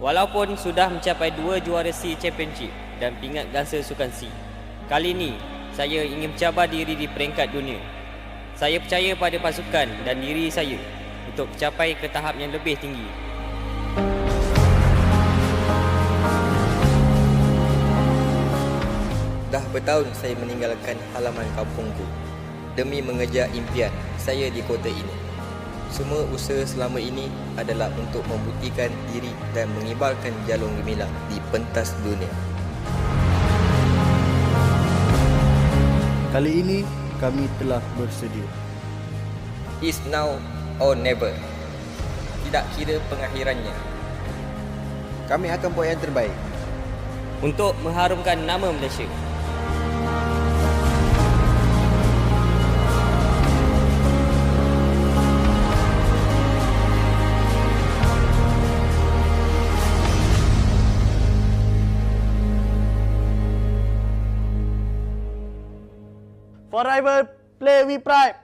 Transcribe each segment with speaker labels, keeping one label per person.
Speaker 1: Walaupun sudah mencapai 2 juara C Championship dan pingat gangsa Sukan C, kali ini saya ingin mencabar diri di peringkat dunia. Saya percaya pada pasukan dan diri saya untuk mencapai ke tahap yang lebih tinggi.
Speaker 2: Dah bertahun saya meninggalkan halaman kampungku demi mengejar impian saya di kota ini. Semua usaha selama ini adalah untuk membuktikan diri dan mengibarkan jalur gemilang di pentas dunia.
Speaker 3: Kali ini kami telah bersedia.
Speaker 2: It's now or never. Tidak kira pengakhirannya.
Speaker 3: Kami akan buat yang terbaik
Speaker 1: untuk mengharumkan nama Malaysia.
Speaker 3: Forever play with pride.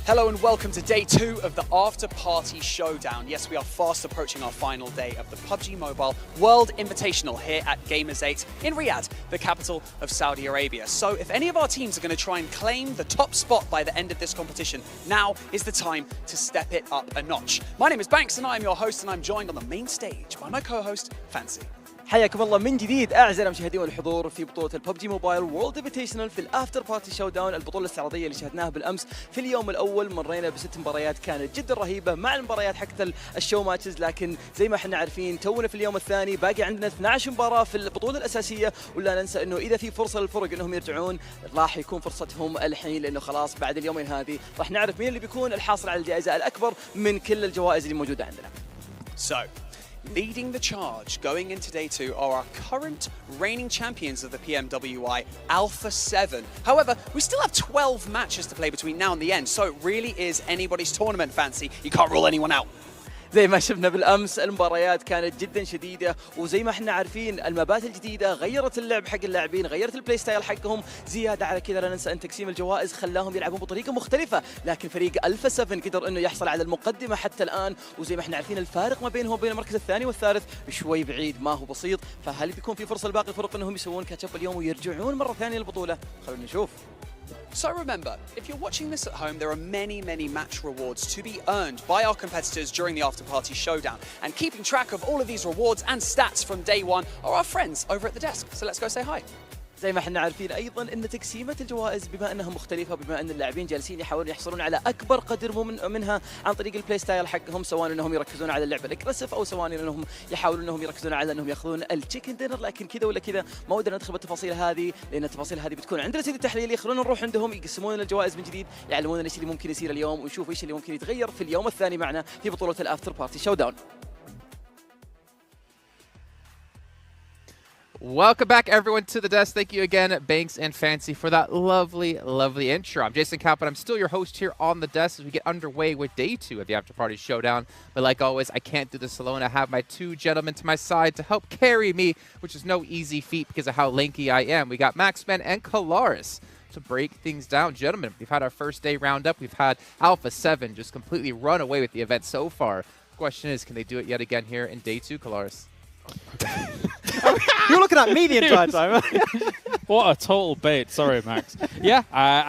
Speaker 4: Hello and welcome to day 2 of the After Party Showdown. Yes, we are fast approaching our final day of the PUBG Mobile World Invitational here at Gamers 8 in Riyadh, the capital of Saudi Arabia. So if any of our teams are going to try and claim the top spot by the end of this competition, now is the time to step it up a notch. My name is Banks and I am your host, and I'm joined on the main stage by my co-host, Fancy.
Speaker 5: حياكم الله من جديد اعزائي المشاهدين والحضور في بطوله الببجي موبايل وورلد انفيتيشنال في الافتر بارتي شو داون، البطوله الاستعراضيه اللي شاهدناها بالامس. في اليوم الاول مرينا بست مباريات كانت جدا رهيبه مع المباريات حقت الشو ماتشز، لكن زي ما احنا عارفين تونا في اليوم الثاني، باقي عندنا 12 مباراه في البطوله الاساسيه، ولا ننسى انه اذا في فرصه للفرق انهم يرجعون راح يكون فرصتهم الحين، لانه خلاص بعد اليومين هذه راح نعرف مين اللي بيكون الحاصل على الجائزه الاكبر من كل الجوائز اللي موجوده عندنا.
Speaker 4: So, leading the charge going into day 2 are our current reigning champions of the PMWI, Alpha 7. However, we still have 12 matches to play between now and the end, so it really is anybody's tournament, Fancy. You can't rule anyone out.
Speaker 5: زي ما شفنا بالامس المباريات كانت جدا شديده، وزي ما احنا عارفين المبات الجديده غيرت اللعب حق اللاعبين، غيرت البلاي ستايل حقهم، زياده على كذا لا ننسى ان تقسيم الجوائز خلاهم يلعبون بطريقه مختلفه، لكن فريق الفا 7 قدر انه يحصل على المقدمه حتى الان، وزي ما احنا عارفين الفارق ما بينهم وبين المركز الثاني والثالث شوي بعيد، ما هو بسيط، فهل بيكون في فرصه لباقي الفرق انهم يسوون كاتشب اليوم ويرجعون مره ثانيه للبطوله؟ خلونا نشوف.
Speaker 4: So remember, if you're watching this at home, there are many match rewards to be earned by our competitors during the after-party showdown. And keeping track of all of these rewards and stats from day 1 are our friends over at the desk. So let's go say hi.
Speaker 5: زي ما احنا عارفين ايضا ان تقسيمه الجوائز بما انها مختلفه، بما ان اللاعبين جالسين يحاولون يحصلون على اكبر قدر منها عن طريق البلاي ستايل حقهم، سواء انهم يركزون على اللعب الاجريسيف او سواء انهم يحاولون انهم يركزون على انهم ياخذون التشيكن دينر، لكن كذا ولا كذا ما ودنا ندخل بالتفاصيل هذه، لان التفاصيل هذه بتكون عند رصيد التحليلي. خلونا نروح عندهم يقسمون الجوائز من جديد، يعلمونا ايش اللي ممكن يصير اليوم، ونشوف ايش اللي ممكن يتغير في اليوم الثاني معنا في بطوله الافتر بارتي شو داون.
Speaker 6: Welcome back, everyone, to the desk. Thank you again, Banks and Fancy, for that lovely intro. I'm Jason Kaplan. I'm still your host here on the desk as we get underway with day 2 of the After Party Showdown. But like always, I can't do this alone. I have my two gentlemen to my side to help carry me, which is no easy feat because of how lanky I am. We got Maxman and Kalaris to break things down. Gentlemen, we've had our first day roundup. We've had Alpha 7 just completely run away with the event so far. The question is, can they do it yet again here in day 2, Kalaris?
Speaker 3: You're looking at me the entire time.
Speaker 7: What a total bait. Sorry, Max. Yeah,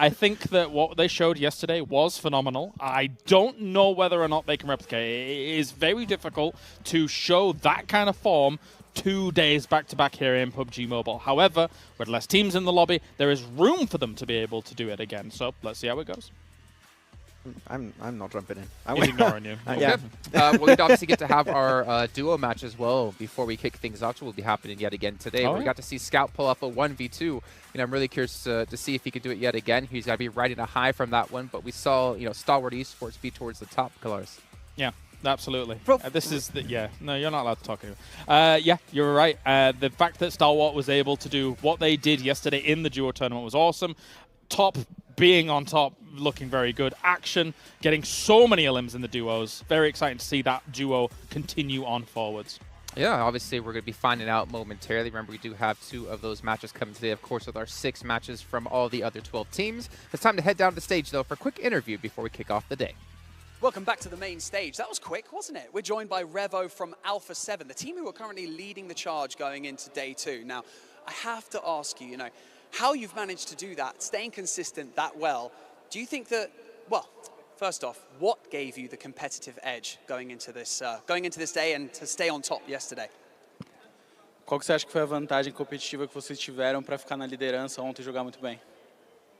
Speaker 7: I think that what they showed yesterday was phenomenal. I don't know whether or not they can replicate it. It is very difficult to show that kind of form 2 days back-to-back here in PUBG Mobile. However, with less teams in the lobby, there is room for them to be able to do it again. So let's see how it goes.
Speaker 3: I'm not jumping in.
Speaker 7: He's ignoring you.
Speaker 3: Yeah.
Speaker 6: Well, we'd obviously get to have our duo match as well before we kick things off, which will be happening yet again today. We got to see Scout pull off a 1v2, and I'm really curious to see if he can do it yet again. He's got to be riding a high from that one, but we saw, Stalwart Esports be towards the top, Colors.
Speaker 7: Yeah. Absolutely. This is the, yeah. No, you're not allowed to talk anymore. Yeah, you're right. The fact that Stalwart was able to do what they did yesterday in the duo tournament was awesome. Top being on top, looking very good. Action, getting so many elims in the duos. Very exciting to see that duo continue on forwards.
Speaker 6: Yeah, obviously we're going to be finding out momentarily. Remember, we do have 2 of those matches coming today, of course, with our 6 matches from all the other 12 teams. It's time to head down to the stage, though, for a quick interview before we kick off the day.
Speaker 4: Welcome back to the main stage. That was quick, wasn't it? We're joined by Revo from Alpha 7, the team who are currently leading the charge going into day 2. Now, I have to ask you, how you've managed to do that, staying consistent that well. Do you think that, well, first off, what gave you the competitive edge going into this day and to stay on top yesterday?
Speaker 8: Qual que você acha que foi a vantagem competitiva que vocês tiveram para ficar na liderança ontem e jogar muito bem?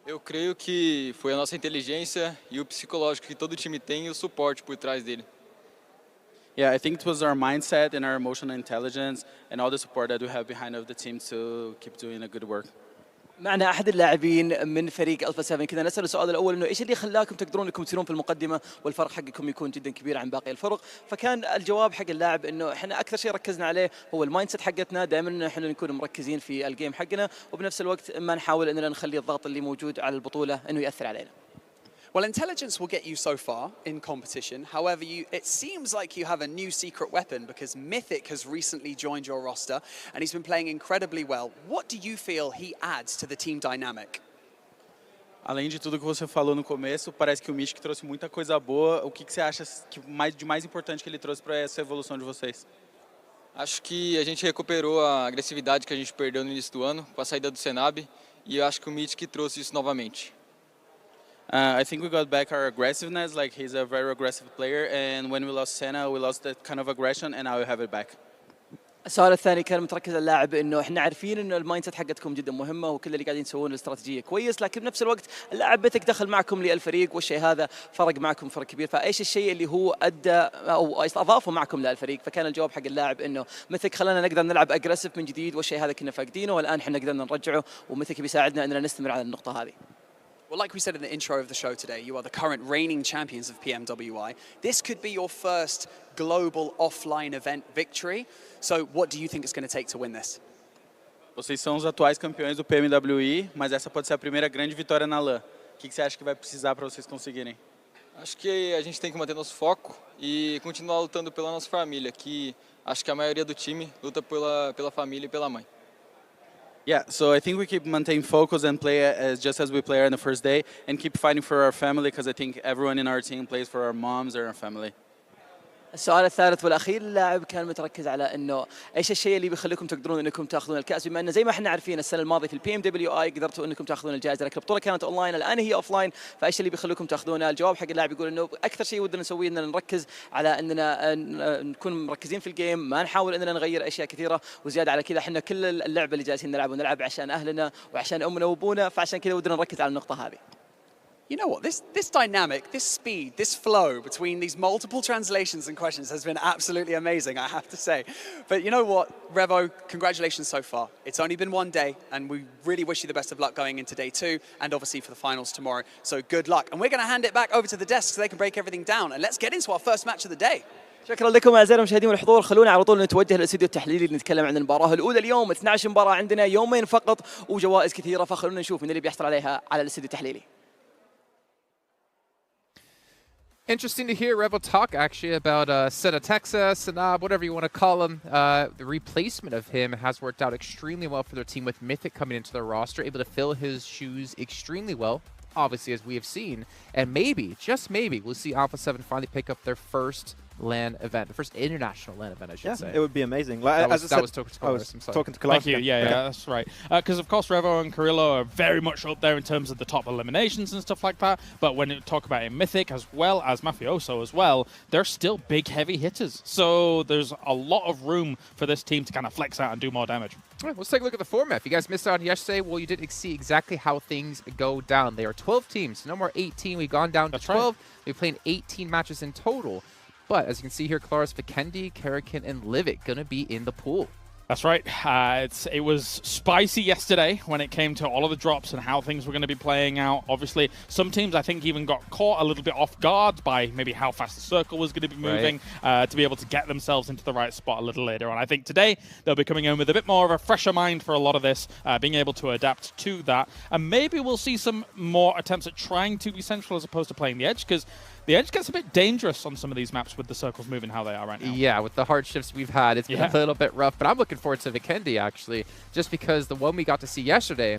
Speaker 9: Eu creio que foi a nossa inteligência e o psicológico que todo time tem e o suporte por trás dele.
Speaker 8: Yeah, I think it was our mindset and our emotional intelligence and all the support that we have behind of the team to keep doing a good work.
Speaker 5: معنا احد اللاعبين من فريق الفا 7، كذا نسال السؤال الاول انه ايش اللي خلاكم تقدرون انكم تصيرون في المقدمه والفرق حقكم يكون جدا كبير عن باقي الفرق؟ فكان الجواب حق اللاعب انه احنا اكثر شيء ركزنا عليه هو المايند سيت حقتنا، دائما انه احنا نكون مركزين في الجيم حقنا، وبنفس الوقت ما نحاول اننا نخلي الضغط اللي موجود على البطوله انه ياثر علينا.
Speaker 4: Well, intelligence will get you so far in competition. However, it seems like you have a new secret weapon because Mythic has recently joined your roster and he's been playing incredibly well. What do you feel he adds to the team dynamic?
Speaker 8: Além de tudo que você falou no começo, parece que o Mythic trouxe muita coisa boa. O que você acha que de mais importante que ele trouxe para essa evolução de vocês?
Speaker 9: Acho que a gente recuperou a agressividade que a gente perdeu no início do ano com a saída do Senab e eu acho que o Mythic trouxe isso novamente.
Speaker 8: I think we got back our aggressiveness, like he's a very aggressive player, and when we lost Senna, we lost that kind of aggression, and now we have it back.
Speaker 5: السؤال الثاني كان متركز على اللاعب انه احنا عارفين انه المايند سيت حقتكم جدا مهمه وكل اللي قاعدين يسوون الاستراتيجيه كويس، لكن بنفس الوقت اللاعب بيتك دخل معكم للفريق والشيء هذا فرق معكم فرق كبير، فايش الشيء اللي هو ادى او اضافه معكم للفريق؟ فكان الجواب حق اللاعب انه مثلك خلانا نقدر نلعب اجريسيف من جديد والشيء هذا كنا فاقدينه والان احنا قدرنا نرجعه ومثلك بيساعدنا اننا نستمر على النقطه هذه.
Speaker 4: Well, like we said in the intro of the show today, you are the current reigning champions of PMWI. This could be your first global offline event victory. So what do you think it's going to take to win this?
Speaker 8: Vocês são os atuais campeões do PMWI, mas essa pode ser a primeira grande vitória na LAN. O que você acha que vai precisar para vocês conseguirem?
Speaker 9: Acho que a gente tem que manter nosso foco e continuar lutando pela nossa família, que acho que a maioria do time luta pela família e pela mãe.
Speaker 8: Yeah, so I think we keep maintain focus and play just as we play on the first day and keep fighting for our family because I think everyone in our team plays for our moms or our family.
Speaker 5: السؤال الثالث والاخير اللاعب كان متركز على انه ايش الشيء اللي بيخليكم تقدرون انكم تاخذون الكاس، بما انه زي ما احنا عارفين السنه الماضيه في البي ام دبليو اي قدرتوا انكم تاخذون الجائزه، لكن البطوله كانت اونلاين الان هي اوفلاين، فايش اللي بيخليكم تاخذونها؟ الجواب حق اللاعب يقول انه اكثر شيء ودنا نسويه اننا نركز على اننا نكون مركزين في الجيم، ما نحاول اننا نغير اشياء كثيره، وزياده على كذا احنا كل اللعبه اللي جالسين نلعب عشان اهلنا وعشان امنا وابونا، فعشان كذا ودنا نركز على النقطه هذه.
Speaker 4: You know what, this dynamic, this speed, this flow between these multiple translations and questions has been absolutely amazing, I have to say. But you know what, Revo, congratulations so far. It's only been one day, and we really wish you the best of luck going into day 2, and obviously for the finals tomorrow. So good luck. And we're going to hand it back over to the desk so they can break everything down. And let's get into our first match of the day.
Speaker 5: شكرا لكم اعزائي المشاهدين والحضور، خلونا على طول نتوجه للاستوديو التحليلي لنتكلم عن المباراه الاولى اليوم. 12 مباراه عندنا، يومين فقط وجوائز كثيره، فخلونا نشوف من اللي بيحصل عليها على الاستوديو التحليلي.
Speaker 6: Interesting to hear Rebel talk actually about Senatexa, Sanab, whatever you want to call him. The replacement of him has worked out extremely well for their team with Mythic coming into their roster, able to fill his shoes extremely well, obviously, as we have seen. And maybe, just maybe, we'll see Alpha 7 finally pick up their first LAN event, the first international LAN event, I should say.
Speaker 3: It would be amazing. Like,
Speaker 6: that
Speaker 3: as
Speaker 6: was,
Speaker 3: I
Speaker 6: was
Speaker 3: said,
Speaker 6: talking to Kalas.
Speaker 7: Thank you. Yeah, that's right. Because of course, Revo and Carrillo are very much up there in terms of the top eliminations and stuff like that. But when you talk about in Mythic as well as Mafioso as well, they're still big, heavy hitters. So there's a lot of room for this team to kind of flex out and do more damage.
Speaker 6: All right, let's take a look at the format. If you guys missed out on yesterday, well, you didn't see exactly how things go down. There are 12 teams, no more 18. We've gone down to 12. We're playing 18 matches in total. But as you can see here, Claris, Vikendi, Karakin, and Livik going to be in the pool.
Speaker 7: That's right. It was spicy yesterday when it came to all of the drops and how things were going to be playing out. Obviously, some teams I think even got caught a little bit off guard by maybe how fast the circle was going to be moving to be able to get themselves into the right spot a little later on. I think today they'll be coming in with a bit more of a fresher mind for a lot of this, being able to adapt to that. And maybe we'll see some more attempts at trying to be central as opposed to playing the edge, because the edge gets a bit dangerous on some of these maps with the circles moving how they are right now.
Speaker 6: Yeah, with the hardships we've had, it's been a little bit rough. But I'm looking forward to Vikendi, actually, just because the one we got to see yesterday,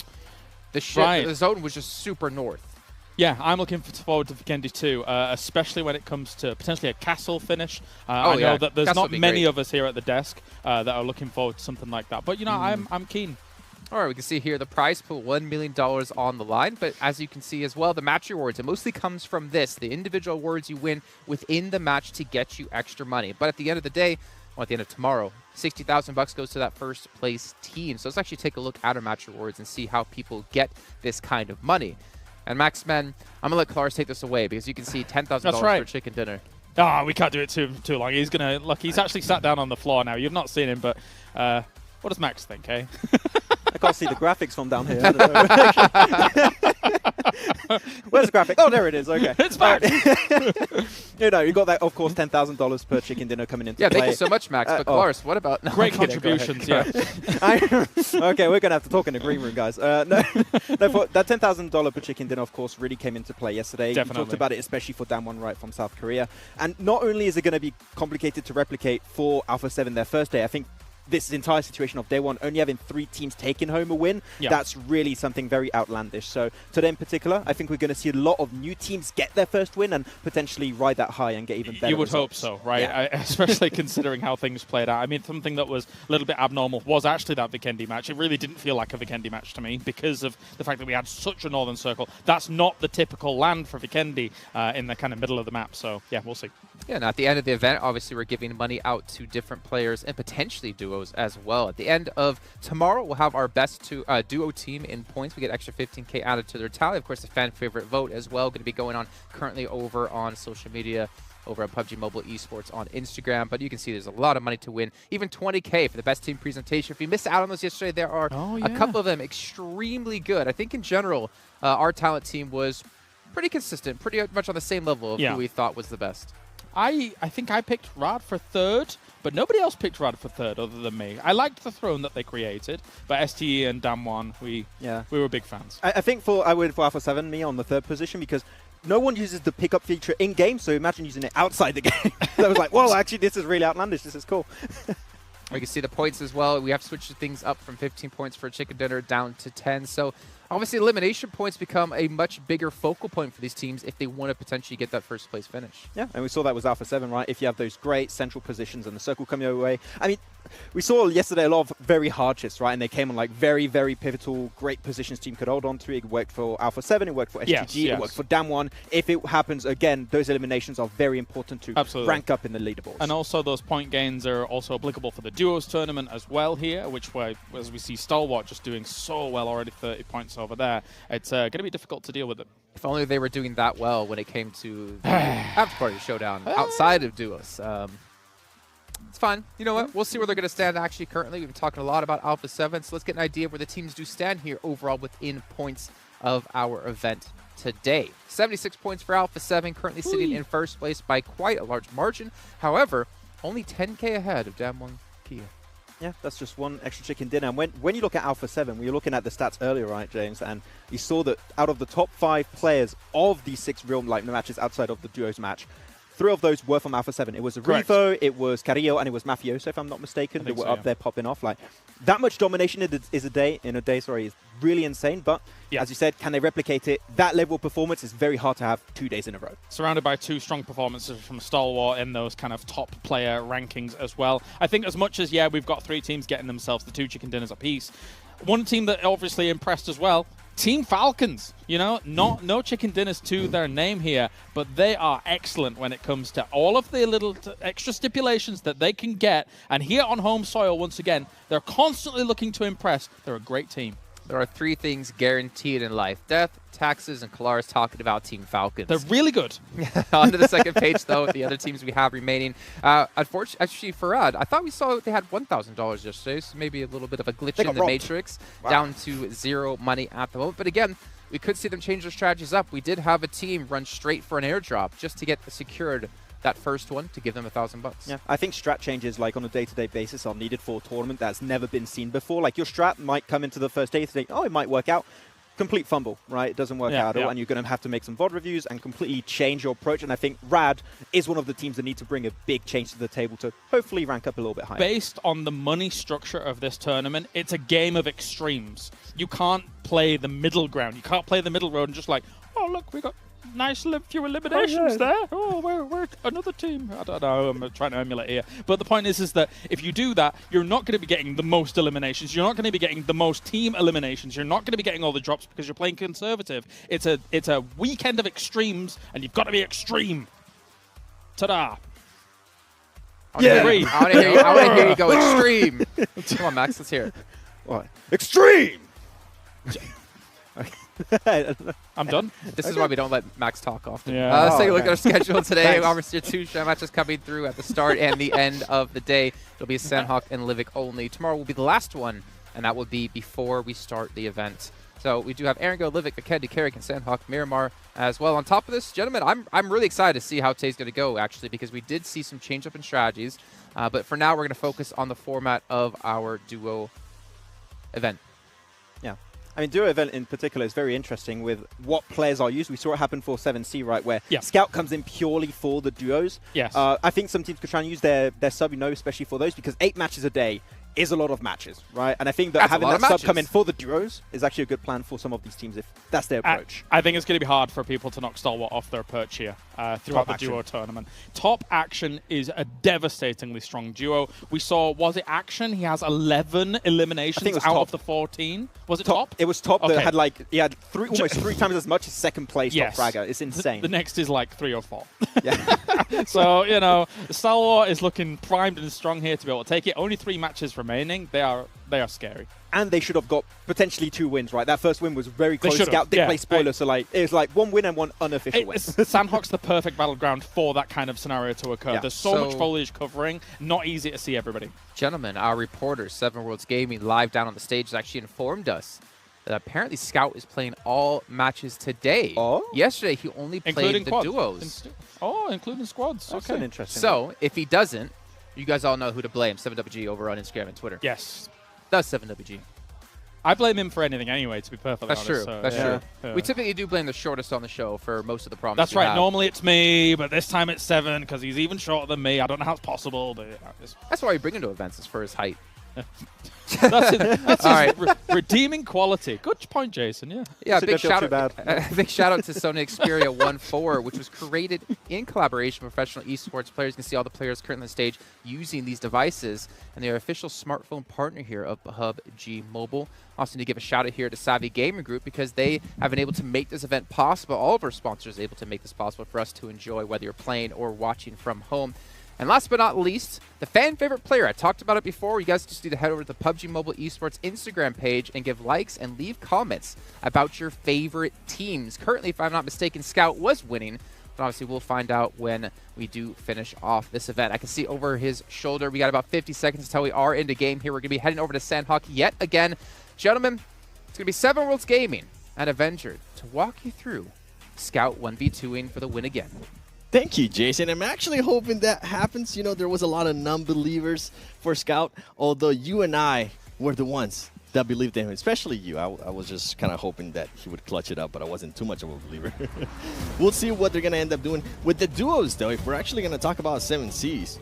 Speaker 6: the zone was just super north.
Speaker 7: Yeah, I'm looking forward to Vikendi too, especially when it comes to potentially a castle finish. I know that there's not many of us here at the desk that are looking forward to something like that. But, you know, I'm keen.
Speaker 6: All right, we can see here the prize pool, $1 million on the line. But as you can see as well, the match rewards, it mostly comes from this, the individual awards you win within the match to get you extra money. But at the end of the day, well, at the end of tomorrow, $60,000 goes to that first place team. So let's actually take a look at our match rewards and see how people get this kind of money. And Max Men, I'm going to let Claris take this away because you can see $10,000 for chicken dinner.
Speaker 7: We can't do it too long. He's going to, look, he's actually sat down on the floor now. You've not seen him, but what does Max think, eh?
Speaker 3: I can't see the graphics from down here. I don't know. Where's the graphic? Oh, there it is. Okay.
Speaker 7: It's back.
Speaker 3: You got that, of course, $10,000 per chicken dinner commen into play.
Speaker 6: Thank you so much, Max. But Claris, what about...
Speaker 7: Great contributions, yeah.
Speaker 3: Okay, we're going to have to talk in the green room, guys. No, for that $10,000 per chicken dinner, of course, really came into play yesterday.
Speaker 7: Definitely.
Speaker 3: We talked about it, especially for Damwon Wright from South Korea. And not only is it going to be complicated to replicate for Alpha 7 their first day, I think this entire situation of day one, only having 3 teams taking home a win, that's really something very outlandish. So today in particular, I think we're going to see a lot of new teams get their first win and potentially ride that high and get even better
Speaker 7: You would
Speaker 3: results.
Speaker 7: hope so, right? Yeah. Especially considering how things played out. I mean, something that was a little bit abnormal was actually that Vikendi match. It really didn't feel like a Vikendi match to me because of the fact that we had such a northern circle. That's not the typical land for Vikendi in the kind of middle of the map. So, yeah, we'll see.
Speaker 6: Yeah, and at the end of the event, obviously, we're giving money out to different players and potentially duos. duos as well. At the end of tomorrow, we'll have our best duo team in points. We get extra 15K added to their tally. Of course, the fan favorite vote as well, going to be going on currently over on social media, over at PUBG Mobile Esports on Instagram. But you can see there's a lot of money to win. Even 20K for the best team presentation. If you missed out on those yesterday, there are a couple of them extremely good. I think in general, our talent team was pretty consistent, pretty much on the same level of who we thought was the best.
Speaker 7: I think I picked Rad for third, but nobody else picked Rad for third other than me. I liked the throne that they created, but STE and Damwon, we were big fans.
Speaker 3: I think I went for Alpha 7, me on the third position, because no one uses the pickup feature in-game, so imagine using it outside the game. I was like, whoa, actually, this is really outlandish. This is cool.
Speaker 6: We can see the points as well. We have switched things up from 15 points for a chicken dinner down to 10. So obviously, elimination points become a much bigger focal point for these teams if they want to potentially get that first place finish.
Speaker 3: Yeah, and we saw that was Alpha 7, right? If you have those great central positions and the circle coming your way. I mean, we saw yesterday a lot of very hard shifts, right? And they came on like very, very pivotal, great positions team could hold on to. It worked for Alpha 7, it worked for STG, it worked for Damwon. If it happens again, those eliminations are very important to rank up in the leaderboards.
Speaker 7: And also those point gains are also applicable for the duos tournament as well here, which as we see Stalwart just doing so well already, 30 points over there. It's going to be difficult to deal with it.
Speaker 6: If only they were doing that well when it came to the after party showdown outside of duos. It's fine. You know what? We'll see where they're going to stand actually currently. We've been talking a lot about Alpha 7, so let's get an idea of where the teams do stand here overall within points of our event today. 76 points for Alpha 7, currently sitting in first place by quite a large margin. However, only 10K ahead of Damwon Kia.
Speaker 3: Yeah, that's just one extra chicken dinner. And when you look at Alpha 7, we were looking at the stats earlier, right, James? And you saw that out of the top 5 players of these 6 real matches outside of the duos match, 3 of those were from Alpha 7. It was Revo, it was Carrillo, and it was Mafioso, if I'm not mistaken. They were up there popping off. Like, that much domination in a day is really insane. But as you said, can they replicate it? That level of performance is very hard to have 2 days in a row.
Speaker 7: Surrounded by 2 strong performances from Stalwart in those kind of top player rankings as well. I think as much as, we've got 3 teams getting themselves the 2 chicken dinners apiece, one team that obviously impressed as well, Team Falcons, no chicken dinners to their name here, but they are excellent when it comes to all of the little extra stipulations that they can get. And here on home soil, once again, they're constantly looking to impress. They're a great team.
Speaker 6: There are 3 things guaranteed in life: death, taxes, and Kalara's talking about Team Falcons.
Speaker 7: They're really good.
Speaker 6: On to the second page, though, the other teams we have remaining. Unfortunately, actually, for Rad, I thought we saw they had $1,000 yesterday, so maybe a little bit of a glitch in the matrix, down to 0 money at the moment. But again, we could see them change their strategies up. We did have a team run straight for an airdrop just to get secured that first one to give them $1,000.
Speaker 3: Yeah, I think strat changes like on a day-to-day basis are needed for a tournament that's never been seen before. Like your strat might come into the first day think, oh, it might work out. Complete fumble, right? It doesn't work out at all, and you're going to have to make some VOD reviews and completely change your approach. And I think Rad is one of the teams that need to bring a big change to the table to hopefully rank up a little bit higher.
Speaker 7: Based on the money structure of this tournament, it's a game of extremes. You can't play the middle ground. You can't play the middle road and just like, oh, look, we got nice few eliminations there. Oh, we're another team. I don't know. I'm trying to emulate here. But the point is that if you do that, you're not going to be getting the most eliminations. You're not going to be getting the most team eliminations. You're not going to be getting all the drops because you're playing conservative. It's a weekend of extremes, and you've got to be extreme. Ta-da.
Speaker 6: I want to hear you go extreme. Come on, Max. Let's hear it.
Speaker 3: What? Extreme!
Speaker 7: I'm done.
Speaker 6: This is why we don't let Max talk often.
Speaker 7: Yeah.
Speaker 6: Let's take a look at our schedule today. Obviously, 2 matches coming through at the start and the end of the day. It'll be Sandhawk and Livik only. Tomorrow will be the last one, and that will be before we start the event. So we do have Aaron Livik, Akendi, Carrick, and Sandhawk, Miramar as well. On top of this, gentlemen, I'm really excited to see how today's going to go, actually, because we did see some change up in strategies. But for now, we're going to focus on the format of our duo event.
Speaker 3: Yeah. I mean, duo event in particular is very interesting with what players are used. We saw it happen for 7C, right, where Scout comes in purely for the duos.
Speaker 7: Yes.
Speaker 3: I think some teams could try and use their sub, especially for those, because 8 matches a day is a lot of matches, right? And I think that having that sub come in for the duos is actually a good plan for some of these teams if that's their approach.
Speaker 7: I think it's going to be hard for people to knock Stalwart off their perch here throughout the duo tournament. Top Action is a devastatingly strong duo. We saw, was it Action? He has 11 eliminations out of the 14. Was it top?
Speaker 3: It was top. Okay. That had he had almost 3 times as much as second place top fragger. It's insane.
Speaker 7: The next is like 3 or 4. Yeah. So, Stalwart is looking primed and strong here to be able to take it. Only 3 matches remaining. remaining, they are scary.
Speaker 3: And they should have got potentially 2 wins, right? That first win was very close. Scout did play spoiler, so like it was like 1 win and 1 unofficial win.
Speaker 7: Sandhawk's the perfect battleground for that kind of scenario to occur.
Speaker 3: Yeah.
Speaker 7: There's so much foliage covering, not easy to see everybody.
Speaker 6: Gentlemen, our reporter, 7 Worlds Gaming, live down on the stage, has actually informed us that apparently Scout is playing all matches today.
Speaker 3: Oh?
Speaker 6: Yesterday, he only played the duos.
Speaker 7: Including squads.
Speaker 3: That's
Speaker 7: okay.
Speaker 3: an interesting
Speaker 6: So, if he doesn't, you guys all know who to blame. 7WG over on Instagram and Twitter.
Speaker 7: Yes.
Speaker 6: That's 7WG.
Speaker 7: I blame him for anything anyway, to be perfectly honest.
Speaker 6: True.
Speaker 7: So,
Speaker 6: That's
Speaker 7: yeah.
Speaker 6: true.
Speaker 7: Yeah.
Speaker 6: We typically do blame the shortest on the show for most of the problems.
Speaker 7: That's right. Normally it's me, but this time it's 7 because he's even shorter than me. I don't know how it's possible, but
Speaker 6: that's why we bring him to events, is for his height.
Speaker 7: that's
Speaker 6: all right.
Speaker 7: Redeeming quality. Good point, Jason. Yeah.
Speaker 6: Yeah. Big shout out to Sony Xperia 1.4, which was created in collaboration with professional esports players. You can see all the players currently on stage using these devices, and they're official smartphone partner here of PUBG Mobile. Also need to give a shout out here to Savvy Gamer Group because they have been able to make this event possible. All of our sponsors are able to make this possible for us to enjoy, whether you're playing or watching from home. And last but not least, the fan favorite player. I talked about it before. You guys just need to head over to the PUBG Mobile Esports Instagram page and give likes and leave comments about your favorite teams. Currently, if I'm not mistaken, Scout was winning, but obviously we'll find out when we do finish off this event. I can see over his shoulder, we got about 50 seconds until we are into game here. We're going to be heading over to Sandhawk yet again. Gentlemen, it's going to be 7 Worlds Gaming and Avenger to walk you through Scout 1v2ing for the win again.
Speaker 10: Thank you, Jason. I'm actually hoping that happens. You know, there was a lot of non-believers for Scout, although you and I were the ones that believed in him, especially you. I was just kind of hoping that he would clutch it up, but I wasn't too much of a believer. We'll see what they're going to end up doing. With the duos, though, if we're actually going to talk about 7Cs,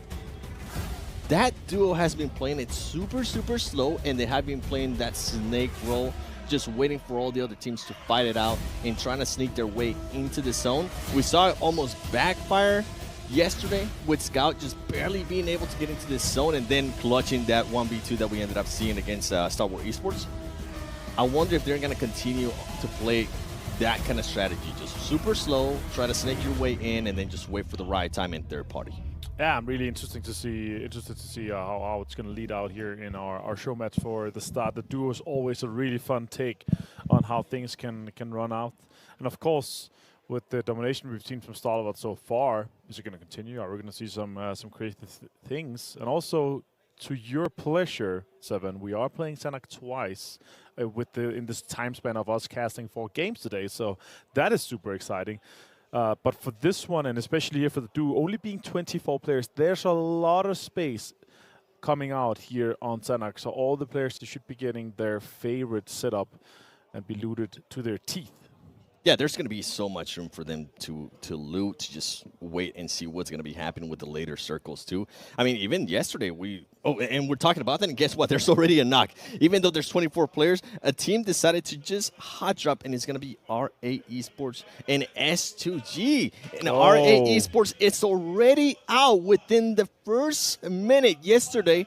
Speaker 10: that duo has been playing it super, super slow, and they have been playing that snake roll, just waiting for all the other teams to fight it out and trying to sneak their way into the zone. We saw it almost backfire yesterday with Scout just barely being able to get into this zone and then clutching that 1v2 that we ended up seeing against Star Wars Esports. I wonder if they're going to continue to play that kind of strategy, just super slow, try to snake your way in, and then just wait for the right time in third party.
Speaker 11: Yeah, I'm really interested to see how it's going to lead out here in our show match for the start. The duo is always a really fun take on how things can run out. And of course, with the domination we've seen from Starlord so far, is it going to continue? Are we going to see some creative things? And also, to your pleasure, Seven, we are playing Sandhawk twice in this time span of us casting 4 games today. So that is super exciting. But for this one, and especially here for the duo, only being 24 players, there's a lot of space coming out here on Sandhawk. So all the players, they should be getting their favorite setup and be looted to their teeth.
Speaker 10: Yeah, there's going to be so much room for them to loot, to just wait and see what's going to be happening with the later circles, too. I mean, even yesterday, and we're talking about that, and guess what? There's already a knock. Even though there's 24 players, a team decided to just hot drop, and it's going to be RA Esports and S2G. And RA Esports, it's already out within the first minute yesterday.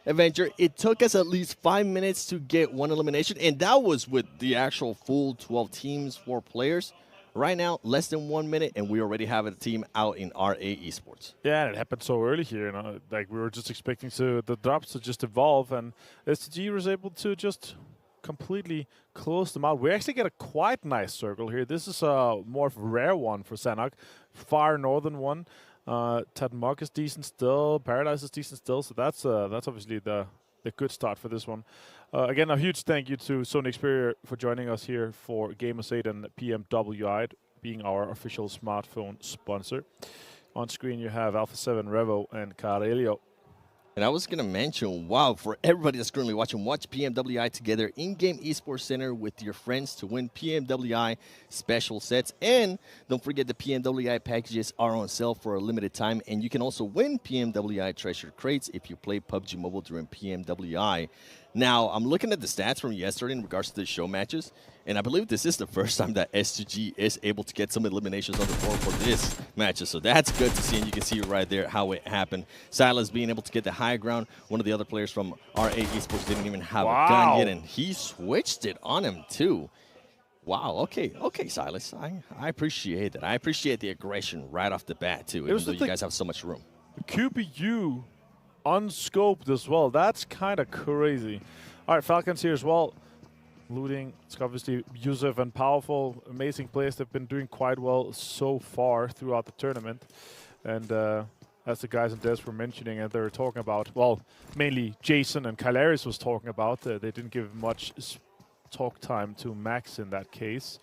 Speaker 10: Avenger, it took us at least 5 minutes to get 1 elimination, and that was with the actual full 12 teams, 4 players. Right now, less than 1 minute, and we already have a team out in RA Esports.
Speaker 11: Yeah, and it happened so early here. You know, like we were just expecting the drops to just evolve, and STG was able to just completely close them out. We actually get a quite nice circle here. This is a more of a rare one for Sandhawk, far northern one. Tadmog is decent still. Paradise is decent still. So that's obviously the good start for this one. Again, a huge thank you to Sony Xperia for joining us here for Gamers8 and PMWI being our official smartphone sponsor. On screen you have Alpha 7, Revo, and Carelio.
Speaker 10: And I was going to mention, wow, for everybody that's currently watching, watch PMWI together in-game esports center with your friends to win PMWI special sets. And don't forget the PMWI packages are on sale for a limited time. And you can also win PMWI treasure crates if you play PUBG Mobile during PMWI. Now, I'm looking at the stats from yesterday in regards to the show matches, and I believe this is the first time that S2G is able to get some eliminations on the board for this matches. So that's good to see, and you can see right there how it happened. Silas being able to get the high ground. One of the other players from RA Esports didn't even have a gun yet, and he switched it on him too. Wow, okay, Silas. I appreciate that. I appreciate the aggression right off the bat too, even though you guys have so much room.
Speaker 11: The QBU unscoped as well. That's kind of crazy. All right, Falcons here as well. Looting, it's obviously Yusuf and Powerful, amazing players. They've been doing quite well so far throughout the tournament. And as the guys in Des were mentioning, and they were talking about, well, mainly Jason and Kylaris was talking about, they didn't give much talk time to Max in that case.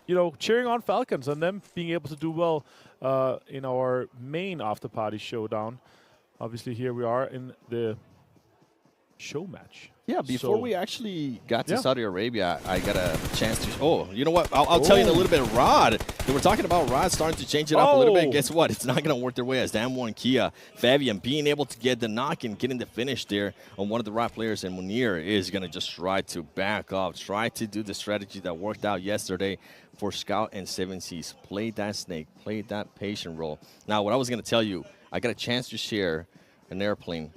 Speaker 11: You know, cheering on Falcons and them being able to do well in our main after-party showdown. Obviously, here we are in the show match.
Speaker 10: Yeah, before we actually got to Saudi Arabia, I got a chance to... Oh, you know what? I'll tell you in a little bit. Rod, they were talking about Rod starting to change it up a little bit. Guess what? It's not going to work their way as Damwon, Kia, Fabian being able to get the knock and getting the finish there on one of the Rod players. And Munir is going to just try to back off, try to do the strategy that worked out yesterday for Scout and 7Cs. Play that snake, play that patient role. Now, what I was going to tell you, I got a chance to share an airplane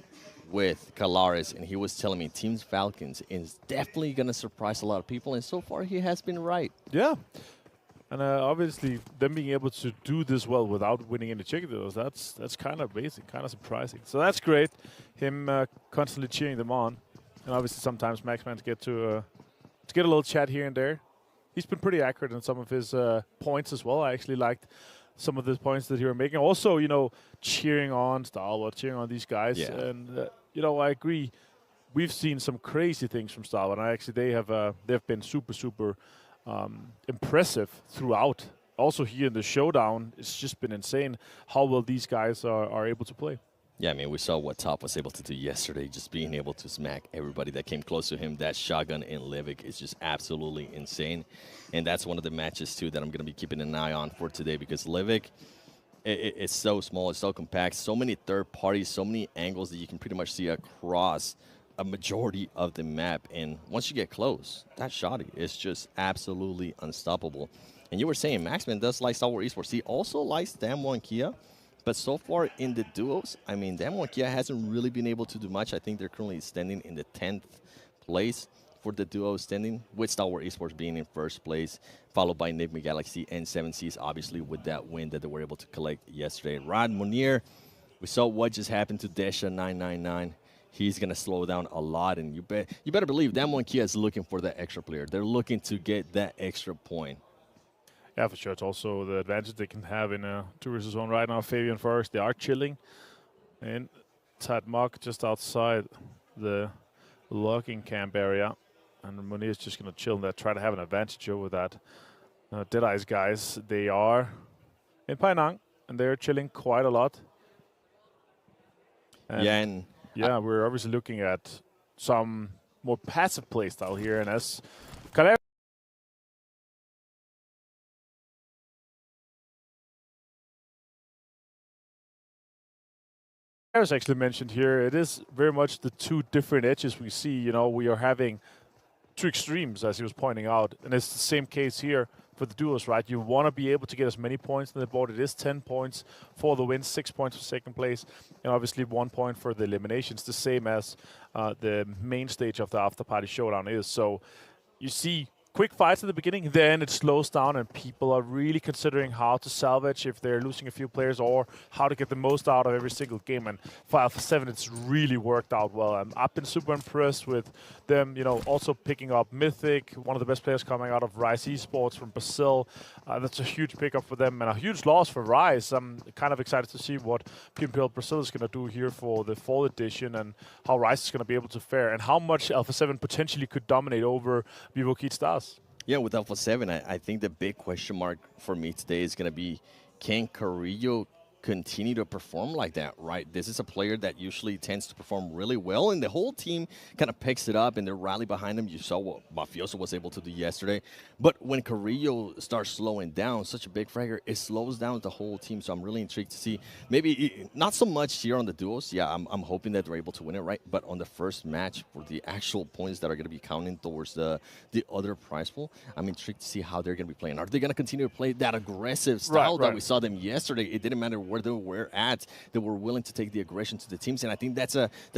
Speaker 10: with Kalaris, and he was telling me Team Falcons is definitely going to surprise a lot of people, and so far he has been right.
Speaker 11: Yeah. And obviously, them being able to do this well without winning any chicken deals, that's kind of amazing, kind of surprising. So that's great, him constantly cheering them on. And obviously sometimes Maxman get to get a little chat here and there. He's been pretty accurate in some of his points as well. I actually liked some of the points that he were making. Also, you know, cheering on Starward, cheering on these guys.
Speaker 10: Yeah.
Speaker 11: And, you know, I agree. We've seen some crazy things from Starward. And actually, they've been super, super impressive throughout. Also here in the showdown, it's just been insane how well these guys are able to play.
Speaker 10: Yeah, I mean, we saw what Top was able to do yesterday, just being able to smack everybody that came close to him. That shotgun in Livik is just absolutely insane. And that's one of the matches, too, that I'm going to be keeping an eye on for today, because Livik, it's so small, it's so compact, so many third parties, so many angles that you can pretty much see across a majority of the map. And once you get close, that shotty is just absolutely unstoppable. And you were saying Maxman does like Star Wars Esports. He also likes Damwon Kia. But so far in the duos, I mean, Damwon Kia hasn't really been able to do much. I think they're currently standing in the 10th place for the duo standing, with Star Wars Esports being in first place, followed by Enigma Galaxy and 7Cs, obviously, with that win that they were able to collect yesterday. Rod Munir, we saw what just happened to Desha 999. He's going to slow down a lot, and you better believe Damwon Kia is looking for that extra player. They're looking to get that extra point.
Speaker 11: Yeah, for sure. It's also the advantage they can have in a 2 versus 1 right now. Fabian first, they are chilling. And Tad Mok just outside the logging camp area. And Munir is just going to chill there, try to have an advantage over that. Deadeye's guys, they are in Penang, and they're chilling quite a lot. And yeah, we're obviously looking at some more passive playstyle here. And as As actually mentioned here, it is very much the two different edges we see. You know, we are having two extremes, as he was pointing out, and it's the same case here for the duos, right? You want to be able to get as many points on the board. It is 10 points for the win, 6 points for second place, and obviously 1 point for the eliminations, the same as the main stage of the after-party showdown is. So you see quick fights at the beginning, then it slows down, and people are really considering how to salvage if they're losing a few players, or how to get the most out of every single game. And for Alpha 7, it's really worked out well. I've been super impressed with them, you know, also picking up Mythic, one of the best players coming out of Rise Esports from Brazil. That's a huge pickup for them and a huge loss for Rise. I'm kind of excited to see what PMWI Brazil is going to do here for the fall edition, and how Rise is going to be able to fare, and how much Alpha 7 potentially could dominate over Vivo Kid Stars.
Speaker 10: Yeah, with Alpha 7, I think the big question mark for me today is going to be, can Carrillo continue to perform like that, right? This is a player that usually tends to perform really well, and the whole team kind of picks it up and they rally behind him. You saw what Mafioso was able to do yesterday. But when Carrillo starts slowing down, such a big fragger, it slows down the whole team. So I'm really intrigued to see, maybe not so much here on the duos. Yeah, I'm hoping that they're able to win it, right? But on the first match, for the actual points that are going to be counting towards the other prize pool, I'm intrigued to see how they're going to be playing. Are they going to continue to play that aggressive style that we saw them yesterday? It didn't matter where they were at, they were willing to take the aggression to the teams, and I think that's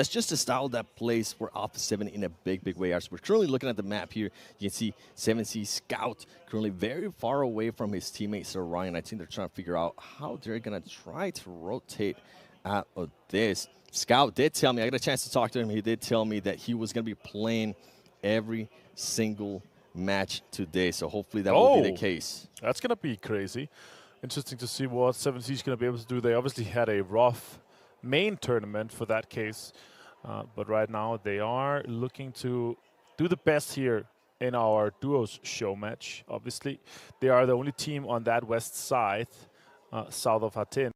Speaker 10: just a style that plays for Alpha 7 in a big way. As we're currently looking at the map here, you can see 7C Scout currently very far away from his teammate Sir Ryan. I think they're trying to figure out how they're gonna try to rotate out of this. Scout did tell me, I got a chance to talk to him, he did tell me that he was going to be playing every single match today, so hopefully that will be the case.
Speaker 11: That's going to be crazy. Interesting to see what 7C is going to be able to do. They obviously had a rough main tournament for that case, but right now they are looking to do the best here in our duos show match. Obviously, they are the only team on that west side, south of Hattin.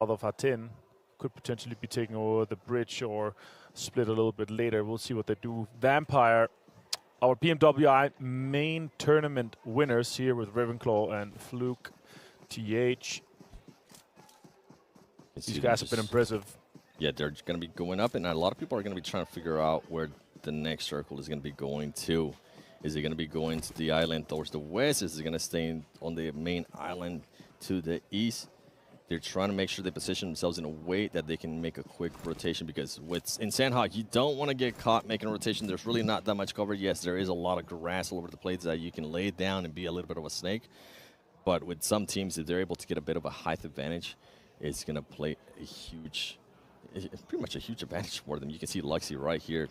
Speaker 11: South of Hattin could potentially be taking over the bridge or split a little bit later. We'll see what they do. Vampire, our PMWI main tournament winners here with Ravenclaw and Fluke TH. These guys have been impressive.
Speaker 10: Yeah, they're going to be going up, and a lot of people are going to be trying to figure out where the next circle is going to be going to. Is it going to be going to the island towards the west? Is it going to stay on the main island to the east? They're trying to make sure they position themselves in a way that they can make a quick rotation, because in Sandhawk, you don't want to get caught making a rotation. There's really not that much cover. Yes, there is a lot of grass all over the place that you can lay down and be a little bit of a snake. But with some teams, if they're able to get a bit of a height advantage, it's going to play a huge, pretty much a huge advantage for them. You can see Luxy right here.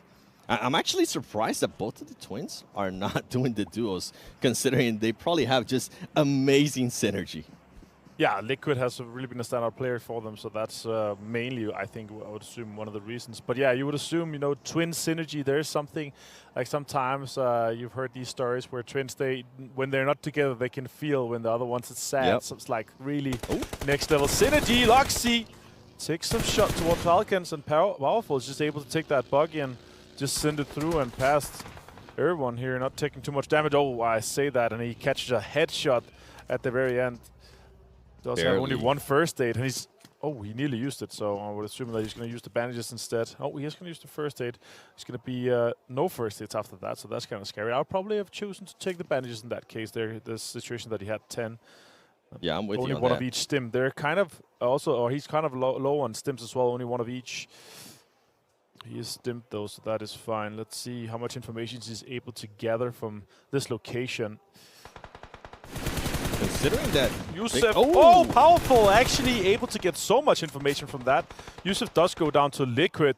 Speaker 10: I'm actually surprised that both of the twins are not doing the duos, considering they probably have just amazing synergy.
Speaker 11: Yeah, Liquid has really been a standout player for them, so that's mainly, I think, I would assume one of the reasons. But yeah, you would assume, you know, twin synergy, there's something, like sometimes you've heard these stories where twins, when they're not together, they can feel when the other one's sad. Yep. So it's like really next level synergy. Luxy takes some shot toward Falcons, and Powerful is just able to take that buggy and just send it through and past everyone here, not taking too much damage. Oh, I say that, and he catches a headshot at the very end. Does have only one first aid, and he nearly used it, so I would assume that he's going to use the bandages instead. Oh, he is going to use the first aid. It's going to be no first aids after that, so that's kind of scary. I would probably have chosen to take the bandages in that case there, the situation that he had 10.
Speaker 10: Yeah, I'm with you on
Speaker 11: Only one of each stim. They're kind of also, or he's kind of low on stims as well, only one of each. He is stimmed though, so that is fine. Let's see how much information he's able to gather from this location.
Speaker 10: Considering that
Speaker 11: Yusuf, oh, Powerful, actually able to get so much information from that. Yusuf does go down to Liquid,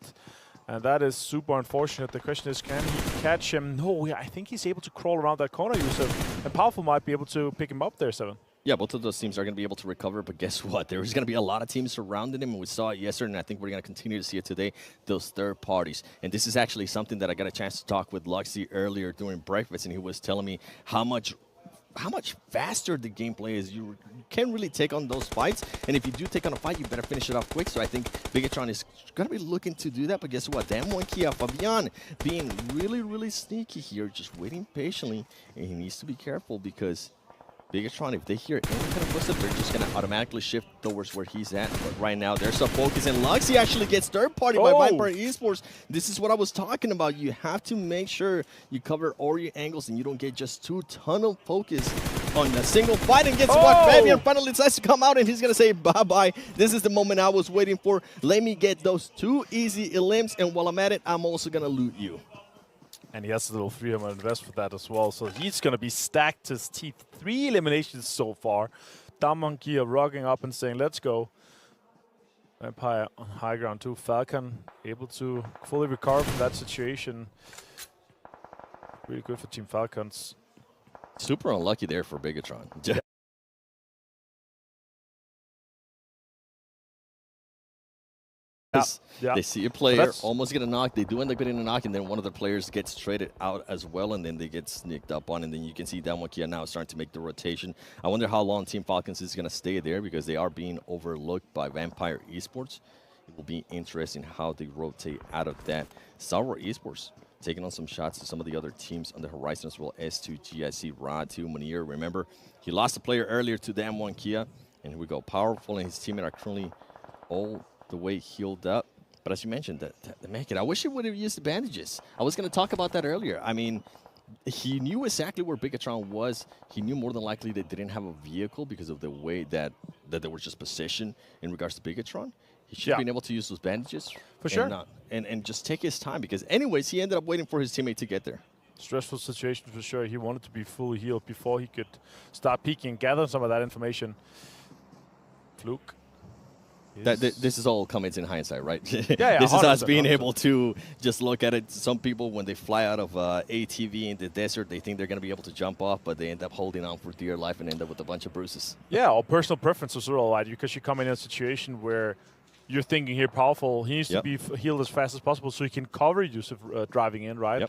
Speaker 11: and that is super unfortunate. The question is, can he catch him? No, I think he's able to crawl around that corner, Yusuf, and Powerful might be able to pick him up there, Seven.
Speaker 10: Yeah, both of those teams are going to be able to recover, but guess what? There's going to be a lot of teams surrounding him, and we saw it yesterday, and I think we're going to continue to see it today, those third parties. And this is actually something that I got a chance to talk with Luxy earlier during breakfast, and he was telling me how much faster the gameplay is. You can't really take on those fights, and if you do take on a fight, you better finish it off quick. So I think Bigatron is going to be looking to do that, but guess what? Damwon Kia, Fabian being really, really sneaky here, just waiting patiently, and he needs to be careful because Bigatron, if they hear any kind of footstep, they're just going to automatically shift towards where he's at. But right now, there's some focus, and Luxy actually gets third party by Viper Esports. This is what I was talking about. You have to make sure you cover all your angles and you don't get just too tunnel focus on a single fight. And guess what? Fabian finally decides to come out, and he's going to say bye-bye. This is the moment I was waiting for. Let me get those 2 easy elims, and while I'm at it, I'm also going to loot you.
Speaker 11: And he has a little freedom to invest for that as well. So he's going to be stacked to his teeth. 3 eliminations so far. Damwon Kia rocking up and saying, let's go. Vampire on high ground too. Falcon able to fully recover from that situation. Really good for Team Falcons.
Speaker 10: Super unlucky there for Bigatron. Yeah. They see a player almost get a knock. They do end up getting a knock, and then one of the players gets traded out as well, and then they get sneaked up on. And then you can see Damwon Kia now starting to make the rotation. I wonder how long Team Falcons is going to stay there, because they are being overlooked by Vampire Esports. It will be interesting how they rotate out of that. Sour Esports taking on some shots to some of the other teams on the horizon as well. S2, GIC, Rod2, Munir. Remember, he lost a player earlier to Damwon Kia, and here we go. Powerful and his teammate are currently all the way healed up. But as you mentioned, the Megan, I wish he would have used the bandages. I was going to talk about that earlier. I mean, he knew exactly where Bigatron was. He knew more than likely they didn't have a vehicle because of the way that they were just positioned in regards to Bigatron. He should have been able to use those bandages.
Speaker 11: For sure.
Speaker 10: And just take his time, because anyways, he ended up waiting for his teammate to get there.
Speaker 11: Stressful situation for sure. He wanted to be fully healed before he could start peeking and gather some of that information. Fluke.
Speaker 10: This is all comments in hindsight, right?
Speaker 11: Yeah,
Speaker 10: this is us
Speaker 11: 100%,
Speaker 10: being
Speaker 11: 100%.
Speaker 10: able to just look at it. Some people, when they fly out of ATV in the desert, they think they're going to be able to jump off, but they end up holding on for dear life and end up with a bunch of bruises.
Speaker 11: Yeah, or personal preference as well, right? Because you come in a situation where you're thinking here powerful. He needs to be healed as fast as possible so he can cover Yusuf driving in, right?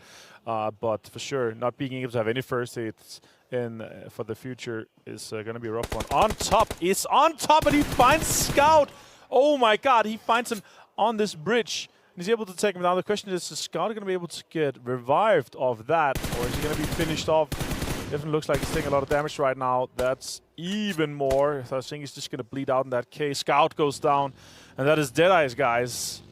Speaker 10: Yep.
Speaker 11: But for sure, not being able to have any first aids in for the future is going to be a rough one. On top, and he finds Scout. Oh my God, he finds him on this bridge. And he's able to take him down. The question is Scout going to be able to get revived off that, or is he going to be finished off? Definitely looks like he's taking a lot of damage right now. That's even more. So I think he's just going to bleed out in that case. Scout goes down, and that is Deadeye's guys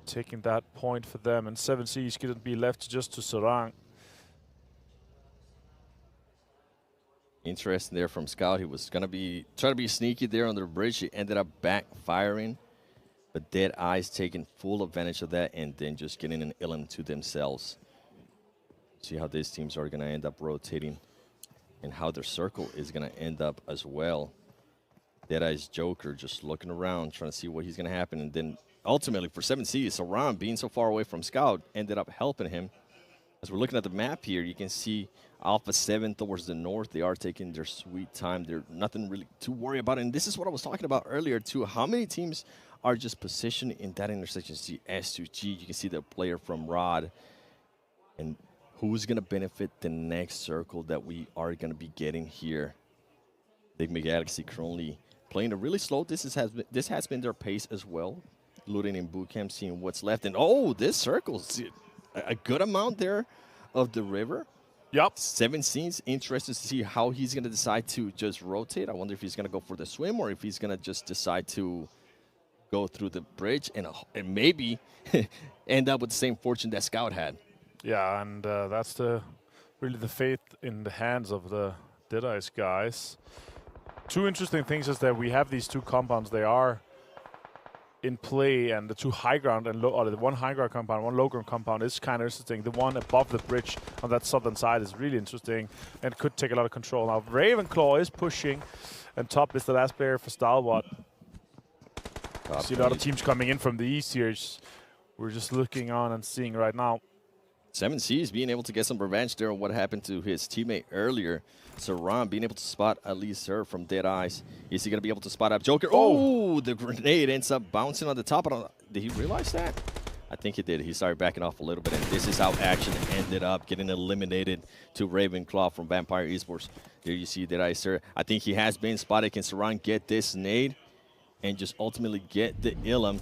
Speaker 11: taking that point for them. And 7C is going to be left just to Sarang.
Speaker 10: Interesting there from Scout. He was going to be trying to be sneaky there on the bridge. He ended up backfiring, but Deadeye's taking full advantage of that and then just getting an Ilum to themselves. See how these teams are going to end up rotating and how their circle is going to end up as well. Deadeye's Joker just looking around, trying to see what he's going to happen. And then ultimately for 7C, Saran being so far away from Scout ended up helping him. As we're looking at the map here, you can see Alpha 7 towards the north. They are taking their sweet time. There's nothing really to worry about. And this is what I was talking about earlier, too. How many teams are just positioned in that intersection? See S2G. You can see the player from Rod. And who's going to benefit the next circle that we are going to be getting here? Big Galaxy currently playing a really slow. This has been their pace as well. Looting in bootcamp, seeing what's left. And, oh, this circle's a good amount there of the river.
Speaker 11: Yep.
Speaker 10: 7C's interested to see how he's going to decide to just rotate. I wonder if he's going to go for the swim or if he's going to just decide to go through the bridge and maybe end up with the same fortune that Scout had.
Speaker 11: Yeah, and that's really the fate in the hands of the Deadeye's guys. Two interesting things is that we have these two compounds. They are in play, and the two high ground and low, or the one high ground compound, one low ground compound is kind of interesting. The one above the bridge on that southern side is really interesting and could take a lot of control. Now Ravenclaw is pushing, and top is the last player for Stalwart. See a lot of teams coming in from the east here. We're just looking on and seeing right now.
Speaker 10: 7C is being able to get some revenge there on what happened to his teammate earlier. Saran being able to spot at least her from Deadeye's. Is he going to be able to spot up Joker? Oh, the grenade ends up bouncing on the top. Did he realize that? I think he did. He started backing off a little bit, and this is how action ended up getting eliminated to Ravenclaw from Vampire Esports. There you see Deadeye, sir. I think he has been spotted. Can Saran get this nade and just ultimately get the Ilum?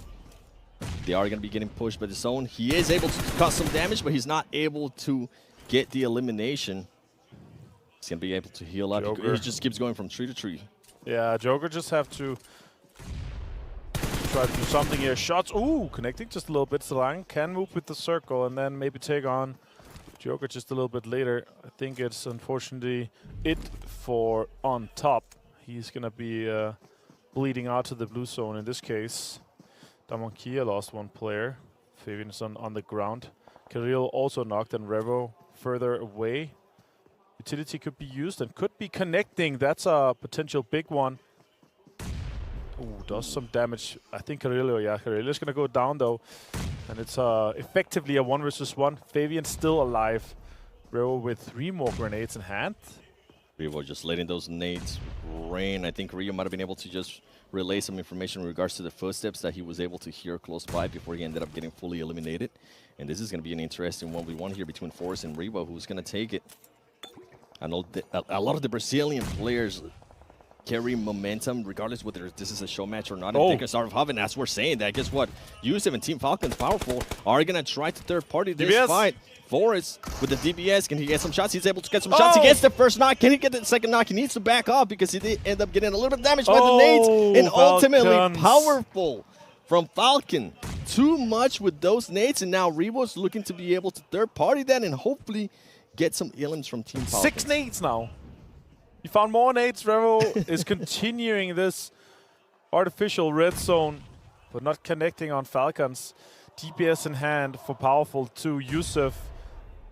Speaker 10: They are going to be getting pushed by the zone. He is able to cause some damage, but he's not able to get the elimination. He's going to be able to heal up. He just keeps going from tree to tree.
Speaker 11: Yeah, Joker just have to try to do something here. Shots, ooh, connecting just a little bit. Salang can move with the circle and then maybe take on Joker just a little bit later. I think it's unfortunately it for on top. He's going to be bleeding out to the blue zone in this case. Damonkia lost one player. Fabian's on the ground. Kirill also knocked, and Revo further away. Utility could be used and could be connecting. That's a potential big one. Ooh, does some damage. I think Carillo, yeah, Carillo's going to go down, though. And it's effectively a 1 versus 1. Fabian still alive. Revo with 3 more grenades in hand.
Speaker 10: Revo just letting those nades rain. I think Rio might have been able to just relay some information in regards to the footsteps that he was able to hear close by before he ended up getting fully eliminated. And this is going to be an interesting 1v1 here between Forrest and Revo, who's going to take it. I know a lot of the Brazilian players carry momentum, regardless whether this is a show match or not. And take a start of Haven, as we're saying that. Guess what? Yusuf and Team Falcons Powerful are going to try to third party this fight. Forrest with the DBS, can he get some shots? He's able to get some shots. He gets the first knock. Can he get the second knock? He needs to back off because he did end up getting a little bit of damage by the nades. And ultimately, Powerful from Falcon. Too much with those nades, and now Revo's looking to be able to third party that and hopefully get some Ilums from Team Falcons.
Speaker 11: 6 nades now. You found more nades. Revo is continuing this artificial red zone, but not connecting on Falcons. DPS in hand for Powerful to Yusuf.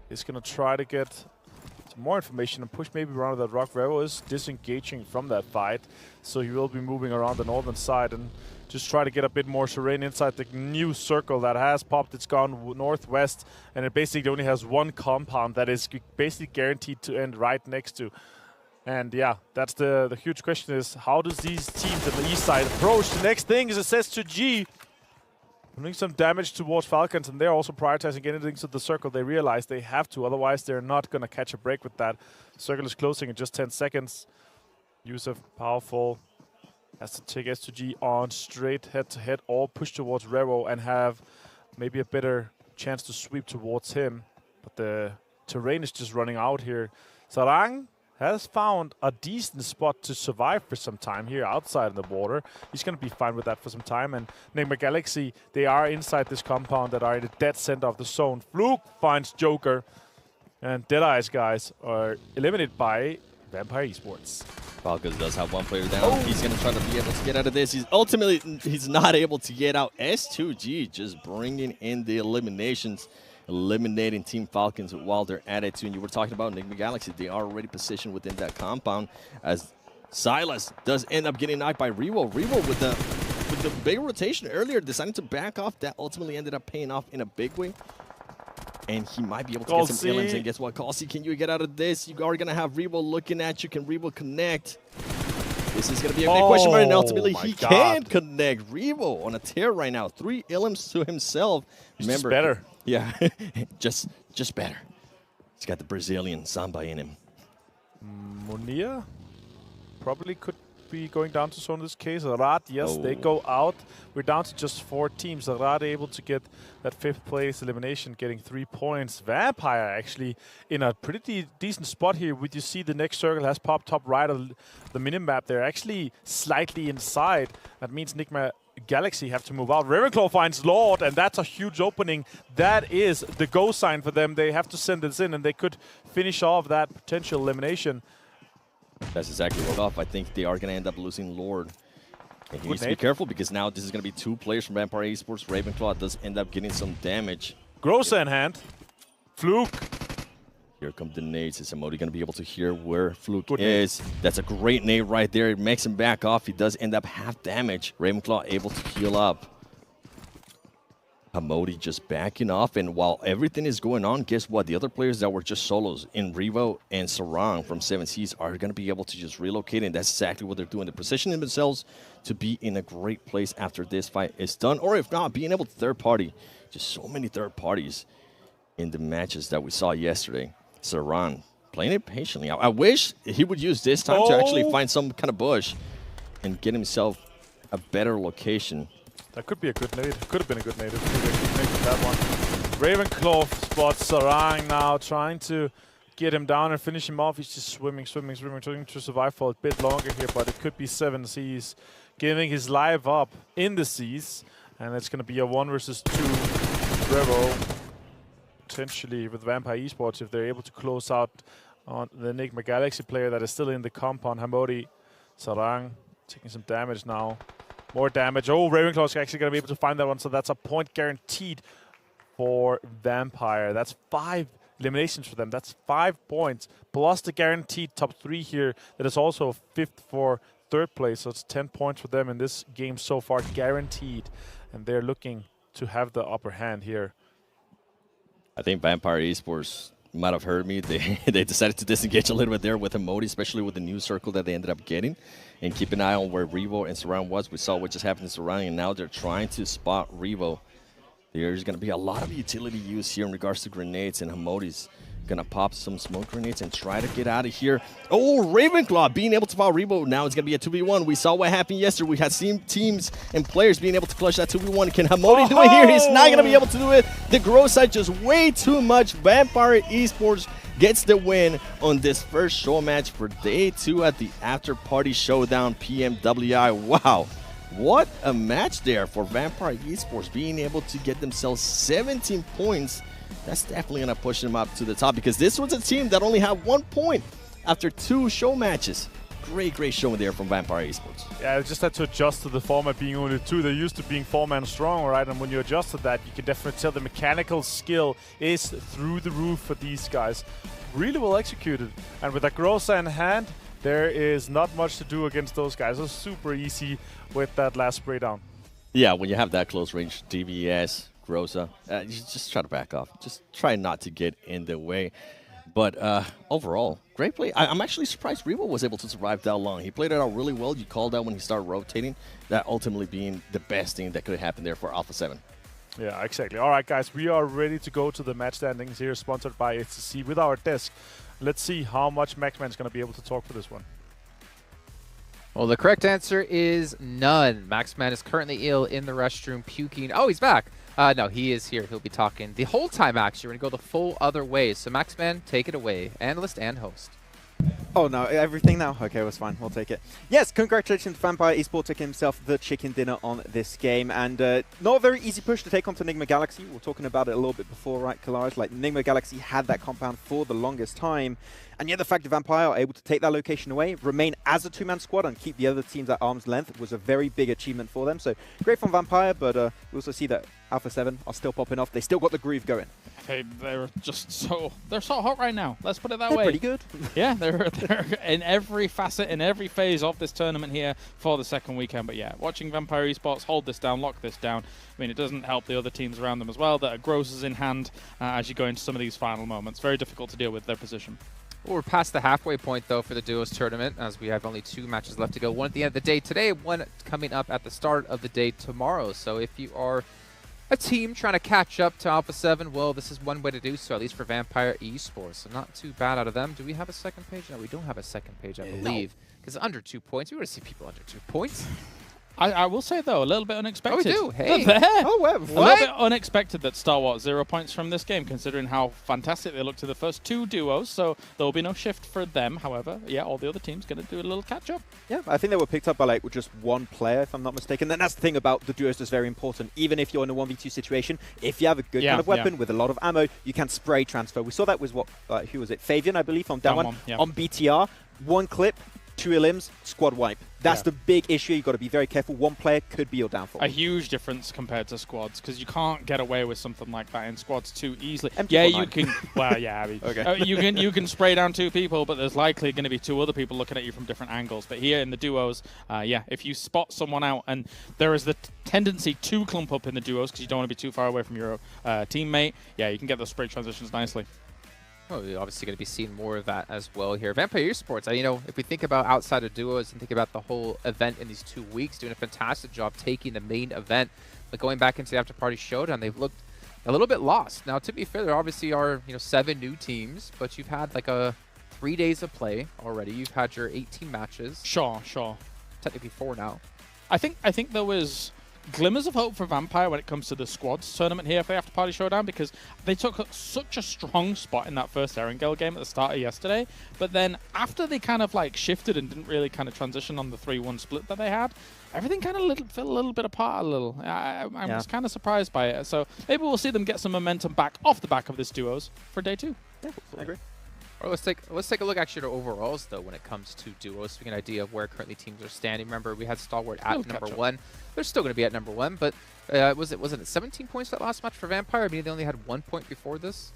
Speaker 11: is going to try to get some more information and push maybe around that rock. Revo is disengaging from that fight, so he will be moving around the northern side and just try to get a bit more terrain inside the new circle that has popped. It's gone northwest, and it basically only has one compound that is basically guaranteed to end right next to. And yeah, that's the huge question is, how does these teams at the east side approach the next thing? As it says to G, doing some damage towards Falcons, and they're also prioritizing getting into the circle. They realize they have to, otherwise they're not going to catch a break with that. Circle is closing in just 10 seconds. Yusuf, powerful, has to take S2G on straight head-to-head or push towards Revo and have maybe a better chance to sweep towards him. But the terrain is just running out here. Sarang has found a decent spot to survive for some time here outside of the border. He's going to be fine with that for some time. And Enigma Galaxy, they are inside this compound that are in the dead center of the zone. Fluke finds Joker. And Deadeye's guys are eliminated by Vampire Esports.
Speaker 10: Falcons does have one player down. He's going to try to be able to get out of this. He's not able to get out. S2G just bringing in the eliminations, eliminating Team Falcons while they're at it too. And you were talking about Enigma Galaxy. They are already positioned within that compound as Silas does end up getting knocked by Revo. Revo with the big rotation earlier, deciding to back off. That ultimately ended up paying off in a big way. And he might be able to get some killings. And guess what, Kalsi, can you get out of this? You are going to have Revo looking at you. Can Revo connect? This is going to be a big question mark, and ultimately he can connect. Revo on a tear right now. 3 illims to himself.
Speaker 11: Remember, just better.
Speaker 10: Yeah, just better. He's got the Brazilian samba in him.
Speaker 11: Monia probably could be going down to zone in this case. Rad, yes, they go out. We're down to just 4 teams. Rad able to get that 5th place elimination, getting 3 points. Vampire actually in a pretty decent spot here. Would you see the next circle has popped top right of the minimap? They're actually slightly inside. That means Enigma Galaxy have to move out. Ravenclaw finds Lord, and that's a huge opening. That is the go sign for them. They have to send this in, and they could finish off that potential elimination.
Speaker 10: That's exactly what off. I think they are going to end up losing Lord. And he needs to be careful because now this is going to be 2 players from Vampire Esports. Ravenclaw does end up getting some damage.
Speaker 11: Grossa in hand. Fluke.
Speaker 10: Here come the nades. Is Amodi going to be able to hear where Fluke is? That's a great nade right there. It makes him back off. He does end up half damage. Ravenclaw able to heal up. Amodi just backing off, and while everything is going on, guess what? The other players that were just solos in Revo and Sarang from 7Cs are going to be able to just relocate, and that's exactly what they're doing. They're positioning themselves to be in a great place after this fight is done, or if not, being able to third party. Just so many third parties in the matches that we saw yesterday. Sarang playing it patiently. I wish he would use this time to actually find some kind of bush and get himself a better location.
Speaker 11: That could be a good nade. Could have been a good nade if he actually made that one. Ravenclaw spots Sarang now, trying to get him down and finish him off. He's just swimming to survive for a bit longer here, but it could be 7Cs giving his life up in the Cs, and it's going to be a 1 versus 2 Revo, potentially with Vampire Esports if they're able to close out on the Enigma Galaxy player that is still in the compound. Hamodi, Sarang taking some damage now. More damage. Oh, Ravenclaw is actually going to be able to find that one, so that's a point guaranteed for Vampire. That's 5 eliminations for them. That's 5 points, plus the guaranteed top 3 here. That is also 5th for 3rd place, so it's 10 points for them in this game so far, guaranteed. And they're looking to have the upper hand here.
Speaker 10: I think Vampire Esports might have heard me. They decided to disengage a little bit there with Emoti, especially with the new circle that they ended up getting. And keep an eye on where Revo and Sarang was. We saw what just happened to Sarang, and now they're trying to spot Revo. There's going to be a lot of utility use here in regards to grenades, and Hamoti's going to pop some smoke grenades and try to get out of here. Oh, Ravenclaw being able to spot Revo. Now it's going to be a 2v1. We saw what happened yesterday. We had seen teams and players being able to clutch that 2v1. Can Hamodi do it here? He's not going to be able to do it. The grow side just way too much. Vampire Esports gets the win on this first show match for day 2 at the After Party Showdown PMWI. Wow, what a match there for Vampire Esports, being able to get themselves 17 points. That's definitely going to push them up to the top, because this was a team that only had 1 point after 2 show matches. great showing there from Vampire Esports.
Speaker 11: Yeah, I just had to adjust to the format being only 2. They're used to being 4-man strong, right? And when you adjust to that, you can definitely tell the mechanical skill is through the roof for these guys. Really well executed. And with Agrosa in hand, there is not much to do against those guys. It's super easy with that last spray down.
Speaker 10: Yeah, when you have that close range, DVS, Groza, you just try to back off. Just try not to get in the way. But overall, great play. I'm actually surprised Revo was able to survive that long. He played it out really well. You called out when he started rotating, that ultimately being the best thing that could happen there for Alpha 7.
Speaker 11: Yeah, exactly. All right, guys, we are ready to go to the match standings here, sponsored by HTC with our desk. Let's see how much Maxman is going to be able to talk for this one.
Speaker 6: Well, the correct answer is none. Maxman is currently ill in the restroom, puking. Oh, he's back. No, he is here. He'll be talking the whole time, actually. We're going to go the full other way. So, Maxman, take it away. Analyst and host.
Speaker 3: Oh, no, everything now? Okay, that's fine. We'll take it. Yes, congratulations to Vampire Esports taking himself the chicken dinner on this game. And not a very easy push to take on to Nigma Galaxy. We were talking about it a little bit before, right, Kalaris? Like, Nigma Galaxy had that compound for the longest time. And yet the fact that Vampire are able to take that location away, remain as a 2-man squad, and keep the other teams at arm's length was a very big achievement for them. So great from Vampire, but we also see that Alpha 7 are still popping off. They still got the groove going.
Speaker 7: They're just they're so hot right now. Let's put it that way.
Speaker 3: They're pretty good.
Speaker 7: Yeah, they're in every facet, in every phase of this tournament here for the second weekend. But yeah, watching Vampire Esports hold this down, lock this down, I mean, it doesn't help the other teams around them as well that are grosses in hand as you go into some of these final moments. Very difficult to deal with their position.
Speaker 6: Well, we're past the halfway point, though, for the duos tournament, as we have only 2 matches left to go. One at the end of the day today, one coming up at the start of the day tomorrow. So if you are a team trying to catch up to Alpha 7, well, this is one way to do so, at least for Vampire Esports. So not too bad out of them. Do we have a second page? No, we don't have a second page, I believe. Because under 2 points, we want to see people under 2 points.
Speaker 7: I will say, though, a little bit unexpected.
Speaker 6: Oh, we do? Hey.
Speaker 3: Oh, what?
Speaker 7: A little bit unexpected that Star Wars 0 points from this game, considering how fantastic they looked to the first 2 duos. So there will be no shift for them. However, yeah, all the other teams going to do a little catch-up.
Speaker 3: Yeah, I think they were picked up by like just one player, if I'm not mistaken. And that's the thing about the duos that's very important. Even if you're in a 1v2 situation, if you have a good kind of weapon with a lot of ammo, you can spray transfer. We saw that with who was it? Fabian, I believe, on down one. On BTR. One clip, 2 elims, squad wipe. That's the big issue. You've got to be very careful. One player could be your downfall.
Speaker 7: A huge difference compared to squads, because you can't get away with something like that in squads too easily.
Speaker 3: Yeah,
Speaker 7: you can. Well, yeah, I mean,
Speaker 3: okay.
Speaker 7: you can spray down 2 people, but there's likely going to be 2 other people looking at you from different angles. But here in the duos, yeah, if you spot someone out, and there is the tendency to clump up in the duos because you don't want to be too far away from your teammate, yeah, you can get those spray transitions nicely.
Speaker 6: Oh, you're obviously going to be seeing more of that as well here. Vampire Esports, you know, if we think about outside of duos and think about the whole event in these 2 weeks, doing a fantastic job taking the main event. But going back into the after-party showdown, they've looked a little bit lost. Now, to be fair, there obviously are, 7 new teams, but you've had like 3 days of play already. You've had your 18 matches.
Speaker 7: Sure.
Speaker 6: Technically 4 now.
Speaker 7: I think there was glimmers of hope for Vampire when it comes to the squads tournament here for the After Party Showdown, because they took such a strong spot in that first Erangel game at the start of yesterday. But then after they kind of like shifted and didn't really kind of transition on the 3-1 split that they had, everything kind of fell a little bit apart a little. I was kind of surprised by it. So maybe we'll see them get some momentum back off the back of this duos for day 2.
Speaker 3: Yeah, I agree.
Speaker 6: All right, let's take a look actually at overalls though when it comes to duos, so we get an idea of where currently teams are standing. Remember, we had Stalwart at number 1. They're still going to be at number 1, but was it 17 points that last match for Vampire? I mean, they only had 1 point before this.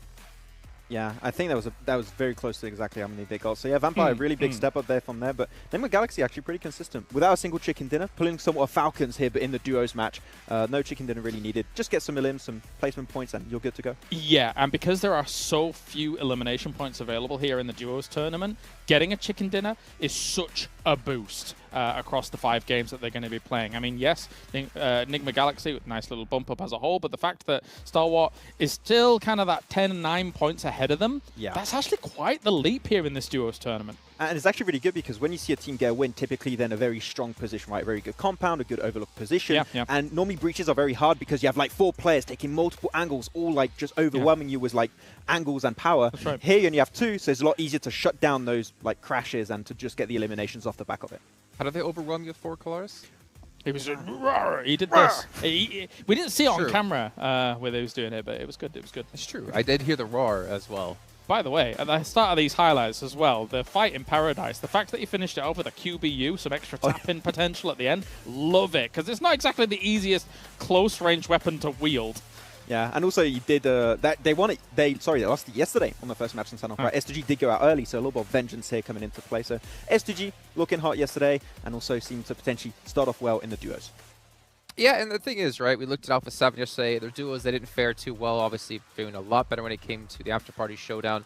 Speaker 3: Yeah, I think that was very close to exactly how many they got. So yeah, Vampire, really big step up there from there. But then with Galaxy, actually pretty consistent. Without a single chicken dinner, pulling somewhat of Falcons here, but in the duos match, no chicken dinner really needed. Just get some elims, some placement points, and you're good to go.
Speaker 7: Yeah, and because there are so few elimination points available here in the duos tournament, getting a chicken dinner is such a boost across the 5 games that they're going to be playing. I mean, yes, Nigma Galaxy, nice little bump up as a whole, but the fact that Stalwart is still kind of that 10 and 9 points ahead of them, that's actually quite the leap here in this duos tournament.
Speaker 3: And it's actually really good because when you see a team get a win, typically then a very strong position, right? Very good compound, a good overlooked position. And normally breaches are very hard because you have like 4 players taking multiple angles, all like just overwhelming you with like angles and power.
Speaker 7: That's right.
Speaker 3: Here you only have 2, so it's a lot easier to shut down those like crashes and to just get the eliminations off the back of it.
Speaker 6: How did they overwhelm you with 4 Kalaris?
Speaker 7: He was he did this. We didn't see it on camera where he was doing it, but it was good. It was good.
Speaker 6: It's true. I did hear the roar as well.
Speaker 7: by the way, at the start of these highlights as well, the fight in Paradise, the fact that you finished it off with a QBU, some extra tap-in potential at the end, love it, because it's not exactly the easiest close-range weapon to wield.
Speaker 3: Yeah, and also you did they lost it yesterday on the first match in San right? S2G did go out early, so a little bit of vengeance here coming into play. So S2G looking hot yesterday, and also seemed to potentially start off well in the duos.
Speaker 6: Yeah, and the thing is, right, we looked at Alpha 7 yesterday. Their duos, they didn't fare too well, obviously doing a lot better when it came to the after-party showdown.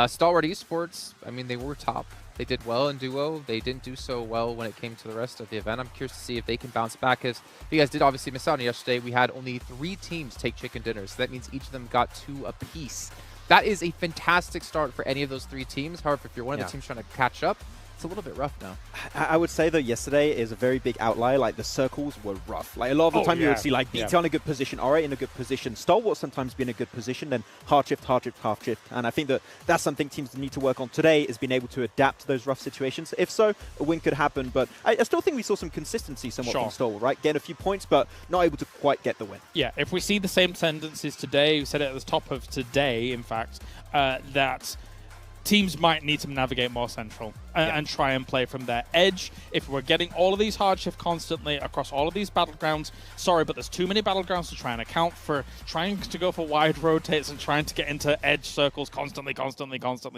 Speaker 6: Stalwart Esports, I mean, they were top. They did well in duo. They didn't do so well when it came to the rest of the event. I'm curious to see if they can bounce back. As you guys did obviously miss out on yesterday, we had only 3 teams take chicken dinner, so that means each of them got 2 apiece. That is a fantastic start for any of those 3 teams. However, if you're one of the teams trying to catch up, it's a little bit rough now.
Speaker 3: I would say, though, yesterday is a very big outlier. Like, the circles were rough. Like, a lot of the time you would see, like, BT in a good position, RA in a good position, Stalwart sometimes be in a good position, then hard shift, half shift. And I think that that's something teams need to work on today, is being able to adapt to those rough situations. If so, a win could happen. But I still think we saw some consistency somewhat from Stalwart, right? Getting a few points, but not able to quite get the win.
Speaker 7: Yeah, if we see the same tendencies today, we said it at the top of today, in fact, that teams might need to navigate more central and try and play from their edge. If we're getting all of these hard shift constantly across all of these battlegrounds, sorry, but there's too many battlegrounds to try and account for trying to go for wide rotates and trying to get into edge circles constantly.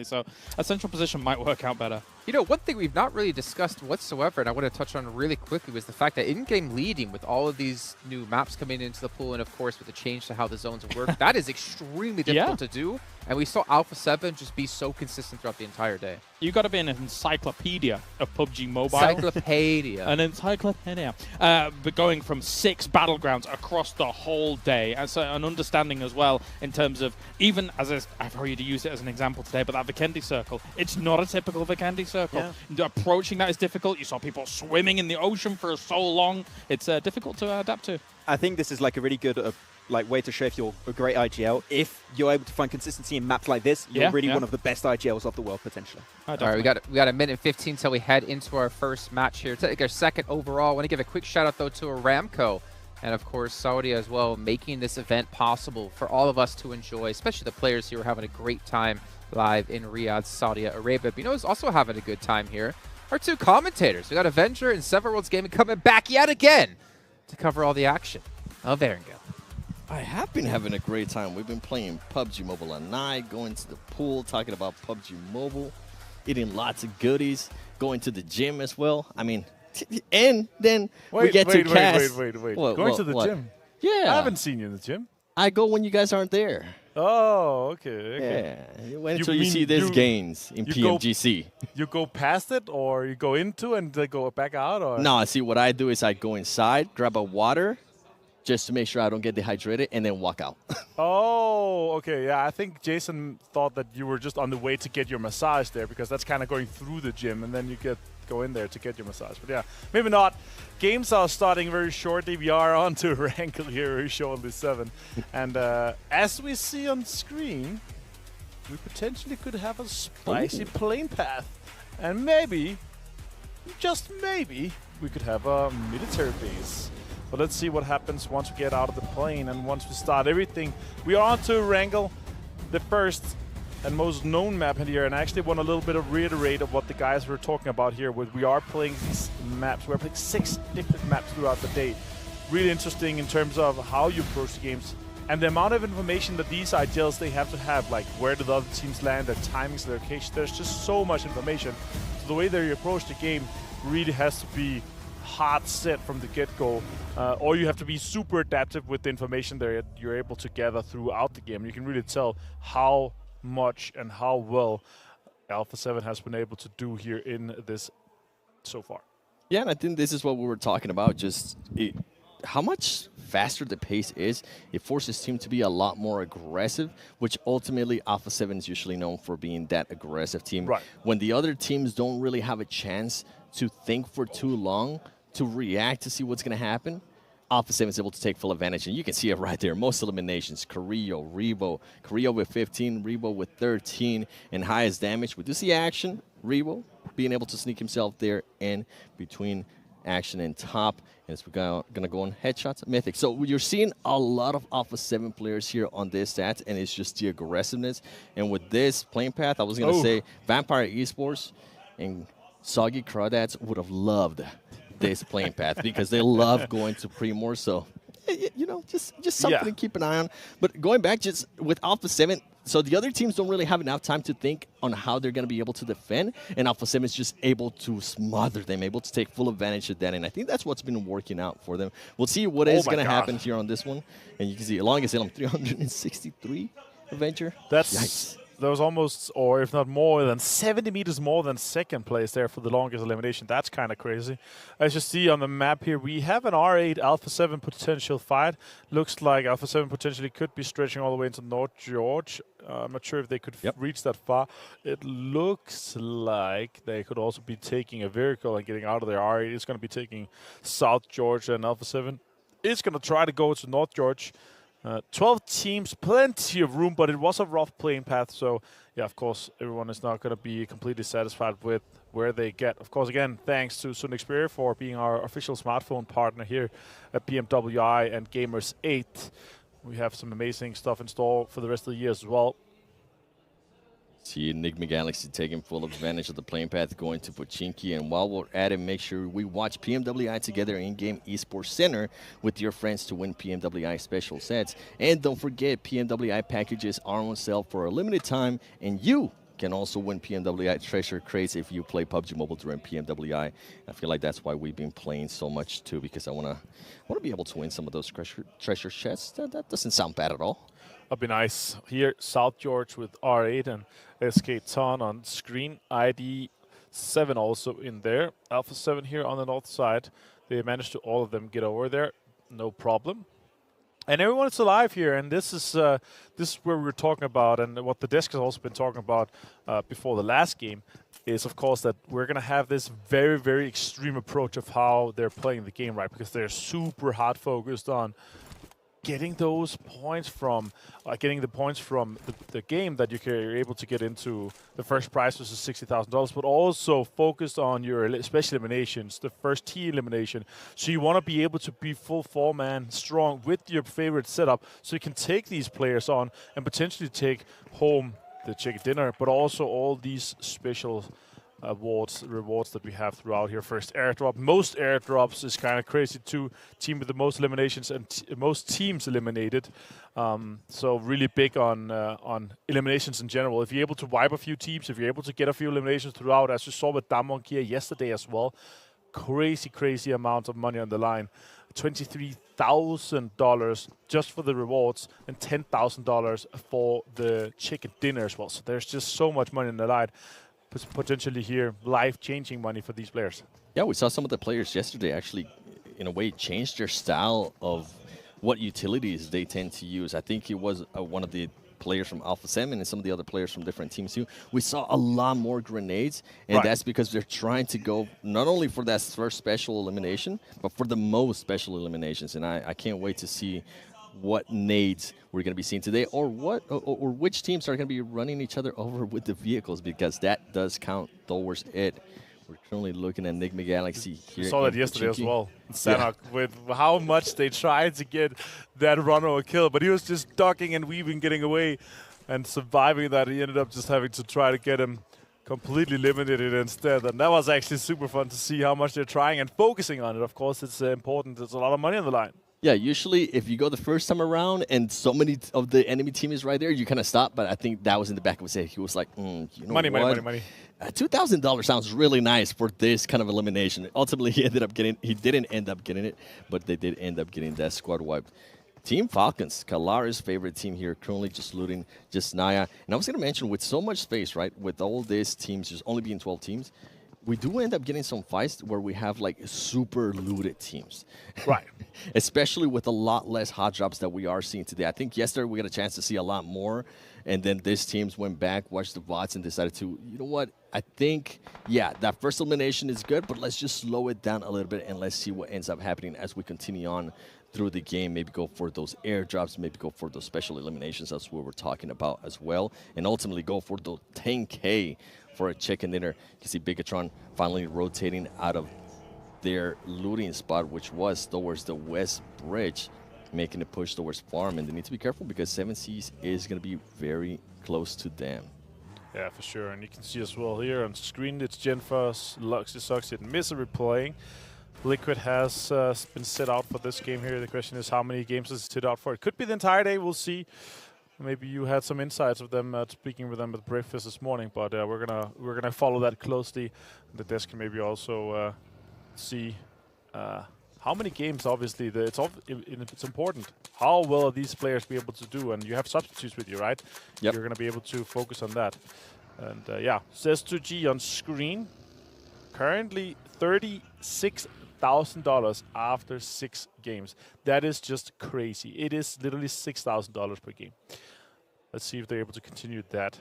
Speaker 7: So a central position might work out better.
Speaker 6: You know, one thing we've not really discussed whatsoever, and I want to touch on really quickly, was the fact that in-game leading with all of these new maps coming into the pool, and of course with the change to how the zones work, that is extremely difficult to do. And we saw Alpha 7 just be so consistent throughout the entire day.
Speaker 7: You got to be an encyclopedia of PUBG Mobile.
Speaker 6: Encyclopedia.
Speaker 7: An encyclopedia. But going from 6 battlegrounds across the whole day. And so an understanding as well in terms of, even as I've already used it as an example today, but that Vikendi circle, it's not a typical Vikendi circle. Yeah. Approaching that is difficult. You saw people swimming in the ocean for so long. It's difficult to adapt to.
Speaker 3: I think this is like a really good way to show if you're a great IGL. If you're able to find consistency in maps like this, you're really one of the best IGLs of the world, potentially.
Speaker 6: All right, we got a minute and 15 till we head into our first match here. Take our second overall. I want to give a quick shout out, though, to Aramco and, of course, Saudi as well, making this event possible for all of us to enjoy, especially the players who are having a great time live in Riyadh, Saudi Arabia. But you know who's also having a good time here? Our 2 commentators. We got Avenger and Seven Worlds Gaming coming back yet again to cover all the action of Erangel.
Speaker 10: I have been having a great time. We've been playing PUBG Mobile at night, going to the pool, talking about PUBG Mobile, eating lots of goodies, going to the gym as well. I mean, and then we get to cast.
Speaker 11: Wait. Going to the gym?
Speaker 10: Yeah.
Speaker 11: I haven't seen you in the gym.
Speaker 10: I go when you guys aren't there.
Speaker 11: Oh, okay.
Speaker 10: Yeah. Wait until you see these gains in PMGC.
Speaker 11: You go past it, or you go into and they go back out? Or?
Speaker 10: No, see, what I do is I go inside, grab a water, just to make sure I don't get dehydrated, and then walk out.
Speaker 11: Oh, okay. Yeah, I think Jason thought that you were just on the way to get your massage there, because that's kind of going through the gym, and then you go in there to get your massage. But yeah, maybe not. Games are starting very shortly. We are on to Rankle here, who show only 7. And as we see on screen, we potentially could have a spicy plane path. And maybe, just maybe, we could have a military base. But let's see what happens once we get out of the plane and once we start everything. We are on to Wrangle, the first and most known map in here. And I actually want a little bit of reiterate of what the guys were talking about here. We are playing these maps. We're playing 6 different maps throughout the day. Really interesting in terms of how you approach the games. And the amount of information that these IGLs, they have to have, like where do the other teams land, their timings, their location. There's just so much information. So the way that you approach the game really has to be hard set from the get-go, or you have to be super adaptive with the information that you're able to gather throughout the game. You can really tell how much and how well Alpha 7 has been able to do here in this so far.
Speaker 10: Yeah, and I think this is what we were talking about, just how much faster the pace is. It forces team to be a lot more aggressive, which ultimately Alpha 7 is usually known for being that aggressive team.
Speaker 11: Right.
Speaker 10: When the other teams don't really have a chance to think for too long, to react to see what's going to happen, Alpha 7 is able to take full advantage. And you can see it right there. Most eliminations, Carrillo, Rebo. Carrillo with 15, Rebo with 13, and highest damage. We do see action. Rebo being able to sneak himself there in between action in top. And it's going to go on headshots, Mythic. So you're seeing a lot of Alpha 7 players here on this stats, and it's just the aggressiveness. And with this playing path, I was going to say Vampire Esports and Soggy Crawdads would have loved this playing path because they love going to Primor. So, you know, just something to keep an eye on. But going back, just with Alpha 7, so the other teams don't really have enough time to think on how they're going to be able to defend, and Alpha 7 is just able to smother them, able to take full advantage of that, and I think that's what's been working out for them. We'll see what is going to happen here on this one, and you can see, longest hit, 363 Avenger.
Speaker 11: That's...
Speaker 10: Yikes.
Speaker 11: There was almost, or if not more than 70 meters more than second place there for the longest elimination. That's kind of crazy. As you see on the map here, we have an R8 Alpha 7 potential fight. Looks like Alpha 7 potentially could be stretching all the way into North George. I'm not sure if they could reach that far. It looks like they could also be taking a vehicle and getting out of their R8. It's going to be taking South Georgia, and Alpha 7 is going to try to go to North George. 12 teams, plenty of room, but it was a rough playing path. So, yeah, of course, everyone is not going to be completely satisfied with where they get. Of course, again, thanks to Xperia for being our official smartphone partner here at PMWI and Gamers 8. We have some amazing stuff in store for the rest of the year as well.
Speaker 10: See Enigma Galaxy taking full advantage of the playing path, going to Pochinki. And while we're at it, make sure we watch PMWI together in-game esports center with your friends to win PMWI special sets. And don't forget, PMWI packages are on sale for a limited time, and you can also win PMWI treasure crates if you play PUBG Mobile during PMWI. I feel like that's why we've been playing so much too, because I want to be able to win some of those treasure chests. That doesn't sound bad at all.
Speaker 11: That'd be nice. Here, South George with R8 and SK Ton on screen. ID 7 also in there. Alpha 7 here on the north side. They managed to all of them get over there. No problem. And everyone is alive here, and this is where we were talking about, and what the desk has also been talking about before the last game, is of course that we're going to have this very, very extreme approach of how they're playing the game, right? Because they're super hard focused on getting those points from, getting the points from the game that you're able to get into the first prize, which is $60,000, but also focused on your special eliminations, the first T elimination. So you want to be able to be full four-man strong with your favorite setup, so you can take these players on and potentially take home the chicken dinner, but also all these special rewards that we have throughout here. First airdrop. Most airdrops is kind of crazy too. Team with the most eliminations and most teams eliminated. So really big on eliminations in general. If you're able to wipe a few teams, if you're able to get a few eliminations throughout, as you saw with Damwon here yesterday as well, crazy amounts of money on the line. $23,000 just for the rewards and $10,000 for the chicken dinner as well. So there's just so much money in the line. Potentially here, life-changing money for these players.
Speaker 10: Yeah, we saw some of the players yesterday actually, in a way, change their style of what utilities they tend to use. I think it was one of the players from Alpha 7 and some of the other players from different teams too. We saw a lot more grenades, and that's because they're trying to go not only for that first special elimination, but for the most special eliminations. And I can't wait to see what nades we're going to be seeing today, or which teams are going to be running each other over with the vehicles, because that does count towards it. We're currently looking at Enigma Galaxy here.
Speaker 11: We saw that yesterday as well. Sanok, with how much they tried to get that runner a kill, but he was just ducking and weaving, getting away and surviving that. He ended up just having to try to get him completely eliminated instead, and that was actually super fun to see how much they're trying and focusing on it. Of course, it's important. There's a lot of money on the line.
Speaker 10: Yeah, usually if you go the first time around and so many of the enemy team is right there, you kind of stop. But I think that was in the back of his head. He was like, you know
Speaker 11: money.
Speaker 10: $2,000 sounds really nice for this kind of elimination. Ultimately, he didn't end up getting it, but they did end up getting that squad wipe. Team Falcons, Kalara's favorite team here, currently just looting just Naya. And I was going to mention, with so much space, right, with all these teams, just only being 12 teams, we do end up getting some fights where we have like super looted teams.
Speaker 11: Right.
Speaker 10: Especially with a lot less hot drops that we are seeing today. I think yesterday we got a chance to see a lot more, and then these teams went back, watched the VODs, and decided to, you know what, I think, yeah, that first elimination is good, but let's just slow it down a little bit and let's see what ends up happening as we continue on through the game. Maybe go for those airdrops, maybe go for those special eliminations, that's what we're talking about as well, and ultimately go for the 10K for a chicken dinner. You can see Bigatron finally rotating out of their looting spot, which was towards the west bridge, making a push towards farm. And they need to be careful because 7 Seas is going to be very close to them.
Speaker 11: Yeah, for sure. And you can see as well here on screen, it's Genfast, Luxy, Succeed, Misery playing. Liquid has been set out for this game here. The question is, how many games is it set out for? It could be the entire day. We'll see. Maybe you had some insights of them speaking with them at breakfast this morning, but we're gonna follow that closely. The desk can maybe also see how many games. Obviously, it's important. How well are these players be able to do? And you have substitutes with you, right?
Speaker 10: Yep.
Speaker 11: You're gonna be able to focus on that. And yeah, says 2G on screen. Currently $36,000 after 6 games. That is just crazy. It is literally $6,000 per game. Let's see if they're able to continue that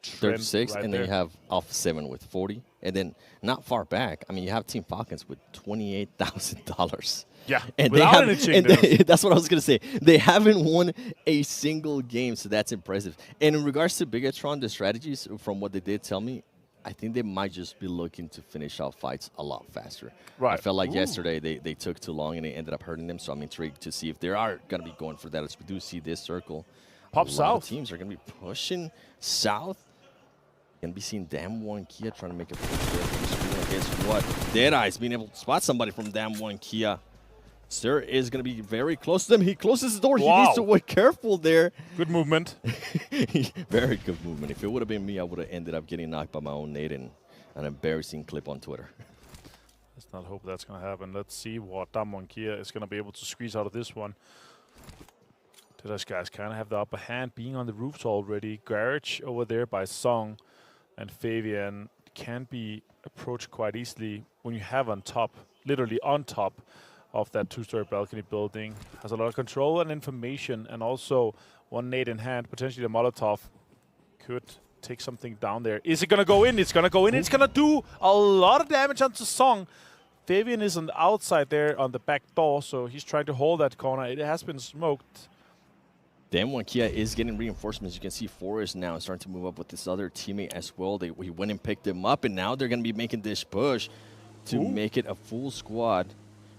Speaker 11: trend.
Speaker 10: 36,
Speaker 11: right
Speaker 10: and
Speaker 11: there.
Speaker 10: then you have Alpha 7 with 40. And then not far back, I mean, you have Team Falcons with $28,000.
Speaker 11: Yeah,
Speaker 10: and
Speaker 11: without any changes.
Speaker 10: That's what I was going to say. They haven't won a single game, so that's impressive. And in regards to Bigatron, the strategies, from what they did tell me, I think they might just be looking to finish out fights a lot faster.
Speaker 11: Right.
Speaker 10: I felt like yesterday they took too long and they ended up hurting them, so I'm intrigued to see if they are going to be going for that. As we do see this circle.
Speaker 11: Pop
Speaker 10: a lot
Speaker 11: south.
Speaker 10: of teams are going to be pushing south. Going to be seeing Dam1 Kia trying to make a push there. Guess what? Deadeye's being able to spot somebody from Dam1 Kia. Sir is going to be very close to them. He closes the door.
Speaker 11: Wow.
Speaker 10: He needs to be careful there.
Speaker 11: Good movement.
Speaker 10: Very good movement. If it would have been me, I would have ended up getting knocked by my own nade in an embarrassing clip on Twitter.
Speaker 11: Let's not hope that's going to happen. Let's see what Damwon Kia is going to be able to squeeze out of this one. Those guys kind of have the upper hand, being on the roofs already. Garage over there by Song and Fabian can be approached quite easily when you have on top, literally on top of that 2-story balcony building. Has a lot of control and information, and also one nade in hand. Potentially the Molotov could take something down there. Is it going to go in? It's going to go in. It's going to do a lot of damage onto Song. Fabian is on the outside there on the back door, so he's trying to hold that corner. It has been smoked.
Speaker 10: Dam1 Kia is getting reinforcements. You can see Forrest now starting to move up with this other teammate as well. He went and picked him up, and now they're going to be making this push to make it a full squad.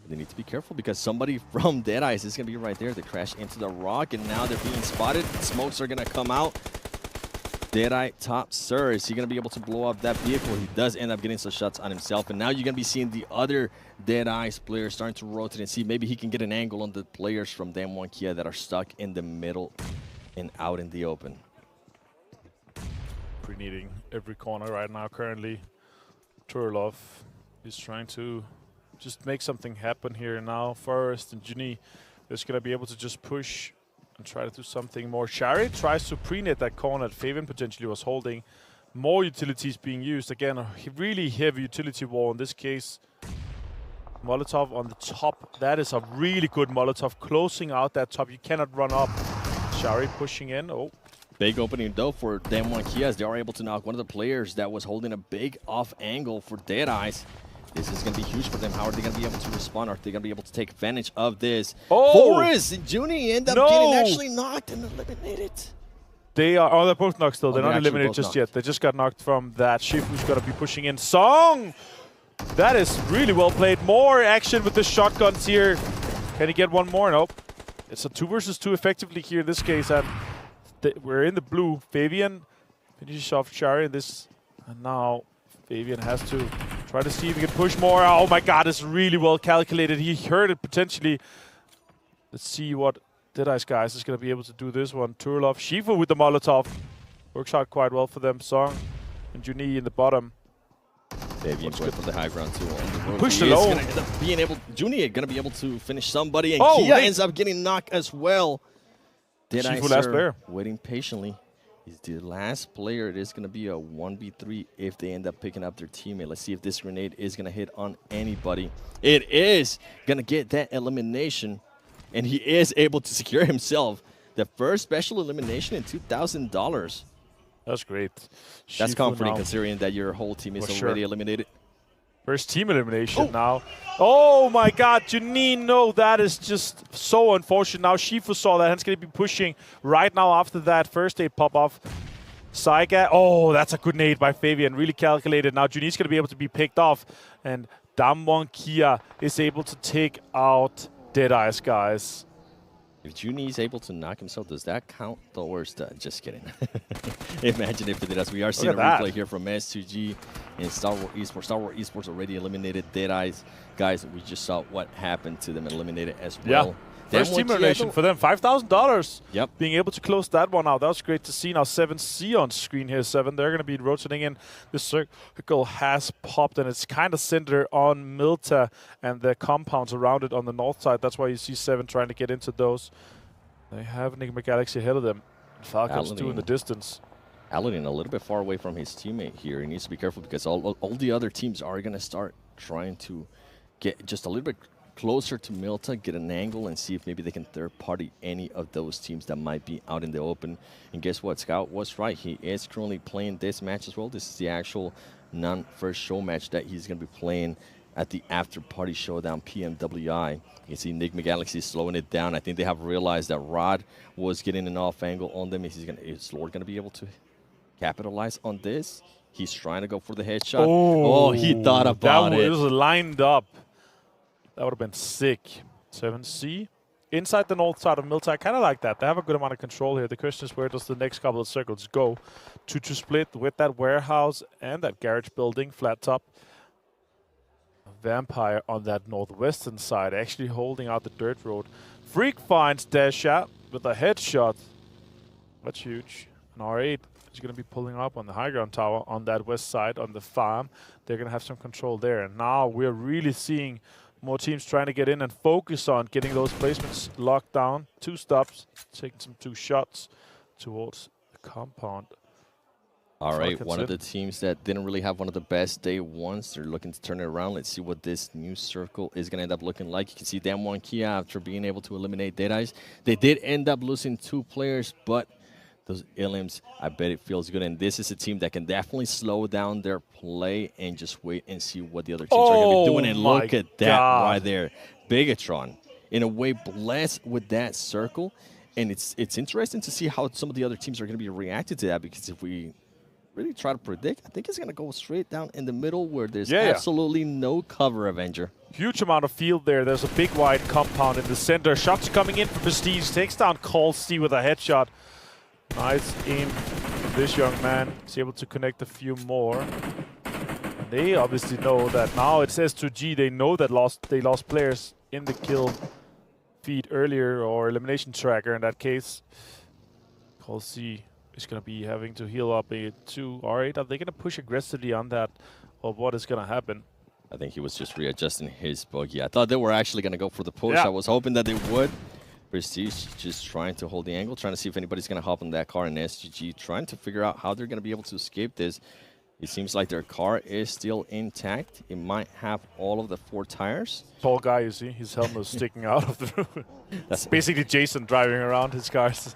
Speaker 10: They need to be careful because somebody from Deadeyes is going to be right there. They crash into the rock, and now they're being spotted. Smokes are going to come out. Deadeye top Sir. Is he going to be able to blow up that vehicle? He does end up getting some shots on himself. And now you're going to be seeing the other Deadeyes players starting to rotate and see maybe he can get an angle on the players from Dam1 Kia that are stuck in the middle and out in the open.
Speaker 11: Pre-needing every corner right now currently. Turlov is trying to just make something happen here now. Forrest and Juni is going to be able to just push and try to do something more. Shari tries to pre-net that corner that Fabian potentially was holding. More utilities being used. Again, a really heavy utility wall in this case. Molotov on the top. That is a really good Molotov closing out that top. You cannot run up. Shari pushing in. Oh.
Speaker 10: Big opening though for Dam1 Kia as they are able to knock one of the players that was holding a big off angle for Deadeyes. This is going to be huge for them. How are they going to be able to respond? Are they going to be able to take advantage of this?
Speaker 11: Oh!
Speaker 10: Forrest and Junie end up getting actually knocked and eliminated.
Speaker 11: They are, oh, they're both knocked still. They're not eliminated just yet. They just got knocked from that. Shifu's going to be pushing in. Song! That is really well played. More action with the shotguns here. Can he get one more? Nope. It's a 2 versus 2 effectively here in this case. And we're in the blue. Fabian finishes off Shari in this. And now Fabian has to try to see if he can push more. Oh my god, it's really well calculated. He heard it potentially. Let's see what Deadeyes guys is going to be able to do this one. Turlov, Shifu with the Molotov. Works out quite well for them. Song and Juni in the bottom.
Speaker 10: Fabian going for the high ground too. On the road.
Speaker 11: Pushed
Speaker 10: He
Speaker 11: alone.
Speaker 10: is gonna end up being able, Juni going to be able to finish somebody, and
Speaker 11: Oh,
Speaker 10: Kia
Speaker 11: wait.
Speaker 10: ends up getting knocked as well.
Speaker 11: Shifu last player.
Speaker 10: Waiting patiently. He's the last player. It is going to be a 1v3 if they end up picking up their teammate. Let's see if this grenade is going to hit on anybody. It is going to get that elimination, and he is able to secure himself the first special elimination in $2,000.
Speaker 11: That's great.
Speaker 10: That's
Speaker 11: Shifu
Speaker 10: comforting
Speaker 11: now.
Speaker 10: considering that your whole team is
Speaker 11: For
Speaker 10: already
Speaker 11: sure.
Speaker 10: eliminated.
Speaker 11: First team elimination now. Oh my god, Janine, no, that is just so unfortunate. Now Shifu saw that and he's going to be pushing right now after that first aid pop-off. Saiga, oh, that's a good nade by Fabian, really calculated. Now Juni's going to be able to be picked off. And Damwon Kia is able to take out Deadeyes, guys.
Speaker 10: If Junie is able to knock himself, does that count the worst? Just kidding. Imagine if it did. As we are seeing a replay here from S2G and Star Wars Esports. Star Wars Esports already eliminated Deadeyes. Guys, we just saw what happened to them, eliminated as well.
Speaker 11: Yeah. First team elimination for them, $5,000.
Speaker 10: Yep.
Speaker 11: Being able to close that one out. That was great to see. Now 7C on screen here. 7. They're going to be rotating in. The circle has popped, and it's kind of centered on Milta and the compounds around it on the north side. That's why you see 7 trying to get into those. They have Enigma Galaxy ahead of them. Falcons 2 in the distance.
Speaker 10: Aladdin a little bit far away from his teammate here. He needs to be careful because all the other teams are going to start trying to get just a little bit closer to Milta, get an angle, and see if maybe they can third-party any of those teams that might be out in the open. And guess what? Scout was right. He is currently playing this match as well. This is the actual non-first show match that he's going to be playing at the after-party showdown PMWI. You can see Enigma Galaxy slowing it down. I think they have realized that Rod was getting an off angle on them. Is Lord going to be able to capitalize on this? He's trying to go for the headshot. Oh, he thought about it.
Speaker 11: It was lined up. That would have been sick. 7C. Inside the north side of Milta, I kind of like that. They have a good amount of control here. The question is, where does the next couple of circles go? To split with that warehouse and that garage building, flat top. Vampire on that northwestern side, actually holding out the dirt road. Freak finds Dasha with a headshot. That's huge. An R8 is going to be pulling up on the high ground tower on that west side, on the farm. They're going to have some control there. And now we're really seeing more teams trying to get in and focus on getting those placements locked down. 2 stops, taking some 2 shots towards the compound.
Speaker 10: All right, one of the teams that didn't really have one of the best day ones, they're looking to turn it around. Let's see what this new circle is going to end up looking like. You can see Damwon Kia after being able to eliminate Deadeyes. They did end up losing 2 players, but those Illims, I bet it feels good. And this is a team that can definitely slow down their play and just wait and see what the other teams are going to be doing. And look at that right there. Bigatron, in a way, blessed with that circle. And it's interesting to see how some of the other teams are going to be reacting to that, because if we really try to predict, I think it's going to go straight down in the middle where there's absolutely no cover, Avenger.
Speaker 11: Huge amount of field there. There's a big wide compound in the center. Shots coming in from Prestige. Takes down Colsty with a headshot. Nice aim from this young man. He's able to connect a few more. And they obviously know that now it's S2G. They know that they lost players in the kill feed earlier, or elimination tracker in that case. Colsty is going to be having to heal up a 2 R8. Are they going to push aggressively on that, or what is going to happen?
Speaker 10: I think he was just readjusting his buggy. I thought they were actually going to go for the push. I was hoping that they would. Prestige just trying to hold the angle, trying to see if anybody's going to hop on that car, and SGG trying to figure out how they're going to be able to escape this. It seems like their car is still intact. It might have all of the 4 tires.
Speaker 11: Tall guy, you see, his helmet is sticking out of the roof. That's basically Jason driving around his cars.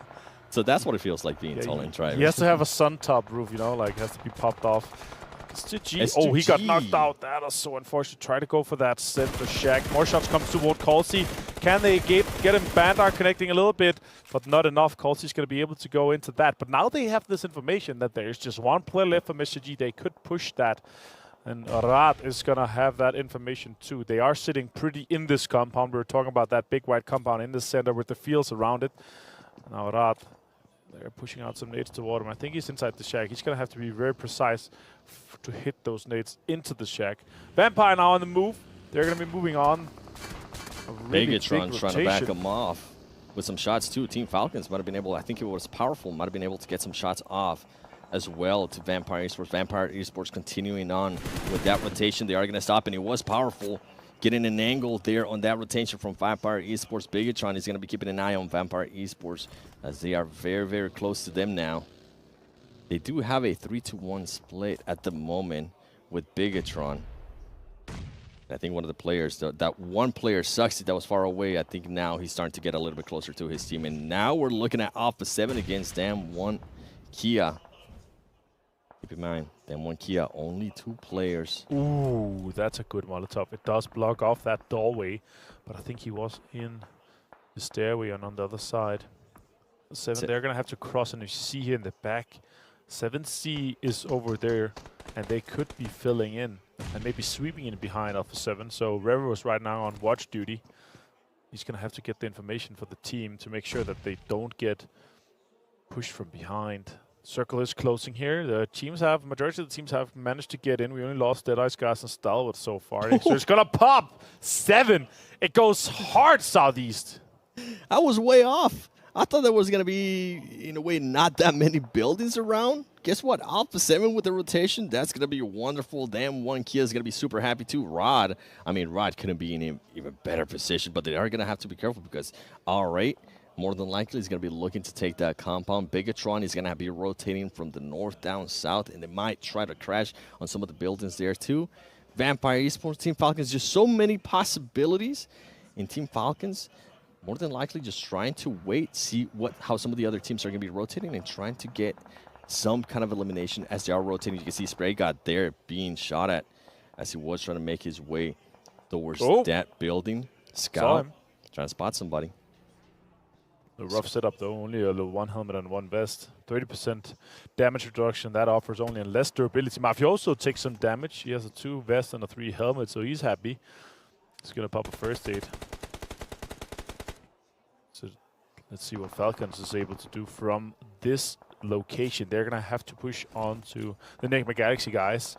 Speaker 10: So that's what it feels like being tall and driving.
Speaker 11: He has to have a sun top roof, you know, like it has to be popped off. SGG. Oh, he got knocked out. That is so unfortunate. Try to go for that center shack. More shots come toward Colsey. Can they get him? Bandar connecting a little bit, but not enough. Colsey's going to be able to go into that. But now they have this information that there's just 1 player left from SGG. They could push that. And Rad is going to have that information too. They are sitting pretty in this compound. We were talking about that big white compound in the center with the fields around it. Now Rad, they're pushing out some nades toward him. I think he's inside the shack. He's going to have to be very precise to hit those nades into the shack. Vampire now on the move. They're going to be moving on.
Speaker 10: Megatron trying to back him off with some shots too. Team Falcons might have been able, I think it was powerful, might have been able to get some shots off as well to Vampire Esports. Vampire Esports continuing on with that rotation. They are going to stop, and it was powerful. Getting an angle there on that rotation from Vampire Esports. Bigatron is going to be keeping an eye on Vampire Esports as they are very, very close to them now. They do have a 3-1 split at the moment with Bigatron. I think one of the players, that one player, Suxy, that was far away, I think now he's starting to get a little bit closer to his team. And now we're looking at Alpha 7 against Damwon Kia. Keep in mind, Damwon Kia, only 2 players.
Speaker 11: Ooh, that's a good Molotov. It does block off that doorway, but I think he was in the stairway and on the other side. 7, they're going to have to cross, and you see here in the back, 7C is over there, and they could be filling in and maybe sweeping in behind Alpha 7. So Rever was right now on watch duty. He's going to have to get the information for the team to make sure that they don't get pushed from behind. Circle is closing here. The teams have, majority of the teams have managed to get in. We only lost Deadeye, Gas, and Stalwart so far. So it's going to pop 7. It goes hard southeast.
Speaker 10: I was way off. I thought there was going to be, in a way, not that many buildings around. Guess what? Alpha 7 with the rotation, that's going to be wonderful. Damn, 1Kia is going to be super happy too. Rod couldn't be in an even better position, but they are going to have to be careful because R8, more than likely, is going to be looking to take that compound. Bigatron is going to be rotating from the north down south, and they might try to crash on some of the buildings there too. Vampire Esports, Team Falcons, just so many possibilities in Team Falcons. More than likely just trying to wait, see how some of the other teams are going to be rotating and trying to get some kind of elimination as they are rotating. You can see Spray God there being shot at as he was trying to make his way towards that building. Scout trying to spot somebody.
Speaker 11: A rough setup though, only a 1 helmet and 1 vest. 30% damage reduction, that offers only less durability. Mafia also takes some damage. He has a 2 vest and a 3 helmet, so he's happy. He's going to pop a first aid. So let's see what Falcons is able to do from this location. They're going to have to push on to the Enigma Galaxy guys.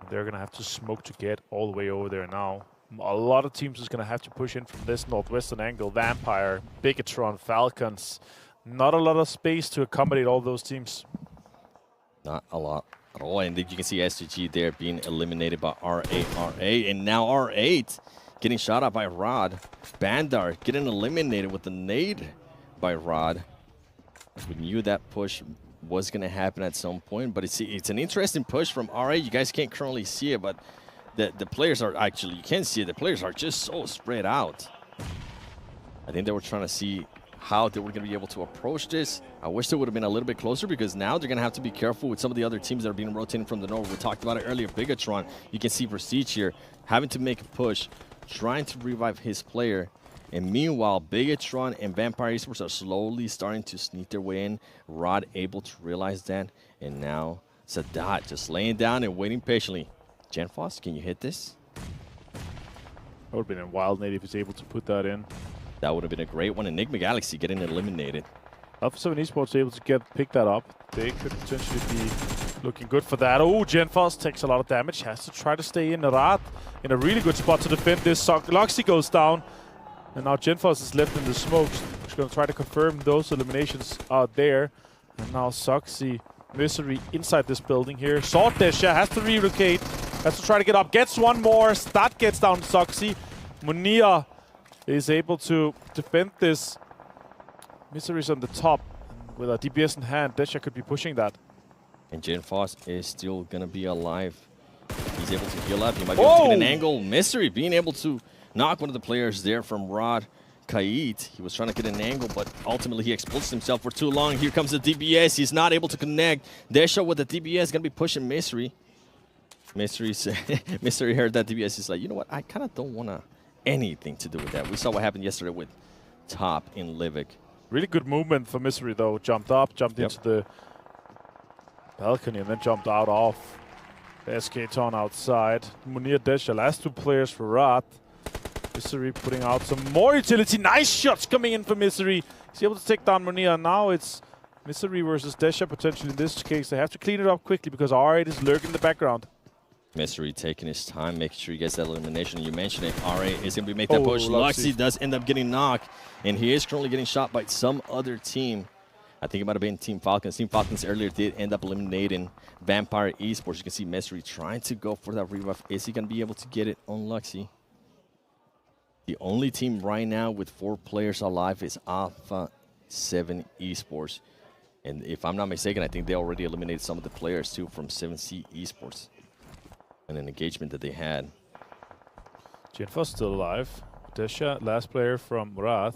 Speaker 11: They're going to have to smoke to get all the way over there now. A lot of teams is going to have to push in from this northwestern angle. Vampire, Bigatron, Falcons. Not a lot of space to accommodate all those teams.
Speaker 10: Not a lot at all. And you can see SGG there being eliminated by R8. And now R8 getting shot at by Rod. Bandar getting eliminated with the nade by Rod. We knew that push was going to happen at some point. But it's an interesting push from R8. You guys can't currently see it, but the players are actually, you can see it, the players are just so spread out. I think they were trying to see how they were going to be able to approach this. I wish they would have been a little bit closer because now they're going to have to be careful with some of the other teams that are being rotating from the north. We talked about it earlier, Bigatron. You can see Prestige here having to make a push, trying to revive his player. And meanwhile, Bigatron and Vampire Esports are slowly starting to sneak their way in. Rod able to realize that. And now Sadat just laying down and waiting patiently. Genfos, can you hit this?
Speaker 11: That would have been a wild nade if he's able to put that in.
Speaker 10: That would have been a great one. Enigma Galaxy getting eliminated.
Speaker 11: Alpha 7 Esports able to pick that up. They could potentially be looking good for that. Oh, Genfos takes a lot of damage. Has to try to stay in. Rat in a really good spot to defend this. Loxy goes down. And now Genfos is left in the smokes. He's going to try to confirm those eliminations out there. And now Soxy, Misery inside this building here. Saw Desha, has to relocate. Has to try to get up. Gets one more. Stat gets down to Soxy. Munir is able to defend this. Misery's on the top. And with a DPS in hand, Desha could be pushing that.
Speaker 10: And Genfos is still going to be alive. He's able to heal up. He might be able to get an angle. Misery being able to knock one of the players there from Rod Kait. He was trying to get an angle, but ultimately he exposed himself for too long. Here comes the DBS. He's not able to connect. Desha with the DBS going to be pushing Misery. Misery heard that DBS. He's like, you know what? I kind of don't want anything to do with that. We saw what happened yesterday with Top in Livik.
Speaker 11: Really good movement for Misery, though. Jumped up, jumped into the balcony, and then jumped out off. SK-Ton outside. Munir, Desha, last 2 players for Rat. Misery putting out some more utility. Nice shots coming in for Misery. He's able to take down Munir. Now it's Misery versus Desha potentially in this case. They have to clean it up quickly because R8 is lurking in the background.
Speaker 10: Misery taking his time, making sure he gets that elimination. You mentioned it. R8 is going to be making that push. Luxy does end up getting knocked, and he is currently getting shot by some other team. I think it might have been Team Falcons. Team Falcons earlier did end up eliminating Vampire Esports. You can see Misery trying to go for that rebuff. Is he going to be able to get it on Luxy? The only team right now with 4 players alive is Alpha 7 Esports. And if I'm not mistaken, I think they already eliminated some of the players too from 7C Esports. And an engagement that they had.
Speaker 11: Genfos still alive. Desha, last player from Wrath.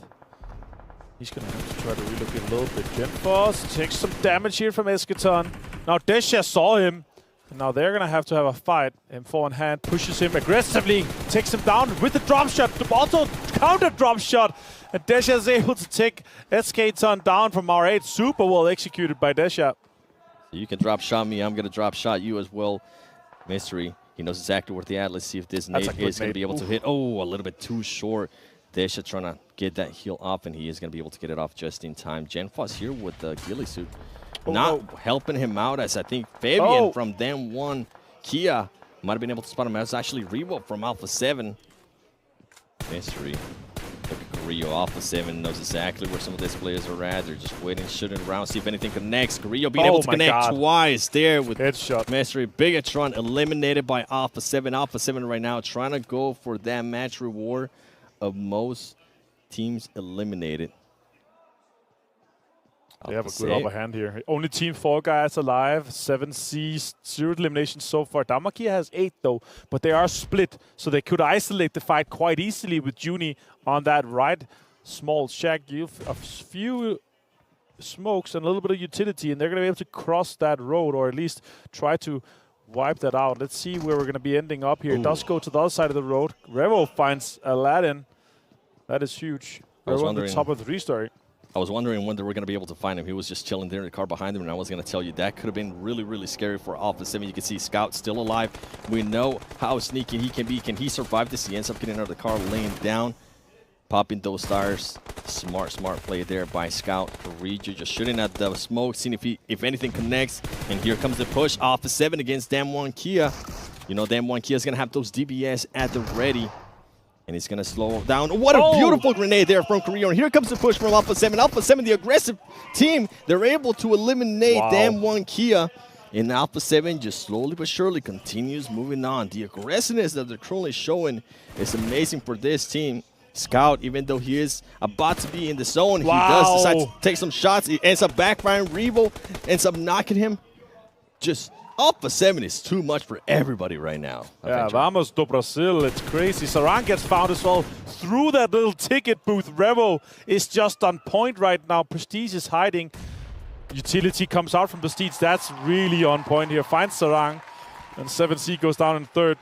Speaker 11: He's going to have to try to relocate a little bit. Genfos takes some damage here from Eschaton. Now Desha saw him. And now they're going to have a fight. M4 in hand, pushes him aggressively, takes him down with the drop shot. Also counter drop shot. And Desha is able to take Eschaton down from R8. Super well executed by Desha.
Speaker 10: So you can drop shot me. I'm going to drop shot you as well. Mystery. He knows exactly where they're at. Let's see if this nade is going to be able to hit. Oh, a little bit too short. Desha trying to get that heal off, and he is going to be able to get it off just in time. Genfos here with the ghillie suit. Not helping him out, as I think Fabian from DAY2 Kia might have been able to spot him. That's actually Revo from Alpha 7. Mystery. Look at Carrillo. Alpha 7 knows exactly where some of these players are at. They're just waiting, shooting around, see if anything connects. Carrillo being able to connect twice there with
Speaker 11: headshot.
Speaker 10: Mystery. Bigatron eliminated by Alpha 7. Alpha 7 right now trying to go for that match reward of most teams eliminated.
Speaker 11: They have a good upper hand here. Only team 4 guys alive, 7 Cs, 0 eliminations so far. Damakia has 8 though, but they are split, so they could isolate the fight quite easily with Juni on that right small shack. A few smokes and a little bit of utility, and they're going to be able to cross that road, or at least try to wipe that out. Let's see where we're going to be ending up here. It does go to the other side of the road. Revo finds Aladdin. That is huge. We're on the top of the 3-story.
Speaker 10: I was wondering when they were going to be able to find him. He was just chilling there in the car behind him, and I was going to tell you that could have been really, really scary for Alpha 7. You can see Scout still alive. We know how sneaky he can be. Can he survive this? He ends up getting out of the car, laying down, popping those stars. Smart play there by Scout. Regio just shooting at the smoke, seeing if anything connects. And here comes the push. Alpha 7 against DAY2 Kia. You know, DAY2 Kia is going to have those DBS at the ready. And he's going to slow down. What a beautiful grenade there from Carrillo. And here comes the push from Alpha 7. Alpha 7, the aggressive team, they're able to eliminate DAY2 Kia. And Alpha 7 just slowly but surely continues moving on. The aggressiveness that they're currently showing is amazing for this team. Scout, even though he is about to be in the zone, he does decide to take some shots. He ends up backfiring. Revo ends up knocking him. Just Alpha 7 is too much for everybody right now.
Speaker 11: Yeah, vamos do Brasil. It's crazy. Sarang gets found as well through that little ticket booth. Revo is just on point right now. Prestige is hiding. Utility comes out from Prestige. That's really on point here. Finds Sarang. And 7C goes down in third.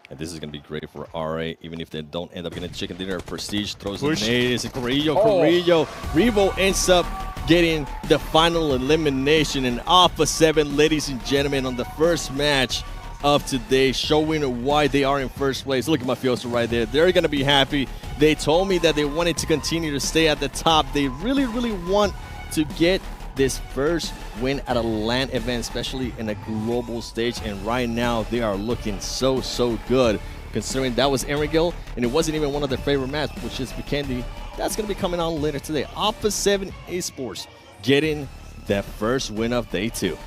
Speaker 10: And this is going to be great for RA, even if they don't end up getting chicken dinner. Prestige throws the nade. It's Carrillo. Revo ends up getting the final elimination in Alpha 7, ladies and gentlemen, on the first match of today, showing why they are in first place. Look at Mafioso right there. They're going to be happy. They told me that they wanted to continue to stay at the top. They really, really want to get this first win at a LAN event, especially in a global stage. And right now, they are looking so good, considering that was Erigel, and it wasn't even one of their favorite maps, which is Vikendi. That's going to be coming on later today. Alpha 7 Esports getting that first win of day 2.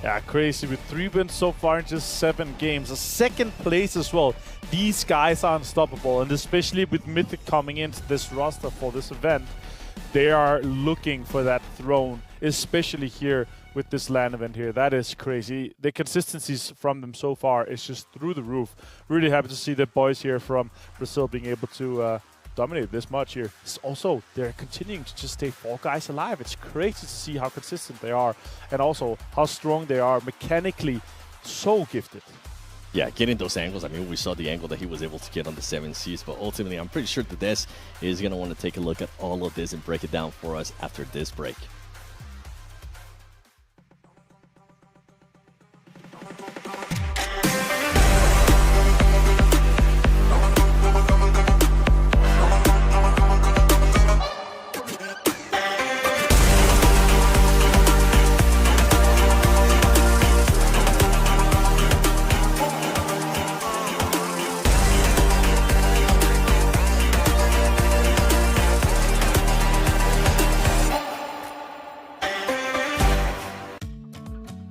Speaker 11: Yeah, crazy. With 3 wins so far in just 7 games. A second place as well. These guys are unstoppable, and especially with Mythic coming into this roster for this event, they are looking for that throne, especially here with this LAN event here. That is crazy. The consistencies from them so far is just through the roof. Really happy to see the boys here from Brazil being able to dominate this much here. Also, they're continuing to just stay 4 guys alive. It's crazy to see how consistent they are, and also how strong they are mechanically. So gifted.
Speaker 10: Yeah, getting those angles. I mean, we saw the angle that he was able to get on the 7Cs, but ultimately, I'm pretty sure that Des is going to want to take a look at all of this and break it down for us after this break.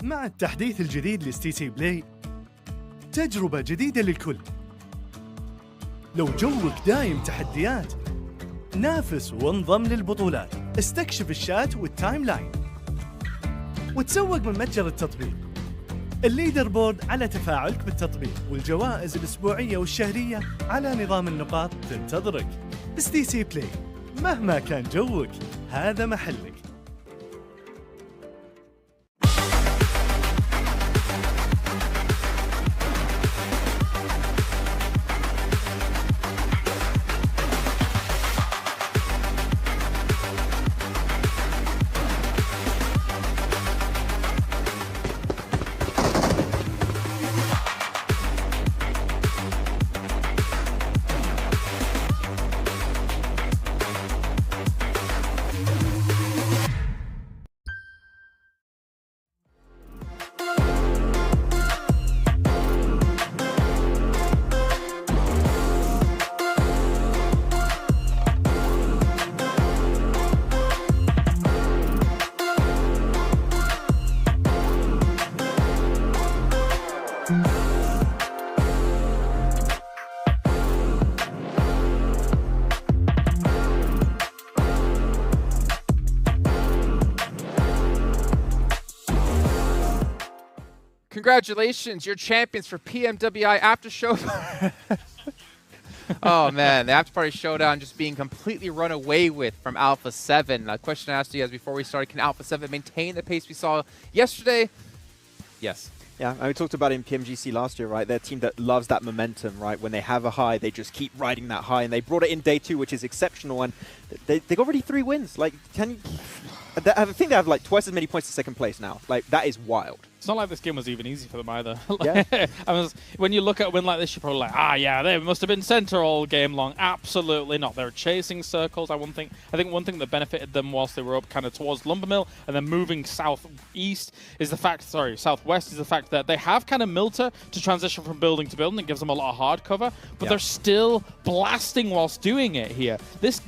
Speaker 12: مع التحديث الجديد لستي سي بلاي، تجربة جديدة للكل. لو جوك دايم تحديات، نافس وانضم للبطولات. استكشف الشات والتايم لاين وتسوق من متجر التطبيق. الليدر بورد على تفاعلك بالتطبيق، والجوائز الأسبوعية والشهرية على نظام النقاط تنتظرك. ستي سي بلاي، مهما كان جوك هذا محلك.
Speaker 6: Congratulations, you're champions for PMWI After Show. Oh, man, the After Party Showdown just being completely run away with from Alpha 7. A question I asked you guys before we started, can Alpha 7 maintain the pace we saw yesterday? Yes.
Speaker 3: Yeah, and we talked about it in PMGC last year, right? They're a team that loves that momentum, right? When they have a high, they just keep riding that high, and they brought it in day 2, which is exceptional, and they got already 3 wins. Like, I think they have like twice as many points as second place now. Like, that is wild.
Speaker 7: It's not like this game was even easy for them either.
Speaker 3: Yeah.
Speaker 7: When you look at a win like this, you're probably like, yeah, they must have been center all game long. Absolutely not. They're chasing circles. I think one thing that benefited them whilst they were up kind of towards Lumbermill and then moving southwest is the fact that they have kind of Milter to transition from building to building. It gives them a lot of hard cover, but they're still blasting whilst doing it here. This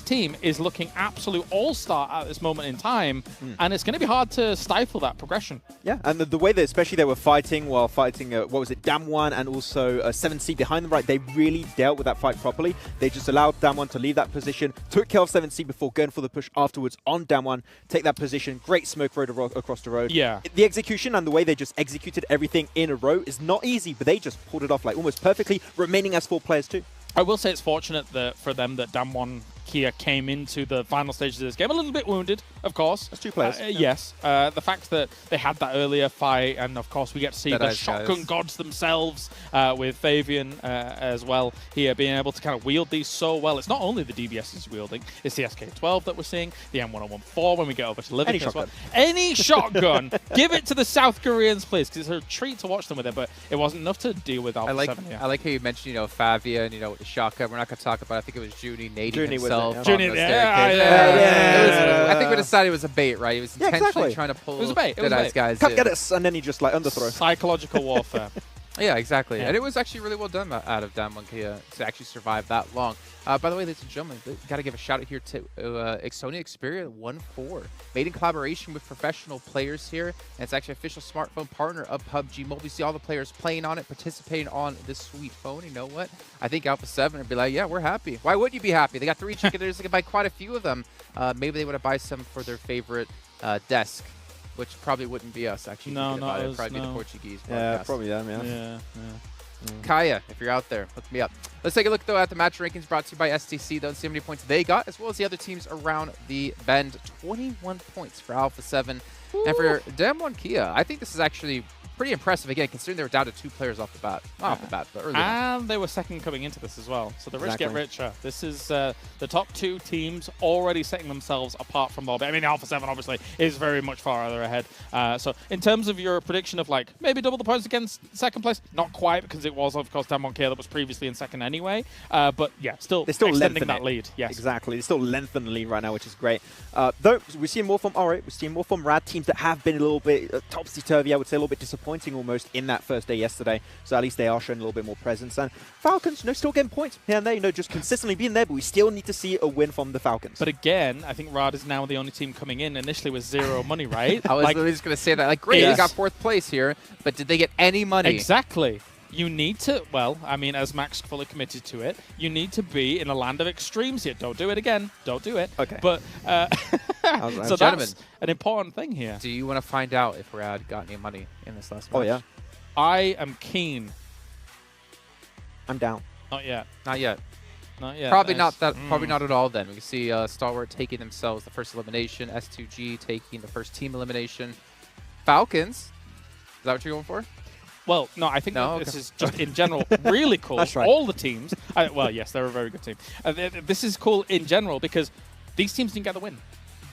Speaker 7: team is looking absolute all-star at this moment in time, and it's going to be hard to stifle that progression.
Speaker 3: Yeah, and the way that especially they were fighting while fighting, what was it, Damwon and also 7C behind them, right? They really dealt with that fight properly. They just allowed Damwon to leave that position, took care of 7C before going for the push afterwards on Damwon, take that position, great smoke road across the road.
Speaker 7: Yeah.
Speaker 3: The execution and the way they just executed everything in a row is not easy, but they just pulled it off like almost perfectly, remaining as 4 players too.
Speaker 7: I will say it's fortunate for them that Damwon Kia came into the final stages of this game a little bit wounded, of course.
Speaker 3: That's 2 players.
Speaker 7: Yes. The fact that they had that earlier fight, and of course we get to see the shotgun gods themselves with Fabian as well here, being able to kind of wield these so well. It's not only the DBS is wielding, it's the SK12 that we're seeing, the M1014 when we get over to Living as well. Any shotgun, give it to the South Koreans, please, because it's a treat to watch them with it, but it wasn't enough to deal with Alpha 7.
Speaker 6: I like how you mentioned, Fabian, with the shotgun. We're not going to talk about, I think it was Junie nading himself. I think we decided it was a bait, right? He was intentionally trying to pull Deadeye's guys
Speaker 3: Come get us, and then he just like underthrow.
Speaker 7: Psychological warfare.
Speaker 6: Yeah, exactly. Yeah. And it was actually really well done out of Damwon Kia to actually survive that long. By the way, ladies and gentlemen, got to give a shout out here to Sony Xperia 1.4. Made in collaboration with professional players here. And it's actually official smartphone partner of PUBG Mobile. You see all the players playing on it, participating on this sweet phone. You know what? I think Alpha 7 would be like, yeah, we're happy. Why wouldn't you be happy? They got 3 chicken dinners. They can buy quite a few of them. Maybe they want to buy some for their favorite desk. Which probably wouldn't be us, actually.
Speaker 7: No, not us.
Speaker 6: Probably be the Portuguese podcast.
Speaker 3: Yeah, probably them,
Speaker 7: Yeah.
Speaker 6: Kaya, if you're out there, hook me up. Let's take a look, though, at the match rankings brought to you by STC. Don't see how many points they got, as well as the other teams around the bend. 21 points for Alpha 7. Ooh. And for Damwon Kia, I think this is actually pretty impressive, again, considering they were down to 2 players off the bat. Not off the bat, but early.
Speaker 7: And they were second coming into this as well. So the rich get richer. This is the top 2 teams already setting themselves apart from all. I mean, Alpha 7 obviously is very much farther ahead. So in terms of your prediction of like maybe double the points against second place, not quite, because it was of course Damwon Kia that was previously in second anyway. But yeah, they're still extending that lead. Yes,
Speaker 3: exactly. They still lengthen the lead right now, which is great. Though we're seeing more from we're seeing more from Rad teams that have been a little bit topsy-turvy. I would say a little bit disappointing almost in that first day yesterday. So at least they are showing a little bit more presence. And Falcons, still getting points here and there, just consistently being there, but we still need to see a win from the Falcons.
Speaker 7: But again, I think Rad is now the only team coming in initially with 0 money, right?
Speaker 6: I was literally just going to say that. Like, great, they got 4th place here, but did they get any money?
Speaker 7: Exactly. You need to, well, I mean, as Max fully committed to it, you need to be in a land of extremes here. Don't do it again. Don't do it.
Speaker 3: Okay.
Speaker 7: But, so that's an important thing here.
Speaker 6: Do you want to find out if Rad got any money in this last match?
Speaker 3: Oh, yeah.
Speaker 7: I am keen.
Speaker 3: I'm down.
Speaker 7: Not yet.
Speaker 6: Not yet.
Speaker 7: Not yet.
Speaker 6: Probably not that. Probably not at all. Then we can see Stalwart taking themselves the first elimination. S2G taking the first team elimination. Falcons. Is that what you're going for?
Speaker 7: Well, no, I think this is just in general really cool.
Speaker 3: That's right.
Speaker 7: All the teams. Well, yes, they're a very good team. This is cool in general because these teams didn't get the win.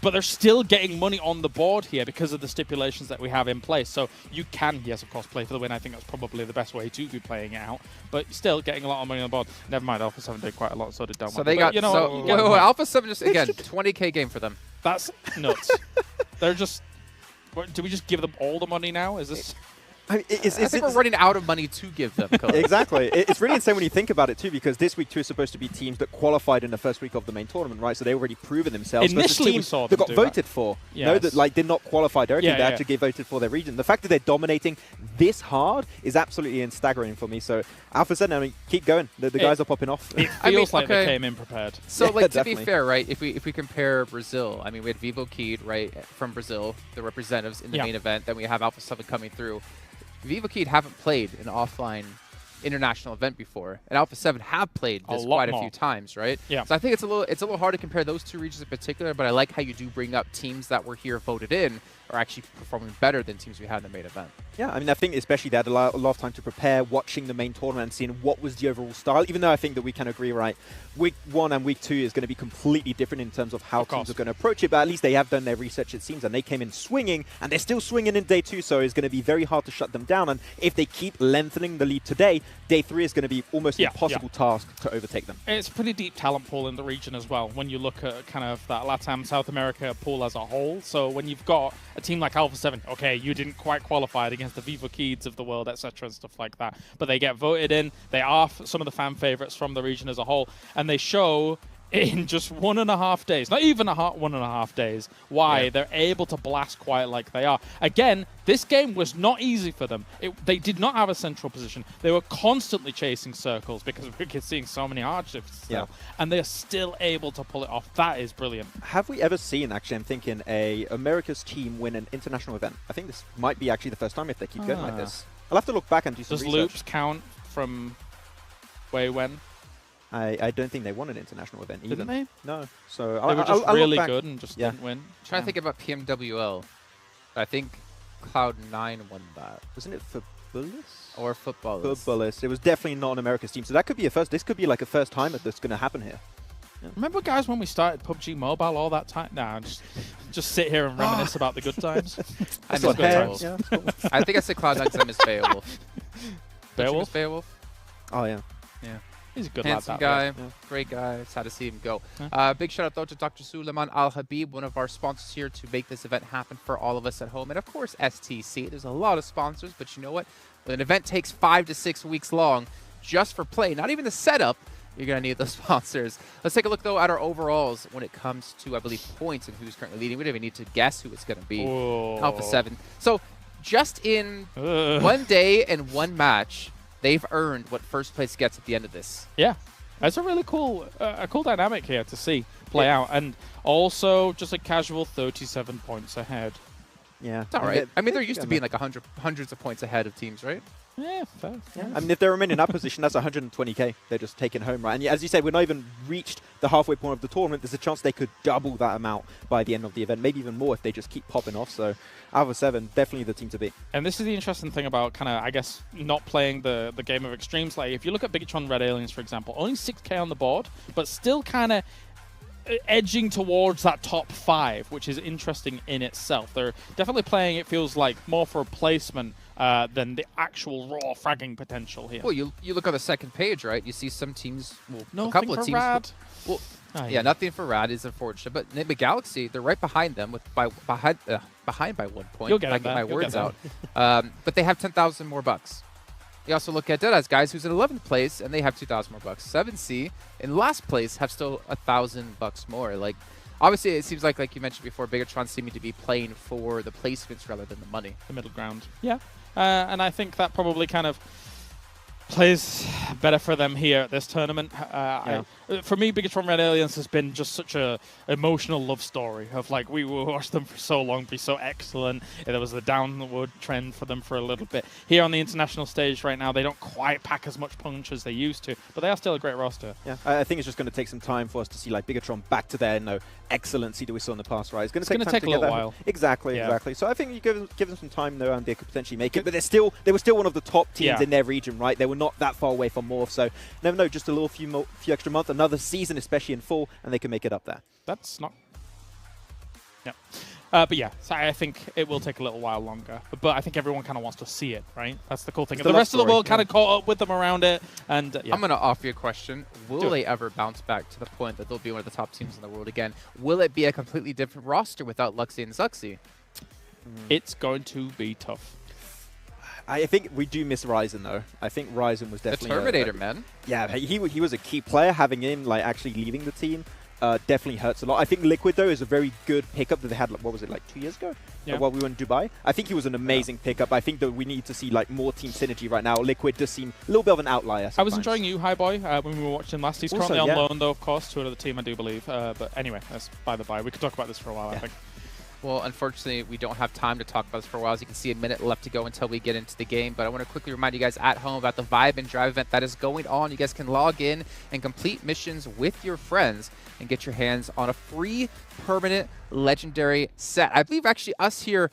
Speaker 7: But they're still getting money on the board here because of the stipulations that we have in place. So you can, yes, of course, play for the win. I think that's probably the best way to be playing it out. But still getting a lot of money on the board. Never mind, Alpha 7 did quite a lot, so did Damwon.
Speaker 6: So they got, Alpha 7 just, again, 20K game for them.
Speaker 7: That's nuts. They're just, do we just give them all the money now? Is this...
Speaker 6: I think we're running out of money to give them.
Speaker 3: Exactly. It's really insane when you think about it, too, because this week, too, is supposed to be teams that qualified in the first week of the main tournament, right? So they already proven themselves.
Speaker 7: Initially,
Speaker 3: teams
Speaker 7: we saw
Speaker 3: that got voted for.
Speaker 7: Yes.
Speaker 3: That did not qualify directly. They actually get voted for their region. The fact that they're dominating this hard is absolutely staggering for me. So Alpha 7, keep going. The guys are popping off.
Speaker 7: It feels like they came in prepared.
Speaker 6: So, to be fair, right, if we compare Brazil, I mean, we had Vivo Keyed, right, from Brazil, the representatives in the main event. Then we have Alpha 7 coming through. Vivo Kid haven't played an offline international event before, and Alpha 7 have played this quite a few times, right?
Speaker 7: Yeah.
Speaker 6: So I think it's a little hard to compare those two regions in particular, but I like how you do bring up teams that were here voted in are actually performing better than teams we had in the main event.
Speaker 3: Yeah, I mean, I think especially they had a lot of time to prepare, watching the main tournament and seeing what was the overall style, even though I think that we can agree, right, week 1 and week 2 is going to be completely different in terms of how teams are going to approach it, but at least they have done their research, it seems, and they came in swinging, and they're still swinging in day 2, so it's going to be very hard to shut them down, and if they keep lengthening the lead today, day 3 is going to be almost an impossible task to overtake them.
Speaker 7: It's a pretty deep talent pool in the region as well, when you look at kind of that LATAM, South America pool as a whole, so when you've got a team like Alpha 7, okay, you didn't quite qualify against the Vivo Kids of the world, etc. and stuff like that. But they get voted in. They are some of the fan favorites from the region as a whole. And they show in just 1.5 days, not even 1.5 days, why they're able to blast quiet like they are. Again, this game was not easy for them. They did not have a central position. They were constantly chasing circles because we're seeing so many hardships still. And they're still able to pull it off. That is brilliant.
Speaker 3: Have we ever seen, actually, I'm thinking, a America's team win an international event? I think this might be actually the first time if they keep going like this. I'll have to look back and do some research.
Speaker 7: Does loops count from way when?
Speaker 3: I don't think they won an international event either.
Speaker 7: Didn't they?
Speaker 3: No. So
Speaker 7: they were just really good and just didn't win.
Speaker 6: I'm trying to think about PMWL. I think Cloud9 won that.
Speaker 3: Wasn't it Footballers?
Speaker 6: Or Footballers.
Speaker 3: Footballers. It was definitely not an America's team. So that could be a first. This could be like a first time that's going to happen here.
Speaker 7: Yeah. Remember, guys, when we started PUBG Mobile all that time? Nah, just sit here and reminisce about the good times.
Speaker 6: I miss good times. Yeah, cool. I think I said Cloud9 because I miss Beowulf.
Speaker 7: Beowulf?
Speaker 6: Beowulf?
Speaker 3: Oh, yeah.
Speaker 7: Yeah. He's a good
Speaker 6: handsome
Speaker 7: lad,
Speaker 6: guy, great guy. Sad to see him go. Big shout out though to Dr. Suleiman Al Habib, one of our sponsors here to make this event happen for all of us at home, and of course STC. There's a lot of sponsors, but you know what? When an event takes 5 to 6 weeks long, just for play, not even the setup, you're gonna need those sponsors. Let's take a look though at our overalls when it comes to, I believe, points and who's currently leading. We don't even need to guess who it's gonna be. Alpha 7. So just in 1 day and 1 match, they've earned what first place gets at the end of this.
Speaker 7: Yeah. It's a really cool dynamic here to see play out. And also just a casual 37 points ahead.
Speaker 3: Yeah.
Speaker 6: It's all right. I mean, they're used to being like hundreds of points ahead of teams, right?
Speaker 7: Yeah, fair.
Speaker 3: Yeah. I mean, if they remain in that position, that's 120k they're just taking home, right? And as you said, we're not even reached the halfway point of the tournament. There's a chance they could double that amount by the end of the event, maybe even more if they just keep popping off. So Alpha 7, definitely the team to beat.
Speaker 7: And this is the interesting thing about kind of, I guess, not playing the game of extremes. Like, if you look at Bigatron Red Aliens, for example, only 6k on the board, but still kind of edging towards that top 5, which is interesting in itself. They're definitely playing, it feels like, more for a placement than the actual raw fragging potential here.
Speaker 6: Well, you look on the second page, right? You see some teams, well,
Speaker 7: nothing
Speaker 6: a couple
Speaker 7: for
Speaker 6: of teams.
Speaker 7: Rad.
Speaker 6: Well, yeah, nothing for Rad is unfortunate, but Nibba Galaxy, they're right behind them behind by 1 point.
Speaker 7: You'll get
Speaker 6: I get my words out. But they have 10,000 more bucks. You also look at Deadass guys, who's in 11th place, and they have 2,000 more bucks. 7C in last place have still 1,000 bucks more. Like, obviously, it seems like you mentioned before, Bigatron seeming to be playing for the placements rather than the money.
Speaker 7: The middle ground. Yeah. And I think that probably kind of plays better for them here at this tournament. For me, Bigatron Red Aliens has been just such a emotional love story of like, we watched them for so long, be so excellent. There was the downward trend for them for a little bit. Here on the international stage right now, they don't quite pack as much punch as they used to, but they are still a great roster.
Speaker 3: Yeah, I think it's just going to take some time for us to see like Bigatron back to their excellency that we saw in the past, right? It's going to take
Speaker 7: a little while.
Speaker 3: Exactly. So I think you give them some time though, and they could potentially make it. But they were still one of the top teams in their region, right? They were not that far away from Morph, so never know, just a few extra months, another season, especially in fall, and they can make it up there.
Speaker 7: That's not... Yeah. But yeah, so I think it will take a little while longer. But I think everyone kind of wants to see it, right? That's the cool thing. The rest of the world kind of caught up with them around it. And
Speaker 6: I'm going to offer you a question. Will they ever bounce back to the point that they'll be one of the top teams in the world again? Will it be a completely different roster without Luxie and Zuxi?
Speaker 7: It's going to be tough.
Speaker 3: I think we do miss Ryzen, though. I think Ryzen was definitely...
Speaker 6: The Terminator, man.
Speaker 3: Yeah, he was a key player. Having him actually leaving the team definitely hurts a lot. I think Liquid, though, is a very good pickup that they had, what was it, 2 years ago?
Speaker 7: Yeah.
Speaker 3: While we were in Dubai. I think he was an amazing pickup. I think that we need to see more team synergy right now. Liquid does seem a little bit of an outlier sometimes.
Speaker 7: I was enjoying you, High Boy, when we were watching last. He's currently on loan, though, of course, to another team, I do believe. But anyway, that's by the by. We could talk about this for a while, I think.
Speaker 6: Well, unfortunately, we don't have time to talk about this for a while. As you can see, a minute left to go until we get into the game. But I want to quickly remind you guys at home about the Vibe and Drive event that is going on. You guys can log in and complete missions with your friends and get your hands on a free permanent legendary set. I believe actually us here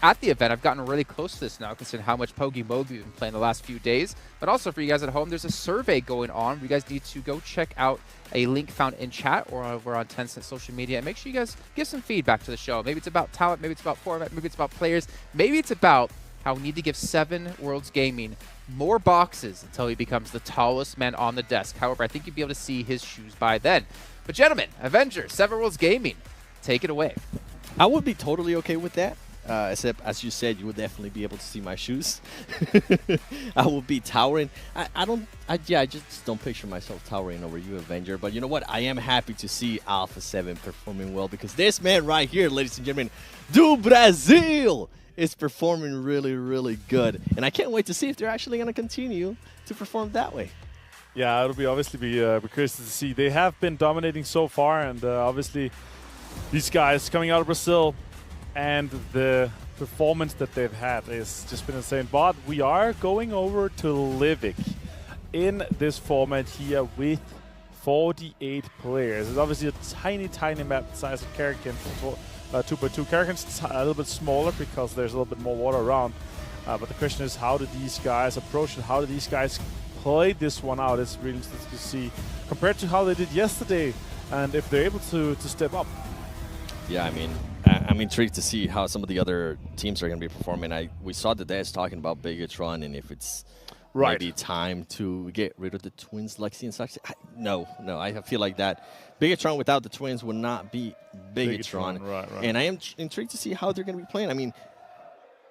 Speaker 6: at the event, I've gotten really close to this now, considering how much PUBG Mobile we've been playing the last few days. But also for you guys at home, there's a survey going on. You guys need to go check out a link found in chat or over on Tencent social media. And make sure you guys give some feedback to the show. Maybe it's about talent, maybe it's about format, maybe it's about players, maybe it's about how we need to give 7 Worlds Gaming more boxes until he becomes the tallest man on the desk. However, I think you'd be able to see his shoes by then. But gentlemen, Avenger, 7 Worlds Gaming, take it away.
Speaker 10: I would be totally okay with that. Except, as you said, you would definitely be able to see my shoes. I will be towering. I just don't picture myself towering over you, Avenger. But you know what? I am happy to see Alpha 7 performing well because this man right here, ladies and gentlemen, do Brazil, is performing really, really good. And I can't wait to see if they're actually going to continue to perform that way.
Speaker 11: Yeah, it'll be obviously be curious to see. They have been dominating so far, and obviously these guys coming out of Brazil, and the performance that they've had has just been insane. But we are going over to Livik in this format here with 48 players. It's obviously a tiny, tiny map the size of Karakin, 2x2. Karakin's a little bit smaller because there's a little bit more water around. But the question is, how do these guys approach it? How do these guys play this one out? It's really interesting to see compared to how they did yesterday, and if they're able to step up.
Speaker 10: Yeah, I mean, I'm intrigued to see how some of the other teams are going to be performing. We saw the Days talking about Bigatron, and if it's maybe time to get rid of the twins, Lexi and Saxi. No, I feel like that Bigatron without the twins would not be Bigatron.
Speaker 11: Right.
Speaker 10: And I am intrigued to see how they're going to be playing. I mean,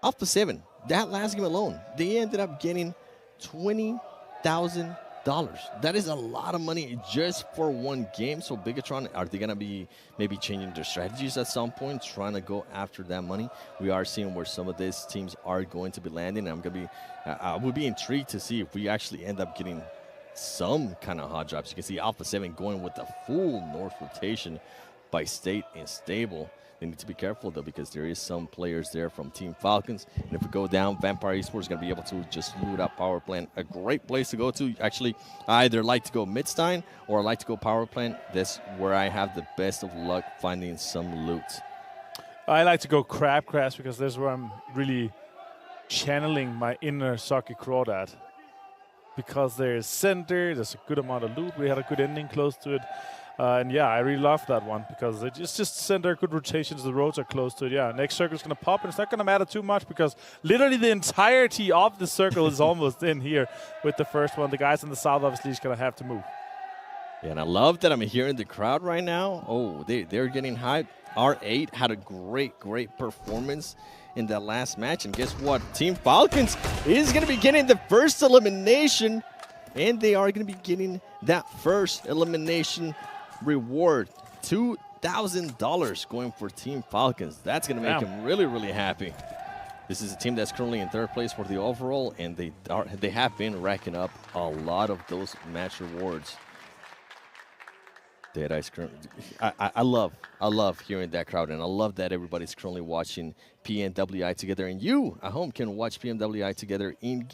Speaker 10: Alpha 7, that last game alone, they ended up getting $20,000. That is a lot of money just for one game. So Bigatron, are they going to be maybe changing their strategies at some point, trying to go after that money? We are seeing where some of these teams are going to be landing. I would be intrigued to see if we actually end up getting some kind of hot drops. You can see Alpha 7 going with the full North rotation by State and Stable. They need to be careful, though, because there is some players there from Team Falcons. And if we go down, Vampire Esports is going to be able to just loot up Power Plant. A great place to go to. Actually, I either like to go Midstein or I like to go Power Plant. That's where I have the best of luck finding some loot.
Speaker 11: I like to go Crabgrass because that's where I'm really channeling my inner Saki Crawdad. Because there's center, there's a good amount of loot. We had a good ending close to it. And yeah, I really love that one because it's just center, good rotations, the roads are close to it. Yeah, next circle is going to pop, and it's not going to matter too much because literally the entirety of the circle is almost in here with the first one. The guys in the south obviously is going to have to move.
Speaker 10: Yeah, and I love that I'm hearing the crowd right now. Oh, they're getting hyped. R8 had a great performance in that last match. And guess what? Team Falcons is going to be getting the first elimination, and they are going to be getting that first elimination reward. $2,000 going for Team Falcons. That's going to make them really, really happy. This is a team that's currently in 3rd place for the overall, and they have been racking up a lot of those match rewards. Dead Ice I love hearing that crowd, and I love that everybody's currently watching PMWI together, and you at home can watch PMWI together in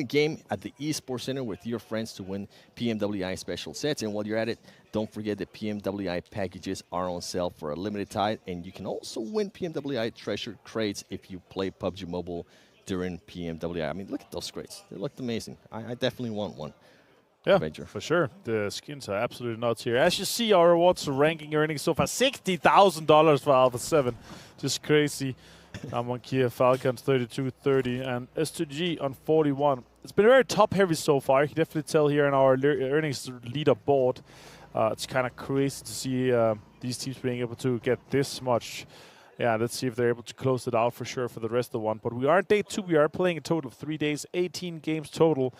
Speaker 10: game at the Esports Center with your friends to win PMWI special sets. And while you're at it, don't forget that PMWI packages are on sale for a limited time, and you can also win PMWI treasure crates if you play PUBG Mobile during PMWI. I mean, look at those crates; they looked amazing. I definitely want one.
Speaker 11: Yeah,
Speaker 10: Adventure.
Speaker 11: For sure. The skins are absolutely nuts here. As you see, our rewards ranking earnings so far, $60,000 for Alpha 7. Just crazy. Among Kia Falcons, 32-30, and S2G on 41. It's been very top-heavy so far. You can definitely tell here in our earnings leaderboard. It's kind of crazy to see these teams being able to get this much. Yeah, let's see if they're able to close it out for sure for the rest of the one. But we are day 2. We are playing a total of 3 days, 18 games total.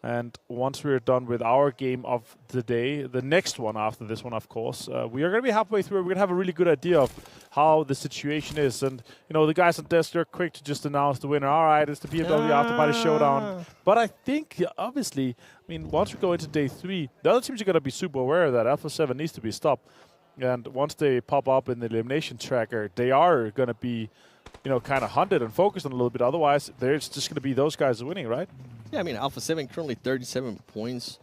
Speaker 11: And once we're done with our game of the day, the next one after this one, of course, we are going to be halfway through. We're going to have a really good idea of how the situation is. And, you know, the guys on desk, they're quick to just announce the winner. All right, it's the PMWI After Party Showdown. But I think, obviously, I mean, once we go into day 3, the other teams are going to be super aware of that. Alpha 7 needs to be stopped. And once they pop up in the elimination tracker, they are going to be, kind of hunted and focused on a little bit. Otherwise, there's just going to be those guys winning, right?
Speaker 10: Yeah, I mean, Alpha 7 currently 37 points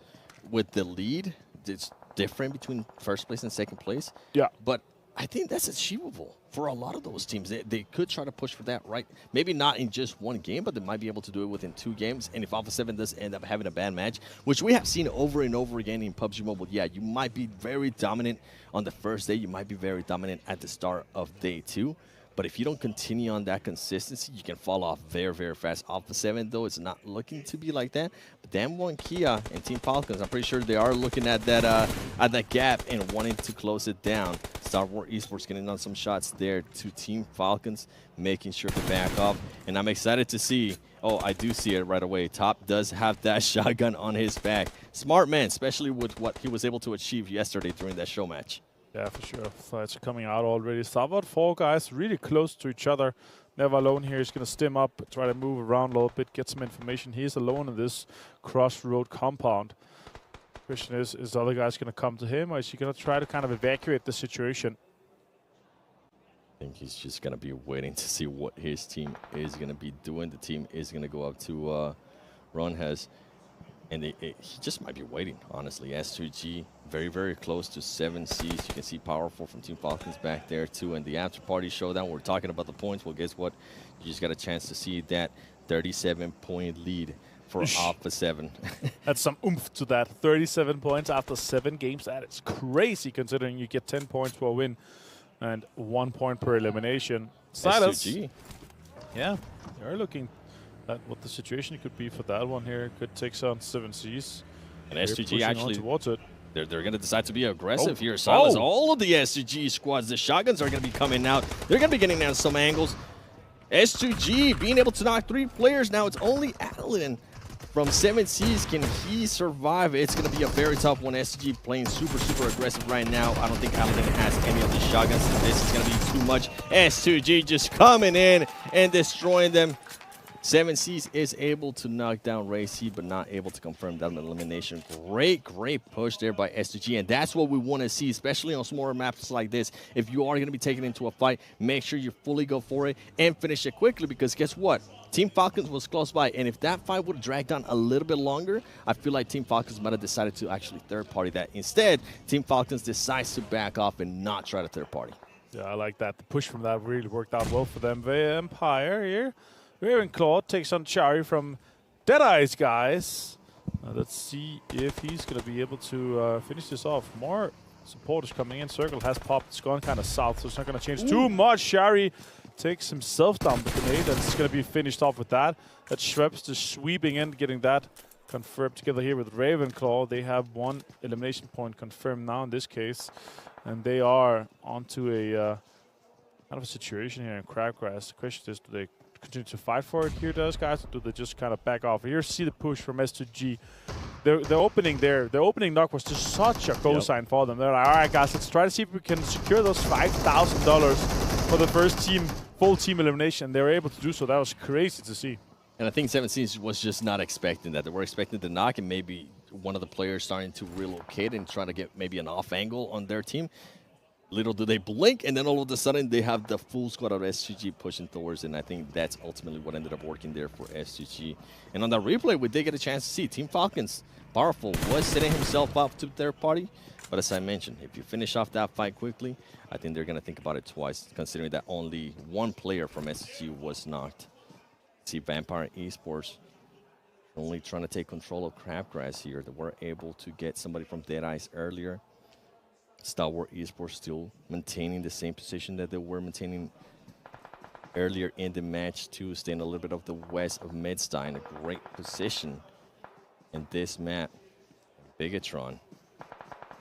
Speaker 10: with the lead. It's different between first place and second place.
Speaker 11: Yeah.
Speaker 10: But I think that's achievable for a lot of those teams. They could try to push for that, right? Maybe not in just one game, but they might be able to do it within 2 games. And if Alpha 7 does end up having a bad match, which we have seen over and over again in PUBG Mobile, yeah, you might be very dominant on the first day. You might be very dominant at the start of day 2. But if you don't continue on that consistency, you can fall off very, very fast. Alpha 7, though, is not looking to be like that. But Damwon, Kia, and Team Falcons, I'm pretty sure they are looking at that gap and wanting to close it down. Star Wars Esports getting on some shots there to Team Falcons, making sure to back off. And I'm excited to see, oh, I do see it right away. Top does have that shotgun on his back. Smart man, especially with what he was able to achieve yesterday during that show match.
Speaker 11: Yeah, for sure. Fights are coming out already. Starboard 4 guys really close to each other. Never alone here. He's going to stim up, try to move around a little bit, get some information. He's alone in this crossroad compound. Question is the other guys going to come to him, or is he going to try to kind of evacuate the situation?
Speaker 10: I think he's just going to be waiting to see what his team is going to be doing. The team is going to go up to Ronhez. And he just might be waiting, honestly. S2G, very, very close to 7 Cs. You can see Powerful from Team Falcons back there, too. And the after-party showdown, we're talking about the points. Well, guess what? You just got a chance to see that 37-point lead for Alpha 7.
Speaker 11: That's some oomph to that. 37 points after 7 games. That is crazy, considering you get 10 points for a win and 1 point per elimination. Silas.
Speaker 10: S2G.
Speaker 11: Yeah, they're looking at what the situation could be for that one here. Could take some 7 Cs.
Speaker 10: And S2G actually,
Speaker 11: towards it.
Speaker 10: They're going to decide to be aggressive here. Silas, all of the S2G squads, the shotguns are going to be coming out. They're going to be getting down some angles. S2G being able to knock 3 players. Now it's only Adeline from 7 Cs. Can he survive? It's going to be a very tough one. S2G playing super, super aggressive right now. I don't think Adeline has any of the shotguns. This is going to be too much. S2G just coming in and destroying them. 7 Cs is able to knock down Ray C, but not able to confirm that elimination. Great push there by S2G, and that's what we want to see, especially on smaller maps like this. If you are going to be taken into a fight, make sure you fully go for it and finish it quickly, because guess what? Team Falcons was close by, and if that fight would have dragged on a little bit longer, I feel like Team Falcons might have decided to actually third-party that. Instead, Team Falcons decides to back off and not try to third-party.
Speaker 11: Yeah, I like that. The push from that really worked out well for them. Vampire here. Ravenclaw takes on Chari from Deadeye's guys. Let's see if he's going to be able to finish this off. More supporters coming in. Circle has popped. It's gone kind of south, so it's not going to change too much. Chari takes himself down with the grenade, and it's going to be finished off with that. That Schweppes just sweeping in, getting that confirmed together here with Ravenclaw. They have 1 elimination point confirmed now in this case, and they are onto a kind of a situation here in Crabgrass. The question is, do they continue to fight for it here, those guys, or do they just kind of back off? Here, see the push from S2G. Their opening there, their opening knock was just such a cosign for them. They're like, all right, guys, let's try to see if we can secure those $5,000 for the first team, full team elimination. They were able to do so. That was crazy to see.
Speaker 10: And I think 17 was just not expecting that. They were expecting the knock and maybe one of the players starting to relocate and trying to get maybe an off angle on their team. Little do they blink, and then all of a sudden they have the full squad of S2G pushing towards, and I think that's ultimately what ended up working there for S2G. And on that replay, we did get a chance to see Team Falcons, Powerful, was setting himself up to third party. But as I mentioned, if you finish off that fight quickly, I think they're going to think about it twice, considering that only 1 player from S2G was knocked. See Vampire Esports only trying to take control of Crabgrass here. They were able to get somebody from Deadeye's earlier. Star Wars Esports still maintaining the same position that they were maintaining earlier in the match, too, staying a little bit off the west of Midstein. A great position in this map. Bigatron.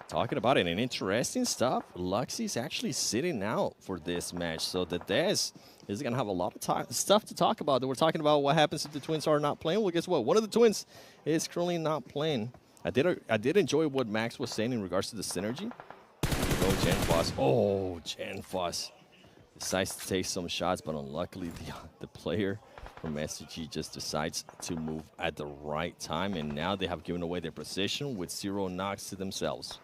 Speaker 10: Talking about it, and interesting stuff. Luxie's actually sitting out for this match, so the Des is going to have a lot of stuff to talk about. We're talking about what happens if the twins are not playing. Well, guess what? One of the twins is currently not playing. I did enjoy what Max was saying in regards to the synergy. Genfos. Oh, Genfos decides to take some shots, but unluckily the player from SCG just decides to move at the right time, and now they have given away their position with 0 knocks to themselves.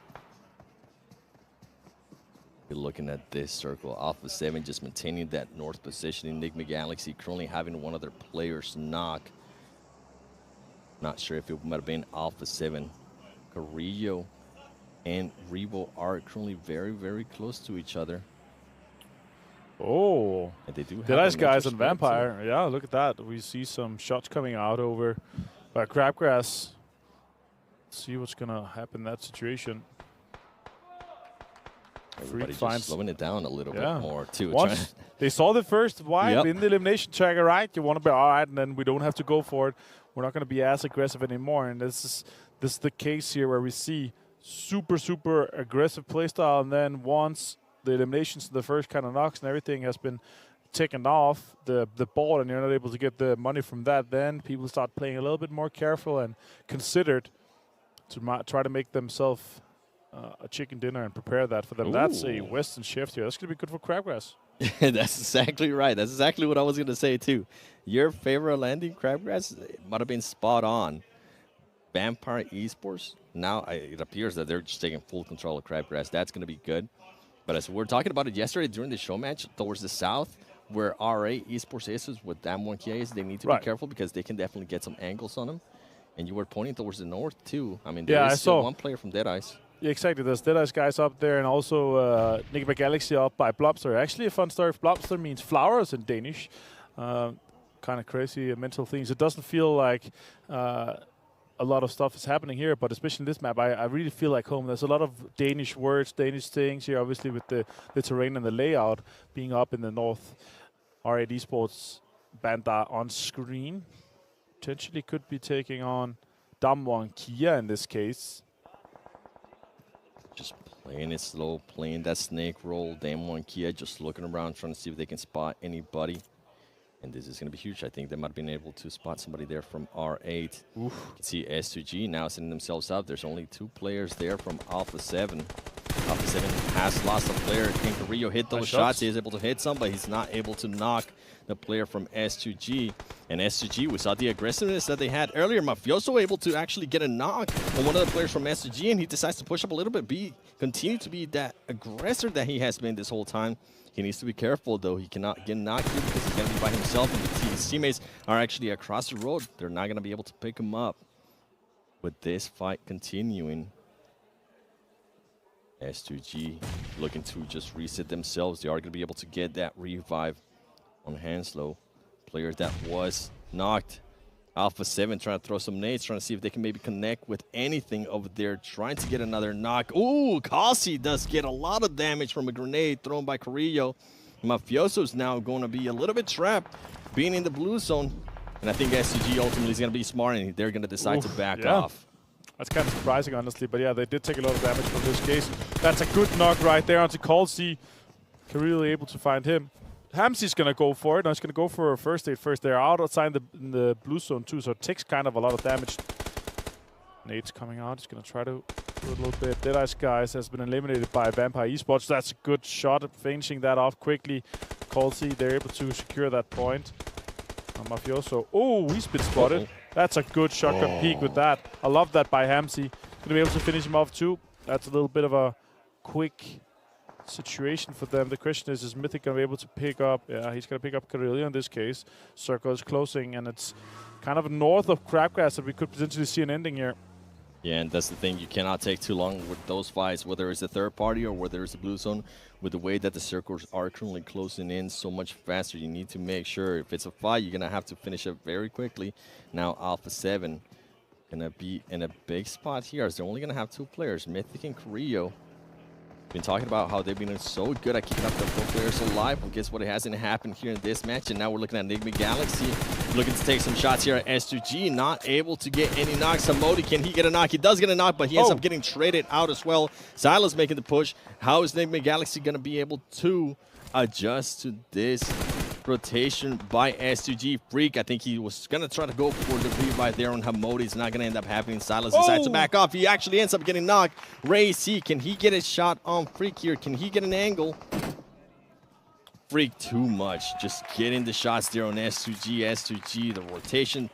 Speaker 10: You're looking at this circle. Alpha 7 just maintaining that north position. Enigma Galaxy currently having one of their players knock. Not sure if it might have been Alpha 7. Carrillo and Revo are currently very, very close to each other.
Speaker 11: Oh,
Speaker 10: and they do have
Speaker 11: nice guys
Speaker 10: mental
Speaker 11: and Vampire. Too. Yeah, look at that. We see some shots coming out over by Crabgrass. Let's see what's going to happen in that situation.
Speaker 10: Everybody just slowing it down a little bit more, too.
Speaker 11: Once they saw the first wipe in the elimination tracker, right? You want to be all right, and then we don't have to go for it. We're not going to be as aggressive anymore. And this is the case here where we see super aggressive playstyle, and then once the eliminations, the first kind of knocks and everything has been taken off the board, and you're not able to get the money from that, then people start playing a little bit more careful and considered to try to make themselves a chicken dinner and prepare that for them. Ooh. That's a Western shift here. That's going to be good for Crabgrass.
Speaker 10: That's exactly right. That's exactly what I was going to say, too. Your favorite landing, Crabgrass, might have been spot on. Vampire Esports, now it appears that they're just taking full control of Crabgrass. That's going to be good. But as we were talking about it yesterday during the show match, towards the south, where RA Esports is with Damwon Kia is, they need to be careful because they can definitely get some angles on them. And you were pointing towards the north, too. I mean, there is still one player from Deadeyes.
Speaker 11: Yeah, exactly. There's Deadeyes guys up there, and also Enigma Galaxy up by Blobster. Actually, a fun story. Blobster means flowers in Danish. Kind of crazy mental things. It doesn't feel like a lot of stuff is happening here, but especially in this map, I really feel like home. There's a lot of Danish words, Danish things here, obviously with the terrain and the layout being up in the north. R8 Esports Bandar on screen. Potentially could be taking on Damwon Kia in this case.
Speaker 10: Just playing it slow, playing that snake roll. Damwon Kia just looking around, trying to see if they can spot anybody. And this is going to be huge. I think they might have been able to spot somebody there from R8. Oof. You can see S2G now setting themselves up. There's only 2 players there from Alpha 7. Alpha 7 has lost a player. Can Carrillo hit those shots? He is able to hit some, but he's not able to knock the player from S2G. And S2G, we saw the aggressiveness that they had earlier. Mafioso able to actually get a knock on one of the players from S2G, and he decides to push up a little bit, continue to be that aggressor that he has been this whole time. He needs to be careful, though. He cannot get knocked here because he's going to be by himself, and his teammates are actually across the road. They're not going to be able to pick him up. With this fight continuing, S2G looking to just reset themselves. They are going to be able to get that revive on Hanslow, player that was knocked. Alpha 7 trying to throw some nades, trying to see if they can maybe connect with anything over there, trying to get another knock. Ooh, Kasi does get a lot of damage from a grenade thrown by Carrillo. Mafioso's now going to be a little bit trapped, being in the blue zone. And I think SCG ultimately is going to be smart, and they're going to decide to back off.
Speaker 11: That's kind of surprising, honestly. But yeah, they did take a lot of damage from this case. That's a good knock right there onto Colsey. Carrillo able to find him. Hamsy's going to go for it. Now he's going to go for a first aid first. They're outside in the blue zone too, so it takes kind of a lot of damage. Nate's coming out. He's going to try to do a little bit. Deadeyes guys has been eliminated by Vampire Esports. That's a good shot at finishing that off quickly. Colsey, they're able to secure that point. Mafioso. Oh, he's been spotted. That's a good shotgun peek with that. I love that by Hamsy. Going to be able to finish him off too. That's a little bit of a quick situation for them. The question is Mythic going to be able to pick up? Yeah, he's going to pick up Carrillo in this case. Circle is closing, and it's kind of north of Crabgrass that we could potentially see an ending here.
Speaker 10: Yeah, and that's the thing. You cannot take too long with those fights, whether it's a third party or whether it's a blue zone. With the way that the circles are currently closing in so much faster, you need to make sure if it's a fight, you're going to have to finish it very quickly. Now, Alpha 7 going to be in a big spot here as they're only going to have 2 players, Mythic and Carrillo. Been talking about how they've been so good at keeping up the 4 players alive. Well, guess what? It hasn't happened here in this match, and now we're looking at Enigma Galaxy looking to take some shots here at S2G. Not able to get any knocks. Hamodi, can he get a knock? He does get a knock, but he ends up getting traded out as well. Silas making the push. How is Enigma Galaxy going to be able to adjust to this rotation by S2G? Freak, I think he was going to try to go for the revive there on Hamodi. It's not going to end up happening. Silas decides to back off. He actually ends up getting knocked. Ray C, can he get a shot on Freak here? Can he get an angle? Freak too much. Just getting the shots there on S2G. S2G, the rotation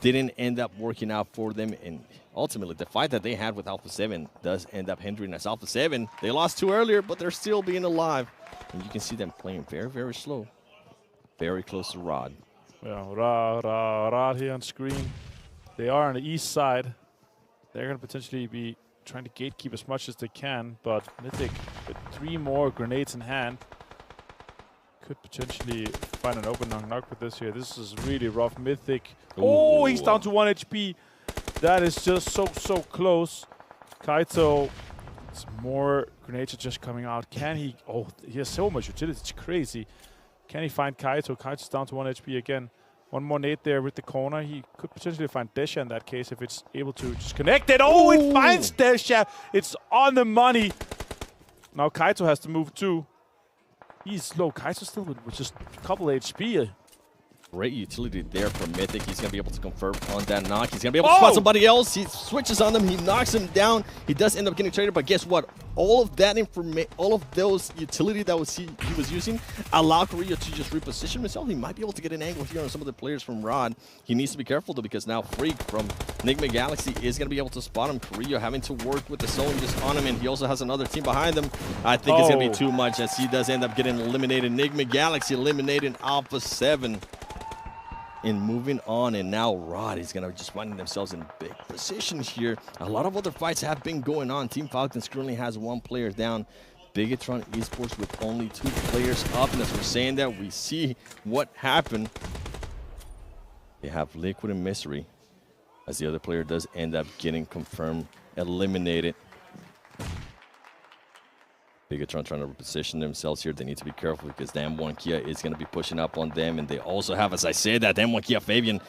Speaker 10: didn't end up working out for them. And ultimately, the fight that they had with Alpha 7 does end up hindering us. Alpha 7, they lost 2 earlier, but they're still being alive. And you can see them playing very, very slow. Very close to Rod.
Speaker 11: Yeah, Rod here on screen. They are on the east side. They're going to potentially be trying to gatekeep as much as they can, but Mythic with 3 more grenades in hand could potentially find an open knock with this here. This is really rough. Mythic.
Speaker 10: Ooh.
Speaker 11: Oh, he's down to 1 HP. That is just so close. Kaito, some more grenades are just coming out. Can he? Oh, he has so much utility. It's crazy. Can he find Kaito? Kaito's down to 1 HP again. One more nade there with the corner. He could potentially find Desha in that case if it's able to just connect it. Oh, it finds Desha. It's on the money. Now Kaito has to move too. He's slow. Kaito still with just a couple HP.
Speaker 10: Great utility there from Mythic. He's going to be able to confirm on that knock. He's going to be able to spot somebody else. He switches on them. He knocks him down. He does end up getting traded, but guess what? All of that information, all of those utility that he was using allow Korea to just reposition himself. He might be able to get an angle here on some of the players from Rod. He needs to be careful though, because now Freak from Enigma Galaxy is going to be able to spot him. Korea having to work with the zone just on him, and he also has another team behind him. I think it's going to be too much as he does end up getting eliminated. Enigma Galaxy eliminating Alpha 7. And moving on, and now Rod is going to just finding themselves in big position here. A lot of other fights have been going on. Team Falcons currently has 1 player down. Bigatron Esports with only 2 players up, and as we're saying that, we see what happened. They have Liquid and Misery, as the other player does end up getting confirmed eliminated. Bigatron trying to position themselves here. They need to be careful because the M1 Kia is going to be pushing up on them. And they also have, as I said, that M1 Kia Fabian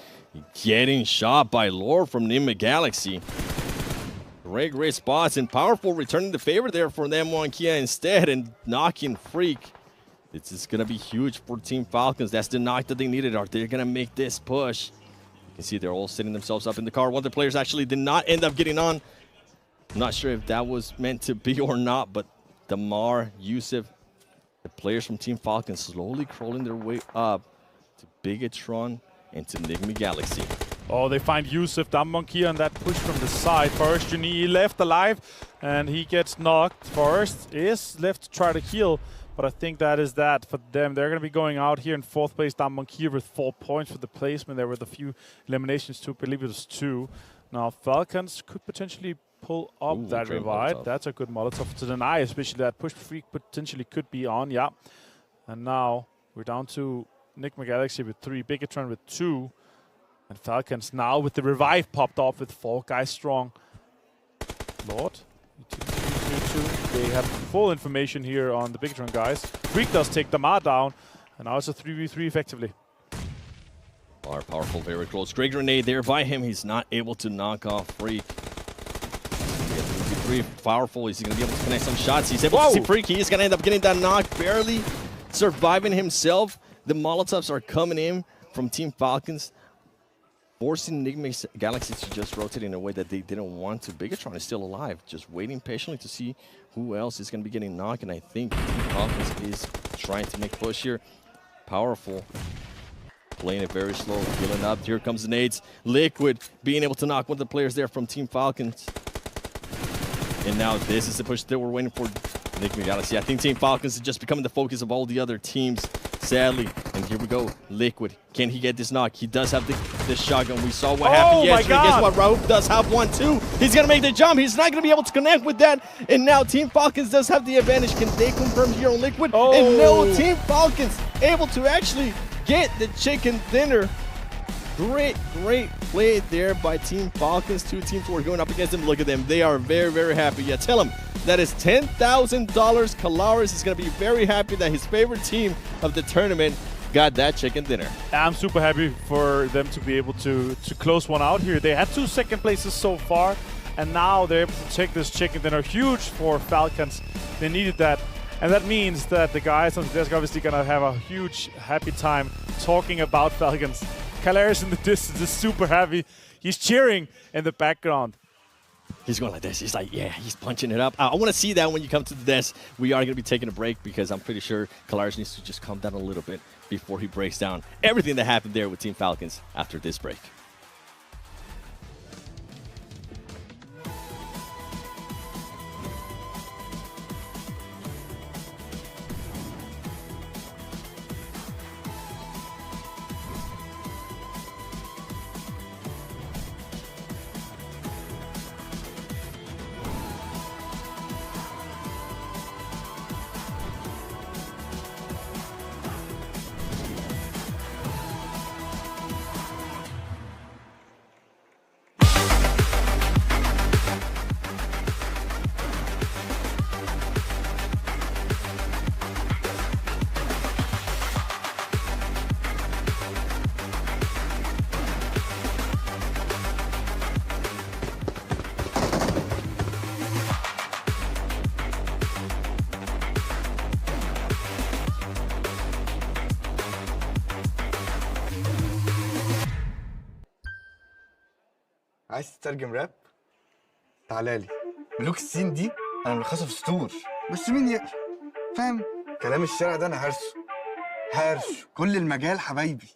Speaker 10: getting shot by Lord from Enigma Galaxy. Great spots, and Powerful returning the favor there for the M1 Kia instead and knocking Freak. This is going to be huge for Team Falcons. That's the knock that they needed. Are they going to make this push? You can see they're all setting themselves up in the car. One of the players actually did not end up getting on. I'm not sure if that was meant to be or not, but Damar, Yusuf, the players from Team Falcons slowly crawling their way up to Bigatron and to Enigma Galaxy.
Speaker 11: Oh, they find Yusuf, Monkey on that push from the side. Forrest Juni left alive, and he gets knocked. Forrest is left to try to heal, but I think that is that for them. They're going to be going out here in 4th place. Monkey with 4 points for the placement. There were the few eliminations too. I believe it was 2. Now Falcons could potentially pull up that revive. That's a good Molotov to deny, especially that push Freak potentially could be on, yeah. And now we're down to Enigma Galaxy with 3, Bigatron with 2, and Falcons now with the revive popped off with 4 guys strong. Lord, they have full information here on the Bigatron guys. Freak does take Damar down, and now it's a 3v3 effectively.
Speaker 10: Powerful, very close. Great grenade there by him. He's not able to knock off Freak. Powerful. He's going to be able to connect some shots. He's able to see Freak. He's going to end up getting that knock, barely surviving himself. The Molotovs are coming in from Team Falcons, forcing Enigma Galaxy to just rotate in a way that they didn't want to. Bigatron is still alive, just waiting patiently to see who else is going to be getting knocked. And I think Team Falcons is trying to make push here. Powerful. Playing it very slow, healing up. Here comes the nades. Liquid being able to knock one of the players there from Team Falcons. And now this is the push that we're waiting for Enigma Galaxy. I think Team Falcons is just becoming the focus of all the other teams, sadly. And here we go, Liquid. Can he get this knock? He does have the shotgun. We saw what happened yesterday. Guess what? Rauf does have one too. He's going to make the jump. He's not going to be able to connect with that. And now Team Falcons does have the advantage. Can they confirm here on Liquid? And no, Team Falcons able to actually get the chicken dinner. Great play there by Team Falcons. 2 teams who are going up against them. Look at them. They are very happy. Yeah, tell them that is $10,000. Kalaris is going to be very happy that his favorite team of the tournament got that chicken dinner.
Speaker 11: I'm super happy for them to be able to close one out here. They had 2 second places so far, and now they're able to take this chicken dinner. Huge for Falcons. They needed that. And that means that the guys on the desk are obviously going to have a huge happy time talking about Falcons. Kalaris in the distance is super happy. He's cheering in the background.
Speaker 10: He's going like this. He's like, yeah, he's punching it up. I want to see that when you come to the desk. We are going to be taking a break because I'm pretty sure Kalaris needs to just calm down a little bit before he breaks down everything that happened there with Team Falcons after this break.
Speaker 13: عايز تترجم راب؟ تعالى لي. ملوك الصين دي انا ملخصها في سطور، بس مين يقرا؟ فاهم؟ كلام الشارع ده انا هرشه كل المجال حبايبي.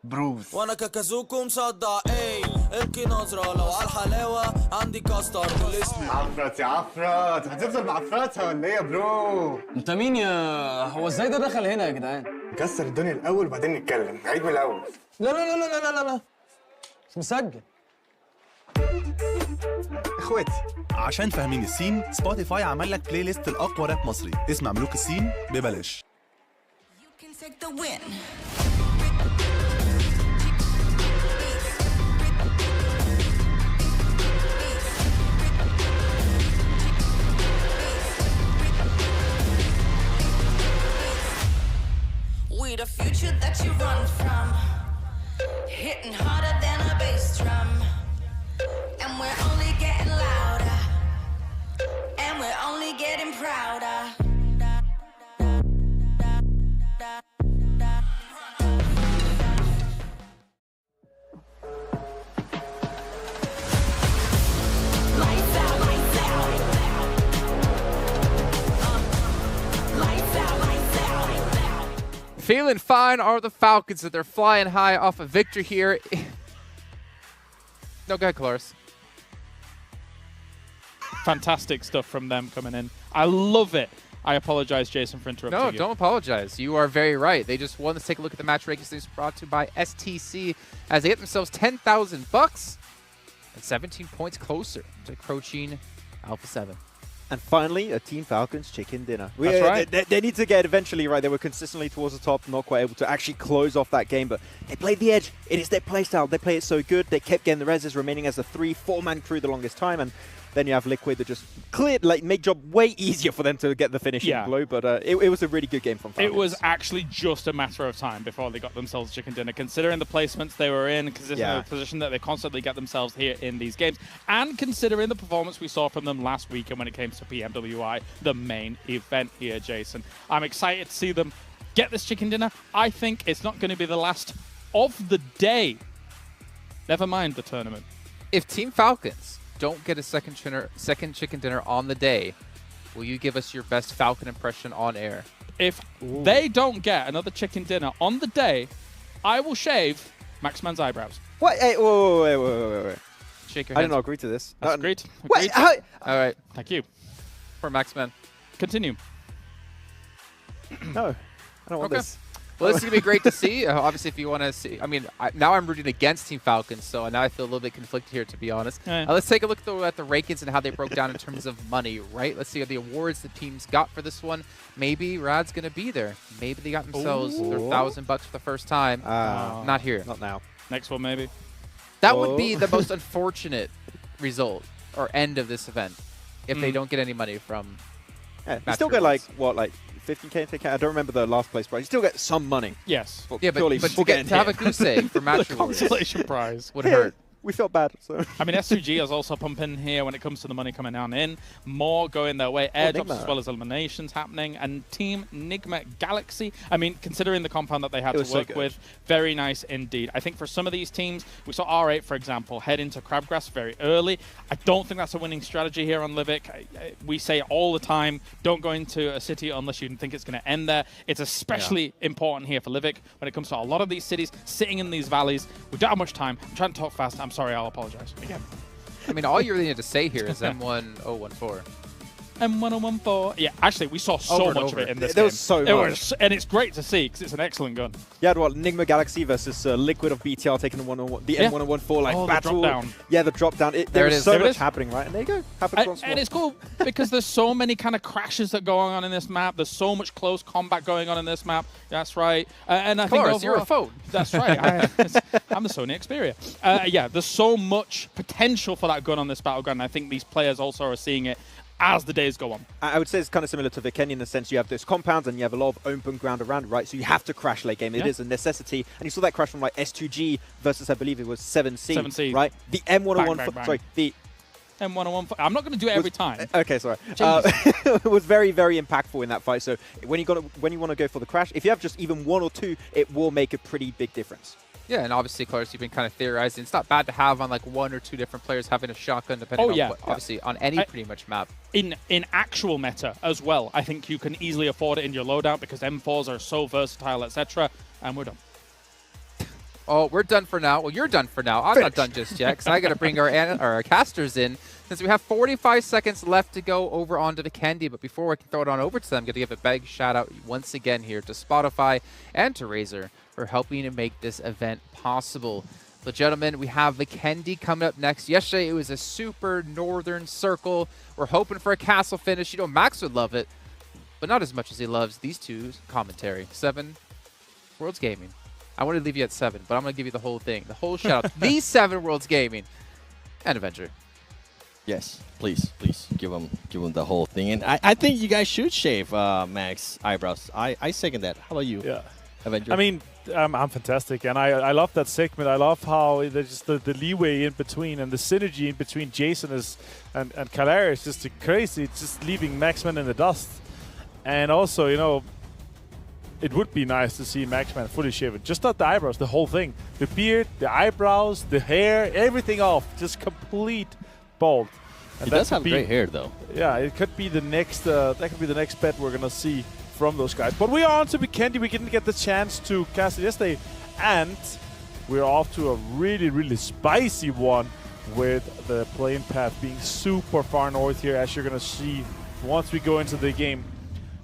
Speaker 13: بروز.
Speaker 14: وانا كاكازوكو مصدع ايه القي نظرة لو على الحلاوة عندي كاستر بالاسم.
Speaker 13: عفرت يا عفرت، هتفضل معفرتها ولا ايه يا برو؟
Speaker 14: انت مين يا هو ازاي ده دخل هنا يا جدعان؟
Speaker 13: نكسر الدنيا الاول وبعدين نتكلم، نعيد من الاول.
Speaker 14: لا لا لا لا لا لا لا مش مسجل.
Speaker 13: اخواتي
Speaker 15: عشان فاهمين الصين، سبوتيفاي عمل لك بلاي ليست الاقوى راب مصري. اسمع ملوك الصين ببلاش.
Speaker 16: We the future that you run from, hitting harder than a bass drum, and we're only getting louder, and we're only getting prouder. Lights out, lights out. Lights out, lights out.
Speaker 6: Feeling fine are the Falcons that they're flying high off a victory here. No, go ahead, Cloris.
Speaker 7: Fantastic stuff from them coming in. I love it. I apologize, Jason, for interrupting you.
Speaker 6: No, don't apologize. You are very right. They just won. Let's take a look at the match rankings. Brought to you by STC as they get themselves $10,000 and 17 points closer to approaching Alpha 7.
Speaker 3: And finally, a Team Falcons chicken dinner.
Speaker 7: That's right.
Speaker 3: They need to get eventually right. They were consistently towards the top, not quite able to actually close off that game, but they played the edge. It is their playstyle. They play it so good. They kept getting the reses, remaining as a 3-4-man crew the longest time, and then you have Liquid that just cleared, like, make job way easier for them to get the finishing blow. But it was a really good game from Falcons.
Speaker 7: It was actually just a matter of time before they got themselves chicken dinner, considering the placements they were in, considering the position that they constantly get themselves here in these games, and considering the performance we saw from them last weekend when it came to PMWI, the main event here, Jason. I'm excited to see them get this chicken dinner. I think it's not going to be the last of the day. Never mind the tournament.
Speaker 6: If Team Falcons don't get a second chicken dinner on the day, will you give us your best Falcon impression on air?
Speaker 7: If they don't get another chicken dinner on the day, I will shave Maxman's eyebrows.
Speaker 3: What? Hey, wait.
Speaker 6: Shake your
Speaker 3: I
Speaker 6: hands.
Speaker 3: did not agree to this.
Speaker 7: That's agreed.
Speaker 3: Wait,
Speaker 6: All right.
Speaker 7: Thank you.
Speaker 6: For Maxman.
Speaker 7: Continue.
Speaker 3: No, I don't want this.
Speaker 6: Well, this is going to be great to see. Obviously, if you want to see, I mean, now I'm rooting against Team Falcons, so now I feel a little bit conflicted here, to be honest. Let's take a look though at the rankings and how they broke down in terms of money, right? Let's see the awards the teams got for this one. Maybe Rad's going to be there. Maybe they got themselves their $1,000 for the first time. Not here.
Speaker 3: Not now.
Speaker 7: Next one, maybe.
Speaker 6: That would be the most unfortunate result or end of this event if they don't get any money from.
Speaker 3: Yeah, you still get like 15K, 10K. I don't remember the last place prize. You still get some money.
Speaker 7: Yes.
Speaker 6: Yeah, but to have a goose egg for match
Speaker 7: the
Speaker 6: rewards
Speaker 7: consolation prize
Speaker 6: would hurt.
Speaker 3: We felt bad. So
Speaker 7: I mean, S2G is also pumping here when it comes to the money coming down in. More going their way. Airdrops as well as eliminations happening. And Team Nigma Galaxy, I mean, considering the compound that they had to work with, very nice indeed. I think for some of these teams, we saw R8, for example, head into Crabgrass very early. I don't think that's a winning strategy here on Livic. We say all the time, don't go into a city unless you think it's going to end there. It's especially important here for Livic when it comes to a lot of these cities sitting in these valleys. We don't have much time. I'm trying to talk fast. I'm sorry, I'll apologize again.
Speaker 6: I mean, all you really need to say here is M1014.
Speaker 7: M1014. Yeah, actually, we saw so much of it in this game.
Speaker 3: There was so much.
Speaker 7: And it's great to see because it's an excellent gun.
Speaker 3: Yeah, well, Nigma Galaxy versus Liquid of BTR taking the M1014 like battle.
Speaker 7: The drop down.
Speaker 3: Yeah, the drop down. There is so much happening, right? And there you go. Happens once more.
Speaker 7: And it's cool because there's so many kind of crashes that go on in this map. There's so much close combat going on in this map. That's right. And I think overall,
Speaker 6: you're a phone.
Speaker 7: That's right. I'm the Sony Xperia. Yeah, there's so much potential for that gun on this battleground. I think these players also are seeing it as the days go on.
Speaker 3: I would say it's kind of similar to Vikeni in the sense you have this compound and you have a lot of open ground around, right? So you have to crash late game. It is a necessity. And you saw that crash from like S2G versus, I believe it was 7C. 7C. Right? The M101... Sorry, the...
Speaker 7: M101... I'm not going to do it every time.
Speaker 3: Okay, sorry. It was very, very impactful in that fight. So when you want to go for the crash, if you have just even one or two, it will make a pretty big difference.
Speaker 6: Yeah, and obviously, Clarence, you've been kind of theorizing. It's not bad to have on like 1 or 2 different players having a shotgun, depending on what, obviously on any pretty much map.
Speaker 7: In actual meta as well, I think you can easily afford it in your loadout because M4s are so versatile, etc. And we're done.
Speaker 6: Oh, we're done for now. Well, you're done for now. I'm not done just yet because I got to bring our casters in since we have 45 seconds left to go over onto the Candy. But before we can throw it on over to them, I'm going to give a big shout out once again here to Spotify and to Razer for helping to make this event possible. But gentlemen, we have the Candy coming up next. Yesterday, it was a super northern circle. We're hoping for a castle finish. You know, Max would love it, but not as much as he loves these two's commentary. 7, Worlds Gaming. I want to leave you at 7, but I'm going to give you the whole thing. The whole shout out. These 7 Worlds Gaming and Avenger.
Speaker 10: Yes, please give them the whole thing. And I think you guys should shave Max eyebrows. I second that. How about you?
Speaker 11: Yeah.
Speaker 10: Avenger?
Speaker 11: I mean, I'm fantastic, and I love that segment. I love how there's just the leeway in between and the synergy in between Jason and Calera is just crazy. It's just leaving Maxman in the dust. And also, you know, it would be nice to see Maxman fully shaven. Just not the eyebrows, the whole thing. The beard, the eyebrows, the hair, everything off. Just complete bald. And
Speaker 10: he does have great hair, though.
Speaker 11: Yeah, it could be the next. That could be the next bet we're gonna see from those guys. But we are on to Candy. We didn't get the chance to cast it yesterday, and we're off to a really, really spicy one with the plane path being super far north here, as you're gonna see once we go into the game.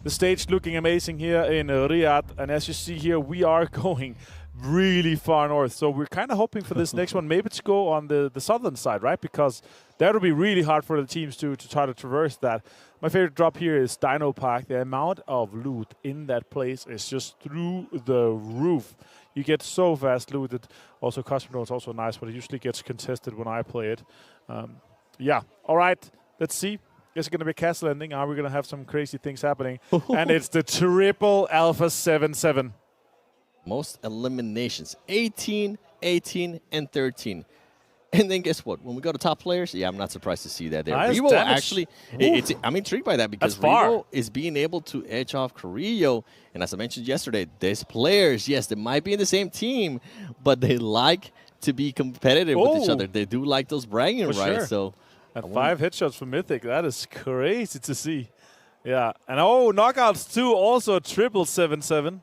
Speaker 11: The stage looking amazing here in Riyadh, and as you see here, we are going really far north. So we're kind of hoping for this next one maybe to go on the southern side, right? Because that'll be really hard for the teams to try to traverse that. My favorite drop here is Dino Park. The amount of loot in that place is just through the roof. You get so fast looted. Also, Cosmo is also nice, but it usually gets contested when I play it. Yeah, all right, let's see. Is it going to be a castle ending? Are we going to have some crazy things happening? And it's the triple Alpha 7-7.
Speaker 10: Most eliminations, 18, 18, and 13. And then guess what? When we go to top players, yeah, I'm not surprised to see that there.
Speaker 11: Nice
Speaker 10: Revo
Speaker 11: damage.
Speaker 10: actually, I'm intrigued by that because Revo is being able to edge off Carrillo. And as I mentioned yesterday, there's players, yes, they might be in the same team, but they like to be competitive with each other. They do like those bragging rights.
Speaker 11: Sure.
Speaker 10: So.
Speaker 11: And 5 headshots for Mythic. That is crazy to see. Yeah. And knockouts too. Also triple 7-7.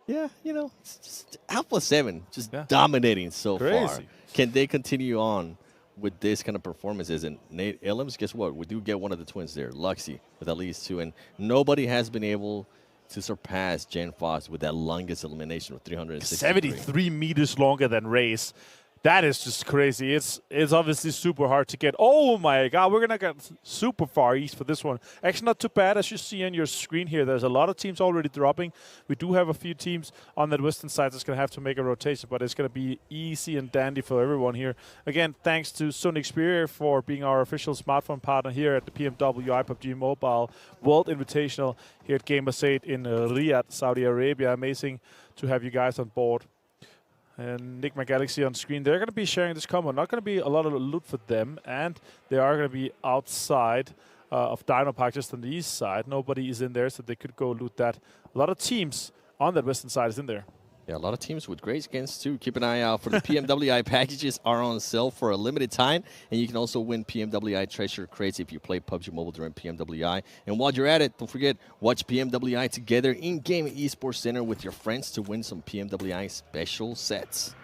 Speaker 10: Yeah, you know, it's just Alpha 7 just dominating so far. Can they continue on with this kind of performances? And Nate Illems, guess what? We do get one of the twins there, Luxy, with at least 2. And nobody has been able to surpass Jen Foss with that longest elimination of 363.
Speaker 11: 73 meters longer than Race. That is just crazy. It's obviously super hard to get. Oh my god, we're going to get super far east for this one. Actually, not too bad. As you see on your screen here, there's a lot of teams already dropping. We do have a few teams on that western side that's going to have to make a rotation, but it's going to be easy and dandy for everyone here. Again, thanks to Sony Xperia for being our official smartphone partner here at the PMWI PUBG Mobile World Invitational here at Gamersate in Riyadh, Saudi Arabia. Amazing to have you guys on board. And Nick McGalaxy on screen. They're going to be sharing this combo. Not going to be a lot of loot for them. And they are going to be outside of Dino Park, just on the east side. Nobody is in there, so they could go loot that. A lot of teams on that western side is in there.
Speaker 10: Yeah, a lot of teams with great skins, too. Keep an eye out for the PMWI packages are on sale for a limited time. And you can also win PMWI treasure crates if you play PUBG Mobile during PMWI. And while you're at it, don't forget, watch PMWI together in-game eSports Center with your friends to win some PMWI special sets.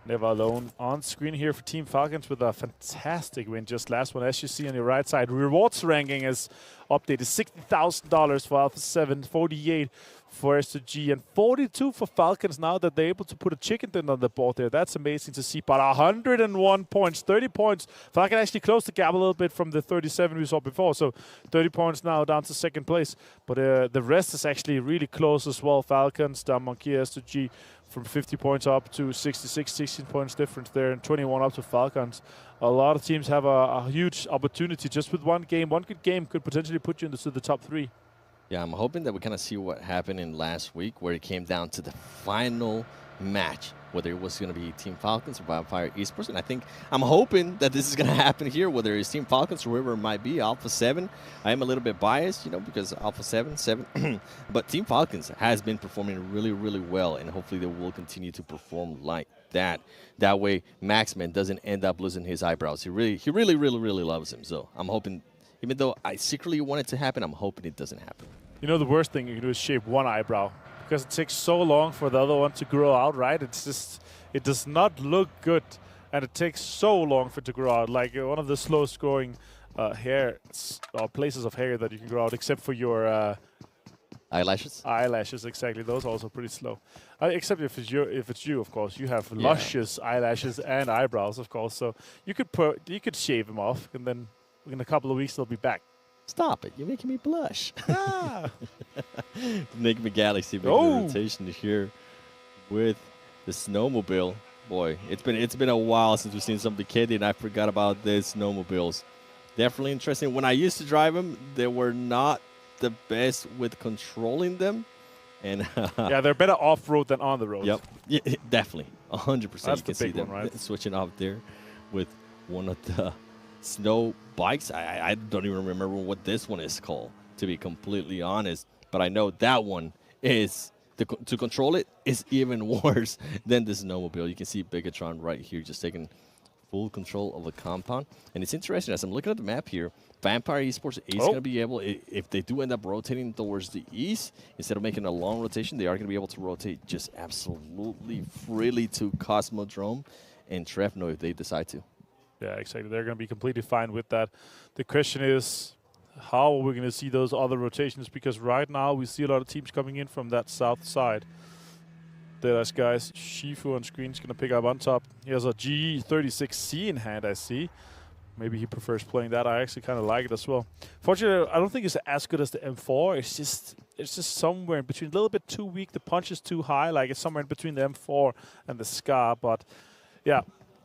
Speaker 11: Never alone on screen here for Team Falcons with a fantastic win just last one. As you see on your right side, rewards ranking is updated. $60,000 for Alpha 7, 48 for SG, and 42 for Falcons now that they're able to put a chicken dinner on the board there. That's amazing to see. But 101 points, 30 points. Falcon actually closed the gap a little bit from the 37 we saw before. So 30 points now down to second place. But the rest is actually really close as well. Falcons, down Monkey, SG from 50 points up to 66, 16 points difference there, and 21 up to Falcons. A lot of teams have a huge opportunity just with one game. One good game could potentially put you into the top 3.
Speaker 10: Yeah, I'm hoping that we kind of see what happened in last week where it came down to the final match whether it was going to be Team Falcons or Vampire Esports. And I'm hoping that this is going to happen here, whether it's Team Falcons or whoever it might be, Alpha 7. I am a little bit biased, because Alpha 7, but Team Falcons has been performing really, really well, and hopefully they will continue to perform like that. That way, Maxman doesn't end up losing his eyebrows. He really, really loves him. So I'm hoping, even though I secretly want it to happen, I'm hoping it doesn't happen.
Speaker 11: The worst thing you can do is shave one eyebrow, because it takes so long for the other one to grow out, right? It's just, it does not look good, and it takes so long for it to grow out. Like one of the slowest growing places of hair that you can grow out, except for your
Speaker 10: eyelashes.
Speaker 11: Eyelashes, exactly. Those are also pretty slow. Except if it's you, of course. You have luscious eyelashes and eyebrows, of course. So you could shave them off, and then in a couple of weeks they'll be back.
Speaker 10: Stop it! You're making me blush. Nick McGalaxy making a rotation here with the snowmobile. Boy, it's been a while since we've seen something candy, and I forgot about these snowmobiles. Definitely interesting. When I used to drive them, they were not the best with controlling them. And
Speaker 11: yeah, they're better off-road than on the road.
Speaker 10: Yep, yeah, definitely, 100%.
Speaker 11: That's
Speaker 10: you can
Speaker 11: the
Speaker 10: see
Speaker 11: big
Speaker 10: them
Speaker 11: one, right?
Speaker 10: switching out there with one of the snow bikes. I don't even remember what this one is called, to be completely honest. But I know that one is, to control it is even worse than the snowmobile. You can see Bigatron right here just taking full control of the compound. And it's interesting, as I'm looking at the map here, Vampire Esports is going to be able, if they do end up rotating towards the east, instead of making a long rotation, they are going to be able to rotate just absolutely freely to Cosmodrome and Trefno if they decide to.
Speaker 11: Yeah, exactly. They're going to be completely fine with that. The question is, how are we going to see those other rotations? Because right now we see a lot of teams coming in from that south side. There's guys. Shifu on screen is going to pick up on top. He has a G36C in hand, I see. Maybe he prefers playing that. I actually kind of like it as well. Fortunately, I don't think it's as good as the M4. It's just somewhere in between. A little bit too weak. The punch is too high. Like it's somewhere in between the M4 and the Scar. But yeah,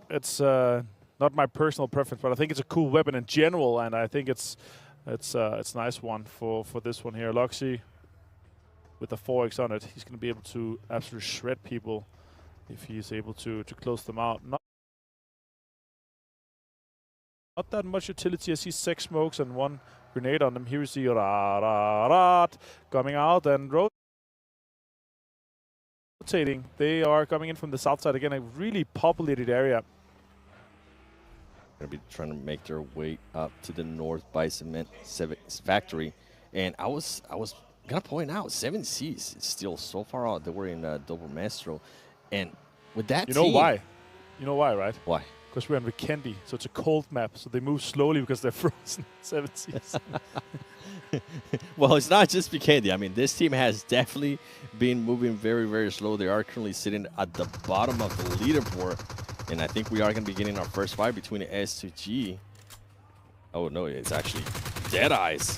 Speaker 11: it's not my personal preference. But I think it's a cool weapon in general, and I think it's a nice one for this one here. Loxy with the 4x on it, he's going to be able to absolutely shred people if he's able to close them out. Not that much utility. I see 6 smokes and 1 grenade on them. Here we see Rat coming out and rotating. They are coming in from the south side again, a really populated area.
Speaker 10: Going to be trying to make their way up to the north by Cement Factory. And I was going to point out, 7Cs is still so far out. They were in Double Maestro. And with that
Speaker 11: team... why? You know why, right?
Speaker 10: Why?
Speaker 11: Because we're on Vikendi, so it's a cold map, so they move slowly because they're frozen. 7Cs.
Speaker 10: Well, it's not just Vikendi. I mean, this team has definitely been moving very, very slow. They are currently sitting at the bottom of the leaderboard, and I think we are going to be getting our first fight between S2G. Oh, no, it's actually Deadeyes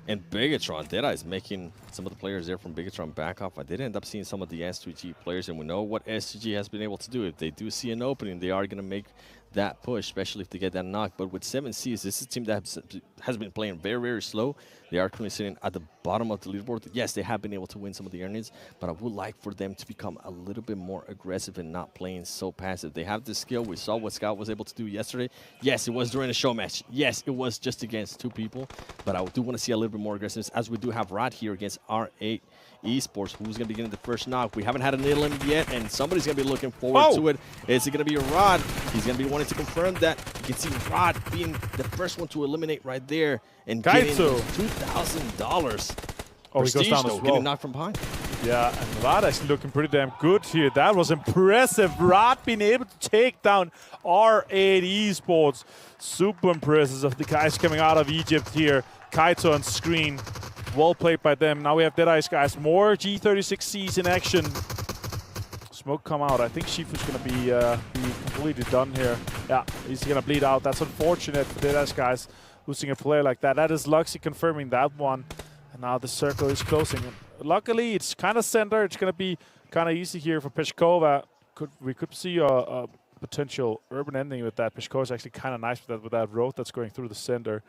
Speaker 10: and Bigatron. Deadeyes making some of the players there from Bigatron back off. I did end up seeing some of the S2G players, and we know what S2G has been able to do. If they do see an opening, they are going to make that push, especially if they get that knock. But with 7Cs, this is a team that has been playing very, very slow. They are currently sitting at the bottom of the leaderboard. Yes, they have been able to win some of the earnings, but I would like for them to become a little bit more aggressive and not playing so passive. They have the skill. We saw what Scout was able to do yesterday. Yes, it was during a show match. Yes, it was just against 2 people, but I do want to see a little bit more aggressiveness, as we do have Rod here against R8 Esports, who's going to be getting the first knock. We haven't had a needle in yet, and somebody's going to be looking forward to it. Is it going to be Rod? He's going to be wanting to confirm that. You can see Rod being the first one to eliminate right there and getting $2,000.
Speaker 11: Oh, he goes down as well.
Speaker 10: Getting knocked from behind.
Speaker 11: Yeah, and Rod actually looking pretty damn good here. That was impressive. Rod being able to take down R8 Esports. Super impressive of the guys coming out of Egypt here. Kaito on screen. Well played by them. Now we have Deadeyes, guys. More G36Cs in action. Smoke come out. I think Shifu's going to be completely done here. Yeah, he's going to bleed out. That's unfortunate for Deadeyes, guys. Losing a player like that. That is Luxy confirming that one. And now the circle is closing. Luckily, it's kind of center. It's going to be kind of easy here for Peshkova. We could see a potential urban ending with that. Peshkova is actually kind of nice with that road that's going through the center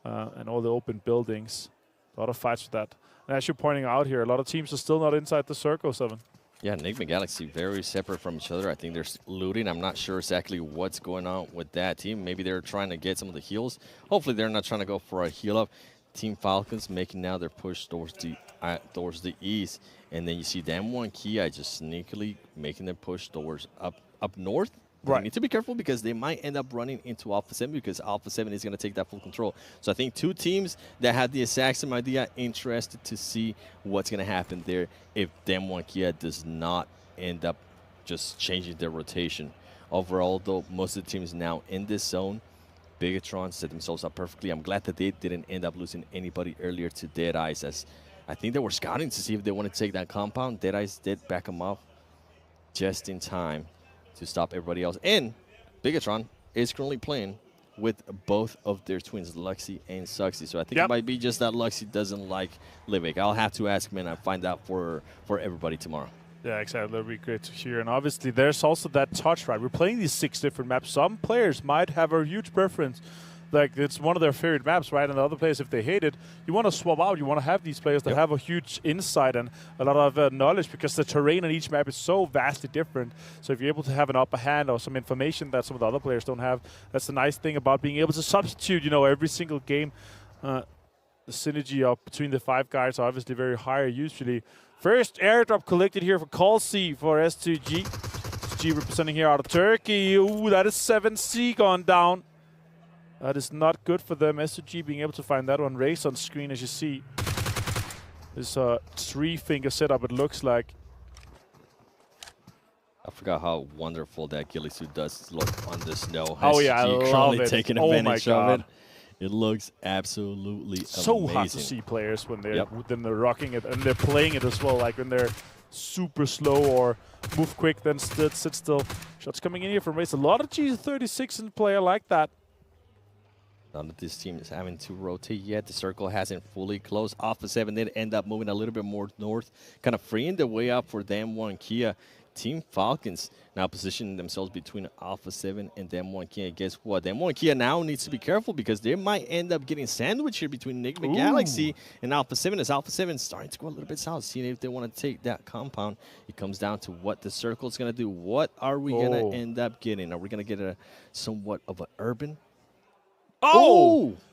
Speaker 11: and all the open buildings. A lot of fights with that. And as you're pointing out here, a lot of teams are still not inside the circle, 7.
Speaker 10: Yeah, Enigma Galaxy very separate from each other. I think they're looting. I'm not sure exactly what's going on with that team. Maybe they're trying to get some of the heals. Hopefully they're not trying to go for a heal up. Team Falcons making now their push towards the east. And then you see Damwon Kia just sneakily making their push towards up north. Right. They need to be careful because they might end up running into Alpha 7 because Alpha 7 is going to take that full control. So I think two teams that had the exact same idea, interested to see what's going to happen there if Damwon Kia does not end up just changing their rotation. Overall, though, most of the teams now in this zone, Bigatron set themselves up perfectly. I'm glad that they didn't end up losing anybody earlier to Dead Eyes, as I think they were scouting to see if they wanted to take that compound. Dead Eyes did back them up just in time to stop everybody else. And Bigatron is currently playing with both of their twins, Luxy and Suxy. So I think it might be just that Luxy doesn't like Livik. I'll have to ask him and I'll find out for everybody tomorrow.
Speaker 11: Yeah, exactly. That'll be great to hear. And obviously, there's also that touch, right? We're playing these 6 different maps. Some players might have a huge preference. Like, it's one of their favorite maps, right? And the other players, if they hate it, you want to swap out. You want to have these players that have a huge insight and a lot of knowledge, because the terrain on each map is so vastly different. So if you're able to have an upper hand or some information that some of the other players don't have, that's the nice thing about being able to substitute, you know, every single game. The synergy of between the 5 guys are obviously very high usually. First airdrop collected here for Call-C for S2G. S2G representing here out of Turkey. Ooh, that is 7C gone down. That is not good for them. S2G being able to find that one. Race on screen, as you see. This 3-finger setup, it looks like.
Speaker 10: I forgot how wonderful that ghillie suit does look on the snow.
Speaker 11: Oh, yeah, I love it.
Speaker 10: Taking advantage of it. It looks absolutely
Speaker 11: so
Speaker 10: amazing.
Speaker 11: hard to see players when they're rocking it and they're playing it as well. Like when they're super slow or move quick, then sit still. Shots coming in here from Race. A lot of G36 in play. I like that.
Speaker 10: None of this team is having to rotate yet. The circle hasn't fully closed. Alpha 7 did end up moving a little bit more north, kind of freeing the way up for Damwon Kia. Team Falcons now positioning themselves between Alpha 7 and Damwon Kia. Guess what? Damwon Kia now needs to be careful because they might end up getting sandwiched here between Enigma Galaxy and Alpha 7, as Alpha 7 is starting to go a little bit south, seeing if they want to take that compound. It comes down to what the circle is going to do. What are we going to end up getting? Are we going to get a somewhat of an urban?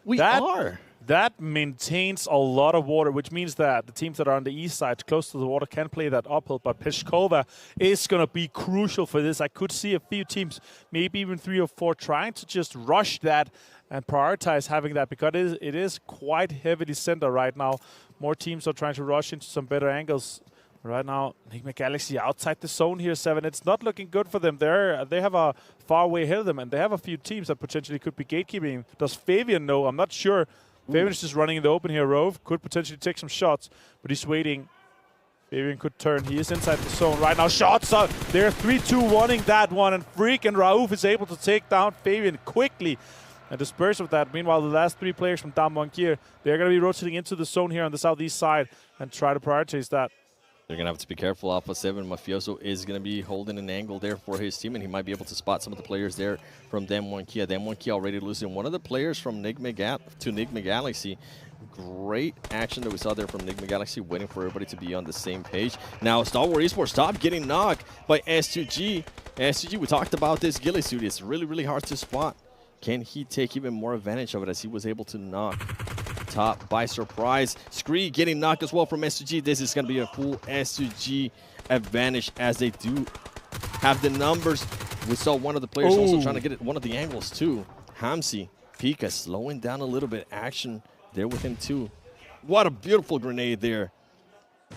Speaker 10: We are.
Speaker 11: That maintains a lot of water, which means that the teams that are on the east side, close to the water, can play that uphill. But Peshkova is going to be crucial for this. I could see a few teams, maybe even 3 or 4, trying to just rush that and prioritize having that, because it is quite heavily centered right now. More teams are trying to rush into some better angles. Right now, Enigma Galaxy outside the zone here, 7. It's not looking good for them. They have a far way ahead of them, and they have a few teams that potentially could be gatekeeping. Does Fabian know? I'm not sure. Fabian's just running in the open here. Rove could potentially take some shots, but he's waiting. Fabian could turn. He is inside the zone right now. Shots up. They're 3-2-1-ing that one, and Freak and Rauf is able to take down Fabian quickly and disperse with that. Meanwhile, the last 3 players from Damwon Kia, they're going to be rotating into the zone here on the southeast side and try to prioritize that.
Speaker 10: They're going to have to be careful. Alpha 7, Mafioso is going to be holding an angle there for his team, and he might be able to spot some of the players there from Damwon Kia. Damwon Kia already losing one of the players from Enigma Galaxy. Great action that we saw there from Enigma Galaxy, waiting for everybody to be on the same page. Now, Star Wars Esports stop getting knocked by S2G. S2G, we talked about this ghillie suit. It's really, really hard to spot. Can he take even more advantage of it, as he was able to knock top by surprise? Scree getting knocked as well from S2G. This is going to be a full S2G advantage, as they do have the numbers. We saw one of the players also trying to get it one of the angles too. Hamsi, Pika slowing down a little bit. Action there with him too. What a beautiful grenade there.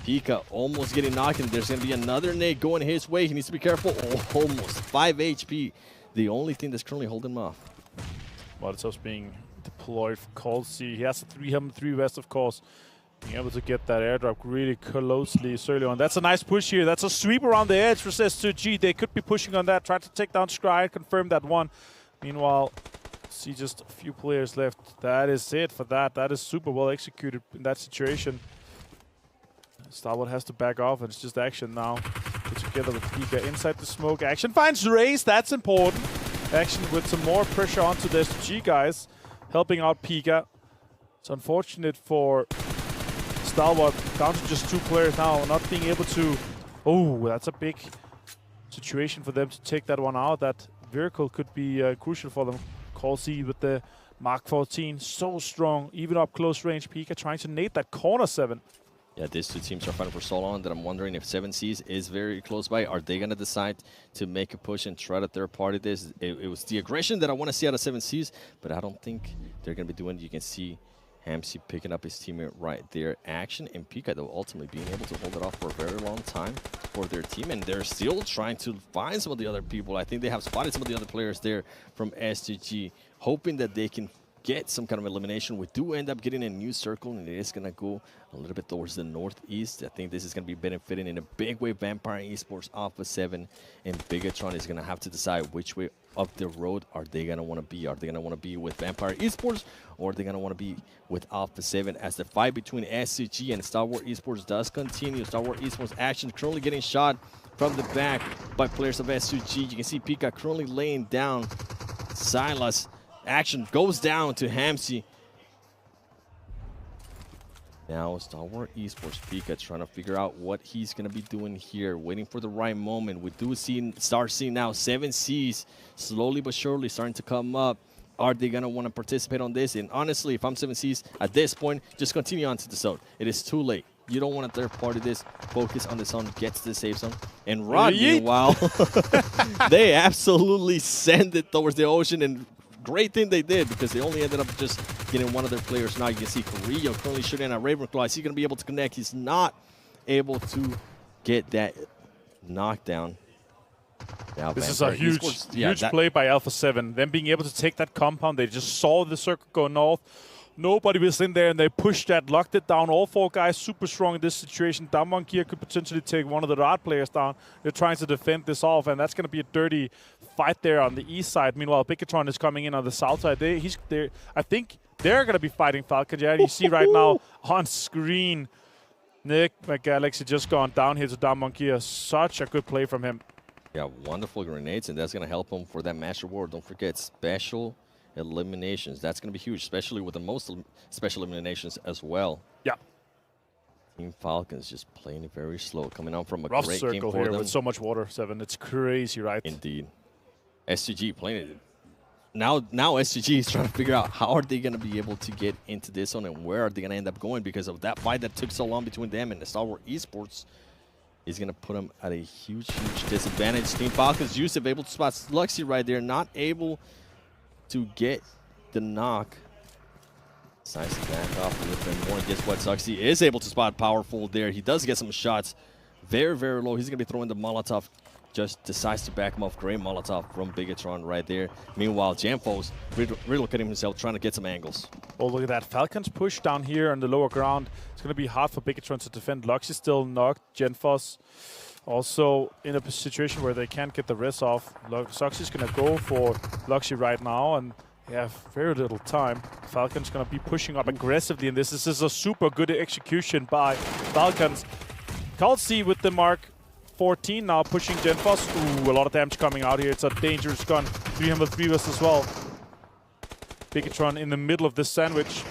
Speaker 10: Pika almost getting knocked, and there's going to be another nade going his way. He needs to be careful. Almost 5 HP. The only thing that's currently holding him off.
Speaker 11: Molotov's being deployed for Call-C. He has a 303 West, of course. Being able to get that airdrop really closely early on. That's a nice push here. That's a sweep around the edge for S2G. They could be pushing on that, trying to take down Scry, confirm that one. Meanwhile, see just a few players left. That is it for that. That is super well executed in that situation. Starboard has to back off, and it's just Action now. Together with Pika inside the smoke. Action finds Race. That's important. Action with some more pressure onto the SG guys, helping out Pika. It's unfortunate for Stalwart, down to just 2 players now, not being able to Oh, that's a big situation for them to take that one out. That vehicle could be crucial for them. Call C with the Mark 14, so strong, even up close range. Pika trying to nade that corner 7.
Speaker 10: Yeah, these two teams are fighting for so long that I'm wondering if 7Cs is very close by. Are they going to decide to make a push and try to third party this? It was the aggression that I want to see out of 7Cs, but I don't think they're going to be doing it. You can see Hamsi picking up his teammate right there. Action and Pika, though, ultimately being able to hold it off for a very long time for their team, and they're still trying to find some of the other people. I think they have spotted some of the other players there from SGG, hoping that they can get some kind of elimination. We do end up getting a new circle, and it is going to go a little bit towards the northeast. I think this is going to be benefiting in a big way Vampire Esports, Alpha 7, and Bigatron is going to have to decide which way up the road are they going to want to be. Are they going to want to be with Vampire Esports, or are they going to want to be with Alpha 7 as the fight between SCG and Star Wars Esports does continue. Star Wars Esports action currently getting shot from the back by players of SCG. You can see Pika currently laying down Silas. Action goes down to Hamsi. Now Star Wars Esports Pika trying to figure out what he's going to be doing here, waiting for the right moment. We do start seeing now 7Cs slowly but surely starting to come up. Are they going to want to participate on this? And honestly, if I'm 7Cs at this point, just continue on to the zone. It is too late. You don't want to third party this. Focus on the zone, get to the safe zone. And Rod, meanwhile, they absolutely send it towards the ocean, and great thing they did, because they only ended up just getting one of their players. Now you can see Carrillo currently shooting at Ravenclaw. Is he going to be able to connect? He's not able to get that knockdown. Now
Speaker 11: this is a huge play by Alpha 7. Them being able to take that compound. They just saw the circle go north. Nobody was in there, and they pushed that, locked it down. All 4 guys super strong in this situation. Damonkia could potentially take one of the Rad players down. They're trying to defend this off, and that's going to be a dirty fight there on the east side. Meanwhile, Bigatron is coming in on the south side. I think they're going to be fighting Falcon. Yeah, you see right now on screen, Nick McGalaxy just gone down here to Damonkia. Such a good play from him.
Speaker 10: Yeah, wonderful grenades, and that's going to help him for that match reward. Don't forget, special eliminations. That's going to be huge, especially with the most special eliminations as well.
Speaker 11: Yeah.
Speaker 10: Team Falcons just playing it very slow, coming out from a
Speaker 11: rough
Speaker 10: great
Speaker 11: circle
Speaker 10: game for
Speaker 11: here
Speaker 10: them.
Speaker 11: With so much water, 7. It's crazy, right?
Speaker 10: Indeed. SGG playing it. Now SGG is trying to figure out how are they going to be able to get into this one, and where are they going to end up going, because of that fight that took so long between them and the Star Wars Esports is going to put them at a huge disadvantage. Team Falcons, Yusuf able to spot Luxy right there, not able to get the knock. Decides to back off a little bit more. And guess what? Suxy is able to spot Powerful there. He does get some shots. Very, very low. He's going to be throwing the Molotov. Just decides to back him off. Great Molotov from Bigatron right there. Meanwhile, Jamfos relocating himself, trying to get some angles.
Speaker 11: Oh, look at that. Falcons push down here on the lower ground. It's going to be hard for Bigatron to defend. Lux is still knocked. Genfos also in a situation where they can't get the res off. Suxy is going to go for Luxy right now, and they have very little time. Falcons going to be pushing up aggressively in this. This is a super good execution by Falcons. Kalsi with the Mark 14 now pushing Genfos. Ooh, a lot of damage coming out here. It's a dangerous gun. 303 as well. Bigatron in the middle of this sandwich.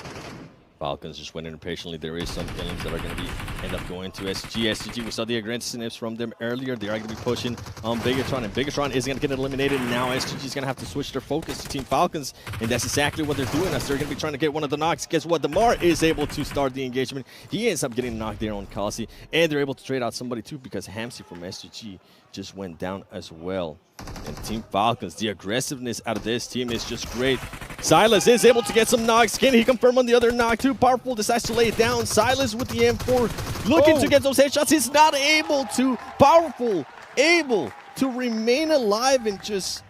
Speaker 10: Falcons just went in impatiently. There is some killings that are going to end up going to SG. SG, we saw the aggressiveness from them earlier. They are going to be pushing on Bigatron, and Bigatron is going to get eliminated. And now SG is going to have to switch their focus to Team Falcons, and that's exactly what they're doing as they're going to be trying to get one of the knocks. Guess what? Damar is able to start the engagement. He ends up getting knocked there on Kalsi, and they're able to trade out somebody too, because Hamsi from SG just went down as well. And Team Falcons, the aggressiveness out of this team is just great. Silas is able to get some knocks. Can he confirm on the other knock? Too powerful, decides to lay it down. Silas with the M4 looking to get those headshots. He's not able to. Powerful, able to remain alive and just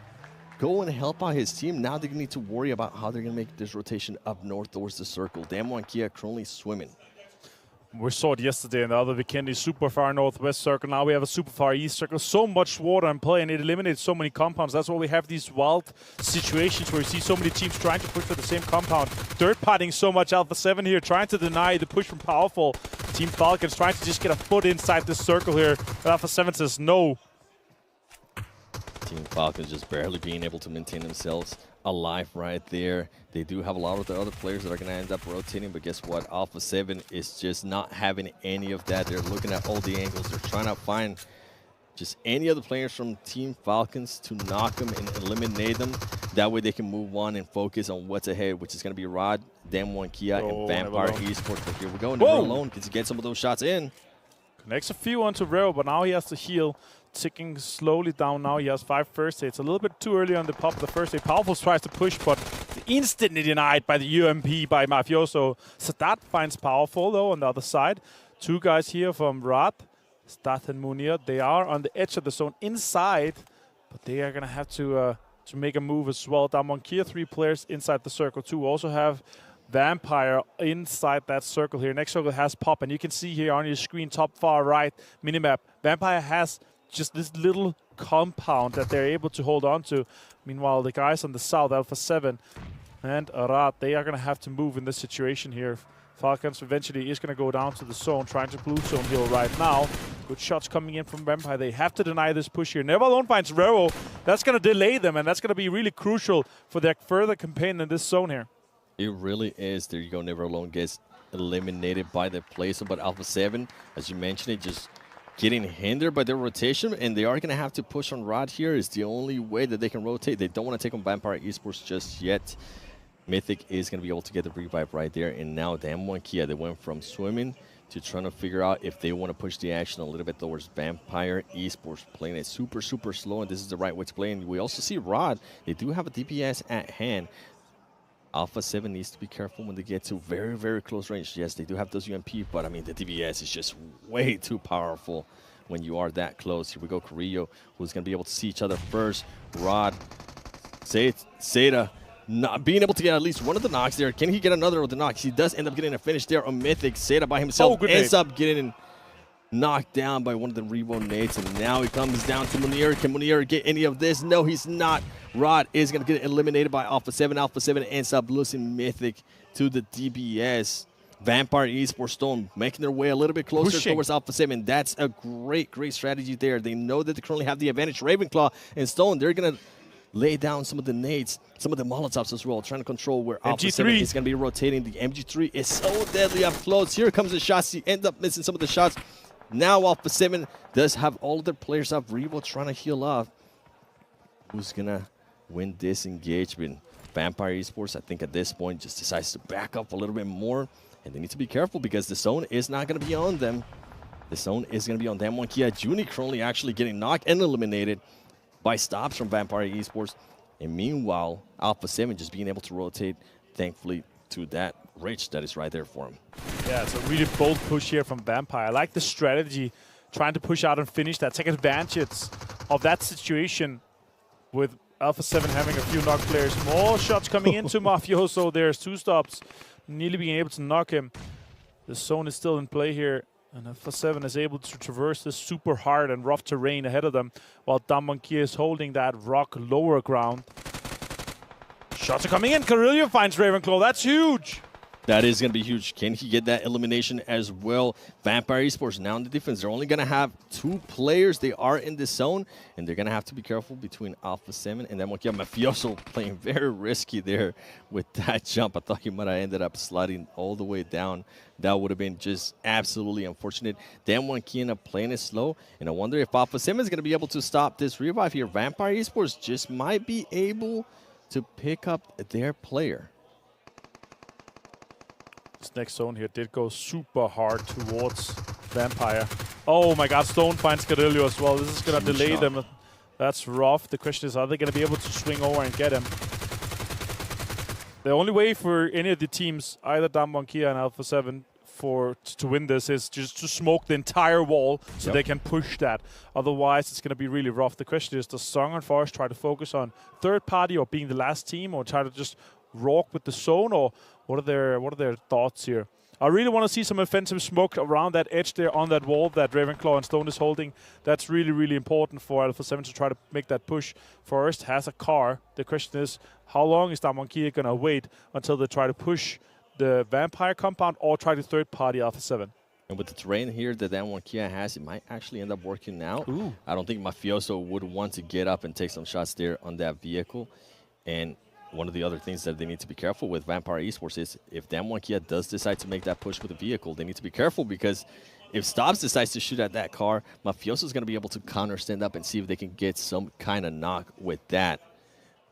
Speaker 10: go and help out his team. Now they need to worry about how they're going to make this rotation up north towards the circle. Damo and Kia currently swimming.
Speaker 11: We saw it yesterday in the other Vikendi, super far northwest circle. Now we have a super far east circle. So much water in play, and it eliminates so many compounds. That's why we have these wild situations where you see so many teams trying to push for the same compound. Dirt potting so much. Alpha 7 here trying to deny the push from Powerful. Team Falcons trying to just get a foot inside this circle here. But Alpha 7 says no.
Speaker 10: Team Falcons just barely being able to maintain themselves alive right there. They do have a lot of the other players that are going to end up rotating, but guess what? Alpha 7 is just not having any of that. They're looking at all the angles. They're trying to find just any other players from Team Falcons to knock them and eliminate them. That way they can move on and focus on what's ahead, which is going to be Rod, Damwon Kia, and Vampire Esports. But here we go. Never Alone gets to get some of those shots in.
Speaker 11: Connects a few onto Rero, but now he has to heal. Ticking slowly down now. He has 5 first aids. A little bit too early on the pop of the first aid. Powerful tries to push, but instantly denied by the UMP by Mafioso. Sadat finds Powerful, though, on the other side. 2 guys here from Rad, Stat and Munir. They are on the edge of the zone inside, but they are going to have to make a move as well. Damwon Kia, 3 players inside the circle. 2 also have Vampire inside that circle here. Next circle has Pop, and you can see here on your screen, top far right minimap, Vampire has just this little compound that they're able to hold on to. Meanwhile, the guys on the south, Alpha 7 and Arad, they are going to have to move in this situation here. Falcons eventually is going to go down to the zone, trying to blue zone heal right now. Good shots coming in from Vampire. They have to deny this push here. Never Alone finds Rero. That's going to delay them, and that's going to be really crucial for their further campaign in this zone here.
Speaker 10: It really is. There you go. Never Alone gets eliminated by the place. But Alpha 7, as you mentioned, it just getting hindered by their rotation, and they are going to have to push on Rod here. Is the only way that they can rotate. They don't want to take on Vampire Esports just yet. Mythic is going to be able to get the revive right there, and now Damwon Kia, they went from swimming to trying to figure out if they want to push the action a little bit towards Vampire Esports, playing it super, super slow, and this is the right way to play. And we also see Rod, they do have a DPS at hand. Alpha 7 needs to be careful when they get to very, very close range. Yes, they do have those UMP, but I mean, the DPS is just way too powerful when you are that close. Here we go, Carrillo, who's going to be able to see each other first. Rod, Seda, not being able to get at least one of the knocks there. Can he get another of the knocks? He does end up getting a finish there on Mythic. Seda by himself ends up getting knocked down by one of the Revo nades, and now he comes down to Munir. Can Munir get any of this? No, he's not. Rod is going to get eliminated by Alpha 7. Alpha 7 ends up losing Mythic to the DBS. Vampire Esports Stone making their way a little bit closer towards Alpha 7. That's a great, great strategy there. They know that they currently have the advantage. Ravenclaw and Stone, they're going to lay down some of the nades, some of the Molotovs as well, trying to control where Alpha 7 is going to be rotating. The MG3 is so deadly up close. Here comes the shots. He ends up missing some of the shots. Now Alpha 7 does have all of their players up. Revo trying to heal up. Who's going to win this engagement? Vampire Esports, I think at this point, just decides to back up a little bit more. And they need to be careful because the zone is not going to be on them. The zone is going to be on Damwon Kia. Juni currently actually getting knocked and eliminated by stops from Vampire Esports. And meanwhile, Alpha 7 just being able to rotate, thankfully, to that Rich that is right there for him.
Speaker 11: Yeah, it's a really bold push here from Vampire. I like the strategy, trying to push out and finish that, take advantage of that situation with Alpha 7 having a few knock players. More shots coming into Mafioso. There's 2 stops, nearly being able to knock him. The zone is still in play here, and Alpha 7 is able to traverse this super hard and rough terrain ahead of them, while Damwon Kia is holding that rock lower ground. Shots are coming in. Carrillo finds Ravenclaw. That's huge.
Speaker 10: That is going to be huge. Can he get that elimination as well? Vampire Esports now in the defense. They're only going to have 2 players. They are in this zone, and they're going to have to be careful between Alpha 7 and then Mafioso playing very risky there with that jump. I thought he might have ended up sliding all the way down. That would have been just absolutely unfortunate. Damwon Kia playing it slow, and I wonder if Alpha 7 is going to be able to stop this revive here. Vampire Esports just might be able to pick up their player.
Speaker 11: This next zone here did go super hard towards Vampire. Oh my god, Stone finds Carrillo as well. This is going to delay them. That's rough. The question is, are they going to be able to swing over and get him? The only way for any of the teams, either Damwon Kia and Alpha 7, to win this is just to smoke the entire wall so they can push that. Otherwise, it's going to be really rough. The question is, does Song and Forest try to focus on third party or being the last team, or try to just rock with the zone, or what are their thoughts here? I really want to see some offensive smoke around that edge there on that wall that Ravenclaw and Stone is holding. That's really, really important for Alpha 7 to try to make that push. Forest has a car. The question is, how long is Damwon Kia going to wait until they try to push the Vampire compound or try to third-party Alpha 7?
Speaker 10: And with the terrain here that Damwon Kia has, it might actually end up working out. I don't think Mafioso would want to get up and take some shots there on that vehicle. And one of the other things that they need to be careful with Vampire Esports is if Damwon Kia does decide to make that push with a vehicle, they need to be careful because if Stobbs decides to shoot at that car, Mafioso is going to be able to counter stand up and see if they can get some kind of knock with that.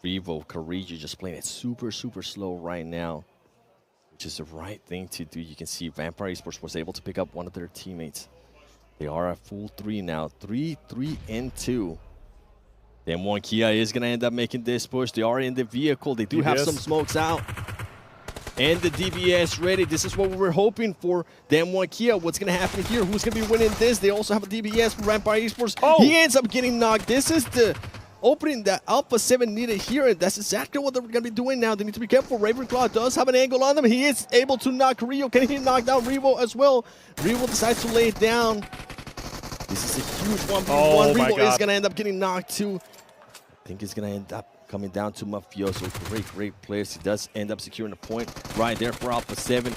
Speaker 10: Revo, Kariju just playing it super, super slow right now, which is the right thing to do. You can see Vampire Esports was able to pick up one of their teammates. They are at full 3 now, 3, 3, and 2. Damwon Kia is going to end up making this push. They are in the vehicle. They do have some smokes out. And the DBS ready. This is what we were hoping for. Damwon Kia, what's going to happen here? Who's going to be winning this? They also have a DBS from Vampire Esports. He ends up getting knocked. This is the opening that Alpha 7 needed here, and that's exactly what they're going to be doing now. They need to be careful. Ravenclaw does have an angle on them. He is able to knock Rio. Can he knock down Revo as well? Revo decides to lay it down. This is a huge 1v1. Revo is going to end up getting knocked too. I think it's going to end up coming down to Mafioso. Great players. He does end up securing a point right there for Alpha 7.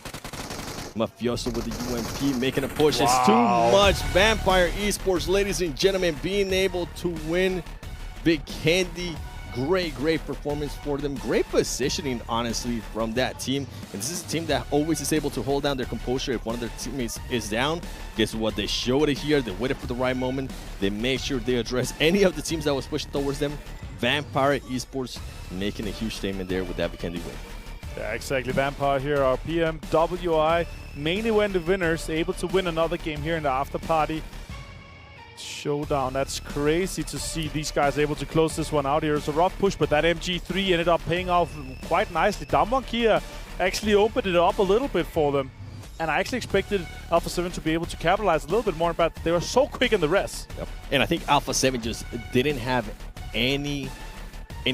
Speaker 10: Mafioso with the UMP making a push. It's too much. Vampire Esports, ladies and gentlemen, being able to win Big Candy. Great performance for them. Great positioning, honestly, from that team. And this is a team that always is able to hold down their composure if one of their teammates is down. Guess what? They showed it here. They waited for the right moment. They made sure they address any of the teams that was pushing towards them. Vampire Esports making a huge statement there with that Big Candy win.
Speaker 11: Yeah, exactly. Vampire here are PMWI, mainly when the winners able to win another game here in the after party showdown. That's crazy to see these guys able to close this one out here. It's a rough push, but that MG3 ended up paying off quite nicely. Damwon Kia actually opened it up a little bit for them. And I actually expected Alpha 7 to be able to capitalize a little bit more, but they were so quick in the rest.
Speaker 10: Yep. And I think Alpha 7 just didn't have any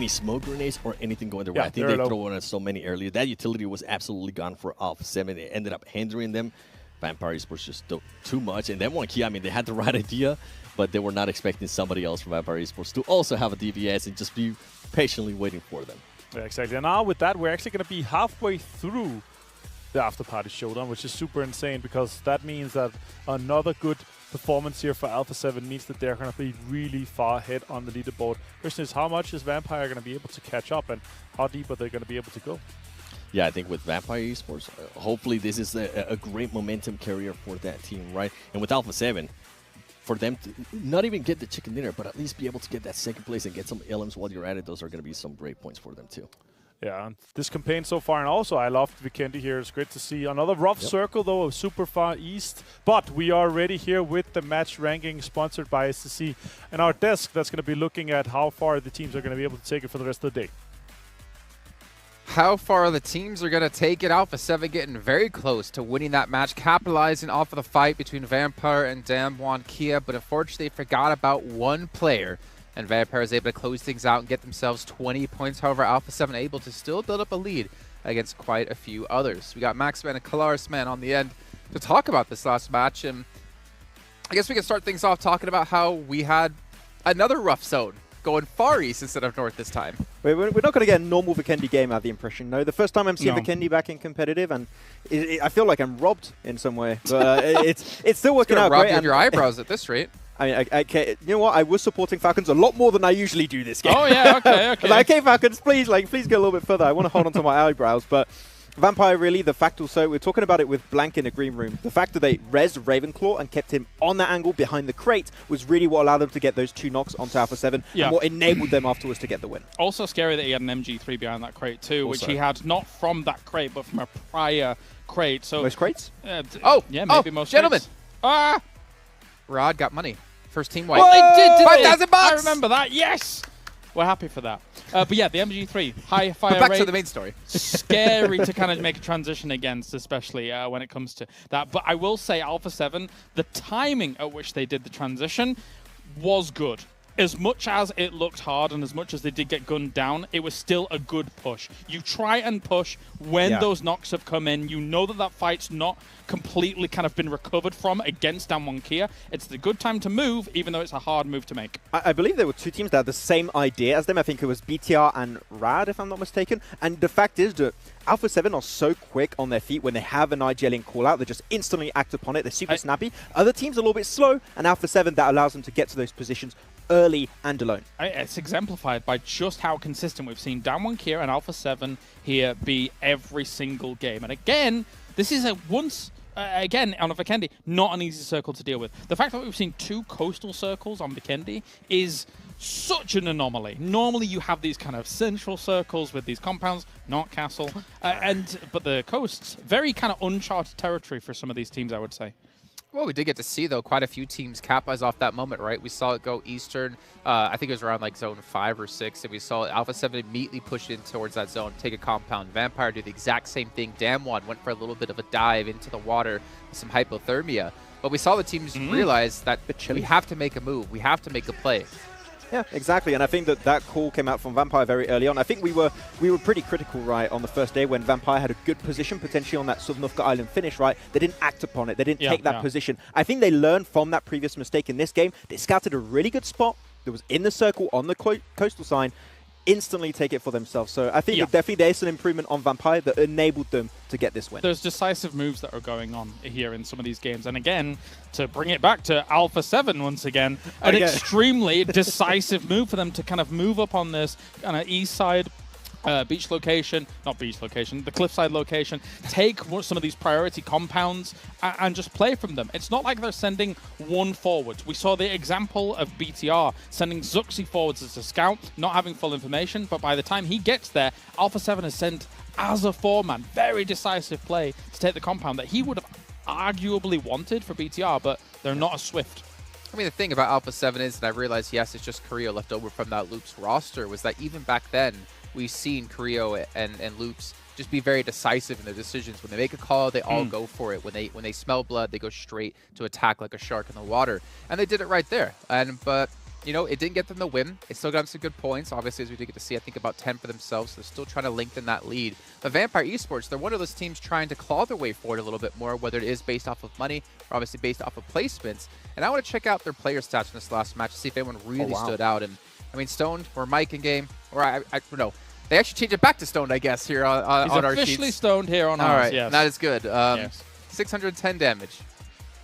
Speaker 10: smoke grenades or anything going their way. I think they threw on so many earlier. That utility was absolutely gone for Alpha 7. It ended up hindering them. Vampire Esports just too much. And then one key, I mean, they had the right idea, but they were not expecting somebody else from Vampire Esports to also have a DBS and just be patiently waiting for them.
Speaker 11: Yeah, exactly. And now with that, we're actually going to be halfway through the after party showdown, which is super insane because that means that another good performance here for Alpha 7 means that they're going to be really far ahead on the leaderboard. Question is, how much is Vampire going to be able to catch up and how deep are they going to be able to go?
Speaker 10: Yeah, I think with Vampire Esports, hopefully this is a great momentum carrier for that team, right? And with Alpha 7, for them to not even get the chicken dinner, but at least be able to get that second place and get some LMs while you're at it, those are going to be some great points for them too.
Speaker 11: Yeah, and this campaign so far, and also I loved Vikendi here. It's great to see another rough circle, though, super far east. But we are ready here with the match ranking sponsored by SCC. And our desk that's going to be looking at how far the teams are going to be able to take it for the rest of the day.
Speaker 6: How far the teams are going to take it. Alpha 7 getting very close to winning that match, capitalizing off of the fight between Vampire and Damwon Kia. But unfortunately, they forgot about one player. And Vampire is able to close things out and get themselves 20 points. However, Alpha 7 able to still build up a lead against quite a few others. We got Maxman and Kalarisman on the end to talk about this last match. And I guess we can start things off talking about how we had another rough zone going far east instead of north this time.
Speaker 3: We're not going to get a normal Vikendi game out of the impression. No, the first time I'm seeing Vikendi back in competitive, and I feel like I'm robbed in some way. But it's still working out great.
Speaker 6: Rob you of your eyebrows at this rate.
Speaker 3: I mean, okay, you know what? I was supporting Falcons a lot more than I usually do this game.
Speaker 7: Oh yeah, okay.
Speaker 3: Like, okay, Falcons, please go a little bit further. I want to hold on to my eyebrows, but Vampire really, the fact also, we're talking about it with Blank in the green room. The fact that they rezzed Ravenclaw and kept him on that angle behind the crate was really what allowed them to get those 2 knocks onto Alpha 7 and what enabled them afterwards to get the win.
Speaker 7: Also scary that he had an MG3 behind that crate too, which he had not from that crate, but from a prior crate. So
Speaker 3: most crates?
Speaker 7: Yeah, maybe most
Speaker 6: gentlemen.
Speaker 7: Crates.
Speaker 6: Rod got money. First team white.
Speaker 7: They did.
Speaker 6: $5,000.
Speaker 7: I remember that. Yes. We're happy for that. But yeah, the MG3, high fire rate.
Speaker 6: Back to the main story.
Speaker 7: Scary to kind of make a transition against, especially when it comes to that. But I will say Alpha 7, the timing at which they did the transition was good. As much as it looked hard and as much as they did get gunned down, it was still a good push. You try and push when those knocks have come in. You know that fight's not completely kind of been recovered from against Damwon Kia. It's the good time to move, even though it's a hard move to make.
Speaker 3: I believe there were 2 teams that had the same idea as them. I think it was BTR and Rad, if I'm not mistaken. And the fact is that Alpha 7 are so quick on their feet when they have an IGL call out. They just instantly act upon it. They're super snappy. Other teams are a little bit slow, and Alpha 7, that allows them to get to those positions early and alone.
Speaker 7: It's exemplified by just how consistent we've seen Damwon Kia and Alpha 7 here be every single game. And again, this is a again, on a Vikendi, not an easy circle to deal with. The fact that we've seen 2 coastal circles on Vikendi is such an anomaly. Normally you have these kind of central circles with these compounds, not castle. But the coasts, very kind of uncharted territory for some of these teams, I would say.
Speaker 6: Well, we did get to see, though, quite a few teams capitalize off that moment, right? We saw it go Eastern. I think it was around like zone 5 or 6, and we saw Alpha 7 immediately push in towards that zone, take a compound. Vampire do the exact same thing. Damwon went for a little bit of a dive into the water with some hypothermia. But we saw the teams realize that we have to make a move. We have to make a play.
Speaker 3: Yeah, exactly, and I think that call came out from Vampire very early on. I think we were pretty critical, right, on the first day when Vampire had a good position potentially on that Suvnufka Island finish, right? They didn't act upon it. They didn't take that position. I think they learned from that previous mistake in this game. They scouted a really good spot that was in the circle on the coastal sign, instantly take it for themselves. So I think that definitely there's an improvement on Vampire that enabled them to get this win.
Speaker 7: There's decisive moves that are going on here in some of these games. And again, to bring it back to Alpha 7 once again, an extremely decisive move for them to kind of move up on this kind of east side beach location, not beach location, the cliffside location, take some of these priority compounds and just play from them. It's not like they're sending one forward. We saw the example of BTR sending Zuxi forwards as a scout, not having full information, but by the time he gets there, Alpha 7 is sent as a 4-man. Very decisive play to take the compound that he would have arguably wanted for BTR, but they're not as swift.
Speaker 6: I mean, the thing about Alpha 7 is, and I realized, yes, it's just Korea left over from that Loops roster, was that even back then, we've seen Creo and Loops just be very decisive in their decisions. When they make a call, they all go for it. When they smell blood, they go straight to attack like a shark in the water. And they did it right there. But you know, it didn't get them the win. It still got them some good points. Obviously, as we did get to see, I think about 10 for themselves. So they're still trying to lengthen that lead. But Vampire Esports, they're one of those teams trying to claw their way forward a little bit more, whether it is based off of money or obviously based off of placements. And I want to check out their player stats in this last match to see if anyone really stood out. And I mean, Stoned or Mike in game, or I don't know. They actually changed it back to Stoned, I guess, here on our sheets.
Speaker 7: He's officially Stoned here on ours,
Speaker 6: All right,
Speaker 7: yes.
Speaker 6: that is good.
Speaker 7: Yes.
Speaker 6: 610 damage.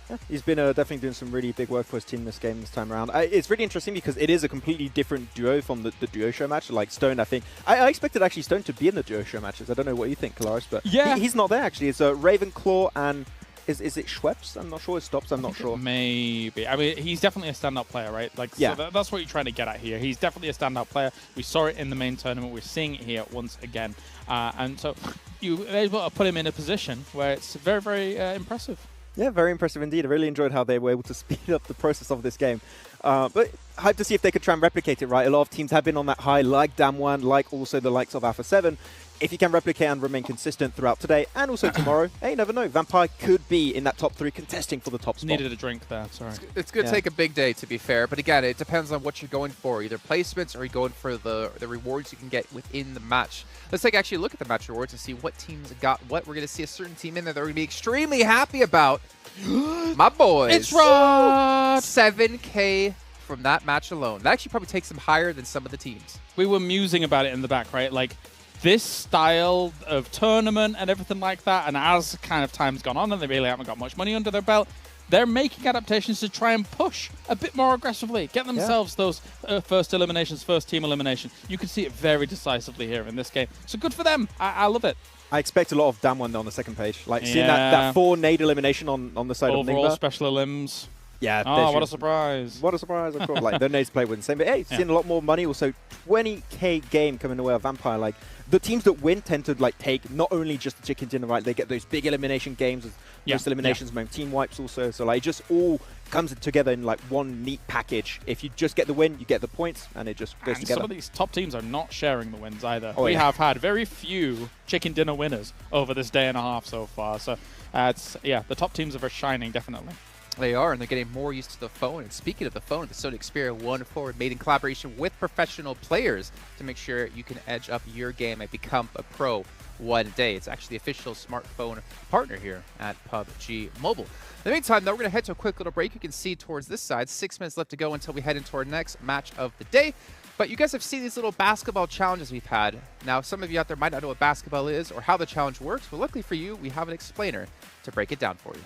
Speaker 3: Yeah, he's been definitely doing some really big work for his team this game this time around. It's really interesting because it is a completely different duo from the duo show match. Like Stone, I think. I expected actually Stone to be in the duo show matches. I don't know what you think, Kalaris, but he's not there actually. It's Ravenclaw and is it Schweppes? I'm not sure. It stops. I'm not sure.
Speaker 7: Maybe. I mean, he's definitely a standout player, right? Like,
Speaker 3: yeah.
Speaker 7: So that's what you're trying to get at here. He's definitely a standout player. We saw it in the main tournament. We're seeing it here once again. And so you're able to put him in a position where it's very, very impressive.
Speaker 3: Yeah, very impressive indeed. I really enjoyed how they were able to speed up the process of this game. But hyped to see if they could try and replicate it, right? A lot of teams have been on that high, like Damwon, like also the likes of Alpha 7. If you can replicate and remain consistent throughout today and also tomorrow, hey, you never know. Vampire could be in that top 3 contesting for the top spot.
Speaker 7: Needed a drink there, sorry.
Speaker 6: It's going to take a big day, to be fair. But again, it depends on what you're going for. Either placements or you're going for the rewards you can get within the match. Let's take actually a look at the match rewards and see what teams got what. We're going to see a certain team in there that we're going to be extremely happy about. My boys.
Speaker 7: It's Rod!
Speaker 6: 7K from that match alone. That actually probably takes them higher than some of the teams.
Speaker 7: We were musing about it in the back, right? Like, this style of tournament and everything like that, and as kind of time's gone on and they really haven't got much money under their belt, they're making adaptations to try and push a bit more aggressively, get themselves those first eliminations, first team elimination. You can see it very decisively here in this game. So good for them. I love it.
Speaker 3: I expect a lot of Damwon on the second page. Like seeing that 4 nade elimination on the side of Ningba.
Speaker 7: Overall special elims.
Speaker 3: Yeah.
Speaker 7: Oh, what a surprise.
Speaker 3: What a surprise, of course. Like, their nades play with the same. But hey, seeing a lot more money. Also, 20K game coming the way of Vampire. Like, the teams that win tend to, like, take not only just the chicken dinner, right? They get those big elimination games, most eliminations, team wipes also. So, like, it just all comes together in, like, one neat package. If you just get the win, you get the points, and it just goes together.
Speaker 7: Some of these top teams are not sharing the wins either. We have had very few chicken dinner winners over this day and a half so far. So, the top teams are shining, definitely.
Speaker 6: They are, and they're getting more used to the phone. And speaking of the phone, the Sony Xperia 1 forward made in collaboration with professional players to make sure you can edge up your game and become a pro one day. It's actually the official smartphone partner here at PUBG Mobile. In the meantime, though, we're going to head to a quick little break. You can see towards this side, 6 minutes left to go until we head into our next match of the day. But you guys have seen these little basketball challenges we've had. Now, some of you out there might not know what basketball is or how the challenge works, but luckily for you, we have an explainer to break it down for you.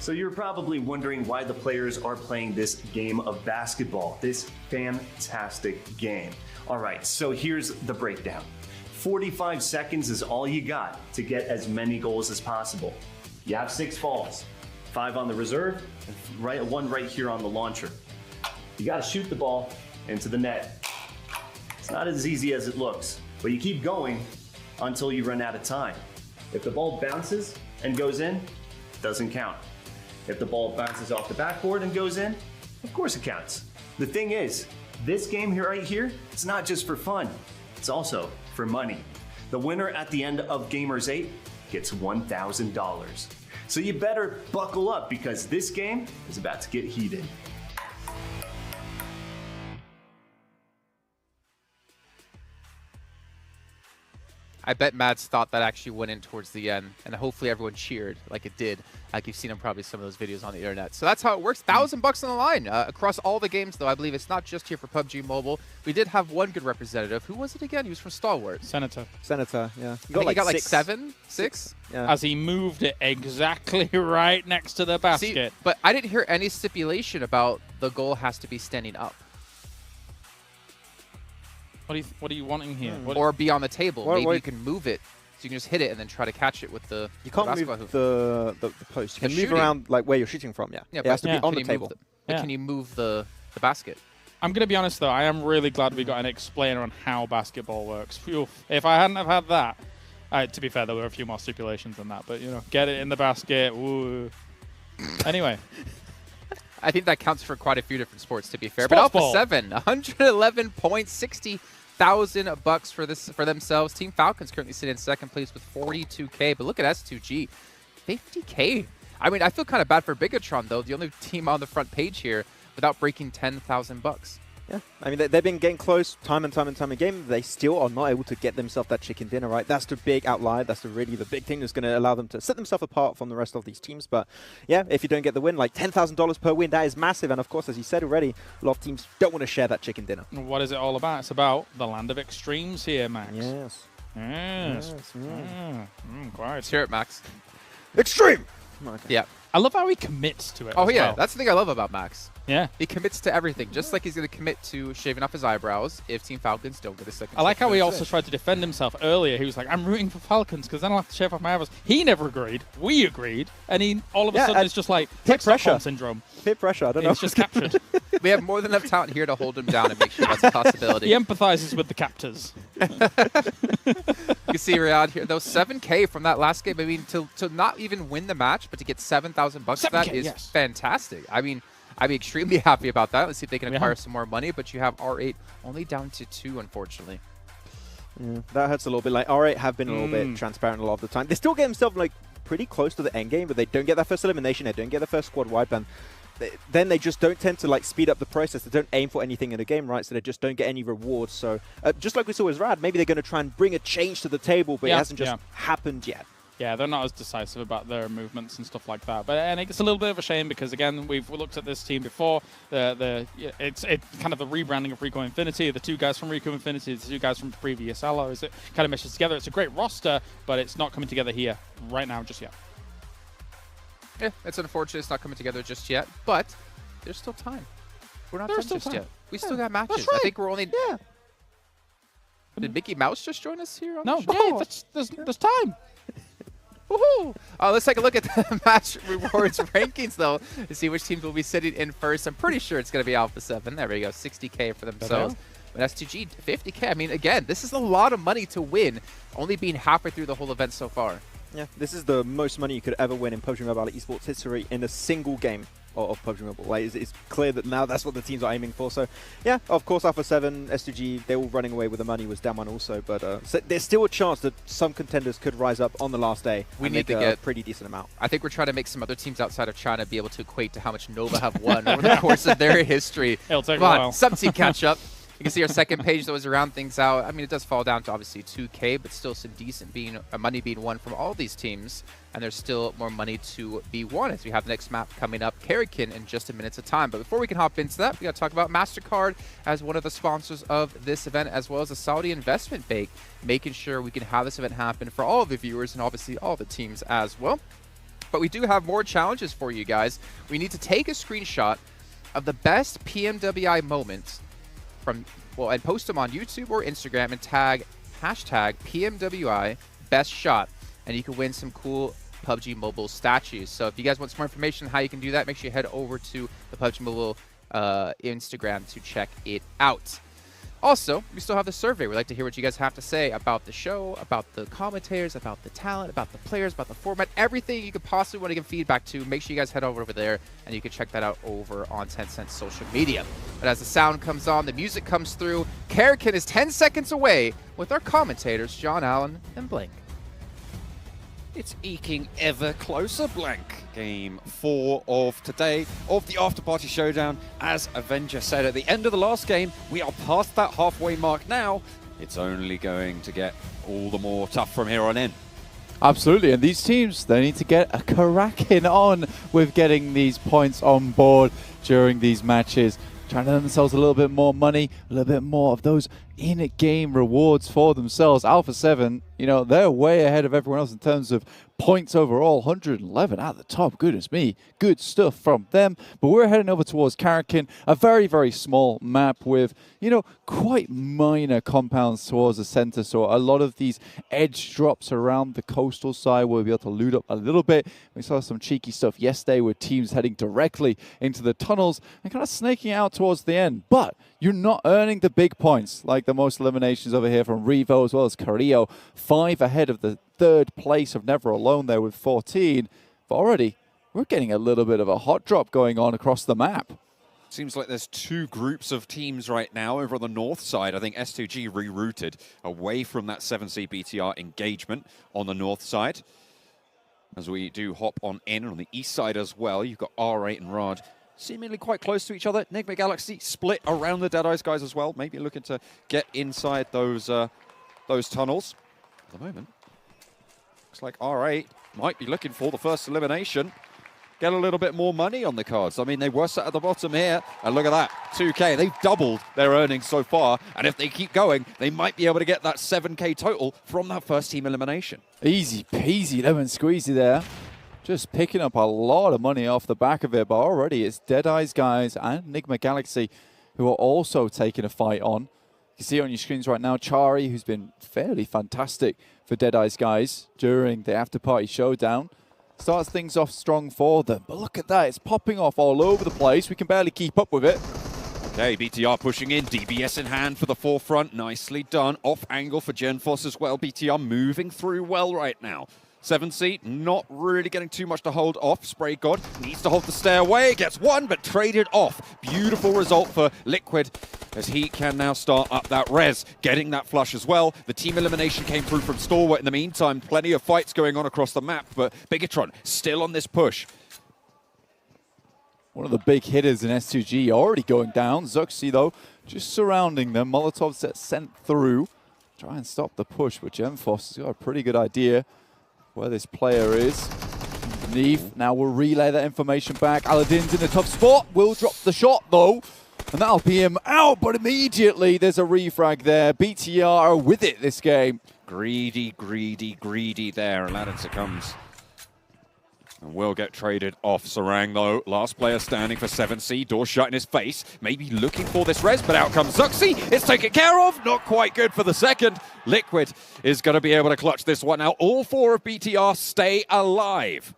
Speaker 17: So you're probably wondering why the players are playing this game of basketball, this fantastic game. All right, so here's the breakdown. 45 seconds is all you got to get as many goals as possible. You have 6 balls, 5 on the reserve, and 1 right here on the launcher. You gotta shoot the ball into the net. It's not as easy as it looks, but you keep going until you run out of time. If the ball bounces and goes in, it doesn't count. If the ball bounces off the backboard and goes in, of course it counts. The thing is, this game here right here, it's not just for fun, it's also for money. The winner at the end of Gamers 8 gets $1,000. So you better buckle up because this game is about to get heated.
Speaker 6: I bet Mads thought that actually went in towards the end, and hopefully everyone cheered like it did. Like you've seen on probably some of those videos on the internet. So that's how it works. $1,000 on the line across all the games, though. I believe it's not just here for PUBG Mobile. We did have one good representative. Who was it again? He was from Stalwart.
Speaker 7: Senator.
Speaker 3: Senator, yeah.
Speaker 6: He got like 7, 6?
Speaker 3: Yeah.
Speaker 7: As he moved it exactly right next to the basket.
Speaker 6: See, but I didn't hear any stipulation about the goal has to be standing up.
Speaker 7: What are you wanting here?
Speaker 6: Or be on the table. Maybe you can move it, so you can just hit it and then try to catch it with the
Speaker 3: You can't
Speaker 6: basketball
Speaker 3: move
Speaker 6: hoop.
Speaker 3: the post. You can
Speaker 6: The
Speaker 3: move
Speaker 6: shooting.
Speaker 3: around like where you're shooting from, yeah.
Speaker 6: Yeah,
Speaker 3: It has to be on
Speaker 6: can
Speaker 3: the
Speaker 6: you
Speaker 3: table.
Speaker 6: But can you move the basket?
Speaker 7: I'm going to be honest, though. I am really glad we got an explainer on how basketball works. Phew. If I hadn't have had that, to be fair, there were a few more stipulations than that. But, you know, get it in the basket. Woo. Anyway.
Speaker 6: I think that counts for quite a few different sports, to be fair.
Speaker 7: Sports
Speaker 6: but
Speaker 7: ball.
Speaker 6: Alpha 7, 111 points, $60,000 for themselves. Team Falcons currently sitting in second place with 42K. But look at S2G, 50K. I mean, I feel kind of bad for Bigatron, though, the only team on the front page here without breaking $10,000.
Speaker 3: Yeah, I mean, they've been getting close time and time again. They still are not able to get themselves that chicken dinner, right? That's the big outlier. That's really the big thing that's going to allow them to set themselves apart from the rest of these teams. But yeah, if you don't get the win, like $10,000 per win, that is massive. And of course, as you said already, a lot of teams don't want to share that chicken dinner.
Speaker 7: What is it all about? It's about the land of extremes here, Max.
Speaker 3: Yes.
Speaker 7: Yes. Quite.
Speaker 6: Let's hear it, Max.
Speaker 3: Extreme!
Speaker 6: Okay. Yeah.
Speaker 7: I love how he commits to it.
Speaker 6: Oh,
Speaker 7: as
Speaker 6: yeah.
Speaker 7: well.
Speaker 6: That's the thing I love about Max.
Speaker 7: Yeah.
Speaker 6: He commits to everything, just like he's going to commit to shaving off his eyebrows if Team Falcons don't get a second.
Speaker 7: I like how he also tried to defend himself earlier. He was like, I'm rooting for Falcons because then I'll have to shave off my eyebrows. He never agreed. We agreed. And he all of a sudden it's just like
Speaker 3: peer pressure
Speaker 7: Stockholm syndrome.
Speaker 3: Peer pressure, I don't know.
Speaker 7: It's just captured.
Speaker 6: We have more than enough talent here to hold him down and make sure that's a possibility.
Speaker 7: He empathizes with the captors.
Speaker 6: You see Riyadh here, though, 7K from that last game. I mean, to not even win the match, but to get $7,000 for that is fantastic. I mean, I'd be extremely happy about that. Let's see if they can acquire some more money. But you have R8 only down to 2, unfortunately.
Speaker 3: Yeah, that hurts a little bit. Like R8 have been a little bit transparent a lot of the time. They still get themselves like pretty close to the end game, but they don't get that first elimination. They don't get the first squad wipe, and then they just don't tend to like speed up the process. They don't aim for anything in the game, right? So they just don't get any rewards. So just like we saw with Rad, maybe they're going to try and bring a change to the table, but it hasn't just happened yet.
Speaker 7: Yeah, they're not as decisive about their movements and stuff like that. But and it's a little bit of a shame because again, we've looked at this team before. It's kind of the rebranding of Rico Infinity. The 2 guys from Rico Infinity, the 2 guys from previous Alloys. It kind of meshes together. It's a great roster, but it's not coming together here right now just yet.
Speaker 6: Yeah, it's unfortunate it's not coming together just yet, but there's still time. We're not done just yet. We still got matches.
Speaker 7: Right.
Speaker 6: I think we're only... Yeah. Did Mickey Mouse just join us here? On
Speaker 7: No,
Speaker 6: the show?
Speaker 7: there's time.
Speaker 6: Woohoo! Let's take a look at the match rewards rankings, though, to see which teams will be sitting in first. I'm pretty sure it's going to be Alpha 7. There we go, 60K for themselves. But S2G, 50K. I mean, again, this is a lot of money to win, only being halfway through the whole event so far.
Speaker 3: Yeah, this is the most money you could ever win in PUBG Mobile esports history in a single game of PUBG Mobile. Like, it's clear that now that's what the teams are aiming for. So, yeah, of course, Alpha 7, S2G, they're all running away with the money, was down one also. But so there's still a chance that some contenders could rise up on the last day and make a pretty decent amount.
Speaker 6: I think we're trying to make some other teams outside of China be able to equate to how much Nova have won over the course of their history.
Speaker 7: It'll take
Speaker 6: Come
Speaker 7: a
Speaker 6: on,
Speaker 7: while.
Speaker 6: some team catch up. You can see our second page, though, is to round things out. I mean, it does fall down to obviously 2K, but still some decent money being won from all these teams. And there's still more money to be won as we have the next map coming up, Karakin, in just a minute's time. But before we can hop into that, we got to talk about MasterCard as one of the sponsors of this event, as well as the Saudi Investment Bank, making sure we can have this event happen for all of the viewers and obviously all the teams as well. But we do have more challenges for you guys. We need to take a screenshot of the best PMWI moments from, well, and post them on YouTube or Instagram and tag hashtag PMWI best shot, and you can win some cool PUBG Mobile statues. So if you guys want some more information on how you can do that, make sure you head over to the PUBG Mobile Instagram to check it out. Also, we still have the survey. We'd like to hear what you guys have to say about the show, about the commentators, about the talent, about the players, about the format, everything you could possibly want to give feedback to. Make sure you guys head over there, and you can check that out over on Tencent's social media. But as the sound comes on, the music comes through, Karrakin is 10 seconds away with our commentators, John Allen and Blank.
Speaker 18: It's eking ever closer, Blank. Game 4 of today of the After Party Showdown. As Avenger said at the end of the last game, we are past that halfway mark now. It's only going to get all the more tough from here on in.
Speaker 19: Absolutely, and these teams, they need to get a cracking on with getting these points on board during these matches. Trying to earn themselves a little bit more money, a little bit more of those in-game rewards for themselves. Alpha 7, you know, they're way ahead of everyone else in terms of points overall. 111 at the top. Goodness me. Good stuff from them. But we're heading over towards Karrakin, a very, very small map with, you know, quite minor compounds towards the center. So a lot of these edge drops around the coastal side we'll be able to loot up a little bit. We saw some cheeky stuff yesterday with teams heading directly into the tunnels and kind of snaking out towards the end. But you're not earning the big points like the most eliminations over here from Revo as well as Carrillo. 5 ahead of the third place of Never Alone there with 14. But already, we're getting a little bit of a hot drop going on across the map.
Speaker 18: Seems like there's 2 groups of teams right now over on the north side. I think S2G rerouted away from that 7C BTR engagement on the north side. As we do hop on in on the east side as well, you've got R8 and Rod seemingly quite close to each other. Enigma Galaxy split around the Deadeyes guys as well. Maybe looking to get inside those tunnels. At the moment, looks like R8 might be looking for the first elimination. Get a little bit more money on the cards. I mean, they were sat at the bottom here, and look at that, 2K. They've doubled their earnings so far, and if they keep going, they might be able to get that 7K total from that first team elimination.
Speaker 19: Easy peasy, lemon squeezy there. Just picking up a lot of money off the back of it, but already it's Deadeyes guys and Enigma Galaxy who are also taking a fight on. You can see on your screens right now, Chari, who's been fairly fantastic for Deadeyes guys during the After Party Showdown. Starts things off strong for them, but look at that, it's popping off all over the place. We can barely keep up with it.
Speaker 18: Okay, BTR pushing in, DBS in hand for the forefront. Nicely done. Off angle for Genfos as well. BTR moving through well right now. 7C, not really getting too much to hold off. Spray God needs to hold the stairway. Gets one, but traded off. Beautiful result for Liquid as he can now start up that res. Getting that flush as well. The team elimination came through from Stalwart in the meantime. Plenty of fights going on across the map, but Bigatron still on this push.
Speaker 19: One of the big hitters in S2G already going down. Zuxi, though, just surrounding them. Molotovs that sent through. Try and stop the push, but Genfos has got a pretty good idea where this player is. Underneath. Now we'll relay that information back. Aladdin's in a tough spot. Will drop the shot, though. And that'll be him out, but immediately there's a refrag there. BTR are with it this game.
Speaker 18: Greedy, greedy, greedy there. Aladdin succumbs. And will get traded off. Sarang, though, last player standing for 7C. Door shut in his face. Maybe looking for this res, but out comes Zuxi. It's taken care of. Not quite good for the second. Liquid is going to be able to clutch this one out. All 4 of BTR stay alive.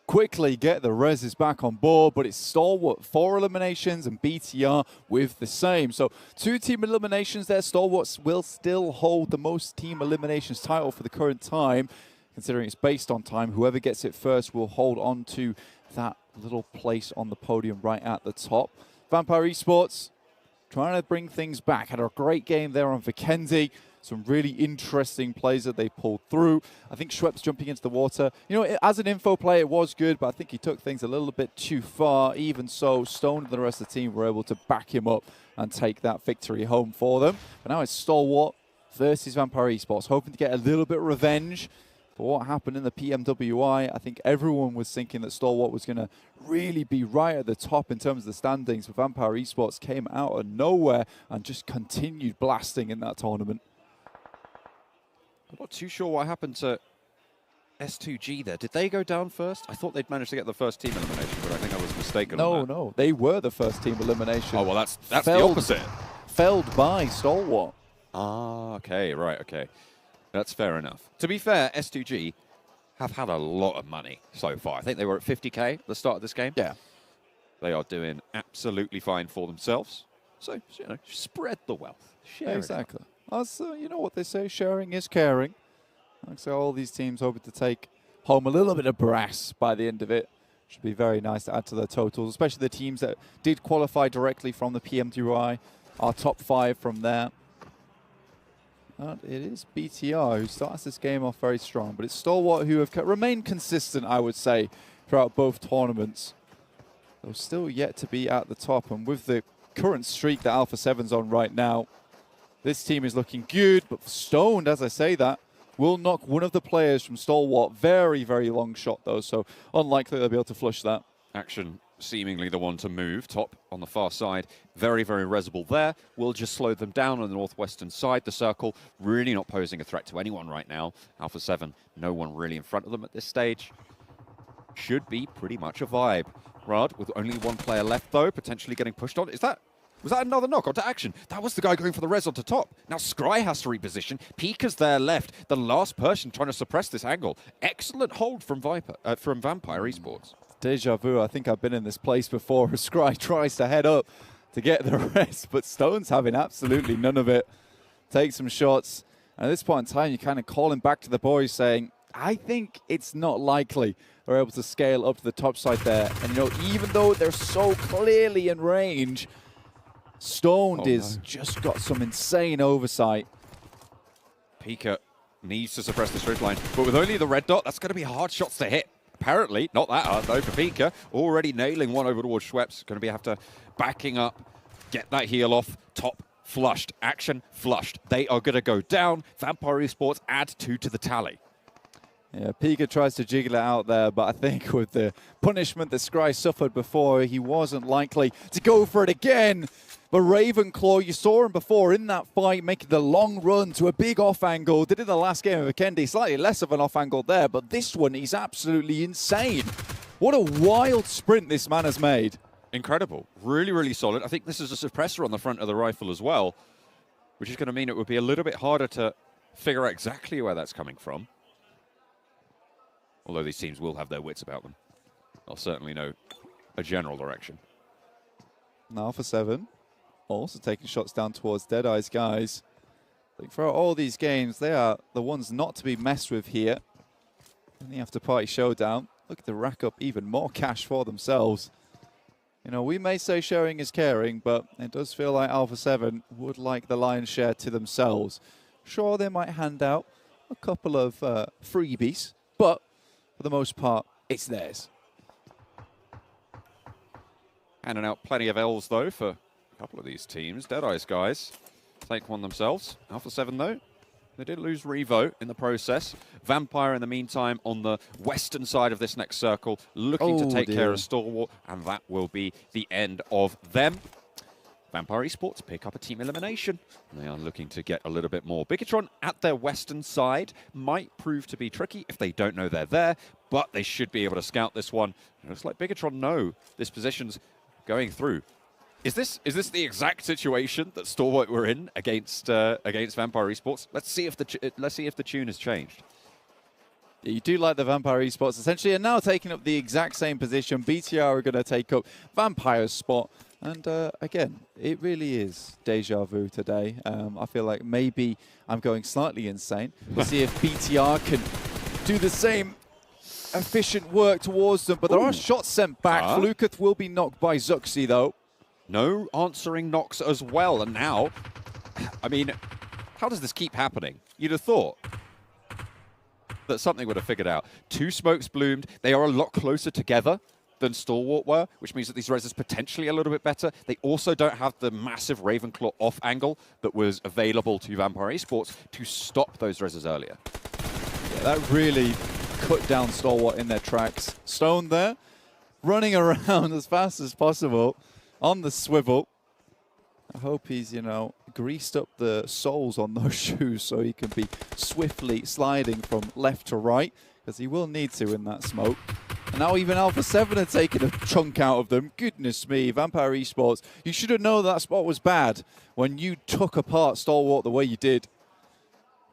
Speaker 19: Quickly get the reses back on board, but it's Stalwart 4 eliminations and BTR with the same. So 2 team eliminations there. Stalwarts will still hold the most team eliminations title for the current time. Considering it's based on time, whoever gets it first will hold on to that little place on the podium right at the top. Vampire Esports trying to bring things back. Had a great game there on Vikendi. Some really interesting plays that they pulled through. I think Schweppes jumping into the water. You know, as an info play, it was good, but I think he took things a little bit too far. Even so, Stone and the rest of the team were able to back him up and take that victory home for them. But now it's Stalwart versus Vampire Esports, hoping to get a little bit of revenge for what happened in the PMWI. I think everyone was thinking that Stalwart was going to really be right at the top in terms of the standings, but Vampire Esports came out of nowhere and just continued blasting in that tournament.
Speaker 18: I'm not too sure what happened to S2G there. Did they go down first? I thought they'd managed to get the first team elimination, but I think I was mistaken on that.
Speaker 19: No, they were the first team elimination.
Speaker 18: Oh, well, that's the opposite.
Speaker 19: Felled by Stalwart.
Speaker 18: Ah, okay, right, okay. That's fair enough. To be fair, S2G have had a lot of money so far. I think they were at 50k at the start of this game.
Speaker 19: Yeah.
Speaker 18: They are doing absolutely fine for themselves. So, you know, spread the wealth. Share
Speaker 19: exactly. You know what they say, sharing is caring. Like so, all these teams hoping to take home a little bit of brass by the end of it. Should be very nice to add to their totals, especially the teams that did qualify directly from the PMWI, our top 5 from there. And it is BTR who starts this game off very strong, but it's Stalwart who have remained consistent, I would say, throughout both tournaments. They're still yet to be at the top, and with the current streak that Alpha 7's on right now, this team is looking good, but Stoned, as I say that, will knock one of the players from Stalwart. Very, very long shot, though, so unlikely they'll be able to flush that.
Speaker 18: Action seemingly the one to move. Top on the far side. Very, very resible there. Will just slow them down on the northwestern side. The circle really not posing a threat to anyone right now. Alpha 7, no one really in front of them at this stage. Should be pretty much a vibe. Rad, with only one player left, though, potentially getting pushed on. Was that another knock onto Action? That was the guy going for the res onto top. Now Scry has to reposition. Pika's there left. The last person trying to suppress this angle. Excellent hold from Vampire Esports.
Speaker 19: Deja vu. I think I've been in this place before. Scry tries to head up to get the rest, but Stone's having absolutely none of it. Take some shots. And at this point in time, you kind of call him back to the boys saying, I think it's not likely they're able to scale up to the top side there. And, you know, even though they're so clearly in range, Stoned just got some insane oversight.
Speaker 18: Pika needs to suppress the straight line, but with only the red dot, that's going to be hard shots to hit. Apparently, not that hard though for Pika. Already nailing one over towards Schweppes. Going to be have to backing up, get that heal off. Top flushed, Action flushed. They are going to go down. Vampire Esports add 2 to the tally.
Speaker 19: Yeah, Pika tries to jiggle it out there, but I think with the punishment that Scry suffered before, he wasn't likely to go for it again. But Ravenclaw, you saw him before in that fight, making the long run to a big off angle. Did in the last game of Kendi, slightly less of an off angle there, but this one is absolutely insane. What a wild sprint this man has made.
Speaker 18: Incredible. Really, really solid. I think this is a suppressor on the front of the rifle as well, which is going to mean it would be a little bit harder to figure out exactly where that's coming from. Although these teams will have their wits about them. They'll certainly know a general direction.
Speaker 19: Now for 7. Also taking shots down towards Deadeye's guys. I think throughout all these games, they are the ones not to be messed with here. In the after-party showdown, look to rack up even more cash for themselves. You know, we may say sharing is caring, but it does feel like Alpha 7 would like the lion's share to themselves. Sure, they might hand out a couple of freebies, but for the most part, it's theirs.
Speaker 18: Handing out plenty of L's, though, for a couple of these teams. Deadeye's guys take one themselves. Alpha 7, though, they did lose Revo in the process. Vampire, in the meantime, on the western side of this next circle, looking to take care of Stalwart, and that will be the end of them. Vampire Esports pick up a team elimination. They are looking to get a little bit more. Bigatron at their western side might prove to be tricky if they don't know they're there, but they should be able to scout this one. It looks like Bigatron know this position's going through. Is this the exact situation that Stalwart were in against Vampire Esports? Let's see if the tune has changed.
Speaker 19: Yeah, you do like the Vampire Esports essentially, and now taking up the exact same position. BTR are going to take up Vampire's spot. And again, it really is deja vu today. I feel like maybe I'm going slightly insane. We'll see if BTR can do the same efficient work towards them. But there are shots sent back. Flukath will be knocked by Zuxi, though.
Speaker 18: No answering knocks as well. And now, I mean, how does this keep happening? You'd have thought that something would have figured out. 2 smokes bloomed. They are a lot closer together than Stalwart were, which means that these reses potentially a little bit better. They also don't have the massive Ravenclaw off angle that was available to Vampire Esports to stop those reses earlier.
Speaker 19: Yeah, that really cut down Stalwart in their tracks. Stone there, running around as fast as possible on the swivel. I hope he's, you know, greased up the soles on those shoes so he can be swiftly sliding from left to right. because he will need to in that smoke. And now even Alpha 7 are taking a chunk out of them. Goodness me, Vampire Esports, you should have known that spot was bad when you took apart Stalwart the way you did.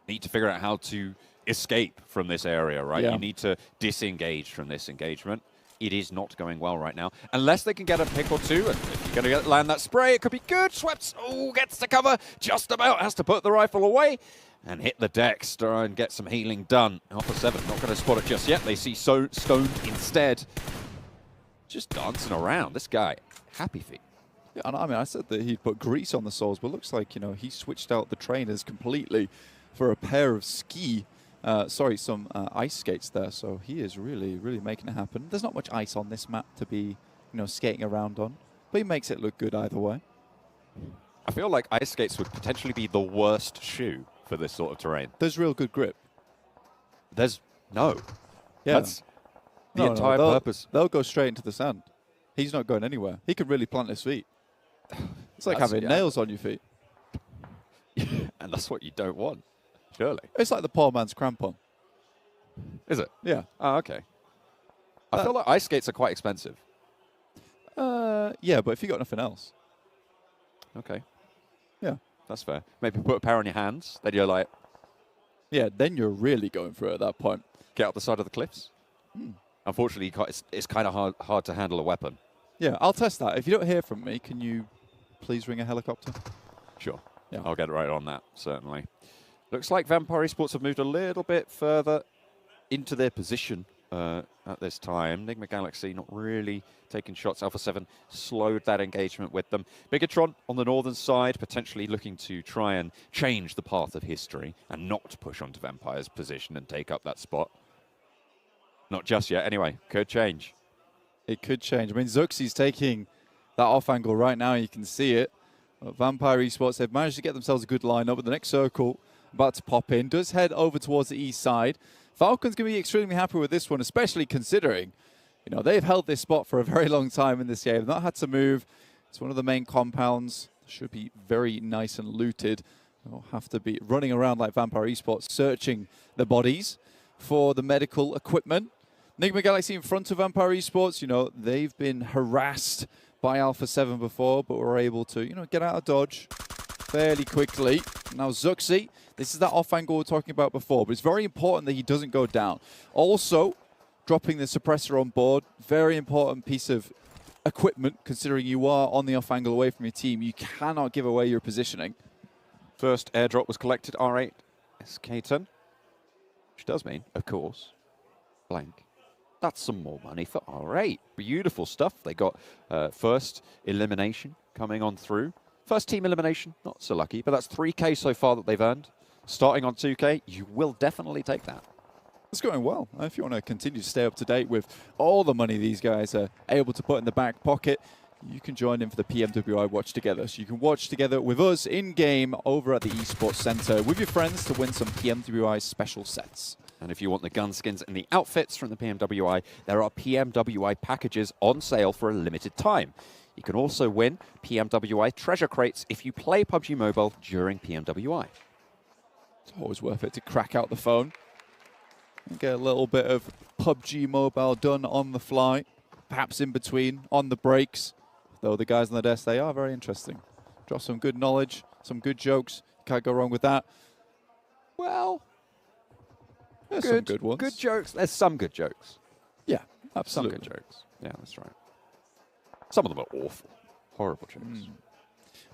Speaker 18: Need to figure out how to escape from this area, right?
Speaker 19: Yeah.
Speaker 18: You need to disengage from this engagement. It is not going well right now. Unless they can get a pick or two, and if you're going to land that spray, it could be good. Swept, oh, gets to cover, just about, has to put the rifle away, and hit the decks, try and get some healing done. Alpha 7 not going to spot it just yet. They see Stone instead. Just dancing around. This guy, happy feet.
Speaker 19: Yeah, and I mean, I said that he'd put grease on the soles, but looks like, you know, he switched out the trainers completely for a pair of some ice skates there. So he is really, really making it happen. There's not much ice on this map to be, you know, skating around on, but he makes it look good either way.
Speaker 18: I feel like ice skates would potentially be the worst shoe for this sort of terrain.
Speaker 19: There's real good grip.
Speaker 18: There's no.
Speaker 19: Yeah.
Speaker 18: That's the entire purpose.
Speaker 19: They'll go straight into the sand. He's not going anywhere. He can really plant his feet. It's like having nails on your feet.
Speaker 18: And that's what you don't want, surely.
Speaker 19: It's like the poor man's crampon.
Speaker 18: Is it?
Speaker 19: Yeah.
Speaker 18: Oh, okay. I feel like ice skates are quite expensive.
Speaker 19: Yeah, but if you got nothing else.
Speaker 18: Okay.
Speaker 19: Yeah.
Speaker 18: That's fair. Maybe put a pair on your hands, then you're like...
Speaker 19: Yeah, then you're really going for it at that point.
Speaker 18: Get up the side of the cliffs. Unfortunately, it's kind of hard to handle a weapon.
Speaker 19: Yeah, I'll test that. If you don't hear from me, can you please ring a helicopter?
Speaker 18: Sure.
Speaker 19: Yeah.
Speaker 18: I'll get right on that, certainly. Looks like Vampire Esports have moved a little bit further into their position at this time. Nigma Galaxy not really taking shots. Alpha 7 slowed that engagement with them. Bigatron on the northern side, potentially looking to try and change the path of history and not push onto Vampire's position and take up that spot. Not just yet, anyway. Could change.
Speaker 19: It could change. I mean, Zuxi's taking that off angle right now. You can see it. Vampire Esports, they've managed to get themselves a good lineup, but the next circle about to pop in does head over towards the east side. Falcon's going to be extremely happy with this one, especially considering, you know, they've held this spot for a very long time in this game. They've not had to move. It's one of the main compounds. Should be very nice and looted. They'll have to be running around like Vampire Esports, searching the bodies for the medical equipment. Nigma Galaxy in front of Vampire Esports, you know, they've been harassed by Alpha 7 before, but were able to, you know, get out of dodge fairly quickly. Now Zuxi, this is that off angle we were talking about before, but it's very important that he doesn't go down. Also, dropping the suppressor on board, very important piece of equipment, considering you are on the off angle away from your team. You cannot give away your positioning.
Speaker 18: First airdrop was collected, R8 SK10, which does mean, of course, blank. That's some more money for R8. Beautiful stuff. They got first elimination coming on through. First team elimination, not so lucky, but that's 3K so far that they've earned. Starting on 2K, you will definitely take that.
Speaker 19: It's going well. If you want to continue to stay up to date with all the money these guys are able to put in the back pocket, you can join in for the PMWI Watch Together. So you can watch together with us in-game over at the Esports Center with your friends to win some PMWI special sets.
Speaker 18: And if you want the gun skins and the outfits from the PMWI, there are PMWI packages on sale for a limited time. You can also win PMWI treasure crates if you play PUBG Mobile during PMWI.
Speaker 19: It's always worth it to crack out the phone and get a little bit of PUBG Mobile done on the fly, perhaps in between, on the breaks. Though the guys on the desk, they are very interesting. Drop some good knowledge, some good jokes. Can't go wrong with that.
Speaker 18: Well,
Speaker 19: there's some good ones.
Speaker 18: Good jokes. There's some good jokes.
Speaker 19: Yeah, absolutely.
Speaker 18: Some good jokes. Yeah, that's right. Some of them are awful. Horrible jokes.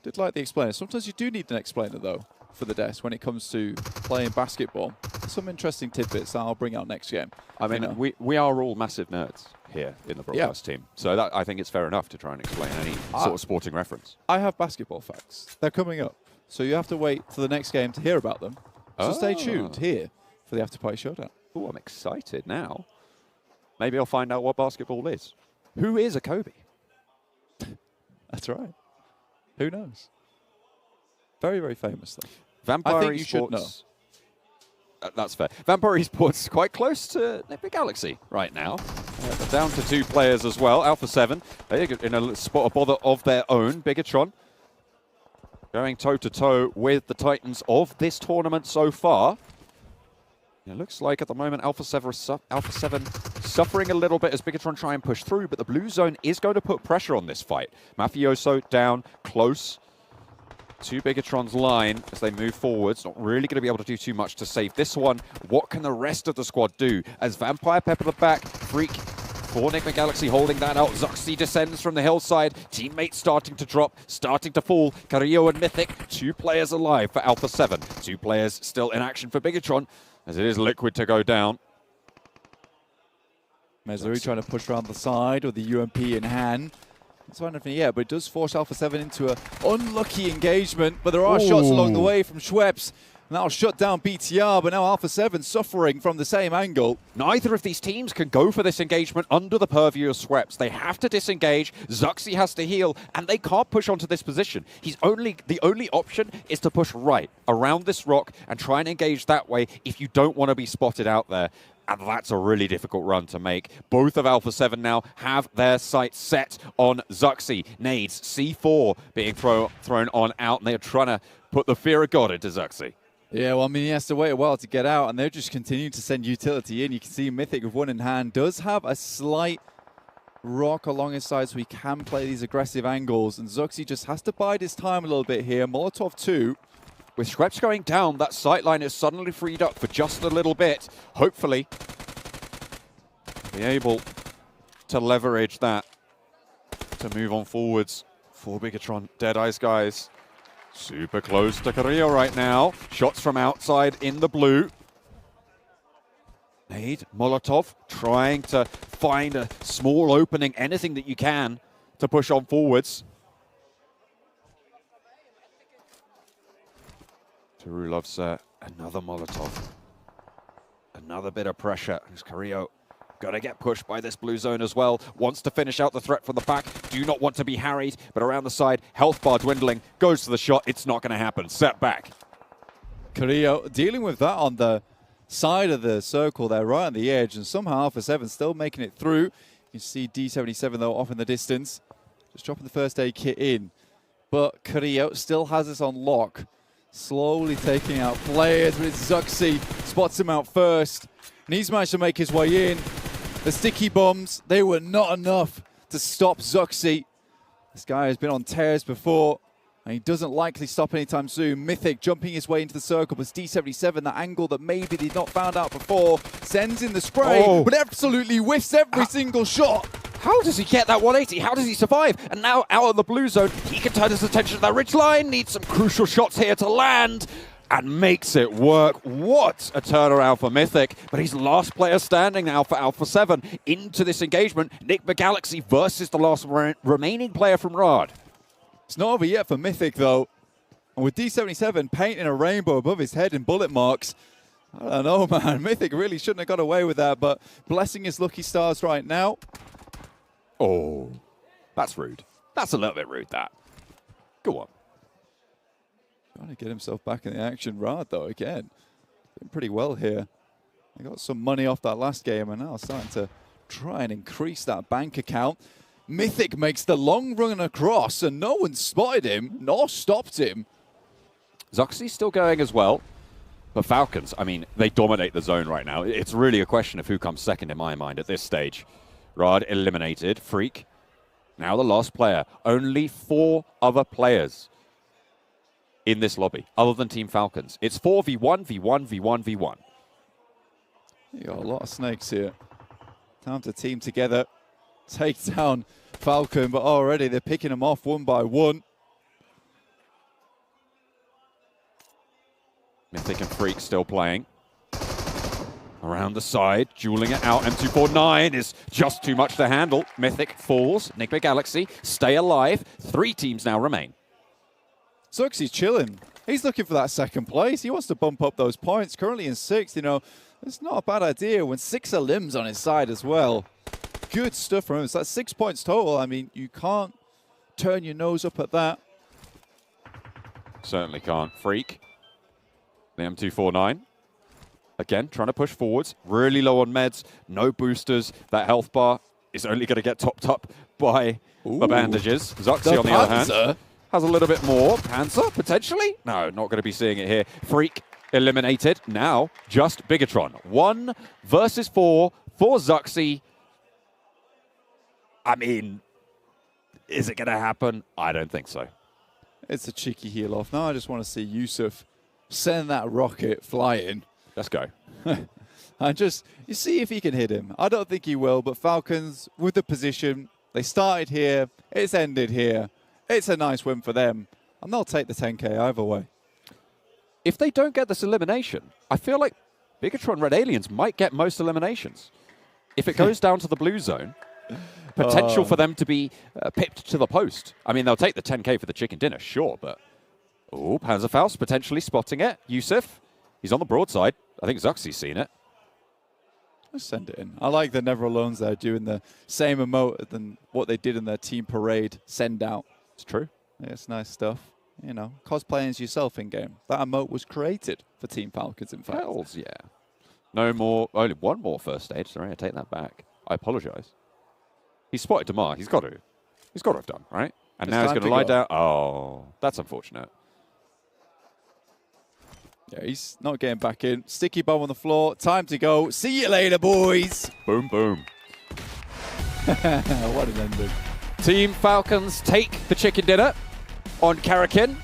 Speaker 19: Did like the explainer. Sometimes you do need an explainer, though, for the desk when it comes to playing basketball. Some interesting tidbits that I'll bring out next game.
Speaker 18: I mean, we are all massive nerds here in the broadcast team. So that, I think it's fair enough to try and explain any sort of sporting reference.
Speaker 19: I have basketball facts. They're coming up. So you have to wait for the next game to hear about them. So stay tuned here for the After Party Showdown.
Speaker 18: Oh, I'm excited now. Maybe I'll find out what basketball is. Who is a Kobe?
Speaker 19: That's right. Who knows? Very, very famous, though.
Speaker 18: Vampire
Speaker 19: I think
Speaker 18: Esports.
Speaker 19: you should know.
Speaker 18: That's fair. Vampire Esports quite close to Nigma Galaxy right now. They're down to 2 players as well. Alpha 7, they're in a spot of bother of their own. Bigatron going toe-to-toe with the Titans of this tournament so far. It looks like at the moment Alpha 7 suffering a little bit as Bigatron try and push through, but the blue zone is going to put pressure on this fight. Mafioso down, close to Bigatron's line as they move forwards. Not really going to be able to do too much to save this one. What can the rest of the squad do? As Vampire Pepper the back, Freak for Nick McGalaxy holding that out. Zuxi descends from the hillside. Teammates starting to drop, starting to fall. Carrillo and Mythic, 2 players alive for Alpha 7. 2 players still in action for Bigatron, as it is Liquid to go down.
Speaker 19: Mesuri trying to push around the side with the UMP in hand. It's not anything yet, but it does force Alpha 7 into an unlucky engagement. But there are shots along the way from Schweppes. And that'll shut down BTR, but now Alpha 7 suffering from the same angle.
Speaker 18: Neither of these teams can go for this engagement under the purview of Schweppes. They have to disengage. Zuxi has to heal, and they can't push onto this position. The only option is to push right around this rock and try and engage that way if you don't want to be spotted out there. And that's a really difficult run to make. Both of Alpha 7 now have their sights set on Zuxi. Nades, C4 being thrown on out, and they're trying to put the fear of God into Zuxi.
Speaker 19: Yeah, well, I mean, he has to wait a while to get out, and they're just continuing to send utility in. You can see Mythic with one in hand does have a slight rock along his side, so he can play these aggressive angles, and Zuxi just has to bide his time a little bit here. Molotov 2.
Speaker 18: With Schweppes going down, that sightline is suddenly freed up for just a little bit. Hopefully, be able to leverage that to move on forwards for Bigatron. Deadeyes, guys. Super close to Carrillo right now. Shots from outside in the blue. Nade, Molotov trying to find a small opening, anything that you can to push on forwards. Taru loves another Molotov. Another bit of pressure. As Carrillo got to get pushed by this blue zone as well. Wants to finish out the threat from the back. Do not want to be harried, but around the side, health bar dwindling. Goes to the shot. It's not going to happen. Set back.
Speaker 19: Carrillo dealing with that on the side of the circle there, right on the edge, and somehow Alpha 7 still making it through. You see D77 though off in the distance. Just dropping the first aid kit in. But Carrillo still has this on lock. Slowly taking out players, but it's Zuxi. Spots him out first. And he's managed to make his way in. The sticky bombs, they were not enough to stop Zuxi. This guy has been on tears before, and he doesn't likely stop anytime soon. Mythic jumping his way into the circle, but D77, that angle that maybe they'd not found out before, sends in the spray, but absolutely whiffs every single shot.
Speaker 18: How does he get that 180? How does he survive? And now out of the blue zone, he can turn his attention to that ridge line. Needs some crucial shots here to land. And makes it work. What a turnaround for Mythic. But he's the last player standing now for Alpha 7 into this engagement. Nick McGalaxy versus the last remaining player from Rad.
Speaker 19: It's not over yet for Mythic, though. And with D77 painting a rainbow above his head in bullet marks, I don't know, man. Mythic really shouldn't have got away with that, but blessing his lucky stars right now.
Speaker 18: Oh, that's rude. That's a little bit rude, that. Go on.
Speaker 19: Trying to get himself back in the action. Rad, though, again, doing pretty well here. They got some money off that last game and now starting to try and increase that bank account. Mythic makes the long run across and no one spotted him nor stopped him.
Speaker 18: Zuxi's still going as well. But Falcons, I mean, they dominate the zone right now. It's really a question of who comes second in my mind at this stage. Rad eliminated. Freak, now the last player. Only 4 other players in this lobby, other than Team Falcons. It's 4v1, v1, v1, v1.
Speaker 19: You got a lot of snakes here. Time to team together, take down Falcon, but already they're picking them off one by one.
Speaker 18: Mythic and Freak still playing. Around the side, dueling it out. M249 is just too much to handle. Mythic falls. Nick McGalaxy, stay alive. 3 teams now remain.
Speaker 19: Zuxi's chilling. He's looking for that second place. He wants to bump up those points. Currently in 6th, you know, it's not a bad idea when 6 are limbs on his side as well. Good stuff from him. So that's 6 points total. I mean, you can't turn your nose up at that.
Speaker 18: Certainly can't. Freak. The M249. Again, trying to push forwards. Really low on meds. No boosters. That health bar is only going to get topped up by the bandages. Zuxi, on the other hand, has a little bit more. Panzer, potentially? No, not going to be seeing it here. Freak eliminated. Now, just Bigatron. 1 versus 4 for Zuxi. I mean, is it going to happen? I don't think so.
Speaker 19: It's a cheeky heel off. Now I just want to see Yusuf send that rocket flying.
Speaker 18: Let's go.
Speaker 19: And just, you see if he can hit him. I don't think he will, but Falcons, with the position, they started here, it's ended here. It's a nice win for them, and they'll take the 10K either way.
Speaker 18: If they don't get this elimination, I feel like Bigatron Red Aliens might get most eliminations. If it goes down to the blue zone, potential for them to be pipped to the post. I mean, they'll take the 10K for the chicken dinner, sure, but... Oh, Panzerfaust potentially spotting it. Yusuf, he's on the broadside. I think Zuxi's seen it.
Speaker 19: Let's send it in. I like the Never Alones there doing the same emote than what they did in their team parade send out.
Speaker 18: It's true.
Speaker 19: Yeah, it's nice stuff. You know, cosplaying as yourself in game. That emote was created for Team Falcons, in fact.
Speaker 18: Hells yeah. No more, only one more first stage. Sorry, I take that back. I apologize. He's spotted Damar. He's got to have done, right? And now he's going to lie down. Oh, that's unfortunate.
Speaker 19: Yeah, he's not getting back in. Sticky bomb on the floor. Time to go. See you later, boys.
Speaker 18: Boom, boom.
Speaker 19: What an ending.
Speaker 18: Team Falcons take the chicken dinner on Karakin.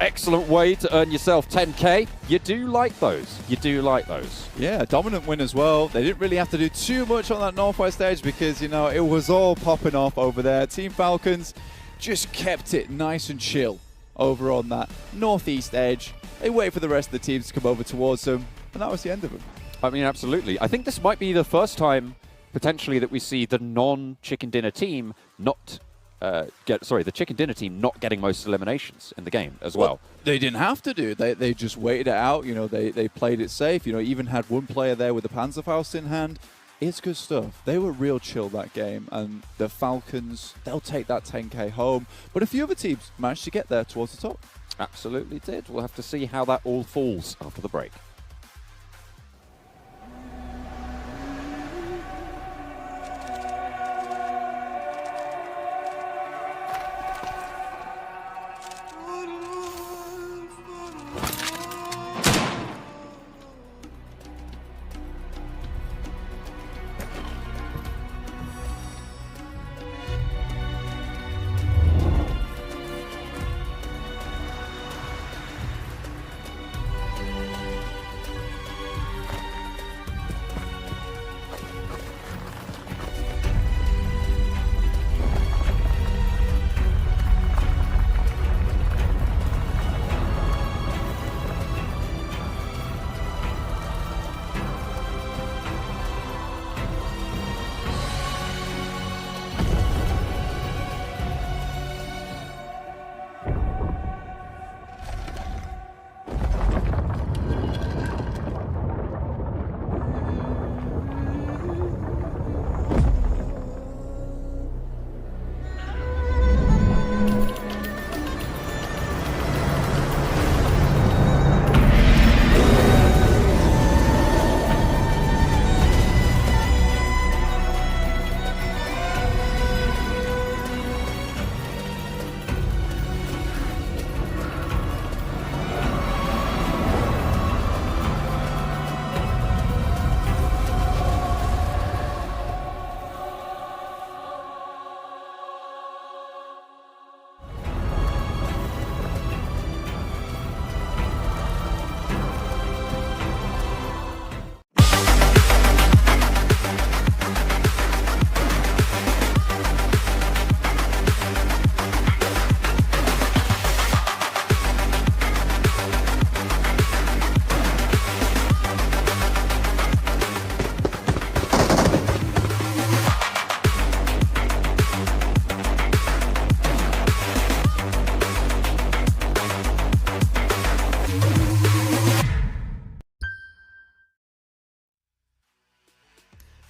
Speaker 18: Excellent way to earn yourself 10K. You do like those. You do like those.
Speaker 19: Yeah, dominant win as well. They didn't really have to do too much on that Northwest edge because, you know, it was all popping off over there. Team Falcons just kept it nice and chill over on that Northeast edge. They wait for the rest of the teams to come over towards them, and that was the end of it.
Speaker 18: I mean, absolutely. I think this might be the first time, potentially, that we see the non-chicken dinner team not the chicken dinner team not getting most eliminations in the game as well.
Speaker 19: They didn't have to do. They just waited it out. You know, they played it safe. You know, even had one player there with the Panzerfaust in hand. It's good stuff. They were real chill that game, and the Falcons, they'll take that 10K home. But a few other teams managed to get there towards the top.
Speaker 18: Absolutely did. We'll have to see how that all falls after the break.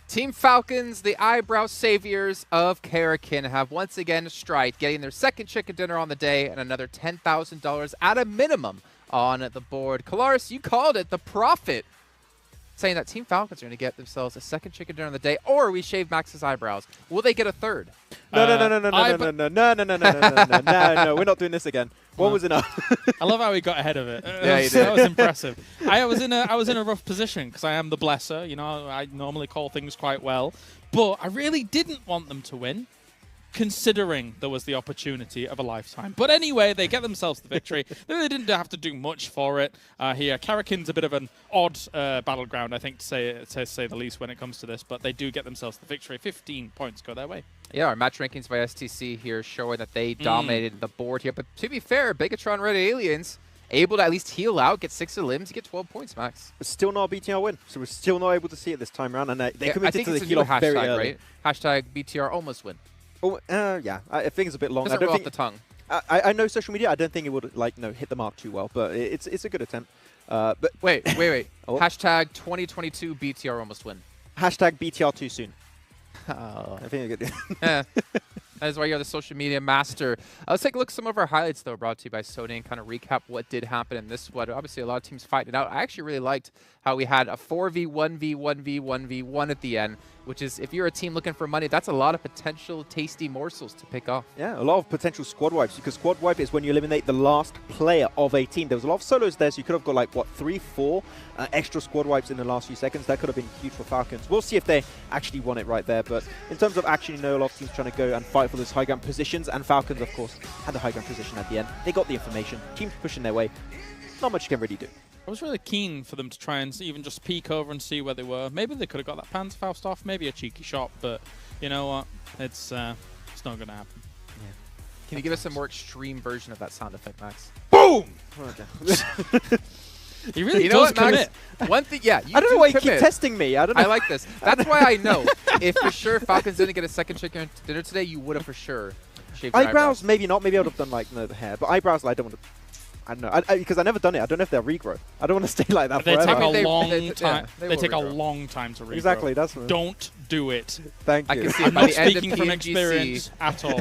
Speaker 6: Team Falcons, the eyebrow saviors of Karakin, have once again striked, getting their second chicken dinner on the day and another $10,000 at a minimum on the board. Kalaris, you called it, the profit, saying that Team Falcons are going to get themselves a second chicken dinner on the day, or we shave Max's eyebrows. Will they get a third?
Speaker 3: No, we're not doing this again. What was enough?
Speaker 7: I love how he got ahead of it.
Speaker 6: Yeah, he did.
Speaker 7: That was impressive. I was in a rough position because I am the blesser. You know, I normally call things quite well, but I really didn't want them to win, considering there was the opportunity of a lifetime. But anyway, they get themselves the victory. They really didn't have to do much for it here. Karakin's a bit of an odd battleground, I think, to say the least when it comes to this, but they do get themselves the victory. 15 points go their way.
Speaker 6: Yeah, our match rankings by STC here showing that they dominated the board here. But to be fair, Bigatron Red Aliens able to at least heal out, get 6 limbs, you get 12 points, Max.
Speaker 3: It's still not a BTR win, so we're still not able to see it this time around. And they committed to the heal
Speaker 6: hashtag,
Speaker 3: off very early.
Speaker 6: right? Hashtag BTR almost win.
Speaker 3: Oh, yeah. I think it's a bit long.
Speaker 6: Doesn't roll off the tongue.
Speaker 3: I know social media. I don't think it would hit the mark too well, but it's a good attempt. But
Speaker 6: wait.
Speaker 3: Oh.
Speaker 6: Hashtag 2022 BTR almost win.
Speaker 3: Hashtag BTR too soon.
Speaker 6: Oh.
Speaker 3: I think I good.
Speaker 6: Yeah. That is why you're the social media master. Let's take a look at some of our highlights, though, brought to you by Sony, and kind of recap what did happen in this one. Obviously, a lot of teams fighting it out. I actually really liked how we had a 4v1v1v1v1 at the end, which is, if you're a team looking for money, that's a lot of potential tasty morsels to pick off.
Speaker 3: Yeah, a lot of potential squad wipes, because squad wipe is when you eliminate the last player of a team. There was a lot of solos there, so you could have got, like, what, 3, 4 extra squad wipes in the last few seconds. That could have been huge for Falcons. We'll see if they actually won it right there, but in terms of action, you know, a lot of teams trying to go and fight for those high ground positions, and Falcons, of course, had the high ground position at the end. They got the information. Teams pushing their way. Not much you can really do.
Speaker 7: I was really keen for them to try and even just peek over and see where they were. Maybe they could have got that Panzerfaust off, maybe a cheeky shot, but you know what? It's not going to happen.
Speaker 6: Yeah. Can you give us a more extreme version of that sound effect, Max?
Speaker 3: Boom!
Speaker 7: He really
Speaker 6: does
Speaker 7: commit.
Speaker 6: One thing, yeah.
Speaker 3: I don't know why you keep testing me. I don't know.
Speaker 6: I like this. That's why I know. If for sure Falcons didn't get a second chicken dinner today, you would have for sure shaved your
Speaker 3: eyebrows, maybe not. Maybe I would have done like the hair, but eyebrows, I don't want to. I don't know, because I've never done it. I don't know if they'll regrow. I don't want to stay like that
Speaker 7: they
Speaker 3: forever.
Speaker 7: Take a long time. They take a long time to regrow.
Speaker 3: Exactly, that's what
Speaker 7: Don't do it.
Speaker 3: Thank you.
Speaker 6: I can see
Speaker 7: I'm
Speaker 6: by
Speaker 7: not
Speaker 6: the end
Speaker 7: speaking
Speaker 6: of
Speaker 7: from
Speaker 6: PMGC.
Speaker 7: experience at all.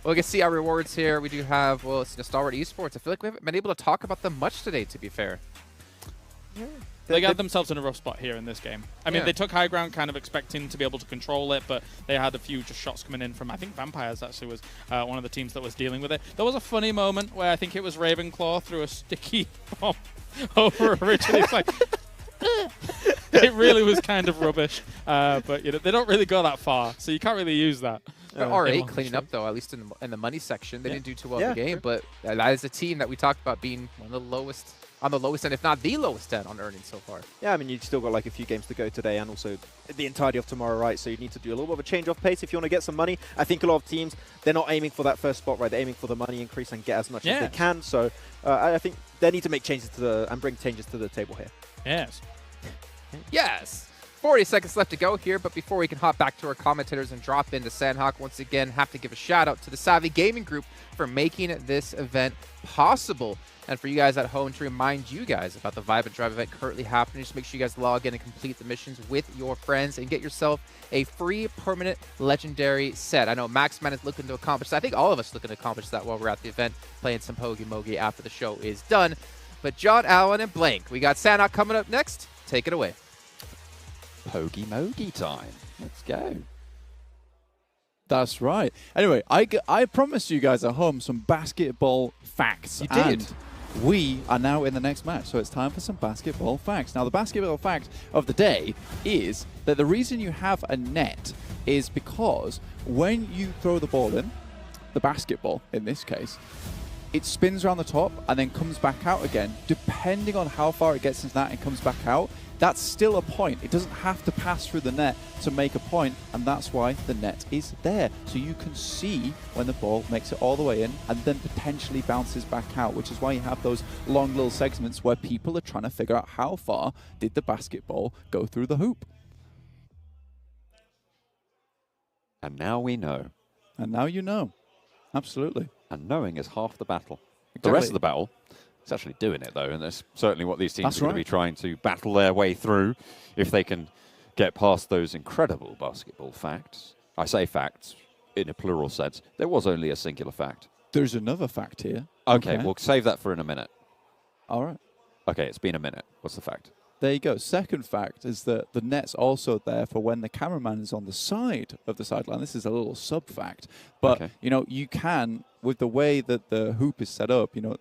Speaker 6: Well, we can see our rewards here. We do have, well, it's Stalwart Esports. I feel like we haven't been able to talk about them much today, to be fair.
Speaker 7: Yeah. They got themselves in a rough spot here in this game. I mean, they took high ground kind of expecting to be able to control it, but they had a few just shots coming in from, I think Vampires actually was one of the teams that was dealing with it. There was a funny moment where I think it was Ravenclaw threw a sticky bomb over originally. It's like, it really was kind of rubbish, but you know, they don't really go that far, so you can't really use that.
Speaker 6: R8 cleaning up, though, at least in the money section. They didn't do too well in the game, but that is a team that we talked about being one of the lowest, on the lowest end, if not the lowest end on earnings so far.
Speaker 3: Yeah, I mean, you've still got like a few games to go today and also the entirety of tomorrow, right? So you need to do a little bit of a change of pace if you want to get some money. I think a lot of teams, they're not aiming for that first spot, right? They're aiming for the money increase and get as much as they can. So I think they need to make changes to and bring changes to the table here.
Speaker 7: Yes.
Speaker 6: Yes. 40 seconds left to go here, but before we can hop back to our commentators and drop into Sandhawk, once again, have to give a shout out to the Savvy Gaming Group for making this event possible. And for you guys at home, to remind you guys about the Vibe and Drive event currently happening, just make sure you guys log in and complete the missions with your friends and get yourself a free permanent legendary set. I know Maxman is looking to accomplish that. I think all of us looking to accomplish that while we're at the event, playing some Pogi Mogi after the show is done. But John, Allen, and Blank, we got Sandhawk coming up next. Take it away.
Speaker 18: Pogi Mogi time. Let's go.
Speaker 19: That's right. Anyway, I promised you guys at home some basketball facts.
Speaker 6: You did.
Speaker 19: And we are now in the next match, so it's time for some basketball facts. Now, the basketball fact of the day is that the reason you have a net is because when you throw the ball in, the basketball in this case, it spins around the top and then comes back out again. Depending on how far it gets into that and comes back out, that's still a point. It doesn't have to pass through the net to make a point, and that's why the net is there. So you can see when the ball makes it all the way in and then potentially bounces back out, which is why you have those long little segments where people are trying to figure out how far did the basketball go through the hoop.
Speaker 18: And now we know.
Speaker 19: And now you know. Absolutely.
Speaker 18: And knowing is half the battle.
Speaker 19: Exactly.
Speaker 18: The rest of the battle, it's actually doing it, though, and that's certainly what these teams are going to be trying to battle their way through if they can get past those incredible basketball facts. I say facts in a plural sense. There was only a singular fact.
Speaker 19: There's another fact here.
Speaker 18: Okay, we'll save that for in a minute.
Speaker 19: All right.
Speaker 18: Okay, it's been a minute. What's the fact?
Speaker 19: there you go. Second fact is that the net's also there for when the cameraman is on the side of the sideline. This is a little sub-fact. But, you know, you can, with the way that the hoop is set up, you know,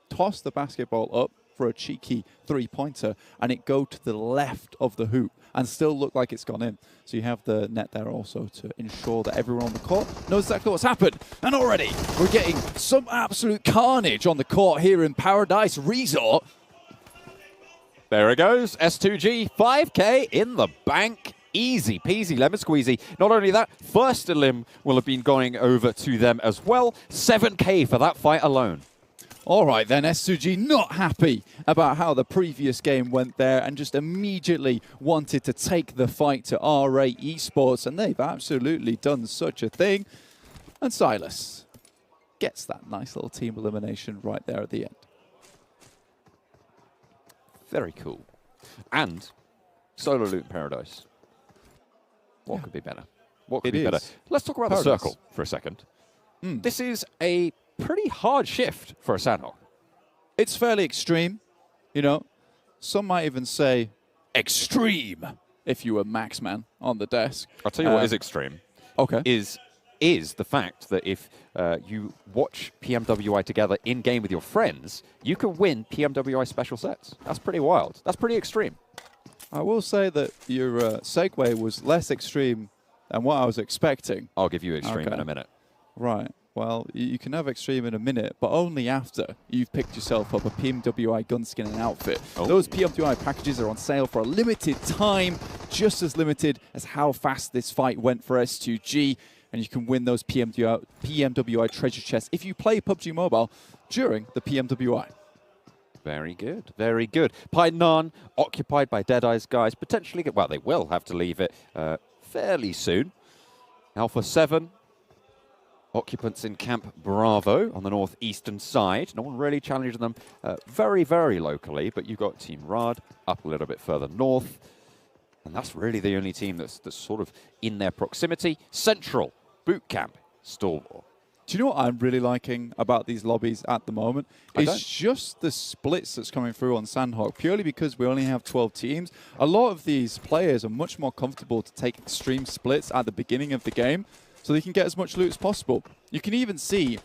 Speaker 19: toss the basketball up for a cheeky three-pointer and it go to the left of the hoop and still look like it's gone in. So you have the net there also to ensure that everyone on the court knows exactly what's happened. And already we're getting some absolute carnage on the court here in Paradise Resort.
Speaker 18: There it goes. S2G, 5K in the bank. Easy peasy, lemon squeezy. Not only that, first elim will have been going over to them as well. 7K for that fight alone.
Speaker 19: All right, then, S2G not happy about how the previous game went there and just immediately wanted to take the fight to RA Esports, and they've absolutely done such a thing. And Silas gets that nice little team elimination right there at the end.
Speaker 18: Very cool. And solo loot in Paradise. What could be better? What could be better? Let's talk about the circle for a second. This is a pretty hard shift for a Sandhawk.
Speaker 19: It's fairly extreme, you know. Some might even say extreme if you were Maxman on the desk.
Speaker 18: I'll tell you what is extreme.
Speaker 19: Okay.
Speaker 18: Is the fact that if you watch PMWI together in-game with your friends, you can win PMWI special sets. That's pretty wild. That's pretty extreme.
Speaker 19: I will say that your segue was less extreme than what I was expecting.
Speaker 18: I'll give you extreme in a minute.
Speaker 19: Right. Well, you can have extreme in a minute, but only after you've picked yourself up a PMWI gun skin and outfit.
Speaker 18: Oh.
Speaker 19: Those PMWI packages are on sale for a limited time, just as limited as how fast this fight went for S2G. And you can win those PMWI treasure chests if you play PUBG Mobile during the PMWI.
Speaker 18: Very good, very good. Python occupied by Deadeye's guys, potentially, well, they will have to leave it fairly soon. Alpha 7. Occupants in Camp Bravo on the northeastern side. No one really challenging them very, very locally, but you've got Team Rad up a little bit further north. And that's really the only team that's sort of in their proximity. Central, Boot Camp, Stalwart.
Speaker 19: Do you know what I'm really liking about these lobbies at the moment? It's just the splits that's coming through on Sandhawk, purely because we only have 12 teams. A lot of these players are much more comfortable to take extreme splits at the beginning of the game, so they can get as much loot as possible. You can even see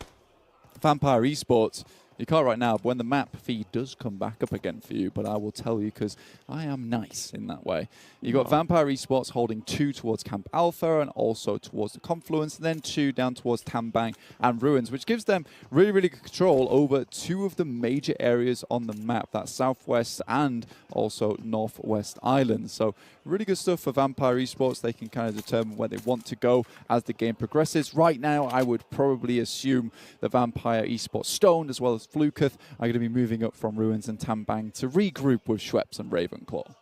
Speaker 19: Vampire Esports. You can't right now, but when the map feed does come back up again for you, but I will tell you because I am nice in that way. You got Vampire Esports holding 2 towards Camp Alpha and also towards the Confluence, and then 2 down towards Tambang and Ruins, which gives them really, really good control over 2 of the major areas on the map, that Southwest and also Northwest Islands. So really good stuff for Vampire Esports. They can kind of determine where they want to go as the game progresses. Right now, I would probably assume the Vampire Esports Stoned as well as Fluketh are going to be moving up from Ruins and Tambang to regroup with Schweppes and Ravenclaw.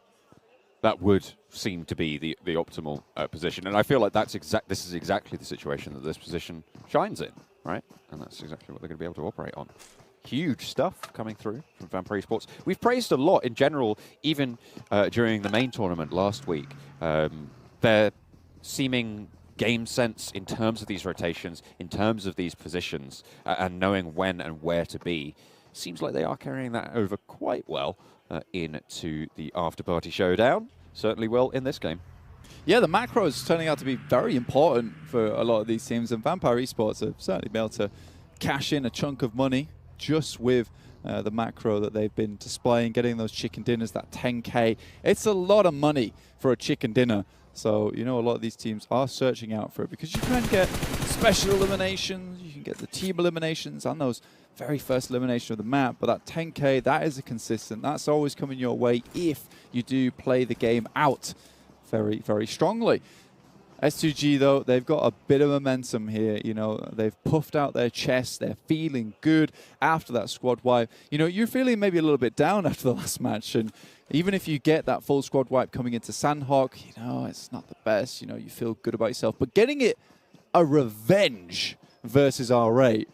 Speaker 18: That would seem to be the optimal position. And I feel like this is exactly the situation that this position shines in, right? And that's exactly what they're going to be able to operate on. Huge stuff coming through from Vampire Esports. We've praised a lot in general, even during the main tournament last week. Their seeming game sense in terms of these rotations, in terms of these positions, and knowing when and where to be. Seems like they are carrying that over quite well into the after-party showdown. Certainly will in this game.
Speaker 19: Yeah, the macro is turning out to be very important for a lot of these teams, and Vampire Esports have certainly been able to cash in a chunk of money just with the macro that they've been displaying, getting those chicken dinners, that 10K. It's a lot of money for a chicken dinner. So, you know, a lot of these teams are searching out for it because you can get special eliminations, you can get the team eliminations and those very first elimination of the map. But that 10K, that is a consistent. That's always coming your way if you do play the game out very, very strongly. S2G, though, they've got a bit of momentum here. You know, they've puffed out their chest. They're feeling good after that squad wipe. You know, you're feeling maybe a little bit down after the last match. And even if you get that full squad wipe coming into Sandhawk, you know, it's not the best. You know, you feel good about yourself. But getting it a revenge versus R8,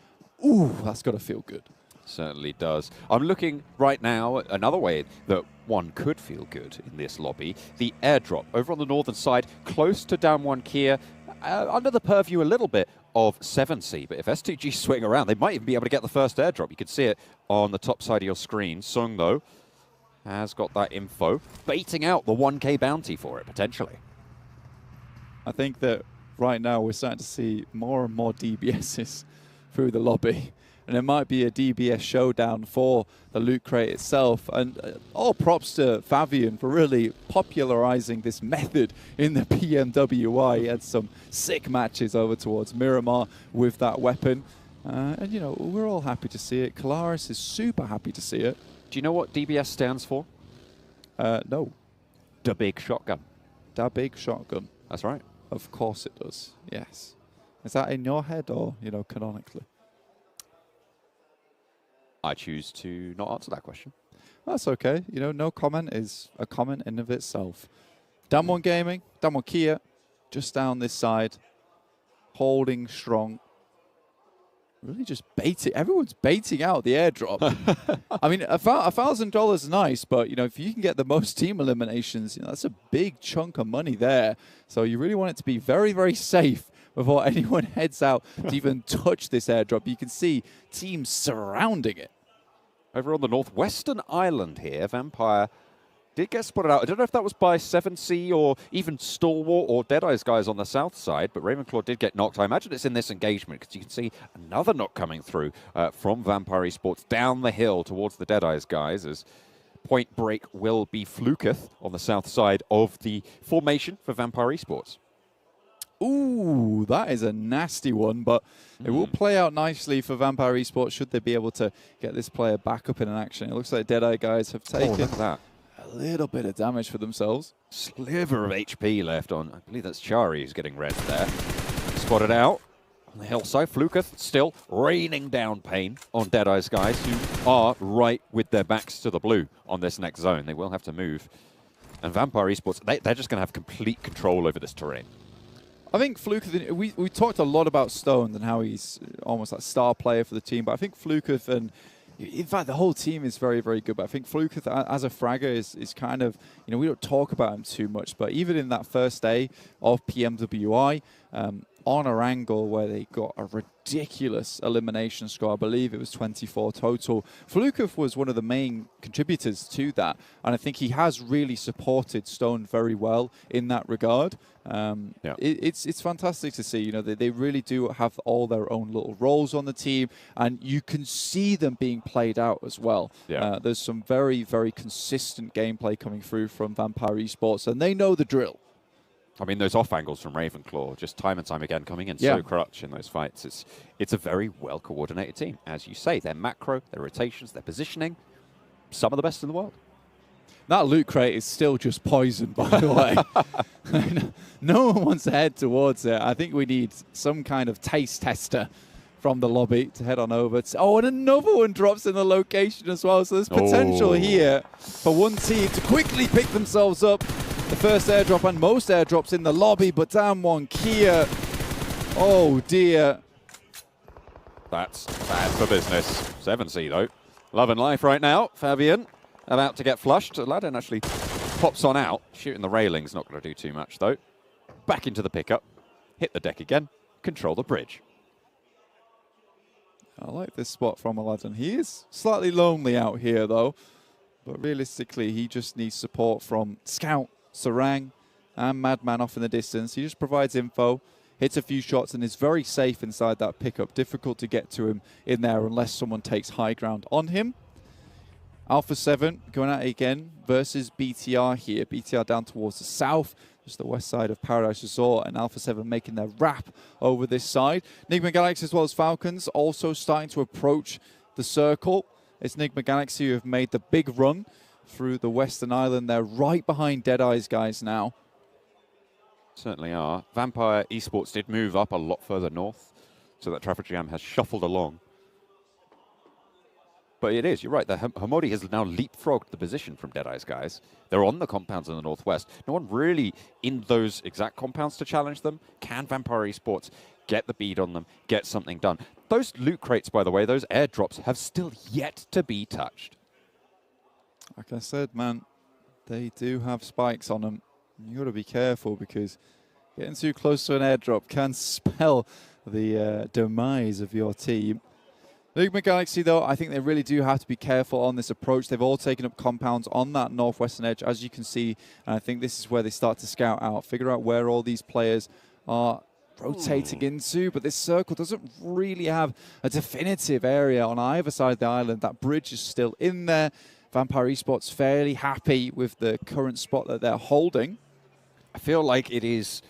Speaker 19: ooh, that's got to feel good.
Speaker 18: Certainly does. I'm looking right now at another way that one could feel good in this lobby. The airdrop over on the northern side, close to down 1 Kia, under the purview a little bit of 7C. But if S2G swing around, they might even be able to get the first airdrop. You can see it on the top side of your screen. Sung, though, has got that info, baiting out the 1K bounty for it, potentially.
Speaker 19: I think that right now we're starting to see more and more DBSs through the lobby. And it might be a DBS showdown for the loot crate itself. And all props to Fabian for really popularizing this method in the PMWI. He had some sick matches over towards Miramar with that weapon. And, you know, we're all happy to see it. Kalaris is super happy to see it.
Speaker 18: Do you know what DBS stands for?
Speaker 19: No.
Speaker 18: Da Big Shotgun.
Speaker 19: Da Big Shotgun.
Speaker 18: That's right.
Speaker 19: Of course it does, yes. Is that in your head or, you know, canonically?
Speaker 18: I choose to not answer that question.
Speaker 19: That's okay. You know, no comment is a comment in of itself. Damwon Gaming, Damwon Kia, just down this side, holding strong. Really just baiting. Everyone's baiting out the airdrop. I mean, $1,000 is nice, but, you know, if you can get the most team eliminations, you know, that's a big chunk of money there. So you really want it to be very, very safe before anyone heads out to even touch this airdrop. You can see teams surrounding it.
Speaker 18: Over on the northwestern island here, Vampire did get spotted out. I don't know if that was by 7C or even Stalwart or Deadeye's guys on the south side, but Ravenclaw did get knocked. I imagine it's in this engagement because you can see another knock coming through from Vampire Esports down the hill towards the Deadeye's guys as point break will be Fluketh on the south side of the formation for Vampire Esports.
Speaker 19: Ooh, that is a nasty one, but it will play out nicely for Vampire Esports should they be able to get this player back up in an action. It looks like Deadeye guys have taken
Speaker 18: look at that.
Speaker 19: A little bit of damage for themselves.
Speaker 18: Sliver of HP left on, I believe that's Chari who's getting red there. Spotted out on the hillside. Fluketh still raining down pain on Deadeye's guys who are right with their backs to the blue on this next zone. They will have to move. And Vampire Esports, they're just going to have complete control over this terrain.
Speaker 19: I think Fluketh, we talked a lot about Stone and how he's almost like star player for the team, but I think Fluketh and, in fact, the whole team is very, very good. But I think Fluketh as a fragger is kind of, you know, we don't talk about him too much, but even in that first day of PMWI, on a angle where they got a ridiculous elimination score, I believe it was 24 total. Fluketh was one of the main contributors to that, and I think he has really supported Stone very well in that regard. It's fantastic to see. You know, they really do have all their own little roles on the team, and you can see them being played out as well. There's some very, very consistent gameplay coming through from Vampire Esports, and they know the drill.
Speaker 18: I mean, those off angles from Ravenclaw, just time and time again, coming in so clutch in those fights. It's a very well-coordinated team. As you say, their macro, their rotations, their positioning, some of the best in the world.
Speaker 19: That loot crate is still just poison, by the way. No one wants to head towards it. I think we need some kind of taste tester from the lobby to head on over. Oh, and another one drops in the location as well. So there's potential here for one team to quickly pick themselves up. The first airdrop and most airdrops in the lobby, but Damwon Kia. Oh, dear.
Speaker 18: That's bad for business. 7C, though. Love and life right now. Fabian about to get flushed. Aladdin actually pops on out. Shooting the railings, not going to do too much, though. Back into the pickup. Hit the deck again. Control the bridge.
Speaker 19: I like this spot from Aladdin. He is slightly lonely out here, though. But realistically, he just needs support from Scout, Sarang, and Madman off in the distance. He just provides info, hits a few shots, and is very safe inside that pickup. Difficult to get to him in there unless someone takes high ground on him. Alpha 7 going at it again versus BTR here. BTR down towards the south, just the west side of Paradise Resort, and Alpha 7 making their wrap over this side. Nigma Galaxy as well as Falcons also starting to approach the circle. It's Nigma Galaxy who have made the big run through the Western Island. They're right behind Deadeye's guys now.
Speaker 18: Certainly are. Vampire Esports did move up a lot further north, so that traffic jam has shuffled along. But it is, you're right, the Hamodi has now leapfrogged the position from Deadeye's guys. They're on the compounds in the northwest. No one really in those exact compounds to challenge them. Can Vampire Esports get the bead on them, get something done? Those loot crates, by the way, those airdrops have still yet to be touched.
Speaker 19: Like I said, man, they do have spikes on them. You got to be careful because getting too close to an airdrop can spell the demise of your team. Enigma Galaxy, though, I think they really do have to be careful on this approach. They've all taken up compounds on that northwestern edge, as you can see. And I think this is where they start to scout out, figure out where all these players are rotating into. But this circle doesn't really have a definitive area on either side of the island. That bridge is still in there. Vampire Esports fairly happy with the current spot that they're holding.
Speaker 18: I feel like it is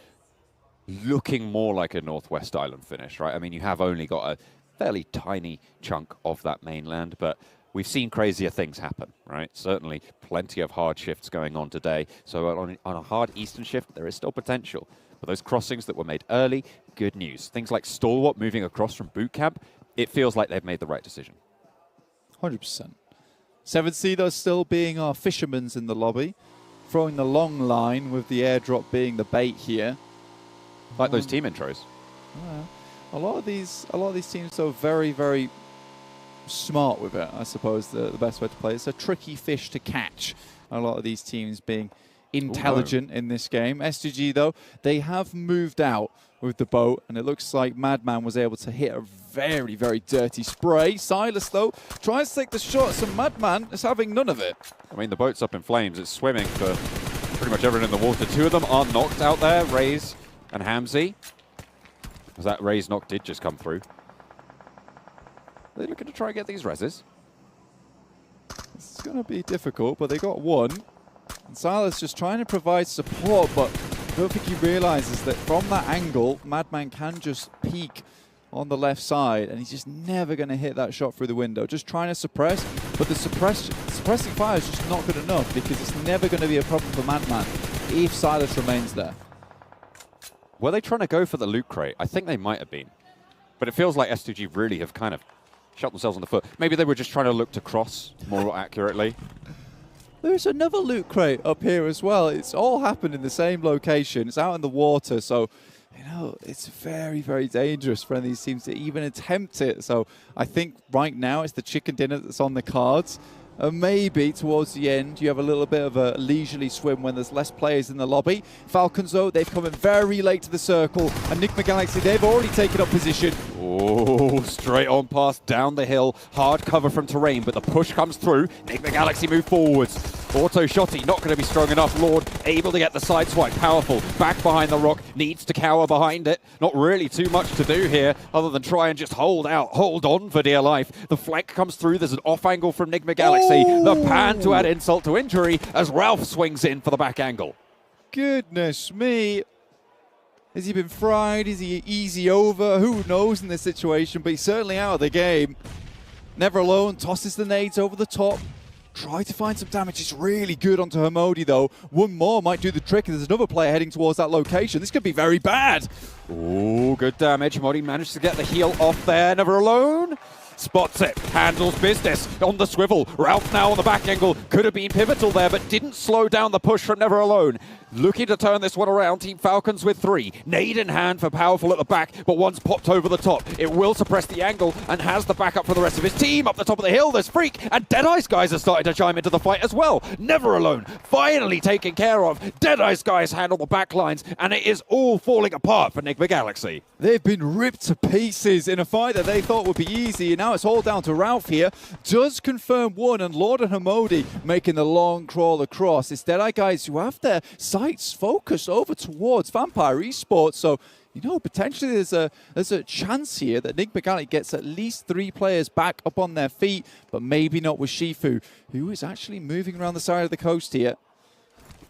Speaker 18: looking more like a Northwest Island finish, right? I mean, you have only got a fairly tiny chunk of that mainland, but we've seen crazier things happen, right? Certainly plenty of hard shifts going on today. So on a hard eastern shift, there is still potential. But those crossings that were made early, good news. Things like Stalwart moving across from boot camp, it feels like they've made the right decision.
Speaker 19: 100%. 7C, though, still being our fishermen's in the lobby. Throwing the long line with the airdrop being the bait here.
Speaker 18: Like those team intros.
Speaker 19: A lot of these teams are very, very smart with it, I suppose, the best way to play. It's a tricky fish to catch. A lot of these teams being intelligent in this game. STG, though, they have moved out with the boat, and it looks like Madman was able to hit a very, very dirty spray. Silas, though, tries to take the shots, and Madman is having none of it.
Speaker 18: I mean, the boat's up in flames. It's swimming for pretty much everyone in the water. Two of them are knocked out there, Raze and Hamzy. As that Raze knock did just come through. Are they looking to try and get these reses?
Speaker 19: It's going to be difficult, but they got one. And Silas just trying to provide support, but I don't think he realizes that from that angle, Madman can just peek on the left side, and he's just never going to hit that shot through the window. Just trying to suppress, but the suppressing fire is just not good enough, because it's never going to be a problem for Madman if Silas remains there.
Speaker 18: Were they trying to go for the loot crate? I think they might have been. But it feels like S2G really have kind of shot themselves on the foot. Maybe they were just trying to look to cross more accurately.
Speaker 19: There's another loot crate up here as well. It's all happened in the same location. It's out in the water, so, you know, it's very, very dangerous for any of these teams to even attempt it. So I think right now it's the chicken dinner that's on the cards. Maybe towards the end, you have a little bit of a leisurely swim when there's less players in the lobby. Falcons, though, they've come in very late to the circle. And Enigma Galaxy, they've already taken up position.
Speaker 18: Oh, straight on past, down the hill. Hard cover from terrain, but the push comes through. Enigma Galaxy move forwards. Auto Shotty not going to be strong enough. Lord able to get the side swipe. Powerful. Back behind the rock. Needs to cower behind it. Not really too much to do here other than try and just hold out. Hold on for dear life. The flank comes through. There's an off angle from Enigma Galaxy. The pan to add insult to injury as Ralph swings in for the back angle.
Speaker 19: Goodness me. Has he been fried? Is he easy over? Who knows in this situation, but he's certainly out of the game. Never Alone tosses the nades over the top. Try to find some damage. It's really good onto Hermodi, though. One more might do the trick. There's another player heading towards that location. This could be very bad.
Speaker 18: Ooh, good damage. Hermodi managed to get the heal off there. Never Alone. Spots it, handles business on the swivel. Ralph now on the back angle. Could have been pivotal there, but didn't slow down the push from Never Alone. Looking to turn this one around. Team Falcons with 3. Nade in hand for Powerful at the back, but one's popped over the top. It will suppress the angle and has the backup for the rest of his team. Up the top of the hill, there's Freak, and Deadeye's guys are starting to chime into the fight as well. Never Alone, finally taken care of. Deadeye's guys handle the back lines, and it is all falling apart for Enigma Galaxy.
Speaker 19: They've been ripped to pieces in a fight that they thought would be easy, and now it's all down to Ralph here. Does confirm one, and Lord and Hermodi making the long crawl across. It's Deadeye guys who have their sights focused over towards Vampire Esports, so you know, potentially there's a chance here that Enigma Galaxy gets at least 3 players back up on their feet, but maybe not with Shifu, who is actually moving around the side of the coast here.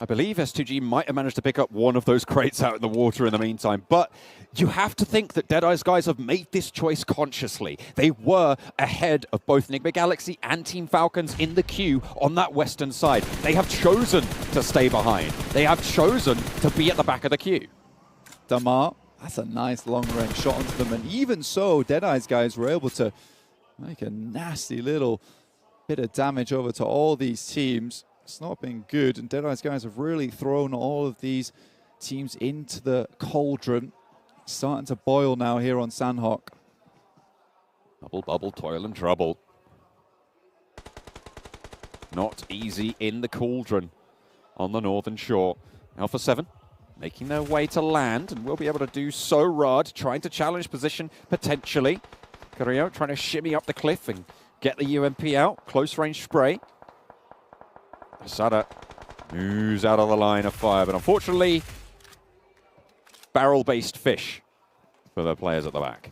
Speaker 18: I believe S2G might have managed to pick up one of those crates out in the water in the meantime, but you have to think that Deadeye's guys have made this choice consciously. They were ahead of both Enigma Galaxy and Team Falcons in the queue on that western side. They have chosen to stay behind. They have chosen to be at the back of the queue.
Speaker 19: Damar, that's a nice long-range shot onto them, and even so, Deadeye's guys were able to make a nasty little bit of damage over to all these teams. It's not been good, and Deadeye's guys have really thrown all of these teams into the cauldron. It's starting to boil now here on Sandhawk.
Speaker 18: Bubble, bubble, toil and trouble. Not easy in the cauldron on the northern shore. Alpha 7 making their way to land, and will be able to do so. Rad trying to challenge position potentially. Carrillo trying to shimmy up the cliff and get the UMP out. Close range spray. Asada moves out of the line of fire, but unfortunately, barrel-based fish for the players at the back.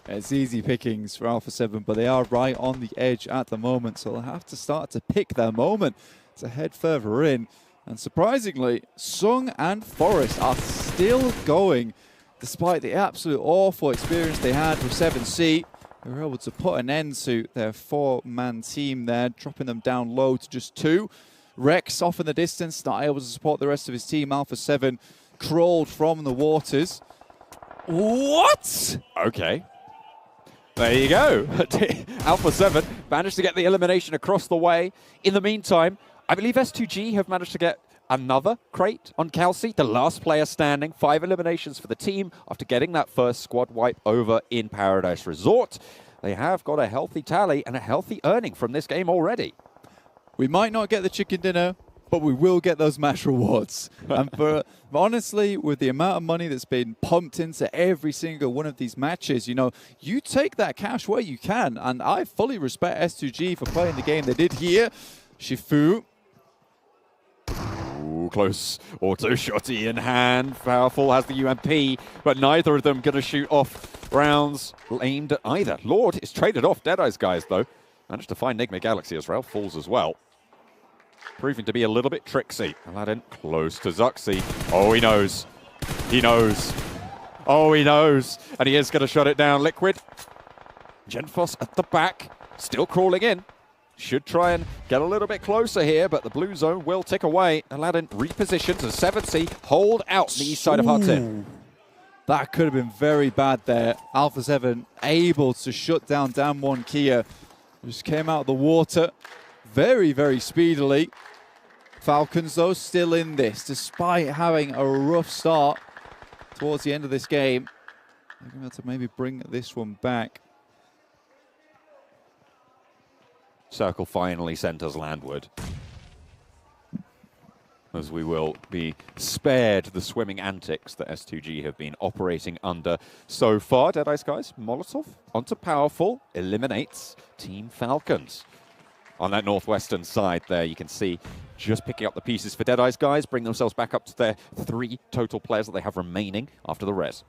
Speaker 19: It's easy pickings for Alpha 7, but they are right on the edge at the moment, so they'll have to start to pick their moment to head further in. And surprisingly, Sung and Forest are still going, despite the absolute awful experience they had with 7C. They were able to put an end to their 4-man team there, dropping them down low to just 2. Rex off in the distance, not able to support the rest of his team. Alpha 7 crawled from the waters. What?
Speaker 18: Okay. There you go. Alpha 7 managed to get the elimination across the way. In the meantime, I believe S2G have managed to get another crate on Kelsey, the last player standing. 5 eliminations for the team after getting that first squad wipe over in Paradise Resort. They have got a healthy tally and a healthy earning from this game already.
Speaker 19: We might not get the chicken dinner, but we will get those match rewards. And honestly, with the amount of money that's been pumped into every single one of these matches, you know, you take that cash where you can. And I fully respect S2G for playing the game they did here. Shifu.
Speaker 18: Ooh, close auto shotty in hand. Powerful has the UMP, but neither of them going to shoot off rounds aimed at either. Lord is traded off. Deadeye's guys, though, managed to find Nigma Galaxy as well. Falls as well. Proving to be a little bit tricksy. Aladdin close to Zuxi. Oh, he knows. He knows. Oh, he knows. And he is going to shut it down. Liquid. Genfos at the back. Still crawling in. Should try and get a little bit closer here, but the blue zone will tick away. Aladdin repositions as 7C hold out the east side of Hut.
Speaker 19: That could have been very bad there. Alpha 7 able to shut down Dan1 Kia. Just came out of the water very, very speedily. Falcons, though, still in this, despite having a rough start towards the end of this game. They're going to have to maybe bring this one back.
Speaker 18: Circle finally sent us landward, as we will be spared the swimming antics that S2G have been operating under so far. Deadeye's guys, Molotov onto Powerful, eliminates Team Falcons. On that northwestern side there, you can see just picking up the pieces for Deadeye's guys, bring themselves back up to their 3 total players that they have remaining after the res.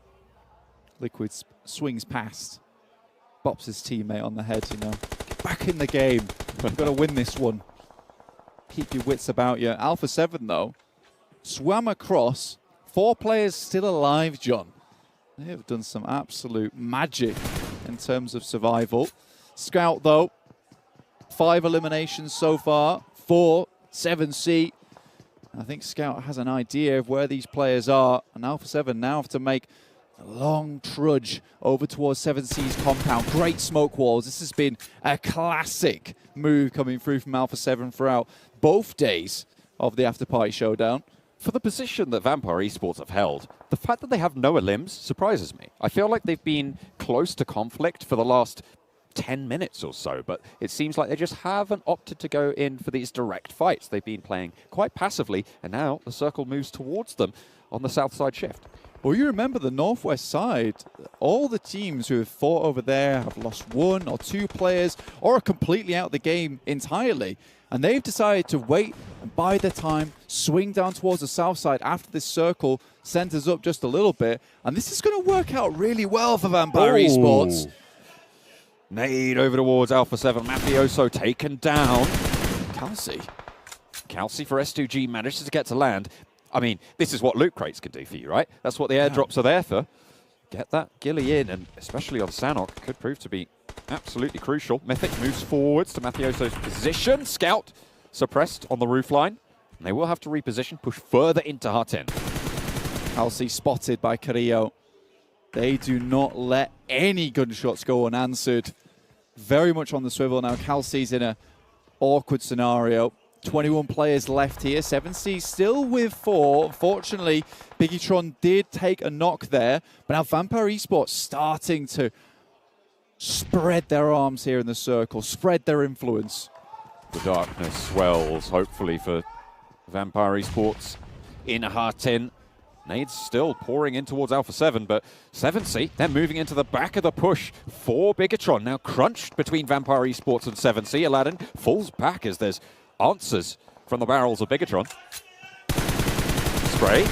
Speaker 19: Liquid swings past, bops his teammate on the head, you know. Get back in the game. You've got to win this one. Keep your wits about you. Alpha 7, though, swam across. 4 players still alive, John. They have done some absolute magic in terms of survival. Scout, though, 5 eliminations so far for 7C. I think Scout has an idea of where these players are, and Alpha 7 now have to make a long trudge over towards 7C's compound. Great smoke walls. This has been a classic move coming through from Alpha 7 throughout both days of the After Party Showdown.
Speaker 18: For the position that Vampire Esports have held, the fact that they have no elims surprises me. I feel like they've been close to conflict for the last 10 minutes or so, but it seems like they just haven't opted to go in for these direct fights. They've been playing quite passively, and now the circle moves towards them on the south side shift.
Speaker 19: Well, you remember the northwest side, all the teams who have fought over there have lost 1 or 2 players or are completely out of the game entirely. And they've decided to wait and bide their time, swing down towards the south side after this circle centers up just a little bit. And this is going to work out really well for Vampire Esports.
Speaker 18: Nade over towards Alpha 7. Mafioso taken down. Kelsey for S2G manages to get to land. I mean, this is what loot crates can do for you, right? That's what the airdrops are there for. Get that ghillie in, and especially on Sanok, could prove to be absolutely crucial. Mythic moves forwards to Mafioso's position. Scout suppressed on the roofline. And they will have to reposition, push further into Hut-in.
Speaker 19: Kelsey spotted by Carrillo. They do not let any gunshots go unanswered. Very much on the swivel now. Kelsey's in an awkward scenario. 21 players left here. 7C still with 4. Fortunately, Biggitron did take a knock there. But now Vampire Esports starting to spread their arms here in the circle, spread their influence.
Speaker 18: The darkness swells, hopefully, for Vampire Esports in Hut-in. Nades still pouring in towards Alpha 7, but 7C, they're moving into the back of the push for Bigatron. Now crunched between Vampire Esports and 7C. Aladdin falls back as there's answers from the barrels of Bigatron. Spray,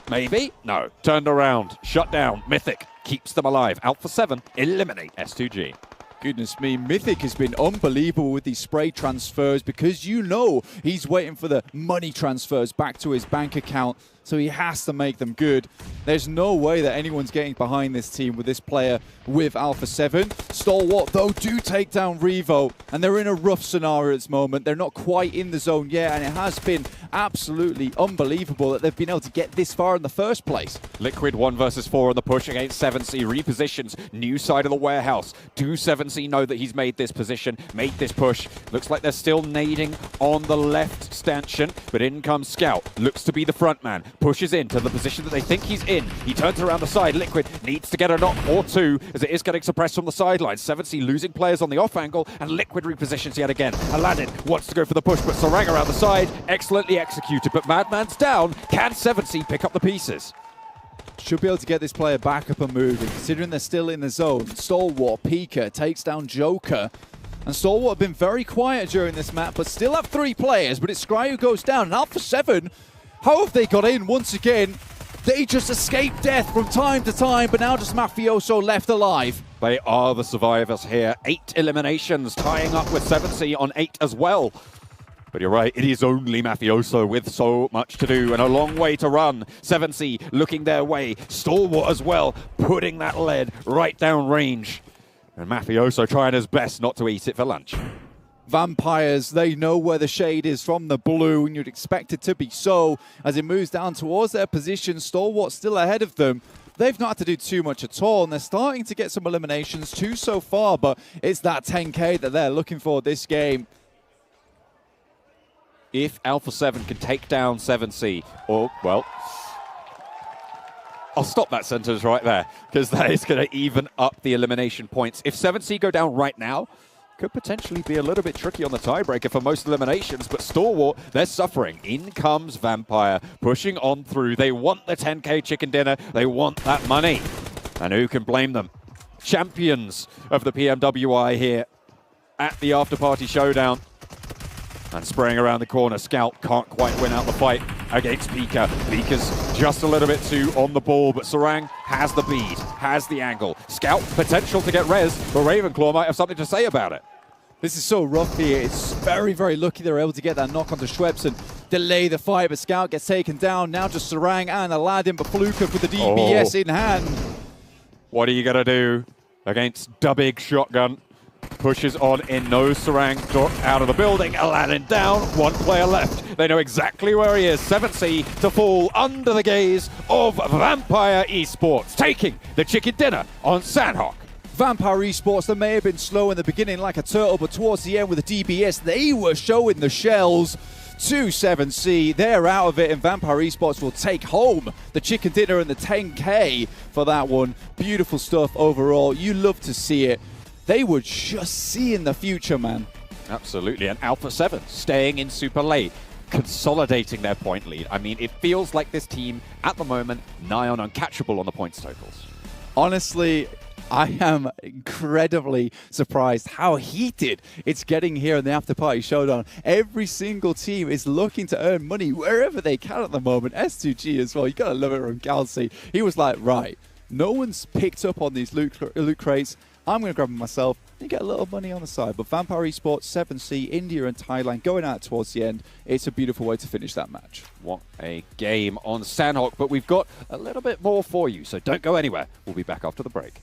Speaker 18: maybe? No. Turned around, shut down. Mythic keeps them alive. Alpha 7 eliminate S2G.
Speaker 19: Goodness me, Mythic has been unbelievable with these spray transfers because you know he's waiting for the money transfers back to his bank account, so he has to make them good. There's no way that anyone's getting behind this team with this player with Alpha 7. Stalwart, though, do take down Revo, and they're in a rough scenario at this moment. They're not quite in the zone yet, and it has been absolutely unbelievable that they've been able to get this far in the first place.
Speaker 18: Liquid 1 versus 4 on the push against 7C. Repositions, new side of the warehouse. Do 7C know that he's made this position, made this push? Looks like they're still nading on the left stanchion, but in comes Scout. Looks to be the front man. Pushes into the position that they think he's in. He turns around the side. Liquid needs to get a knock or two as it is getting suppressed from the sidelines. 7C losing players on the off angle, and Liquid repositions yet again. Aladdin wants to go for the push, but Sarang around the side. Excellently executed, but Madman's down. Can 7C pick up the pieces?
Speaker 19: Should be able to get this player back up and moving, considering they're still in the zone. Stalwart, Pika takes down Joker. And Stalwart have been very quiet during this map, but still have 3 players. But it's Scry who goes down. And Alpha 7, how have they got in once again? They just escape death from time to time, but now just Mafioso left alive.
Speaker 18: They are the survivors here. 8 eliminations, tying up with 7C on 8 as well. But you're right, it is only Mafioso with so much to do and a long way to run. 7C looking their way. Stalwart as well, putting that lead right down range. And Mafioso trying his best not to eat it for lunch.
Speaker 19: Vampires, they know where the shade is from the blue, and you'd expect it to be so. As it moves down towards their position, Stalwart's still ahead of them. They've not had to do too much at all, and they're starting to get some eliminations, 2 so far, but it's that 10K that they're looking for this game.
Speaker 18: If Alpha 7 can take down 7C, or, well, I'll stop that sentence right there, because that is going to even up the elimination points. If 7C go down right now, could potentially be a little bit tricky on the tiebreaker for most eliminations, but Stalwart, they're suffering. In comes Vampire, pushing on through. They want the 10K chicken dinner. They want that money. And who can blame them? Champions of the PMWI here at the after-party showdown. And spraying around the corner, Scout can't quite win out the fight against Pika. Pika's just a little bit too on the ball, but Sarang has the bead, has the angle. Scout, potential to get res, but Ravenclaw might have something to say about it.
Speaker 19: This is so rough here. It's very, very lucky they're able to get that knock onto Schweppes and delay the fight, but Scout gets taken down. Now just Sarang and Aladdin, but Fluka with the DBS in hand.
Speaker 18: What are you going to do against Dubbig Shotgun? Pushes on in, no Sarang out of the building. Aladdin down, 1 player left. They know exactly where he is. 7C to fall under the gaze of Vampire Esports, taking the chicken dinner on Sandhawk.
Speaker 19: Vampire Esports, they may have been slow in the beginning like a turtle, but towards the end with the DBS, they were showing the shells to 7C. They're out of it, and Vampire Esports will take home the chicken dinner and the 10K for that one. Beautiful stuff overall. You love to see it. They were just seeing the future, man.
Speaker 18: Absolutely, and Alpha 7 staying in super late, consolidating their point lead. I mean, it feels like this team, at the moment, nigh on uncatchable on the points totals.
Speaker 19: Honestly, I am incredibly surprised how heated it's getting here in the after-party showdown. Every single team is looking to earn money wherever they can at the moment. S2G as well, you gotta love it from Galsey. He was like, right, no one's picked up on these loot crates. I'm going to grab them myself and get a little money on the side. But Vampire Esports, 7C, India and Thailand going out towards the end. It's a beautiful way to finish that match.
Speaker 18: What a game on Sandhawk, but we've got a little bit more for you, so don't go anywhere. We'll be back after the break.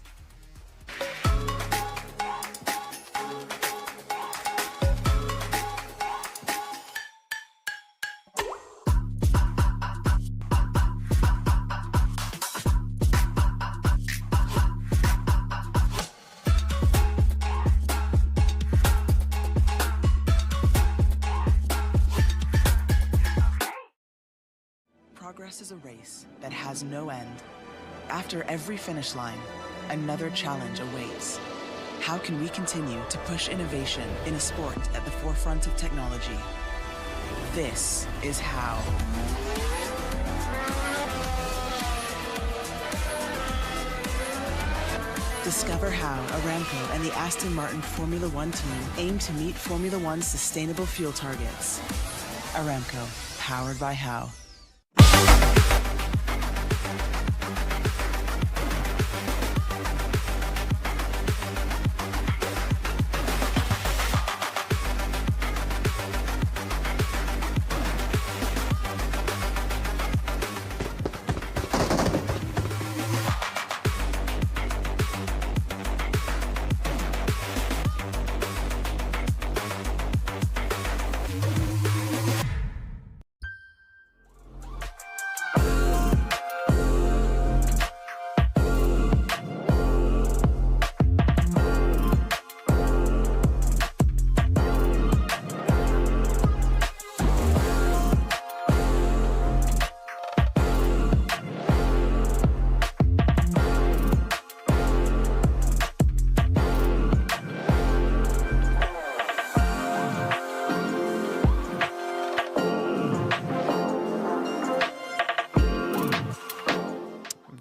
Speaker 20: Progress is a race that has no end. After every finish line, another challenge awaits. How can we continue to push innovation in a sport at the forefront of technology? This is how. Discover how Aramco and the Aston Martin Formula One team aim to meet Formula One's sustainable fuel targets. Aramco, powered by How.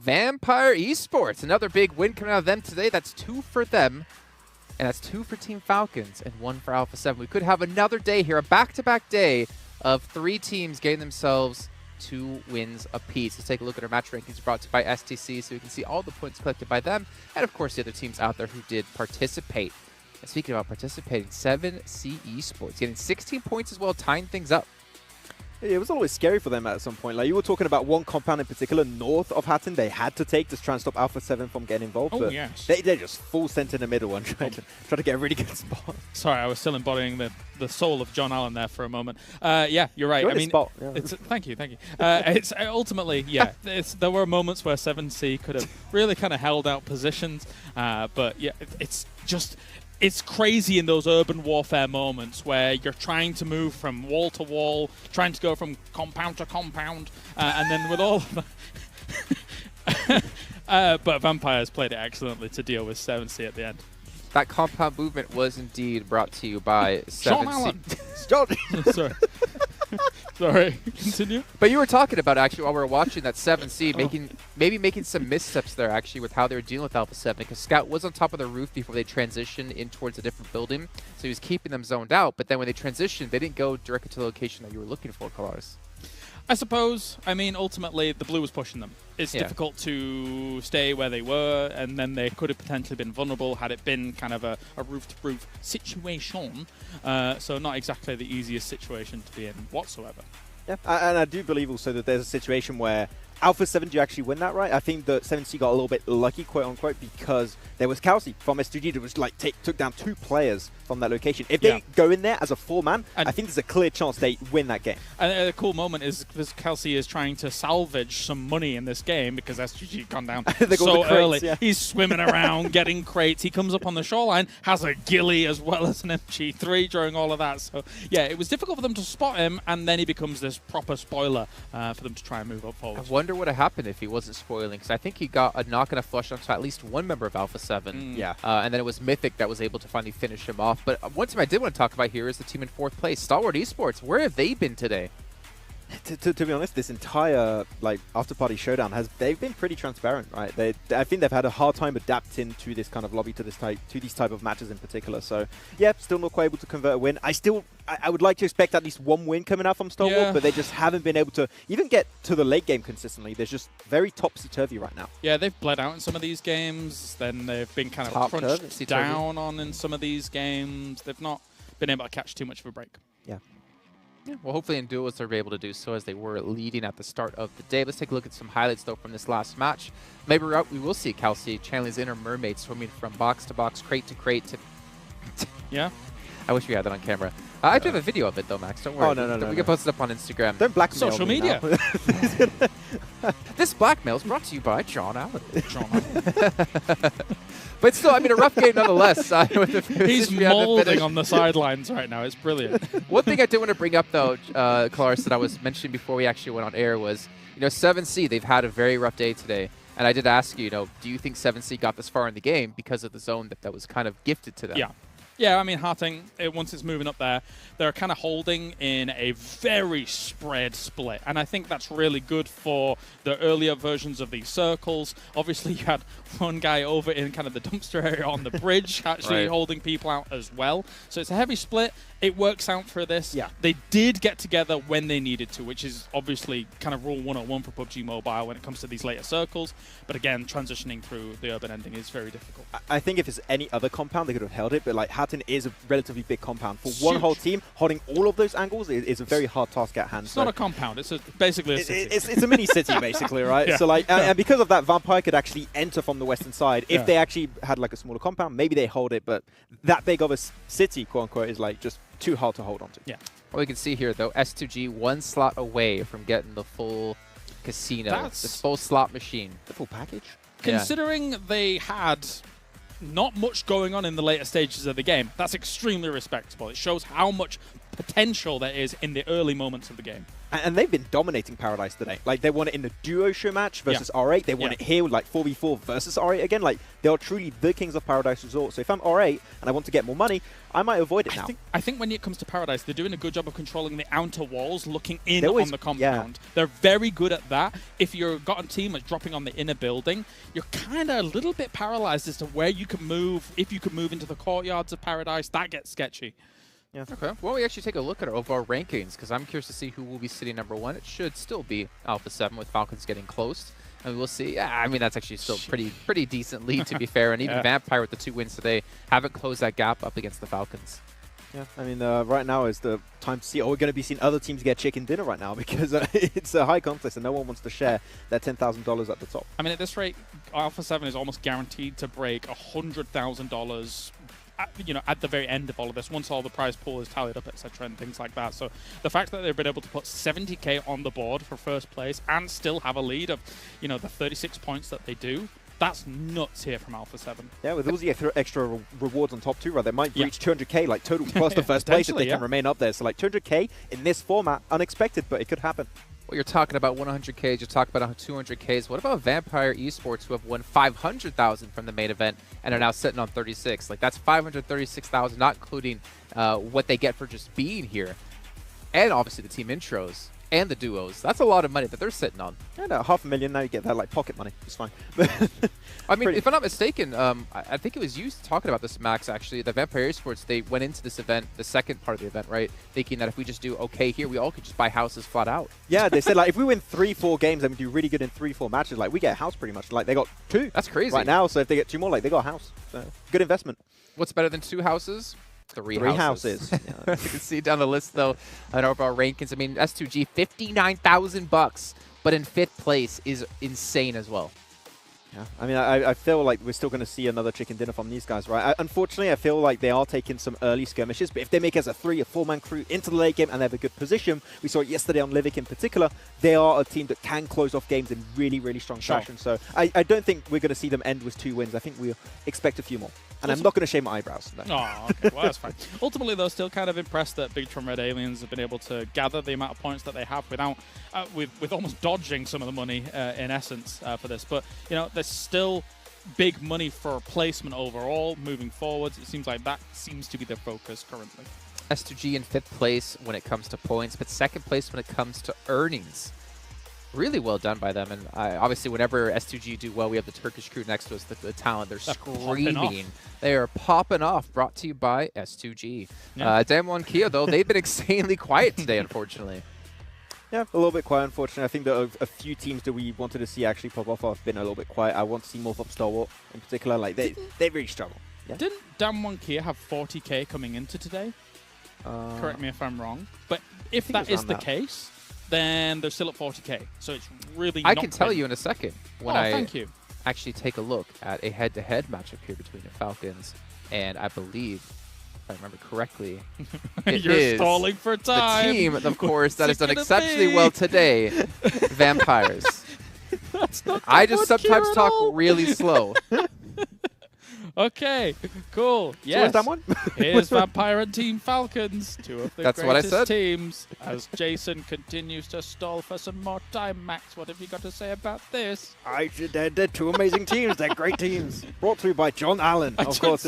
Speaker 6: Vampire Esports, another big win coming out of them today. That's 2 for them, and that's 2 for Team Falcons and 1 for Alpha 7. We could have another day here, a back-to-back day of 3 teams getting themselves 2 wins apiece. Let's take a look at our match rankings brought to you by STC so we can see all the points collected by them, and of course the other teams out there who did participate. And speaking about participating, 7C Esports getting 16 points as well, tying things up.
Speaker 3: It was always scary for them at some point. Like, you were talking about one compound in particular, north of Hatton, they had to take to try and stop Alpha 7 from getting involved.
Speaker 7: Oh,
Speaker 3: but
Speaker 7: yes.
Speaker 3: They're just full sent in the middle and try to get a really good spot.
Speaker 7: Sorry, I was still embodying the soul of John Allen there for a moment. Yeah, you're right.
Speaker 3: You're
Speaker 7: I mean,
Speaker 3: spot. Yeah.
Speaker 7: thank you. It's ultimately, yeah, there were moments where 7C could have really kind of held out positions, but yeah, it's crazy in those urban warfare moments where you're trying to move from wall to wall, trying to go from compound to compound, and then with all of that. But Vampires played it excellently to deal with 7C at the end.
Speaker 6: That compound movement was indeed brought to you by 7C.
Speaker 7: John Allen. Sorry. Sorry, continue.
Speaker 6: But you were talking about, actually, while we were watching that 7C, making some missteps there, actually, with how they were dealing with Alpha 7, because Scout was on top of the roof before they transitioned in towards a different building, so he was keeping them zoned out, but then when they transitioned, they didn't go directly to the location that you were looking for, Colares.
Speaker 7: I suppose. I mean, ultimately, the blue was pushing them. It's difficult to stay where they were, and then they could have potentially been vulnerable had it been kind of a roof-to-roof situation. So not exactly the easiest situation to be in whatsoever.
Speaker 3: Yeah, and I do believe also that there's a situation where Alpha 7, do you actually win that, right? I think that 7C got a little bit lucky, quote-unquote, because there was Kelsey from S2G that was like took down 2 players from that location. If they go in there as a 4-man, I think there's a clear chance they win that game.
Speaker 7: And a cool moment is because Kelsey is trying to salvage some money in this game because S2G gone down so early. Yeah. He's swimming around, getting crates. He comes up on the shoreline, has a ghillie as well as an MG3 during all of that. So, yeah, it was difficult for them to spot him, and then he becomes this proper spoiler for them to try and move up forward.
Speaker 6: I wonder what would have happened if he wasn't spoiling, because I think he got a knock and a flush onto at least one member of Alpha 7.
Speaker 3: Yeah.
Speaker 6: And then it was Mythic that was able to finally finish him off. But one team I did want to talk about here is the team in 4th place, Stalwart Esports. Where have they been today?
Speaker 3: To be honest, this entire after party showdown they've been pretty transparent, right? I think they've had a hard time adapting to this kind of lobby, to these type of matches in particular. So yeah, still not quite able to convert a win. I would like to expect at least one win coming out from Stalwart, but they just haven't been able to even get to the late game consistently. They're just very topsy-turvy right now.
Speaker 7: Yeah, they've bled out in some of these games. Then they've been kind of crunched down on in some of these games. They've not been able to catch too much of a break.
Speaker 3: Yeah.
Speaker 6: Yeah, well, hopefully in duos they'll be able to do so as they were leading at the start of the day. Let's take a look at some highlights, though, from this last match. Maybe we will see Kelsey channeling his inner mermaid, swimming from box to box, crate to crate.
Speaker 7: Yeah?
Speaker 6: I wish we had that on camera. I do have a video of it, though, Max. Don't worry.
Speaker 3: Oh, no.
Speaker 6: We can post it up on Instagram.
Speaker 3: Don't blackmail
Speaker 7: social
Speaker 3: me
Speaker 7: media.
Speaker 6: This blackmail is brought to you by John Allen. But still, I mean, a rough game nonetheless.
Speaker 7: He's molding on the sidelines right now. It's brilliant.
Speaker 6: One thing I did want to bring up, though, Colares, that I was mentioning before we actually went on air was, 7C, they've had a very rough day today. And I did ask you, do you think 7C got this far in the game because of the zone that was kind of gifted to them?
Speaker 7: Yeah. Yeah, I mean, Harting, once it's moving up there, they're kind of holding in a very spread split. And I think that's really good for the earlier versions of these circles. Obviously, you had one guy over in kind of the dumpster area on the bridge actually holding people out as well. So it's a heavy split. It works out for this.
Speaker 3: Yeah.
Speaker 7: They did get together when they needed to, which is obviously kind of rule 101 for PUBG Mobile when it comes to these later circles. But again, transitioning through the urban ending is very difficult.
Speaker 3: I think if it's any other compound, they could have held it. But like Hatton is a relatively big compound. For one whole team, holding all of those angles is a very hard task at hand.
Speaker 7: It's not a compound. It's basically a city.
Speaker 3: It's a mini city, basically, right?
Speaker 7: Yeah.
Speaker 3: So like, and because of that, Vampire could actually enter from the western side. If they actually had like a smaller compound, maybe they hold it. But that big of a city, quote unquote, is like just too hard to hold on to.
Speaker 7: Yeah.
Speaker 6: Well, we can see here, though, S2G 1 slot away from getting the full casino, the full slot machine.
Speaker 3: The full package?
Speaker 7: Considering they had not much going on in the later stages of the game, that's extremely respectable. It shows how much potential there is in the early moments of the game.
Speaker 3: And they've been dominating Paradise today. Like, they won it in the duo show match versus R8. They won it here with, like, 4v4 versus R8 again. Like, they are truly the kings of Paradise Resort. So if I'm R8 and I want to get more money, I might avoid it now.
Speaker 7: I think when it comes to Paradise, they're doing a good job of controlling the outer walls, looking in on the compound. They're very good at that. If you've got a team that's dropping on the inner building, you're kind of a little bit paralyzed as to where you can move. If you can move into the courtyards of Paradise, that gets sketchy.
Speaker 6: Yeah. Okay. Well, we actually take a look at our overall rankings because I'm curious to see who will be sitting #1. It should still be Alpha 7 with Falcons getting close. And we'll see. Yeah, I mean, that's actually still pretty decent lead, to be fair. And even Vampire with the 2 wins today haven't closed that gap up against the Falcons.
Speaker 3: Yeah, I mean, right now is the time to see. We're going to be seeing other teams get chicken dinner right now because it's a high contest and no one wants to share their $10,000 at the top.
Speaker 7: I mean, at this rate, Alpha 7 is almost guaranteed to break $100,000 at the very end of all of this, once all the prize pool is tallied up, etc., and things like that. So the fact that they've been able to put 70k on the board for first place and still have a lead of, the 36 points that they do, that's nuts here from Alpha 7.
Speaker 3: Yeah, with all the extra rewards on top too, right? They might reach 200k, like total plus the first place if they can remain up there. So like 200k in this format, unexpected, but it could happen.
Speaker 6: Well, you're talking about 100Ks, you're talking about 200Ks. What about Vampire Esports, who have won 500,000 from the main event and are now sitting on 36? Like, that's 536,000, not including what they get for just being here. And obviously the team intros and the duos. That's a lot of money that they're sitting on.
Speaker 3: And $500,000, now you get that like pocket money. It's fine.
Speaker 6: I mean, if I'm not mistaken, I think it was you talking about this, Max, actually, that Vampire Esports, they went into this event, the second part of the event, right, thinking that if we just do okay here, we all could just buy houses flat out.
Speaker 3: Yeah, they said, like, if we win 3-4 games and we do really good in 3-4 matches, like, we get a house pretty much. Like, they got 2.
Speaker 6: That's crazy.
Speaker 3: Right now, so if they get 2 more, like, they got a house. So, good investment.
Speaker 6: What's better than 2 houses? 3
Speaker 3: houses.
Speaker 6: You can see down the list, though, on our rankings. I mean, S2G, $59,000, but in 5th place is insane as well.
Speaker 3: Yeah, I mean, I feel like we're still going to see another chicken dinner from these guys, right? Unfortunately, I feel like they are taking some early skirmishes, but if they make us a 3 or 4-man crew into the late game and they have a good position, we saw it yesterday on Livik in particular, they are a team that can close off games in really, really strong fashion. So I don't think we're going to see them end with 2 wins. I think we'll expect a few more. And I'm not going to shave my eyebrows. No.
Speaker 7: Oh, okay. Well, that's fine. Ultimately, though, still kind of impressed that Big Tron Red Aliens have been able to gather the amount of points that they have without, with almost dodging some of the money in essence for this. But, there's still big money for placement overall moving forwards. It seems like that seems to be their focus currently.
Speaker 6: S2G in 5th place when it comes to points, but 2nd place when it comes to earnings. Really well done by them, and obviously whenever S2G do well, we have the Turkish crew next to us, the talent, they're screaming. They are popping off, brought to you by S2G.
Speaker 7: Yeah.
Speaker 6: Damwon Kia, though, they've been insanely quiet today, unfortunately.
Speaker 3: Yeah, a little bit quiet, unfortunately. I think that a few teams that we wanted to see actually pop off have been a little bit quiet. I want to see more from Stalwart in particular. Like, they really struggle. Yeah.
Speaker 7: Didn't Damwon Kia have 40k coming into today? Correct me if I'm wrong. But if that is the case, then they're still at 40k. So it's really
Speaker 6: I can tell you in a second when
Speaker 7: thank you.
Speaker 6: Actually take a look at a head-to-head matchup here between the Falcons and I believe, if I remember correctly,
Speaker 7: You're stalling for time.
Speaker 6: The team, of course, that has done exceptionally well today, Vampires.
Speaker 7: That's not
Speaker 6: I just sometimes talk really slow.
Speaker 7: Okay, cool.
Speaker 3: So
Speaker 7: Yes.
Speaker 3: where's that one?
Speaker 7: Here's Vampire and Team Falcons, two of the
Speaker 6: That's what I
Speaker 7: greatest
Speaker 6: said.
Speaker 7: teams. As Jason continues to stall for some more time, Max, what have you got to say about this?
Speaker 3: They're two amazing teams. They're great teams. Brought to you by John Allen, of course.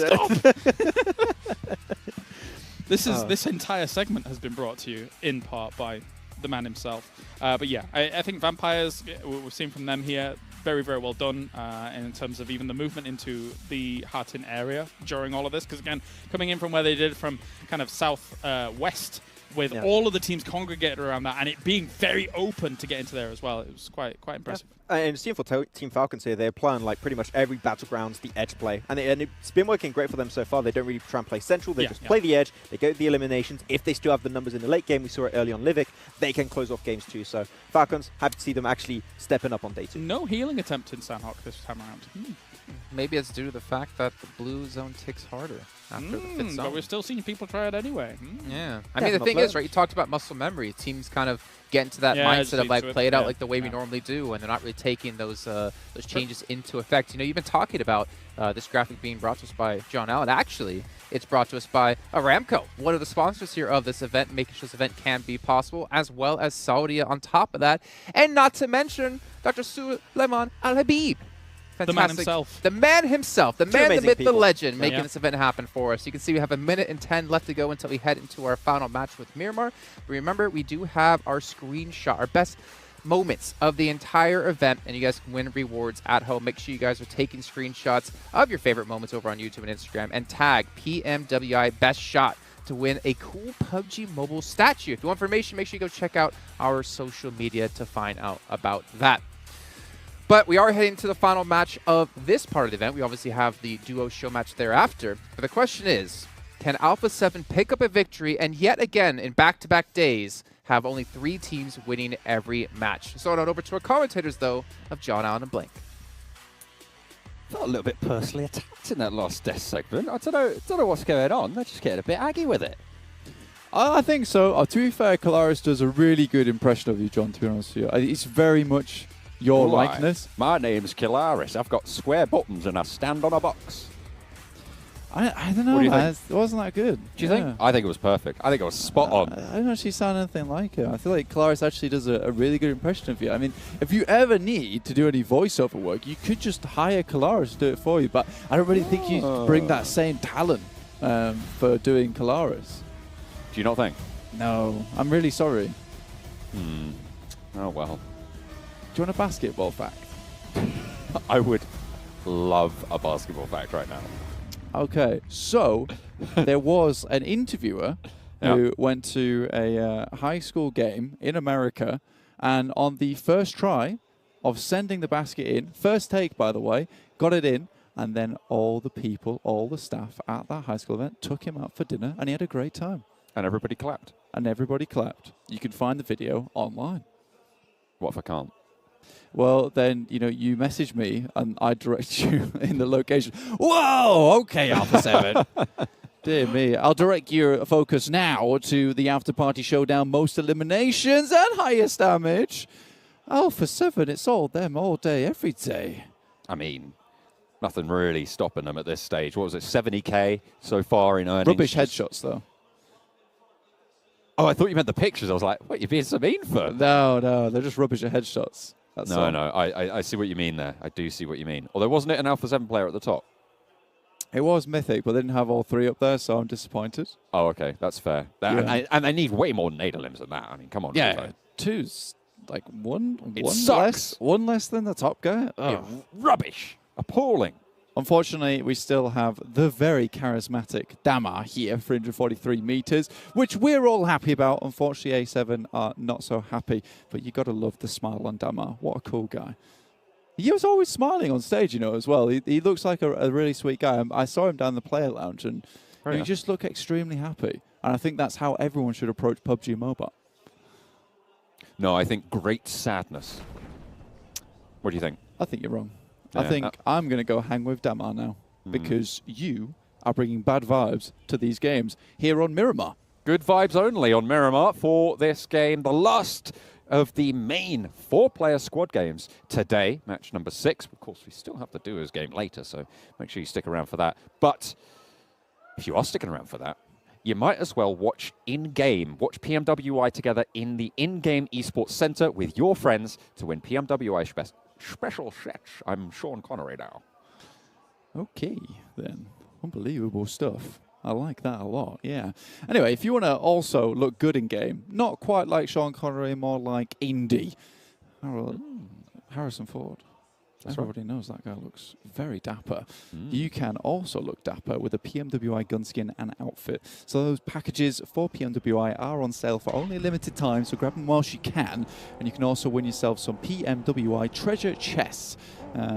Speaker 7: This entire segment has been brought to you in part by the man himself. But yeah, I think Vampires, we've seen from them here, very, very well done in terms of even the movement into the Hartin area during all of this. Because again, coming in from where they did from kind of south-west with all of the teams congregated around that and it being very open to get into there as well. It was quite impressive.
Speaker 3: And seeing for Team Falcons here, they're applying like pretty much every Battlegrounds, the edge play. And it's been working great for them so far. They don't really try and play central. They just play the edge. They go to the eliminations. If they still have the numbers in the late game, we saw it early on Livik, they can close off games too. So Falcons, happy to see them actually stepping up on day 2.
Speaker 7: No healing attempt in Sandhawk this time around.
Speaker 6: Maybe it's due to the fact that the blue zone ticks harder after the fifth zone.
Speaker 7: But we're still seeing people try it anyway.
Speaker 6: Yeah. I mean, the thing is, right, you talked about muscle memory. Teams kind of get into that mindset of like play it out like the way we normally do, and they're not really taking those changes into effect. You know, you've been talking about this graphic being brought to us by John Allen. Actually, it's brought to us by Aramco, one of the sponsors here of this event, making sure this event can be possible, as well as Saudi on top of that. And not to mention Dr. Suleiman Al-Habib.
Speaker 7: The man himself.
Speaker 6: The man himself. The man, the myth, the legend, making
Speaker 7: Yeah.
Speaker 6: this event happen for us. You can see we have 1 minute and 10 left to go until we head into our final match with Miramar. But remember, we do have our screenshot, our best moments of the entire event, and you guys can win rewards at home. Make sure you guys are taking screenshots of your favorite moments over on YouTube and Instagram, and tag PMWI Best Shot to win a cool PUBG Mobile statue. If you want information, make sure you go check out our social media to find out about that. But we are heading to the final match of this part of the event. We obviously have the duo show match thereafter. But the question is, can Alpha 7 pick up a victory and yet again, in back-to-back days, have only 3 teams winning every match? So on over to our commentators, though, of John Allen and Blink.
Speaker 21: Felt a little bit personally attacked in that last death segment. I don't know what's going on. They're just getting a bit aggy with it.
Speaker 19: I think so. To be fair, Kalaris does a really good impression of you, John, to be honest with you. It's very much your likeness.
Speaker 21: My name's Kilaris. I've got square buttons and I stand on a box.
Speaker 19: I don't know,
Speaker 21: What do you
Speaker 19: man.
Speaker 21: think?
Speaker 19: It wasn't that good.
Speaker 21: Do you think? I think it was perfect. I think it was spot on.
Speaker 19: I don't actually sound anything like it. I feel like Kalaris actually does a really good impression of you. I mean, if you ever need to do any voiceover work, you could just hire Kalaris to do it for you. But I don't really think you bring that same talent for doing Kalaris.
Speaker 21: Do you not think?
Speaker 19: No. I'm really sorry.
Speaker 21: Oh, well.
Speaker 19: Do you want a basketball fact?
Speaker 21: I would love a basketball fact right now.
Speaker 19: Okay, so there was an interviewer who went to a high school game in America, and on the first try of sending the basket in, first take, by the way, got it in, and then all the people, all the staff at that high school event took him out for dinner, and he had a great time.
Speaker 21: And everybody clapped.
Speaker 19: And everybody clapped. You can find the video online.
Speaker 21: What if I can't?
Speaker 19: Well, then, you message me and I direct you in the location. Whoa, okay, Alpha 7. Dear me. I'll direct your focus now to the After Party Showdown, most eliminations and highest damage. Alpha 7, it's all them all day, every day.
Speaker 21: I mean, nothing really stopping them at this stage. What was it, 70k so far in earnings?
Speaker 19: Rubbish headshots, though.
Speaker 21: Oh, I thought you meant the pictures. I was like, what, you're being so mean for?
Speaker 19: No, they're just rubbish at headshots. That's
Speaker 21: No,
Speaker 19: all.
Speaker 21: I see what you mean there. I do see what you mean. Although, wasn't it an Alpha 7 player at the top?
Speaker 19: It was Mythic, but they didn't have all 3 up there, so I'm disappointed.
Speaker 21: Oh, okay. That's fair. And they need way more Nadalims than that. I mean, come on.
Speaker 19: Yeah, 2's like one
Speaker 21: sucks.
Speaker 19: One less than the top guy.
Speaker 21: Yeah, rubbish. Appalling.
Speaker 19: Unfortunately, we still have the very charismatic Damar here, 343 meters, which we're all happy about. Unfortunately, A7 are not so happy, but you got to love the smile on Damar. What a cool guy. He was always smiling on stage, as well. He looks like a really sweet guy. I saw him down the player lounge, and he just looked extremely happy. And I think that's how everyone should approach PUBG Mobile.
Speaker 21: No, I think great sadness. What do you think?
Speaker 19: I think you're wrong.
Speaker 21: Yeah.
Speaker 19: I think I'm going to go hang with Damar now because you are bringing bad vibes to these games here on Miramar.
Speaker 21: Good vibes only on Miramar for this game. The last
Speaker 18: of the main 4-player squad games today. Match number 6. Of course, we still have the duos game later, so make sure you stick around for that. But if you are sticking around for that, you might as well watch in-game. Watch PMWI together in the in-game esports center with your friends to win PMWI special sets. I'm Sean Connery now.
Speaker 19: Okay, then. Unbelievable stuff. I like that a lot, yeah. Anyway, if you want to also look good in-game, not quite like Sean Connery, more like Indy, Harrison Ford.
Speaker 18: That's
Speaker 19: Everybody knows that guy looks very dapper. You can also look dapper with a PMWI gun skin and outfit. So those packages for PMWI are on sale for only a limited time, so grab them whilst you can. And you can also win yourself some PMWI treasure chests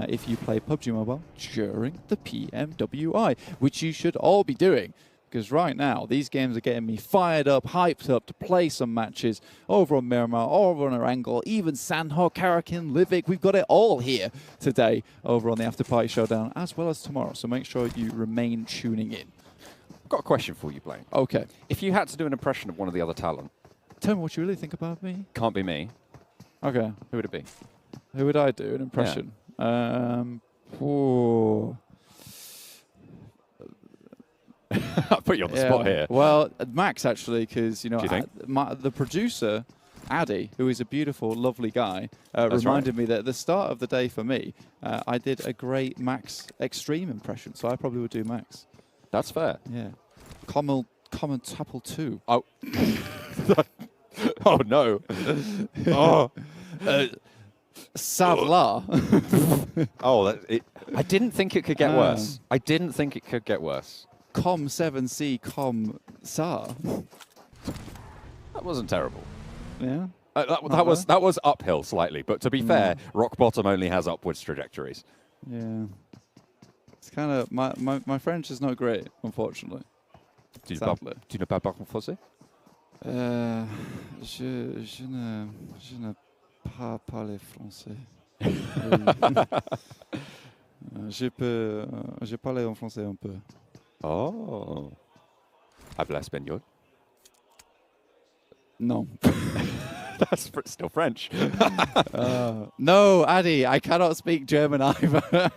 Speaker 19: if you play PUBG Mobile during the PMWI, which you should all be doing. Because right now, these games are getting me fired up, hyped up to play some matches over on Miramar, over on Erangel, even Sandhawk, Karakin, Livik. We've got it all here today over on the After Party Showdown, as well as tomorrow. So make sure you remain tuning in.
Speaker 18: I've got a question for you, Blaine.
Speaker 19: Okay.
Speaker 18: If you had to do an impression of one of the other talent.
Speaker 19: Tell me what you really think about me.
Speaker 18: Can't be me.
Speaker 19: Okay.
Speaker 18: Who would it be?
Speaker 19: Who would I do an impression?
Speaker 18: Yeah. I'll put you on the spot here.
Speaker 19: Well, Max, actually, because, you know,
Speaker 18: Do you think?
Speaker 19: the producer, Addy, who is a beautiful, lovely guy, reminded me that at the start of the day for me, I did a great Max Extreme impression, so I probably would do Max.
Speaker 18: That's fair.
Speaker 19: Yeah. Common Tapple 2.
Speaker 18: Oh. Oh, no. Oh.
Speaker 19: Savla.
Speaker 18: I didn't think it could get worse. I didn't think it could get worse.
Speaker 19: Com7C Sar.
Speaker 18: That wasn't terrible.
Speaker 19: Yeah.
Speaker 18: That was uphill slightly, but to be fair, rock bottom only has upwards trajectories.
Speaker 19: Yeah. It's kind of my French is not great, unfortunately.
Speaker 18: Tu ne parles pas français?
Speaker 19: Je ne parle français. Je parle en français un peu.
Speaker 18: Oh. Habla español?
Speaker 19: No.
Speaker 18: That's still French.
Speaker 19: No, Addy, I cannot speak German either.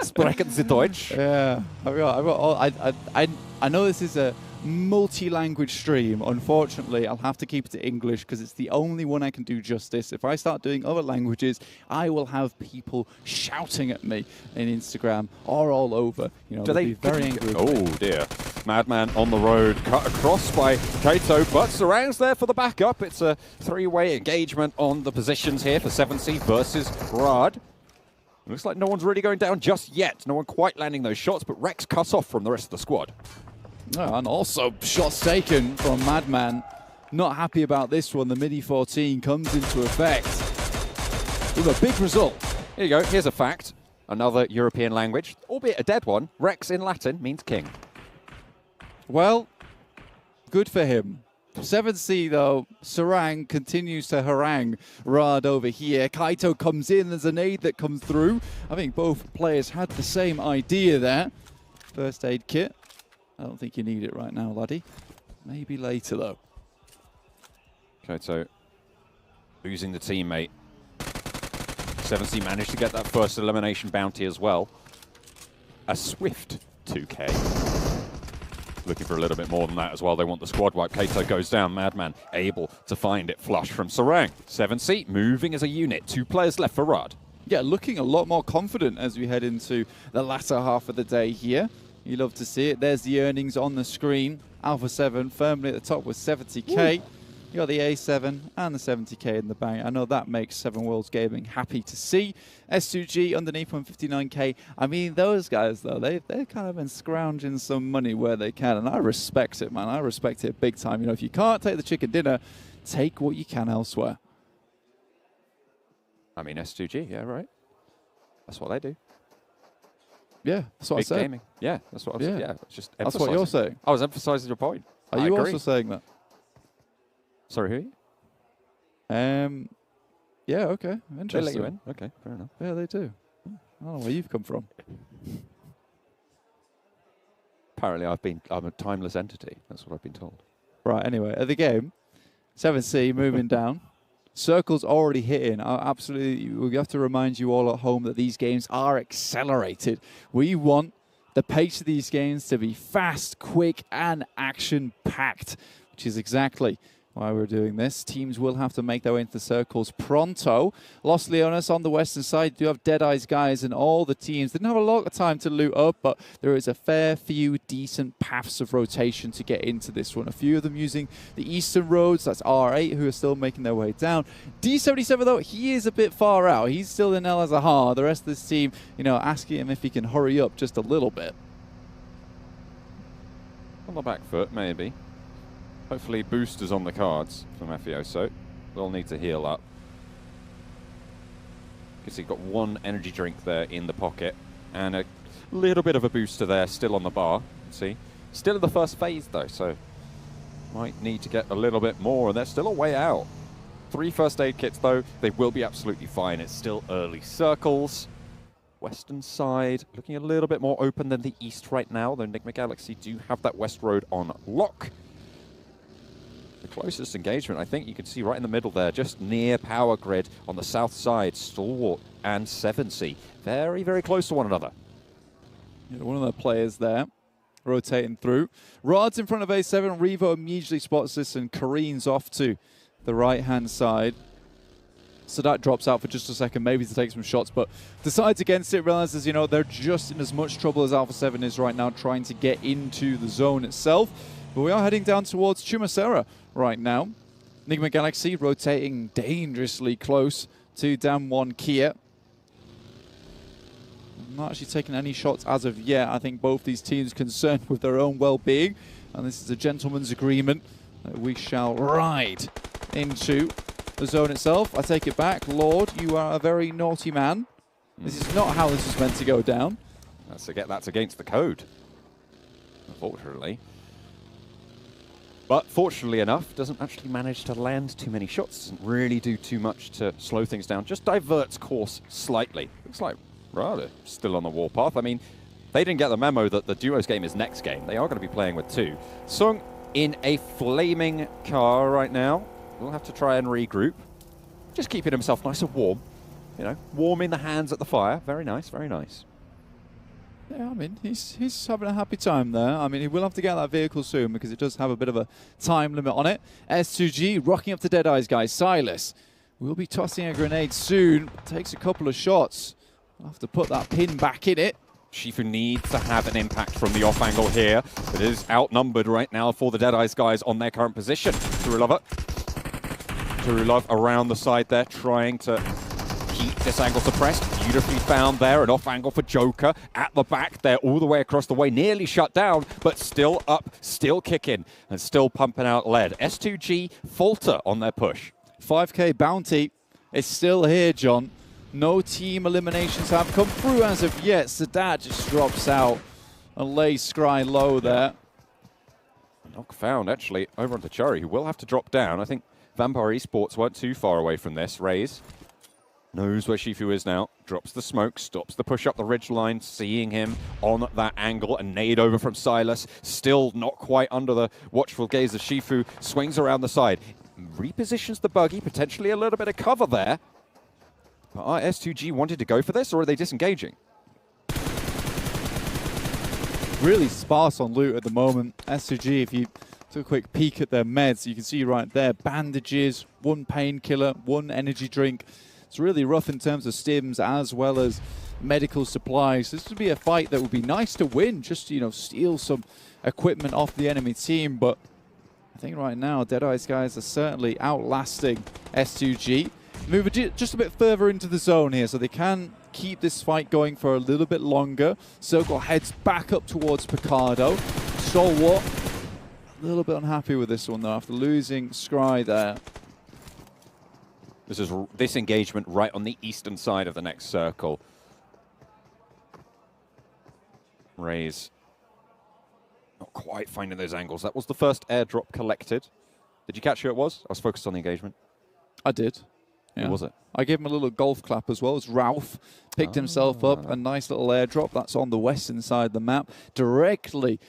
Speaker 18: Sprechen Sie Deutsch?
Speaker 19: Yeah, I've got all, I know this is a multi-language stream. Unfortunately, I'll have to keep it to English because it's the only one I can do justice. If I start doing other languages, I will have people shouting at me in Instagram or all over. You know, they'll be very angry.
Speaker 18: Oh dear. Madman on the road, cut across by Kaito, but Sarang's there for the backup. It's a 3-way engagement on the positions here for 7C versus Rad. Looks like no one's really going down just yet. No one quite landing those shots, but Rex cut off from the rest of the squad.
Speaker 19: Oh, and also shots taken from Madman. Not happy about this one. The Midi 14 comes into effect with a big result.
Speaker 18: Here you go. Here's a fact. Another European language, albeit a dead one. Rex in Latin means king.
Speaker 19: Well, good for him. 7C, though, Sarang continues to harangue Rad over here. Kaito comes in. There's a nade that comes through. I think both players had the same idea there. First aid kit. I don't think you need it right now, laddie. Maybe later, though.
Speaker 18: Kaito losing the teammate. 7C managed to get that first elimination bounty as well. A swift 2K. Looking for a little bit more than that as well. They want the squad wipe. Kaito goes down. Madman able to find it flush from Sarang. 7C moving as a unit. 2 players left for Rad.
Speaker 19: Yeah, looking a lot more confident as we head into the latter half of the day here. You love to see it. There's the earnings on the screen. Alpha 7 firmly at the top with 70k. Ooh. You got the A7 and the 70k in the bank. I know that makes 7 Worlds Gaming happy to see. S2G underneath 159k. I mean, those guys, though, they've kind of been scrounging some money where they can. And I respect it, man. I respect it big time. You know, if you can't take the chicken dinner, take what you can elsewhere.
Speaker 18: I mean, S2G, yeah, right. That's what they do.
Speaker 19: Yeah, that's what
Speaker 18: Big
Speaker 19: I said.
Speaker 18: Gaming. Yeah, that's what I was saying. Yeah, just
Speaker 19: that's what you're saying.
Speaker 18: I was emphasizing your point.
Speaker 19: Are you also saying that?
Speaker 18: Sorry, who are
Speaker 19: you? Yeah, okay. Interesting.
Speaker 18: They let you in? Okay, fair enough.
Speaker 19: Yeah, they do. I don't know where you've come from.
Speaker 18: Apparently, I'm a timeless entity. That's what I've been told.
Speaker 19: Right, anyway, at the game, 7C moving down. Circle's already hitting. Absolutely, we have to remind you all at home that these games are accelerated. We want the pace of these games to be fast, quick, and action-packed, which is exactly why we're doing this. Teams will have to make their way into the circles pronto. Los Leones on the western side do have Deadeye's guys, and all the teams didn't have a lot of time to loot up, but there is a fair few decent paths of rotation to get into this one. A few of them using the eastern roads. That's R8 who are still making their way down. D77 though, he is a bit far out. He's still in El Azahar. The rest of this team, you know, asking him if he can hurry up just a little bit.
Speaker 18: On the back foot, maybe. Hopefully boosters on the cards for Mafioso. They'll need to heal up. Because he's got one energy drink there in the pocket. And a little bit of a booster there still on the bar. See? Still in the first phase though, so might need to get a little bit more. And they're still a way out. 3 first aid kits though. They will be absolutely fine. It's still early circles. Western side looking a little bit more open than the east right now. Though Enigma Galaxy do have that west road on lock. The closest engagement, I think you can see right in the middle there, just near power grid on the south side, Stalwart and 7C. Very, very close to one another.
Speaker 19: Yeah, one of the players there rotating through. Rod's in front of A7. Revo immediately spots this and careens off to the right-hand side. So that drops out for just a second, maybe to take some shots, but decides against it, realizes, you know, they're just in as much trouble as Alpha 7 is right now, trying to get into the zone itself. But we are heading down towards Chumacera right now. Enigma Galaxy rotating dangerously close to Dam 1 Kia. Not actually taking any shots as of yet. I think both these teams concerned with their own well-being, and this is a gentleman's agreement that we shall ride into the zone itself. I take it back. Lord, you are a very naughty man. This is not how this is meant to go down.
Speaker 18: That's against the code, unfortunately. But fortunately enough, doesn't actually manage to land too many shots. Doesn't really do too much to slow things down. Just diverts course slightly. Looks like Rada still on the warpath. I mean, they didn't get the memo that the duos game is next game. They are going to be playing with 2. Sung in a flaming car right now. We'll have to try and regroup. Just keeping himself nice and warm. You know, warming the hands at the fire. Very nice, very nice.
Speaker 19: Yeah, I mean, he's having a happy time there. I mean, he will have to get that vehicle soon because it does have a bit of a time limit on it. S2G rocking up to Deadeye's guys. Silas will be tossing a grenade soon. Takes a couple of shots. I'll have to put that pin back in it.
Speaker 18: Shifu needs to have an impact from the off angle here. It is outnumbered right now for the Deadeye's guys on their current position. Turulov around the side there, trying to keep this angle suppressed. Beautifully found there, an off angle for Joker at the back there, all the way across the way, nearly shut down, but still up, still kicking, and still pumping out lead. S2G falter on their push.
Speaker 19: 5K bounty is still here, John. No team eliminations have come through as of yet. Sadat just drops out and lays Scry low there.
Speaker 18: Knock found, actually, over onto Chari, who will have to drop down. I think Vampire Esports weren't too far away from this. Raze knows where Shifu is now, drops the smoke, stops the push up the ridgeline, seeing him on that angle. A nade over from Silas, still not quite under the watchful gaze of Shifu, swings around the side, repositions the buggy, potentially a little bit of cover there. But are S2G wanted to go for this, or are they disengaging?
Speaker 19: Really sparse on loot at the moment. S2G, if you took a quick peek at their meds, you can see right there, bandages, 1 painkiller, 1 energy drink. It's really rough in terms of stims as well as medical supplies. This would be a fight that would be nice to win, just to, you know, steal some equipment off the enemy team. But I think right now, Deadeye's guys are certainly outlasting S2G. Move just a bit further into the zone here so they can keep this fight going for a little bit longer. Circle heads back up towards Picardo. Stalwart, a little bit unhappy with this one though after losing Scry there.
Speaker 18: This is this engagement right on the eastern side of the next circle. Raze not quite finding those angles. That was the first airdrop collected. Did you catch who it was? I was focused on the engagement.
Speaker 19: I did. Yeah.
Speaker 18: Who was it?
Speaker 19: I gave him a little golf clap as well. It's Ralph. Picked himself up. A nice little airdrop. That's on the western side of the map. Directly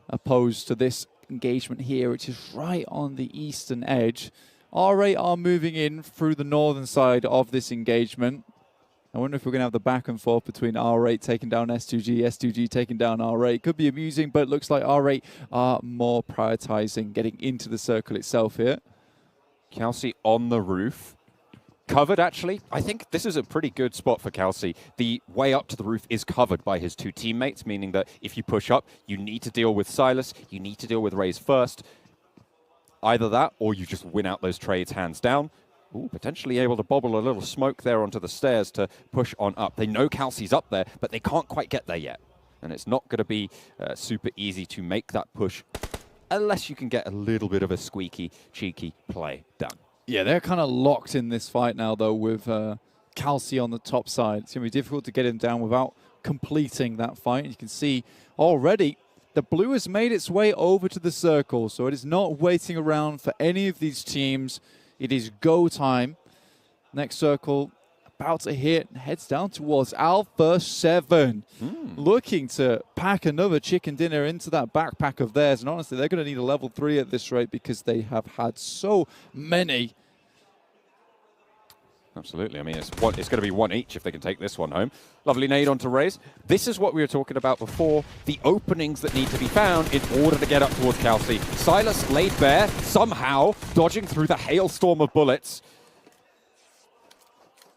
Speaker 19: opposed to this engagement here, which is right on the eastern edge. R8 are moving in through the northern side of this engagement. I wonder if we're going to have the back and forth between R8 taking down S2G, S2G taking down R8. Could be amusing, but it looks like R8 are more prioritizing getting into the circle itself here.
Speaker 18: Kelsey on the roof. Covered, actually. I think this is a pretty good spot for Kelsey. The way up to the roof is covered by his 2 teammates, meaning that if you push up, you need to deal with Silas, you need to deal with Raze first. Either that, or you just win out those trades hands down. Ooh, potentially able to bobble a little smoke there onto the stairs to push on up. They know Kelsey's up there, but they can't quite get there yet. And it's not going to be super easy to make that push unless you can get a little bit of a squeaky, cheeky play done.
Speaker 19: Yeah, they're kind of locked in this fight now, though, with Kelsey on the top side. It's going to be difficult to get him down without completing that fight. You can see already the blue has made its way over to the circle, so it is not waiting around for any of these teams. It is go time. Next circle about to hit, heads down towards Alpha 7. Looking to pack another chicken dinner into that backpack of theirs. And honestly, they're going to need a level 3 at this rate because they have had so many.
Speaker 18: Absolutely. I mean, it's going to be 1 each if they can take this one home. Lovely nade onto Raze. This is what we were talking about before. The openings that need to be found in order to get up towards Kelsey. Silas laid bare, somehow dodging through the hailstorm of bullets.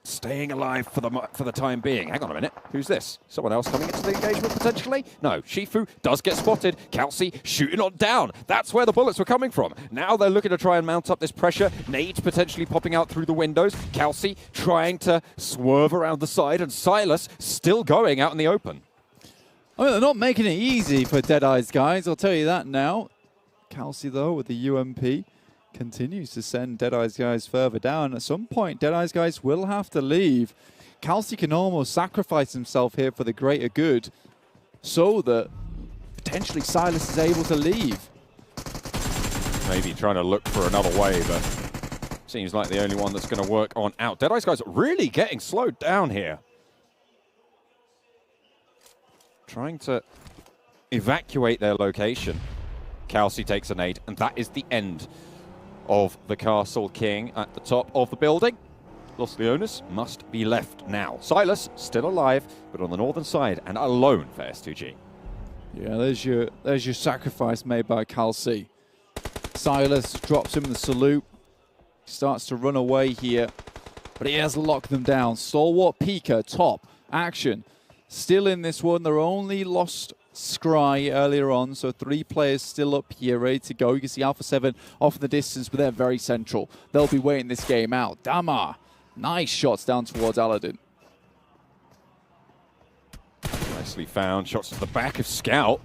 Speaker 18: Staying alive for the time being. Hang on a minute. Who's this? Someone else coming into the engagement potentially? No. Shifu does get spotted. Kelsey shooting on down. That's where the bullets were coming from. Now they're looking to try and mount up this pressure. Nades potentially popping out through the windows. Kelsey trying to swerve around the side. And Silas still going out in the open.
Speaker 19: I mean, they're not making it easy for Deadeye's guys. I'll tell you that now. Kelsey, though, with the UMP. Continues to send Deadeye's guys further down. At some point, Deadeye's guys will have to leave. Kelsey can almost sacrifice himself here for the greater good so that potentially Silas is able to leave.
Speaker 18: Maybe trying to look for another way, but seems like the only one that's going to work on out. Deadeye's guys really getting slowed down here. Trying to evacuate their location. Kelsey takes a nade, and that is the end of the Castle King at the top of the building. Los Leones must be left now. Silas still alive, but on the northern side and alone for S2G.
Speaker 19: Yeah, there's your sacrifice made by Kelsey. Silas drops him the salute. Starts to run away here, but he has locked them down. Stalwart Pika, top, action. Still in this one. They're only lost Scry earlier on, so 3 players still up here, ready to go. You can see Alpha 7 off in the distance, but they're very central. They'll be waiting this game out. Damar, nice shots down towards Aladdin.
Speaker 18: Nicely found. Shots to the back of Scout.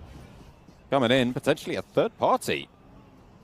Speaker 18: Coming in, potentially a third party.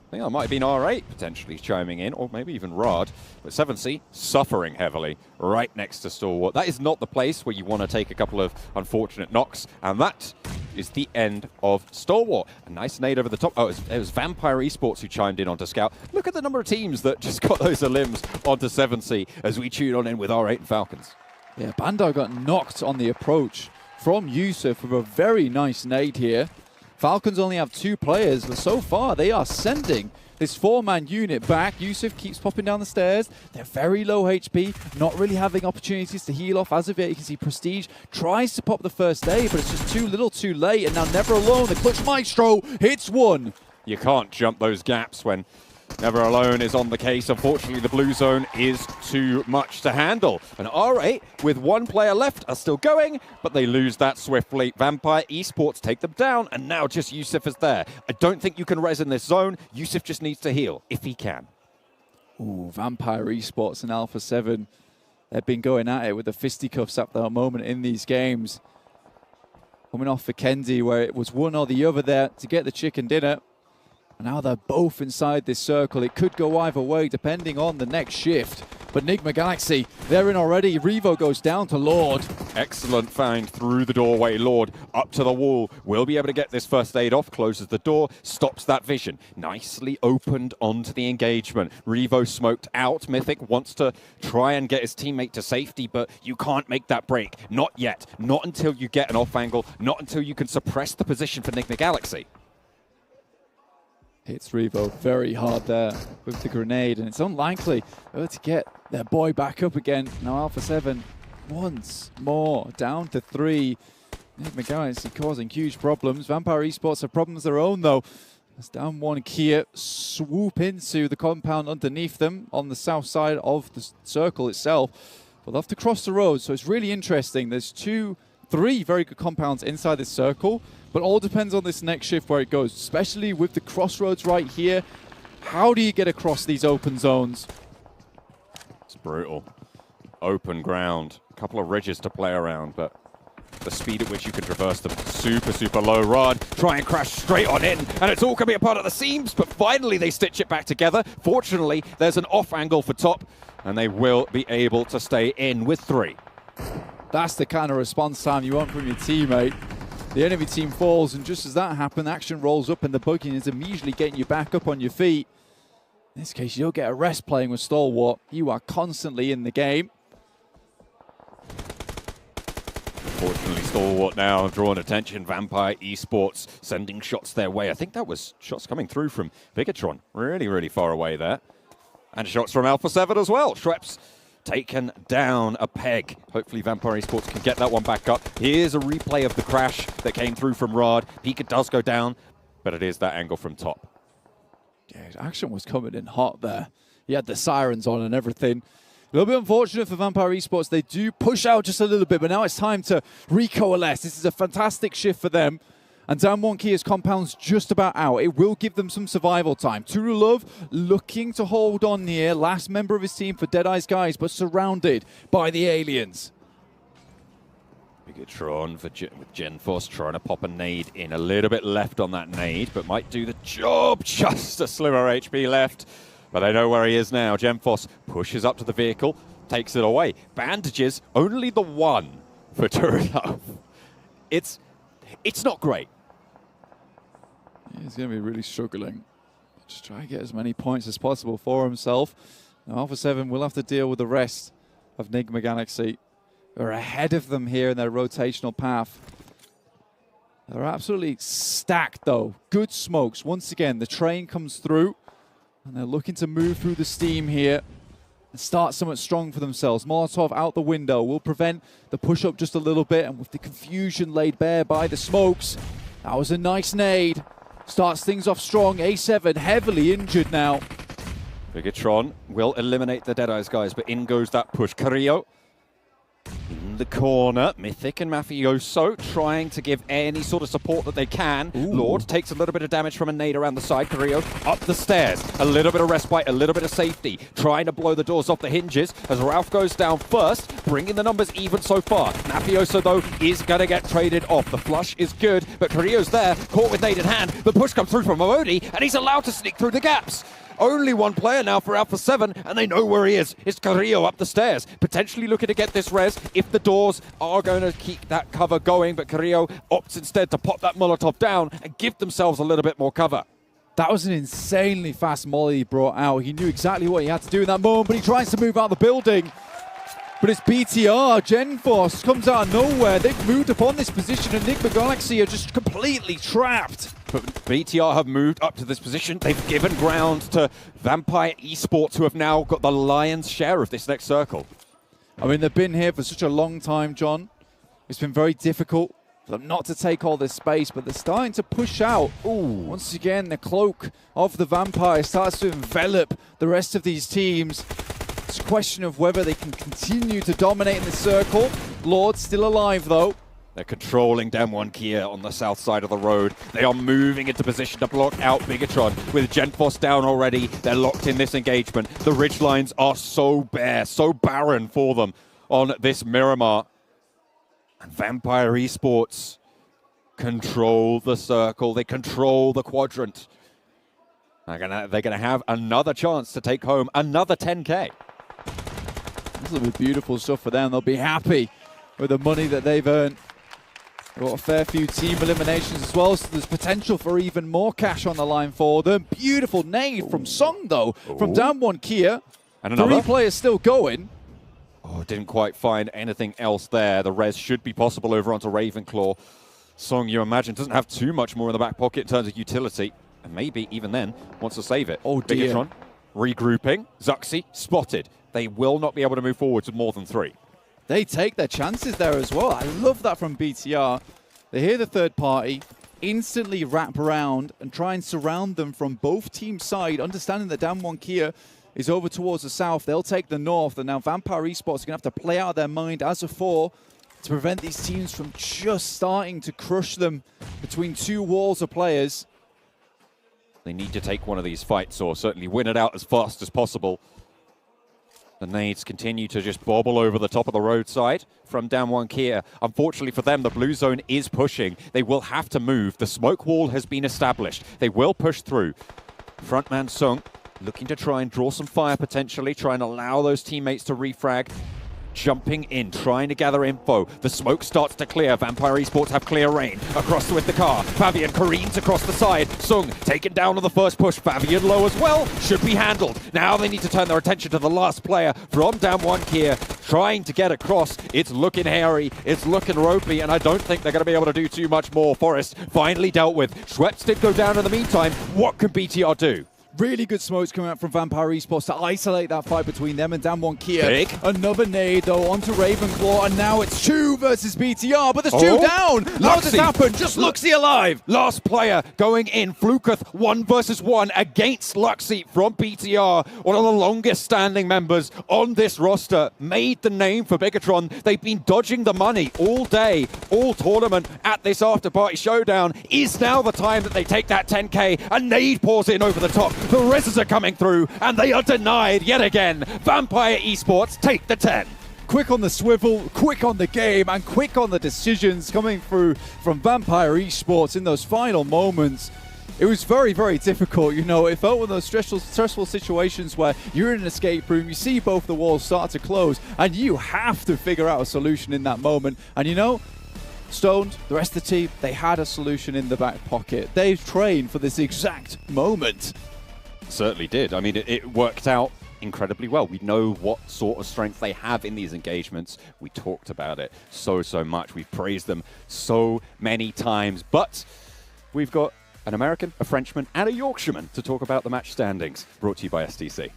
Speaker 18: I think that might have been R8 potentially chiming in, or maybe even Rod. But 7C suffering heavily right next to Stalwart. That is not the place where you want to take a couple of unfortunate knocks, and that is the end of Stalwart. A nice nade over the top. Oh, it was Vampire Esports who chimed in onto Scout. Look at the number of teams that just got those limbs onto 7C as we tune on in with R8 and Falcons.
Speaker 19: Yeah, Bandai got knocked on the approach from Yusuf with a very nice nade here. Falcons only have 2 players, but so far they are sending this 4-man unit back. Yusuf keeps popping down the stairs. They're very low HP, not really having opportunities to heal off. As of yet, you can see Prestige tries to pop the first aid, but it's just too little too late. And now Never Alone, the clutch maestro, hits one.
Speaker 18: You can't jump those gaps when Never Alone is on the case. Unfortunately, the blue zone is too much to handle. And R8, with 1 player left, are still going, but they lose that swiftly. Vampire Esports take them down, and now just Yusuf is there. I don't think you can res in this zone. Yusuf just needs to heal, if he can.
Speaker 19: Ooh, Vampire Esports and Alpha 7. They've been going at it with the fisticuffs at the moment in these games. Coming off for Kendi, where it was one or the other there to get the chicken dinner. And now they're both inside this circle. It could go either way depending on the next shift. But Nigma Galaxy, they're in already. Revo goes down to Lord.
Speaker 18: Excellent find through the doorway. Lord up to the wall. Will be able to get this first aid off. Closes the door. Stops that vision. Nicely opened onto the engagement. Revo smoked out. Mythic wants to try and get his teammate to safety, but you can't make that break. Not yet. Not until you get an off angle. Not until you can suppress the position for Nigma Galaxy.
Speaker 19: Hits Revo very hard there with the grenade, and it's unlikely to get their boy back up again. Now Alpha 7 once more down to 3. Nick McGowan causing huge problems. Vampire Esports have problems of their own though. As down one Kia swoop into the compound underneath them on the south side of the circle itself. But they'll have to cross the road, so it's really interesting. There's 3 very good compounds inside this circle, but all depends on this next shift where it goes, especially with the crossroads right here. How do you get across these open zones?
Speaker 18: It's brutal. Open ground. A couple of ridges to play around, but the speed at which you can traverse them, super, super low. Rod, try and crash straight on in, and it's all going to be a part of the seams, but finally they stitch it back together. Fortunately, there's an off angle for top, and they will be able to stay in with 3.
Speaker 19: That's the kind of response time you want from your teammate. The enemy team falls, and just as that happens, action rolls up, and the buggy is immediately getting you back up on your feet. In this case, you don't get a rest playing with Stalwart. You are constantly in the game.
Speaker 18: Fortunately, Stalwart now drawing attention. Vampire Esports sending shots their way. I think that was shots coming through from Bigatron. Really, really far away there. And shots from Alpha 7 as well. Schweppes taken down a peg. Hopefully Vampire Esports can get that one back up. Here's a replay of the crash that came through from Rod. Pika does go down, but it is that angle from top.
Speaker 19: Yeah, action was coming in hot there. He had the sirens on and everything. A little bit unfortunate for Vampire Esports. They do push out just a little bit, but now it's time to recoalesce. This is a fantastic shift for them. And down one Kia's compound's just about out. It will give them some survival time. Turulov looking to hold on here. Last member of his team for Deadeye's guys, but surrounded by the aliens.
Speaker 18: Bigatron with Genforce trying to pop a nade in. A little bit left on that nade, but might do the job. Just a slimmer HP left. But they know where he is now. Genforce pushes up to the vehicle, takes it away. Bandages, only the 1 for Turulov. It's not great.
Speaker 19: He's going to be really struggling. Just try to get as many points as possible for himself. Now Alpha 7 will have to deal with the rest of Nigma Galaxy. They're ahead of them here in their rotational path. They're absolutely stacked though. Good smokes. Once again, the train comes through and they're looking to move through the steam here and start somewhat strong for themselves. Molotov out the window will prevent the push-up just a little bit, and with the confusion laid bare by the smokes, that was a nice nade. Starts things off strong. A7 heavily injured now.
Speaker 18: Bigatron will eliminate the Deadeye's guys, but in goes that push. Carrillo in the corner. Mythic and Mafioso trying to give any sort of support that they can. Ooh. Lord takes a little bit of damage from a nade around the side. Carrillo up the stairs. A little bit of respite, a little bit of safety. Trying to blow the doors off the hinges as Ralph goes down first, bringing the numbers even so far. Mafioso, though, is going to get traded off. The flush is good, but Carrillo's there, caught with nade in hand. The push comes through from Momodi, and he's allowed to sneak through the gaps. Only 1 player now for Alpha 7, and they know where he is. It's Carrillo up the stairs, potentially looking to get this res if the doors are going to keep that cover going, but Carrillo opts instead to pop that Molotov down and give themselves a little bit more cover.
Speaker 19: That was an insanely fast molly he brought out. He knew exactly what he had to do in that moment, but he tries to move out of the building. But it's BTR. Genforce comes out of nowhere. They've moved upon this position, and Nigma Galaxy are just completely trapped.
Speaker 18: But BTR have moved up to this position. They've given ground to Vampire Esports, who have now got the lion's share of this next circle.
Speaker 19: I mean, they've been here for such a long time, John. It's been very difficult for them not to take all this space, but they're starting to push out. Ooh. Once again, the cloak of the Vampire starts to envelop the rest of these teams. It's a question of whether they can continue to dominate in the circle. Lord still alive, though.
Speaker 18: They're controlling down one Kia on the south side of the road. They are moving into position to block out Bigatron. With Genforce down already, they're locked in this engagement. The ridge lines are so bare, so barren for them on this Miramar. And Vampire Esports control the circle. They control the quadrant. They're gonna have another chance to take home another 10K.
Speaker 19: This will be beautiful stuff for them. They'll be happy with the money that they've earned. They've got a fair few team eliminations as well, so there's potential for even more cash on the line for them. Beautiful nade from Song, though, from down one Kia.
Speaker 18: And another.
Speaker 19: 3 players still going.
Speaker 18: Oh, didn't quite find anything else there. The res should be possible over onto Ravenclaw. Song, you imagine, doesn't have too much more in the back pocket in terms of utility. and maybe even then wants to save it.
Speaker 19: Oh, dear.
Speaker 18: Bigatron regrouping. Zuxi spotted. They will not be able to move forward to more than 3.
Speaker 19: They take their chances there as well. I love that from BTR. They hear the third party, instantly wrap around and try and surround them from both teams' side, understanding that Damwon Kia is over towards the south. They'll take the north, and now Vampire Esports are going to have to play out their mind as a 4 to prevent these teams from just starting to crush them between 2 walls of players.
Speaker 18: They need to take one of these fights or certainly win it out as fast as possible. The nades continue to just bobble over the top of the roadside from Damwon Kia. Unfortunately for them, the blue zone is pushing. They will have to move. The smoke wall has been established. They will push through. Frontman Sung looking to try and draw some fire potentially, try and allow those teammates to refrag. Jumping in, trying to gather info. The smoke starts to clear. Vampire Esports have clear reign. Across with the car. Fabian careens across the side. Sung taken down on the first push. Fabian low as well. Should be handled. Now they need to turn their attention to the last player from Damwon Kia. Trying to get across. It's looking hairy. It's looking ropey. And I don't think they're going to be able to do too much more. Forest finally dealt with. Schweppes did go down in the meantime. What can BTR do?
Speaker 19: Really good smokes coming out from Vampire Esports to isolate that fight between them and Damwon Kia.
Speaker 18: Big.
Speaker 19: Another nade, though, onto Ravenclaw, and now it's 2 versus BTR, but there's 2 down! How does this happen? Just Luxie alive!
Speaker 18: Last player going in. Fluketh 1 versus 1 against Luxie from BTR. One of the longest standing members on this roster. Made the name for Bigatron. They've been dodging the money all day, all tournament at this after-party showdown. Is now the time that they take that 10K. A nade pours in over the top. The reses are coming through, and they are denied yet again. Vampire Esports take the 10.
Speaker 19: Quick on the swivel, quick on the game, and quick on the decisions coming through from Vampire Esports in those final moments. It was very, very difficult. You know, it felt one of those stressful situations where you're in an escape room, you see both the walls start to close, and you have to figure out a solution in that moment. And you know, Stoned, the rest of the team, they had a solution in the back pocket. They've trained for this exact moment.
Speaker 18: Certainly did. I mean, it worked out incredibly well. We know what sort of strength they have in these engagements. We talked about it so much. We've praised them so many times. But we've got an American, a Frenchman, and a Yorkshireman to talk about the match standings. Brought to you by STC.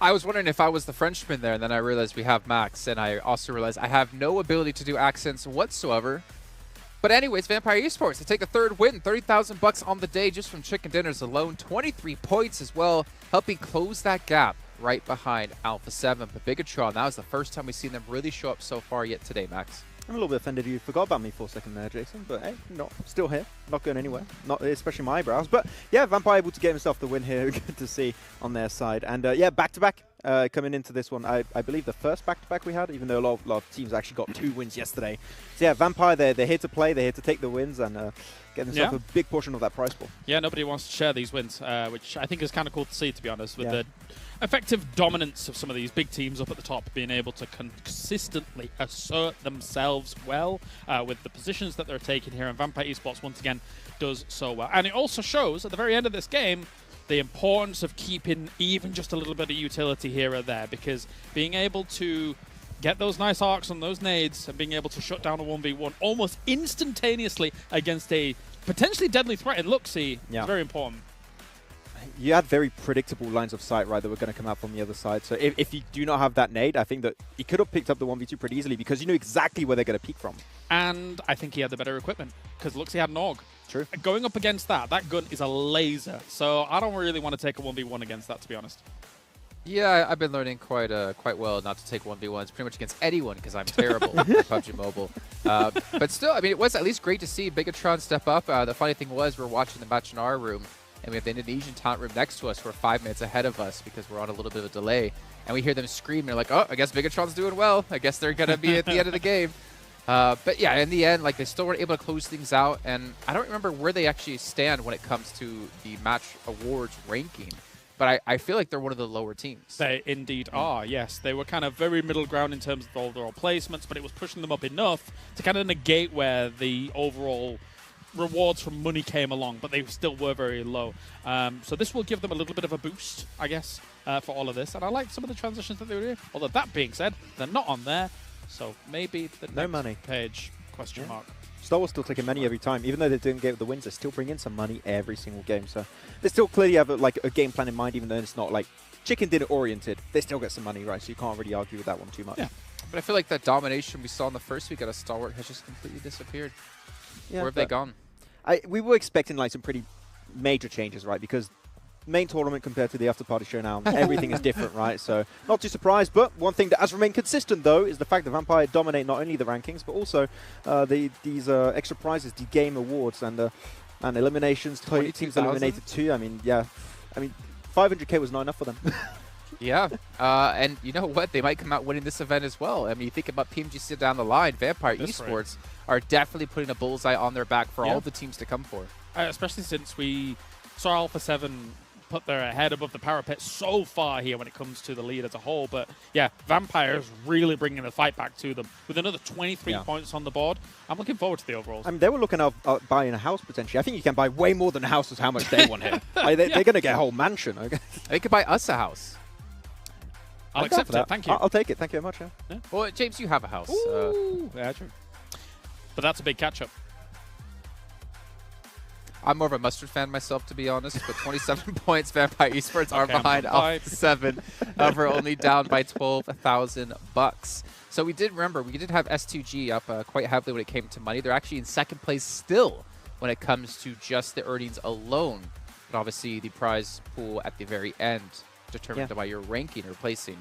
Speaker 6: I was wondering if I was the Frenchman there, and then I realized we have Max, and I also realized I have no ability to do accents whatsoever. But anyways, Vampire Esports, they take the 3rd win, 30,000 bucks on the day just from chicken dinners alone. 23 points as well, helping close that gap right behind Alpha 7. But Bigatron, that was the first time we've seen them really show up so far yet today, Max.
Speaker 3: I'm a little bit offended you forgot about me for a second there, Jason. But hey, still here, not going anywhere. Not especially my eyebrows. But yeah, Vampire able to get himself the win here. Good to see on their side. And yeah, back-to-back coming into this one. I believe the first back-to-back we had, even though a lot of teams actually got 2 wins yesterday. So yeah, Vampire, they're here to play. They're here to take the wins and get themselves a big portion of that prize pool.
Speaker 7: Yeah, nobody wants to share these wins, which I think is kind of cool to see, to be honest, with the effective dominance of some of these big teams up at the top being able to consistently assert themselves well with the positions that they're taking here. And Vampire Esports, once again, does so well. And it also shows, at the very end of this game, the importance of keeping even just a little bit of utility here or there, because being able to get those nice arcs on those nades and being able to shut down a 1v1 almost instantaneously against a potentially deadly threat in Luxie is very important.
Speaker 3: You had very predictable lines of sight, right, that were going to come out from the other side. So if you do not have that nade, I think that he could have picked up the 1v2 pretty easily because you knew exactly where they're going to peek from.
Speaker 7: And I think he had the better equipment because Luxie had an AUG.
Speaker 3: True.
Speaker 7: Going up against that gun is a laser. So I don't really want to take a 1v1 against that, to be honest.
Speaker 6: Yeah, I've been learning quite well not to take 1v1s pretty much against anyone because I'm terrible at PUBG Mobile. But still, I mean, it was at least great to see Bigatron step up. The funny thing was we're watching the match in our room, and we have the Indonesian talent room next to us who are 5 minutes ahead of us because we're on a little bit of a delay. And we hear them scream, and they're like, oh, I guess Bigatron's doing well. I guess they're going to be at the end of the game. But yeah, in the end, like, they still weren't able to close things out. And I don't remember where they actually stand when it comes to the match awards ranking. But I feel like they're one of the lower teams.
Speaker 7: They indeed are, yes. They were kind of very middle ground in terms of all their placements, but it was pushing them up enough to kind of negate where the overall rewards from money came along, but they still were very low. So this will give them a little bit of a boost, I guess, for all of this. And I like some of the transitions that they were doing. Although that being said, they're not on there. So maybe the next page, question mark.
Speaker 3: Star Wars still taking money every time. Even though they didn't get the wins, they still bring in some money every single game. So they still clearly have a game plan in mind, even though it's not like chicken dinner oriented. They still get some money, right? So you can't really argue with that one too much.
Speaker 6: Yeah. But I feel like that domination we saw in the first week out of Star Wars has just completely disappeared.
Speaker 3: Yeah,
Speaker 6: Where have they gone?
Speaker 3: We were expecting like some pretty major changes, right? Because main tournament compared to the after party show now, everything is different, right? So not too surprised. But one thing that has remained consistent, though, is the fact that Vampire dominate not only the rankings, but also these extra prizes, the game awards and eliminations. Teams eliminated too. I mean, yeah. I mean, 500k was not enough for them.
Speaker 6: Yeah, and you know what? They might come out winning this event as well. I mean, you think about PMGC down the line, Vampire Esports are definitely putting a bullseye on their back for all the teams to come for.
Speaker 7: Especially since we saw Alpha 7 put their head above the parapet so far here when it comes to the lead as a whole. But yeah, Vampire is really bringing the fight back to them with another 23 points on the board. I'm looking forward to the overalls.
Speaker 3: I mean, they were looking at buying a house potentially. I think you can buy way more than a house is how much they want here. Like, they're going to get a whole mansion. Okay?
Speaker 6: They could buy us a house.
Speaker 7: I'll accept it. Thank you.
Speaker 3: I'll take it. Thank you very much.
Speaker 6: Yeah. Well, James, you have a house.
Speaker 7: Yeah, true. But that's a big catch-up.
Speaker 6: I'm more of a Mustard fan myself, to be honest, but 27 points. Vampire Esports are behind Alpha 7. We're only down by 12,000 bucks. So we did have S2G up quite heavily when it came to money. They're actually in second place still when it comes to just the earnings alone. But obviously the prize pool at the very end, determined by your ranking or placing,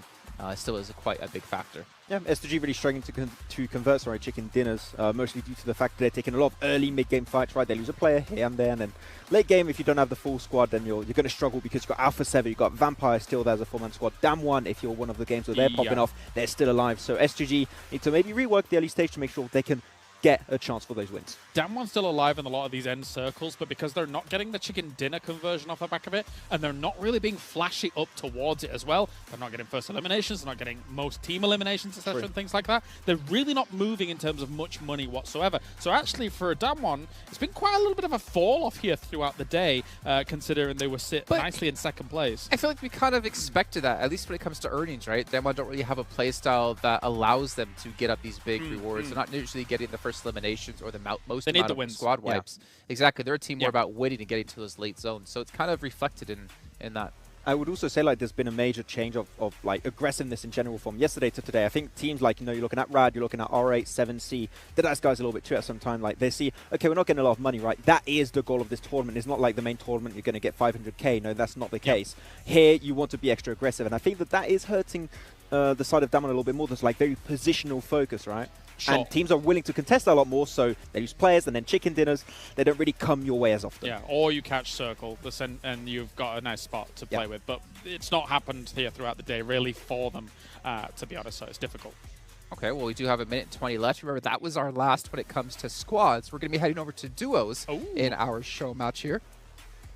Speaker 6: still is quite a big factor.
Speaker 3: Yeah, S2G really struggling to convert chicken dinners, mostly due to the fact that they're taking a lot of early mid-game fights, right? They lose a player here and there, and then late game, if you don't have the full squad, then you're going to struggle because you've got Alpha 7, you've got Vampire still there as a 4-man squad. Damn1, if you're one of the games where they're popping off, they're still alive. So S2G need to maybe rework the early stage to make sure they can get a chance for those wins.
Speaker 7: Damn1's still alive in a lot of these end circles, but because they're not getting the chicken dinner conversion off the back of it, and they're not really being flashy up towards it as well, they're not getting first eliminations, they're not getting most team eliminations, etc., and things like that. They're really not moving in terms of much money whatsoever. So actually, for Damn1, it's been quite a little bit of a fall off here throughout the day, considering they were nicely in second place.
Speaker 6: I feel like we kind of expected that, at least when it comes to earnings, right? Damn1 don't really have a playstyle that allows them to get up these big rewards. They're not usually getting the first eliminations or the most amount of squad wipes. Exactly. They're a team more about winning and getting to those late zones. So it's kind of reflected in that.
Speaker 3: I would also say like there's been a major change of like aggressiveness in general from yesterday to today. I think teams like, you know, you're looking at Rad, you're looking at R8, 7C, the Dice guys a little bit too at some time. Like they see, okay, we're not getting a lot of money, right? That is the goal of this tournament. It's not like the main tournament, you're going to get 500k. No, that's not the case. Here, you want to be extra aggressive. And I think that is hurting the side of Damon a little bit more. There's like very positional focus, right?
Speaker 7: Sure.
Speaker 3: And teams are willing to contest a lot more, so they use players and then chicken dinners. They don't really come your way as often.
Speaker 7: Yeah, or you catch circle, and you've got a nice spot to play with. But it's not happened here throughout the day, really, for them, to be honest, so it's difficult.
Speaker 6: Okay, well, we do have a minute and 20 left. Remember, that was our last when it comes to squads. We're going to be heading over to duos in our show match here.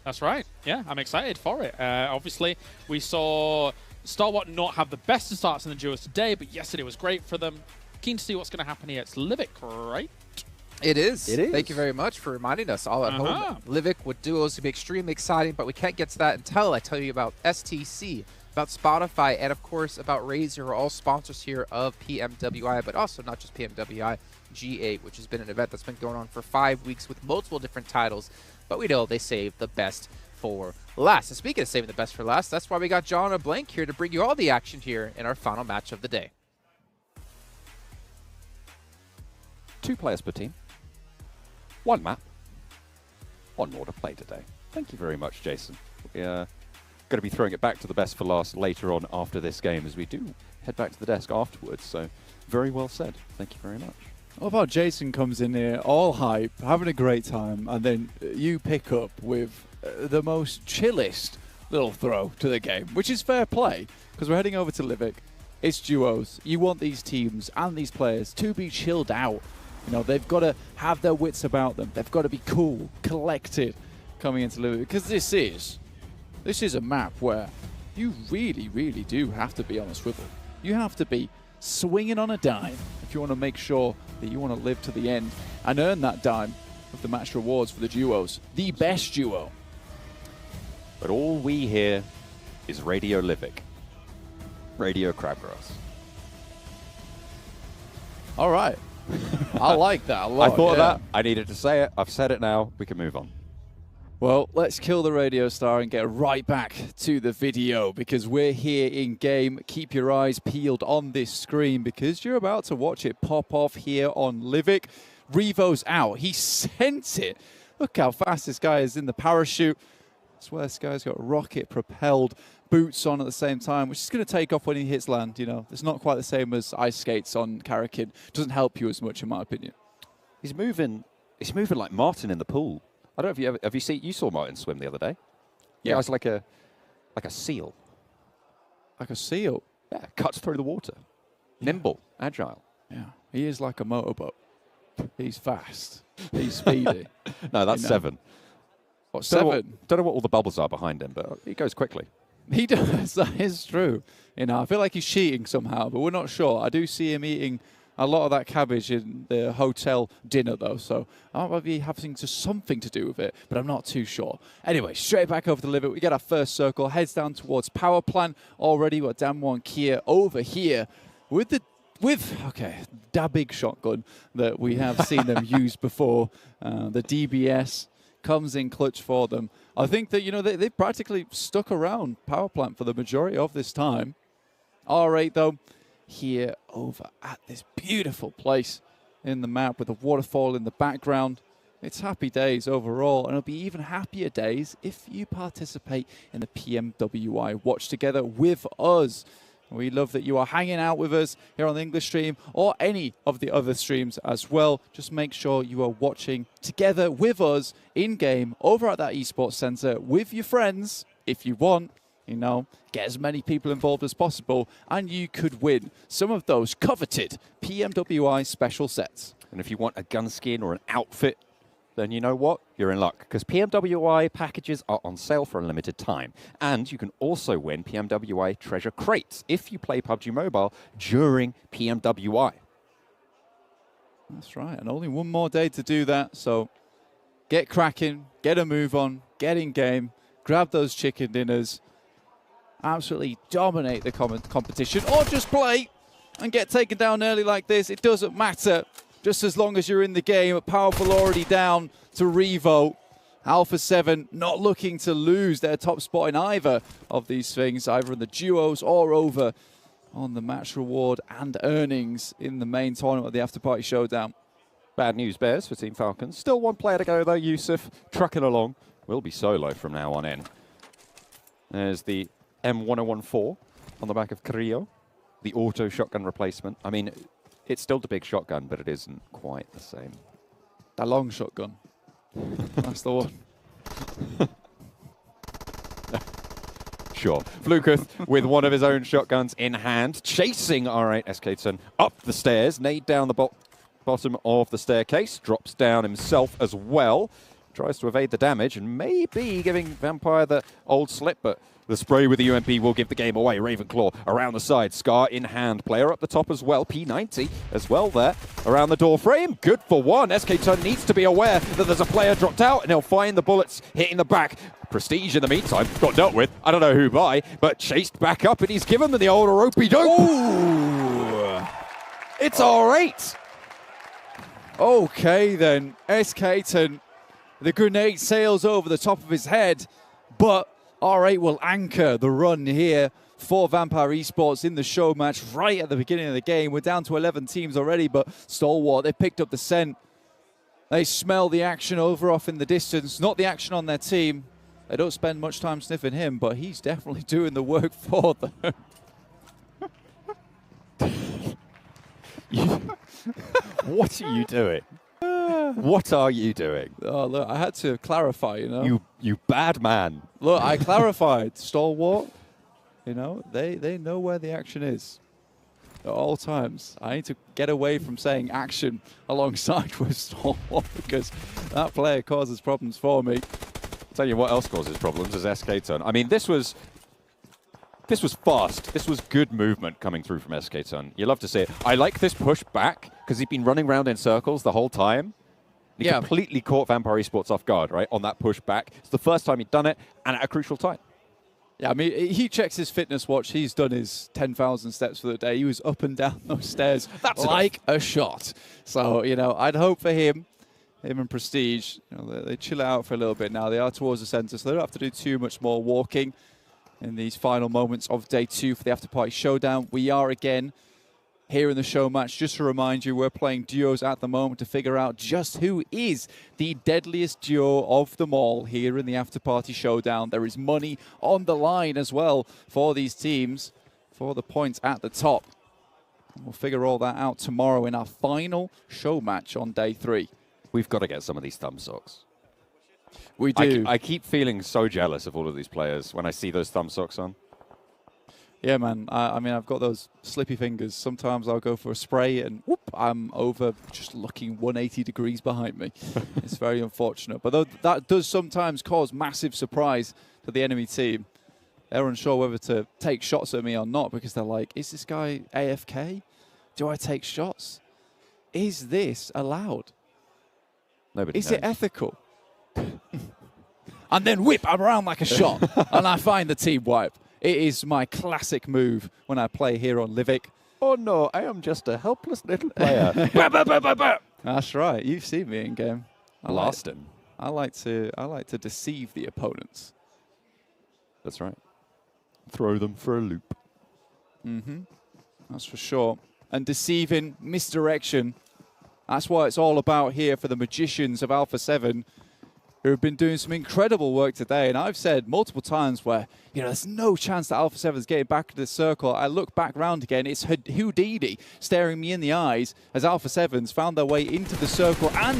Speaker 7: That's right. Yeah, I'm excited for it. Obviously, we saw Stalwart not have the best of starts in the duos today, but yesterday was great for them. Keen to see what's going to happen here. It's Livik, right?
Speaker 6: It is. It is. Thank you very much for reminding us all at home. Livik with duos would be extremely exciting, but we can't get to that until I tell you about STC, about Spotify, and of course about Razer, who are all sponsors here of PMWI, but also not just PMWI, G8, which has been an event that's been going on for 5 weeks with multiple different titles, but we know they save the best for last. And speaking of saving the best for last, that's why we got John and Blank here to bring you all the action here in our final match of the day.
Speaker 18: 2 players per team, 1 map, 1 more to play today. Thank you very much, Jason. We're going to be throwing it back to the best for last later on after this game, as we do head back to the desk afterwards. So very well said. Thank you very much.
Speaker 19: What about Jason comes in here all hype, having a great time, and then you pick up with the most chillest little throw to the game, which is fair play, because we're heading over to Livik. It's duos. You want these teams and these players to be chilled out. You know, they've got to have their wits about them. They've got to be cool, collected coming into Livik, because this is a map where you really, really do have to be on a swivel. You have to be swinging on a dime if you want to make sure that you want to live to the end and earn that dime of the match rewards for the duos. The best duo.
Speaker 18: But all we hear is Radio Livik. Radio Crabgrass.
Speaker 19: All right. I like that a lot.
Speaker 18: I thought of that. I needed to say it. I've said it now. We can move on.
Speaker 19: Well, let's kill the radio star and get right back to the video because we're here in game. Keep your eyes peeled on this screen because you're about to watch it pop off here on Livic. Revo's out. He sent it. Look how fast this guy is in the parachute. I swear this guy's got rocket-propelled boots on at the same time, which is going to take off when he hits land. You know, it's not quite the same as ice skates on Karakin. Doesn't help you as much, in my opinion.
Speaker 18: He's moving like Martin in the pool. I don't know if you saw Martin swim the other day. Yeah, it's like a seal.
Speaker 19: Like a seal?
Speaker 18: Yeah, cuts through the water. Nimble, agile.
Speaker 19: Yeah, he is like a motorboat. He's fast. He's speedy.
Speaker 18: No, that's 7.
Speaker 19: What, 7?
Speaker 18: Don't know what all the bubbles are behind him, but he goes quickly.
Speaker 19: He does. That is true. You know, I feel like he's cheating somehow, but we're not sure. I do see him eating a lot of that cabbage in the hotel dinner, though, so I might be having something to do with it, but I'm not too sure. Anyway, straight back over to Livic. We get our first circle, heads down towards power plant. Already got Damwon Kia over here with that big shotgun that we have seen them use before. The DBS comes in clutch for them. I think that, you know, they practically stuck around power plant for the majority of this time. R8, though, here over at this beautiful place in the map with a waterfall in the background. It's happy days overall, and it'll be even happier days if you participate in the PMWI Watch Together with us. We love that you are hanging out with us here on the English stream or any of the other streams as well. Just make sure you are watching together with us in-game over at that esports center with your friends if you want. You know, get as many people involved as possible, and you could win some of those coveted PMWI special sets.
Speaker 18: And if you want a gun skin or an outfit, then you know what? You're in luck, because PMWI packages are on sale for a limited time. And you can also win PMWI treasure crates if you play PUBG Mobile during PMWI.
Speaker 19: That's right, and only one more day to do that, so get cracking, get a move on, get in game, grab those chicken dinners, absolutely dominate the competition, or just play and get taken down early like this. It doesn't matter, just as long as you're in the game. Powerful already down to Revo. Alpha 7 not looking to lose their top spot in either of these things, either in the duos or over on the match reward and earnings in the main tournament of the After Party Showdown.
Speaker 18: Bad news bears for Team Falcons. Still one player to go though, Yusuf, trucking along. Will be solo from now on in. There's the M1014 on the back of Carrillo, the auto shotgun replacement. I mean, it's still the big shotgun, but it isn't quite the same.
Speaker 19: The long shotgun. That's the one.
Speaker 18: Sure. Flukuth with one of his own shotguns in hand, chasing R8 Escaton up the stairs, nade down the bottom of the staircase, drops down himself as well, tries to evade the damage, and maybe giving Vampire the old slip, but the spray with the UMP will give the game away. Ravenclaw around the side, Scar in hand. Player up the top as well, P90 as well there. Around the door frame, good for one. SK-Ton needs to be aware that there's a player dropped out, and he'll find the bullets hitting the back. Prestige in the meantime got dealt with. I don't know who by, but chased back up, and he's given them the old ropey dope. Ooh. It's R8.
Speaker 19: Okay then, SK-Ton, the grenade sails over the top of his head, but R8 will anchor the run here for Vampire Esports in the show match right at the beginning of the game. We're down to 11 teams already, but Stalwart, they picked up the scent. They smell the action over off in the distance, not the action on their team. They don't spend much time sniffing him, but he's definitely doing the work for them.
Speaker 18: What are you doing? What are you doing?
Speaker 19: Oh, look, I had to clarify, you know.
Speaker 18: You bad man.
Speaker 19: Look, I clarified. Stalwart, you know, they know where the action is at all times. I need to get away from saying action alongside with Stalwart because that player causes problems for me.
Speaker 18: Tell you what else causes problems is SK-Ton. I mean, this was fast. This was good movement coming through from SK-Ton. You love to see it. I like this push back because he's been running around in circles the whole time. He completely caught Vampire Esports off guard, right, on that push back. It's the first time he'd done it, and at a crucial time.
Speaker 19: Yeah, I mean, he checks his fitness watch. He's done his 10,000 steps for the day. He was up and down those stairs like a shot. So, you know, I'd hope for him and Prestige, you know, they chill out for a little bit now. They are towards the center, so they don't have to do too much more walking in these final moments of day 2 for the After Party Showdown. We are again here in the show match. Just to remind you, we're playing duos at the moment to figure out just who is the deadliest duo of them all here in the After Party Showdown. There is money on the line as well for these teams for the points at the top. And we'll figure all that out tomorrow in our final show match on day 3.
Speaker 18: We've got to get some of these thumb socks.
Speaker 19: We do.
Speaker 18: I keep feeling so jealous of all of these players when I see those thumb socks on.
Speaker 19: Yeah, man. I mean, I've got those slippy fingers. Sometimes I'll go for a spray and whoop, I'm over just looking 180 degrees behind me. It's very unfortunate. But that does sometimes cause massive surprise to the enemy team. They're unsure whether to take shots at me or not because they're like, is this guy AFK? Do I take shots? Is this allowed?
Speaker 18: Nobody
Speaker 19: Is
Speaker 18: knows.
Speaker 19: it ethical? And then whip, I'm around like a shot, and I find the team wipe. It is my classic move when I play here on Livic.
Speaker 18: Oh no, I am just a helpless little player.
Speaker 19: That's right. You've seen me in game.
Speaker 18: I lost him.
Speaker 19: I like to deceive the opponents.
Speaker 18: That's right. Throw them for a loop.
Speaker 19: Mm-hmm. That's for sure. And deceiving, misdirection. That's what it's all about here for the magicians of Alpha 7, who have been doing some incredible work today. And I've said multiple times where, you know, there's no chance that Alpha 7 is getting back into the circle. I look back around again, it's Houdini staring me in the eyes as Alpha 7's found their way into the circle and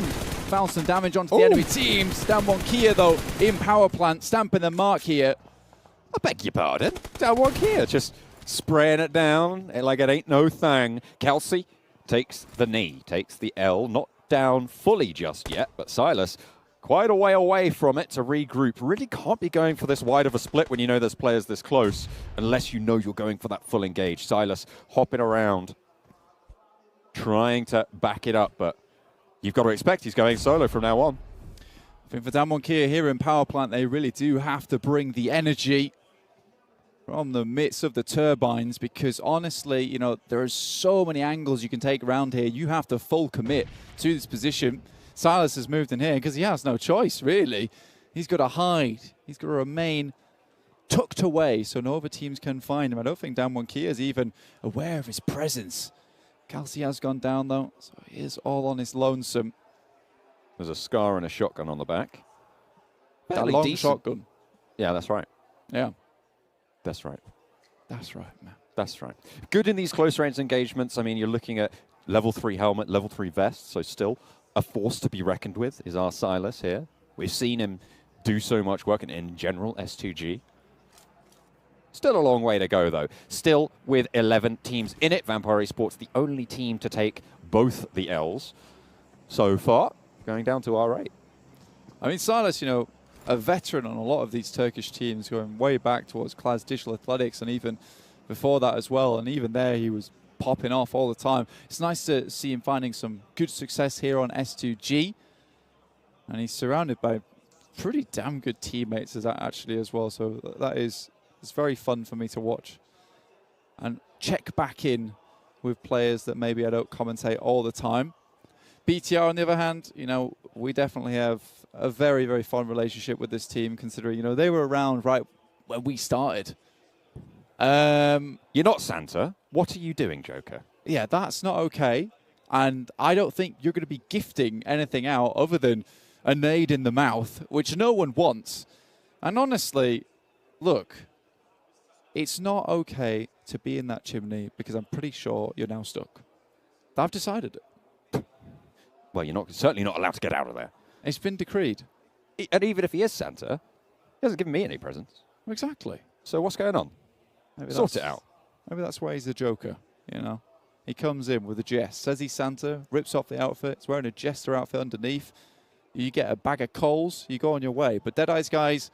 Speaker 19: found some damage onto the enemy teams. Down1 Kia, though, in power plant, stamping the mark here.
Speaker 18: I beg your pardon. Down1 Kia, just spraying it down like it ain't no thing. Kelsey takes the knee, takes the L, not down fully just yet, but Silas quite a way away from it to regroup. Really can't be going for this wide of a split when you know there's players this close, unless you know you're going for that full engage. Silas hopping around, trying to back it up, but you've got to expect he's going solo from now on.
Speaker 19: I think for Down1 Kia here in power plant, they really do have to bring the energy from the midst of the turbines, because honestly, you know, there are so many angles you can take around here. You have to full commit to this position. Silas has moved in here because he has no choice, really. He's got to hide. He's got to remain tucked away so no other teams can find him. I don't think Down1 Kia is even aware of his presence. Kelsey has gone down, though, so he is all on his lonesome.
Speaker 18: There's a Scar and a shotgun on the back.
Speaker 19: That long shotgun.
Speaker 18: Yeah, that's right.
Speaker 19: Yeah.
Speaker 18: That's right.
Speaker 19: That's right, man.
Speaker 18: That's right. Good in these close range engagements. I mean, you're looking at level 3 helmet, level 3 vest, so still a force to be reckoned with is our Silas here. We've seen him do so much work in general, S2G. Still a long way to go, though. Still with 11 teams in it. Vampire Esports, the only team to take both the Ls so far, going down to R8.
Speaker 19: I mean, Silas, you know, a veteran on a lot of these Turkish teams, going way back towards Class Digital Athletics and even before that as well. And even there, he was popping off all the time. It's nice to see him finding some good success here on S2G. And he's surrounded by pretty damn good teammates actually as well. So it's very fun for me to watch. And check back in with players that maybe I don't commentate all the time. BTR, on the other hand, you know, we definitely have a very, very fun relationship with this team, considering, you know, they were around right when we started.
Speaker 18: You're not Santa. What are you doing, Joker?
Speaker 19: Yeah, that's not okay. And I don't think you're going to be gifting anything out other than a nade in the mouth, which no one wants. And honestly, look, it's not okay to be in that chimney because I'm pretty sure you're now stuck. I've decided it.
Speaker 18: Well, you're certainly not allowed to get out of there.
Speaker 19: It's been decreed.
Speaker 18: And even if he is Santa, he hasn't given me any presents.
Speaker 19: Exactly.
Speaker 18: So what's going on?
Speaker 19: Maybe
Speaker 18: sort it out.
Speaker 19: Maybe that's why he's the Joker, you know. He comes in with a jest, says he's Santa, rips off the outfit, he's wearing a jester outfit underneath. You get a bag of coals, you go on your way. But Deadeye's guys,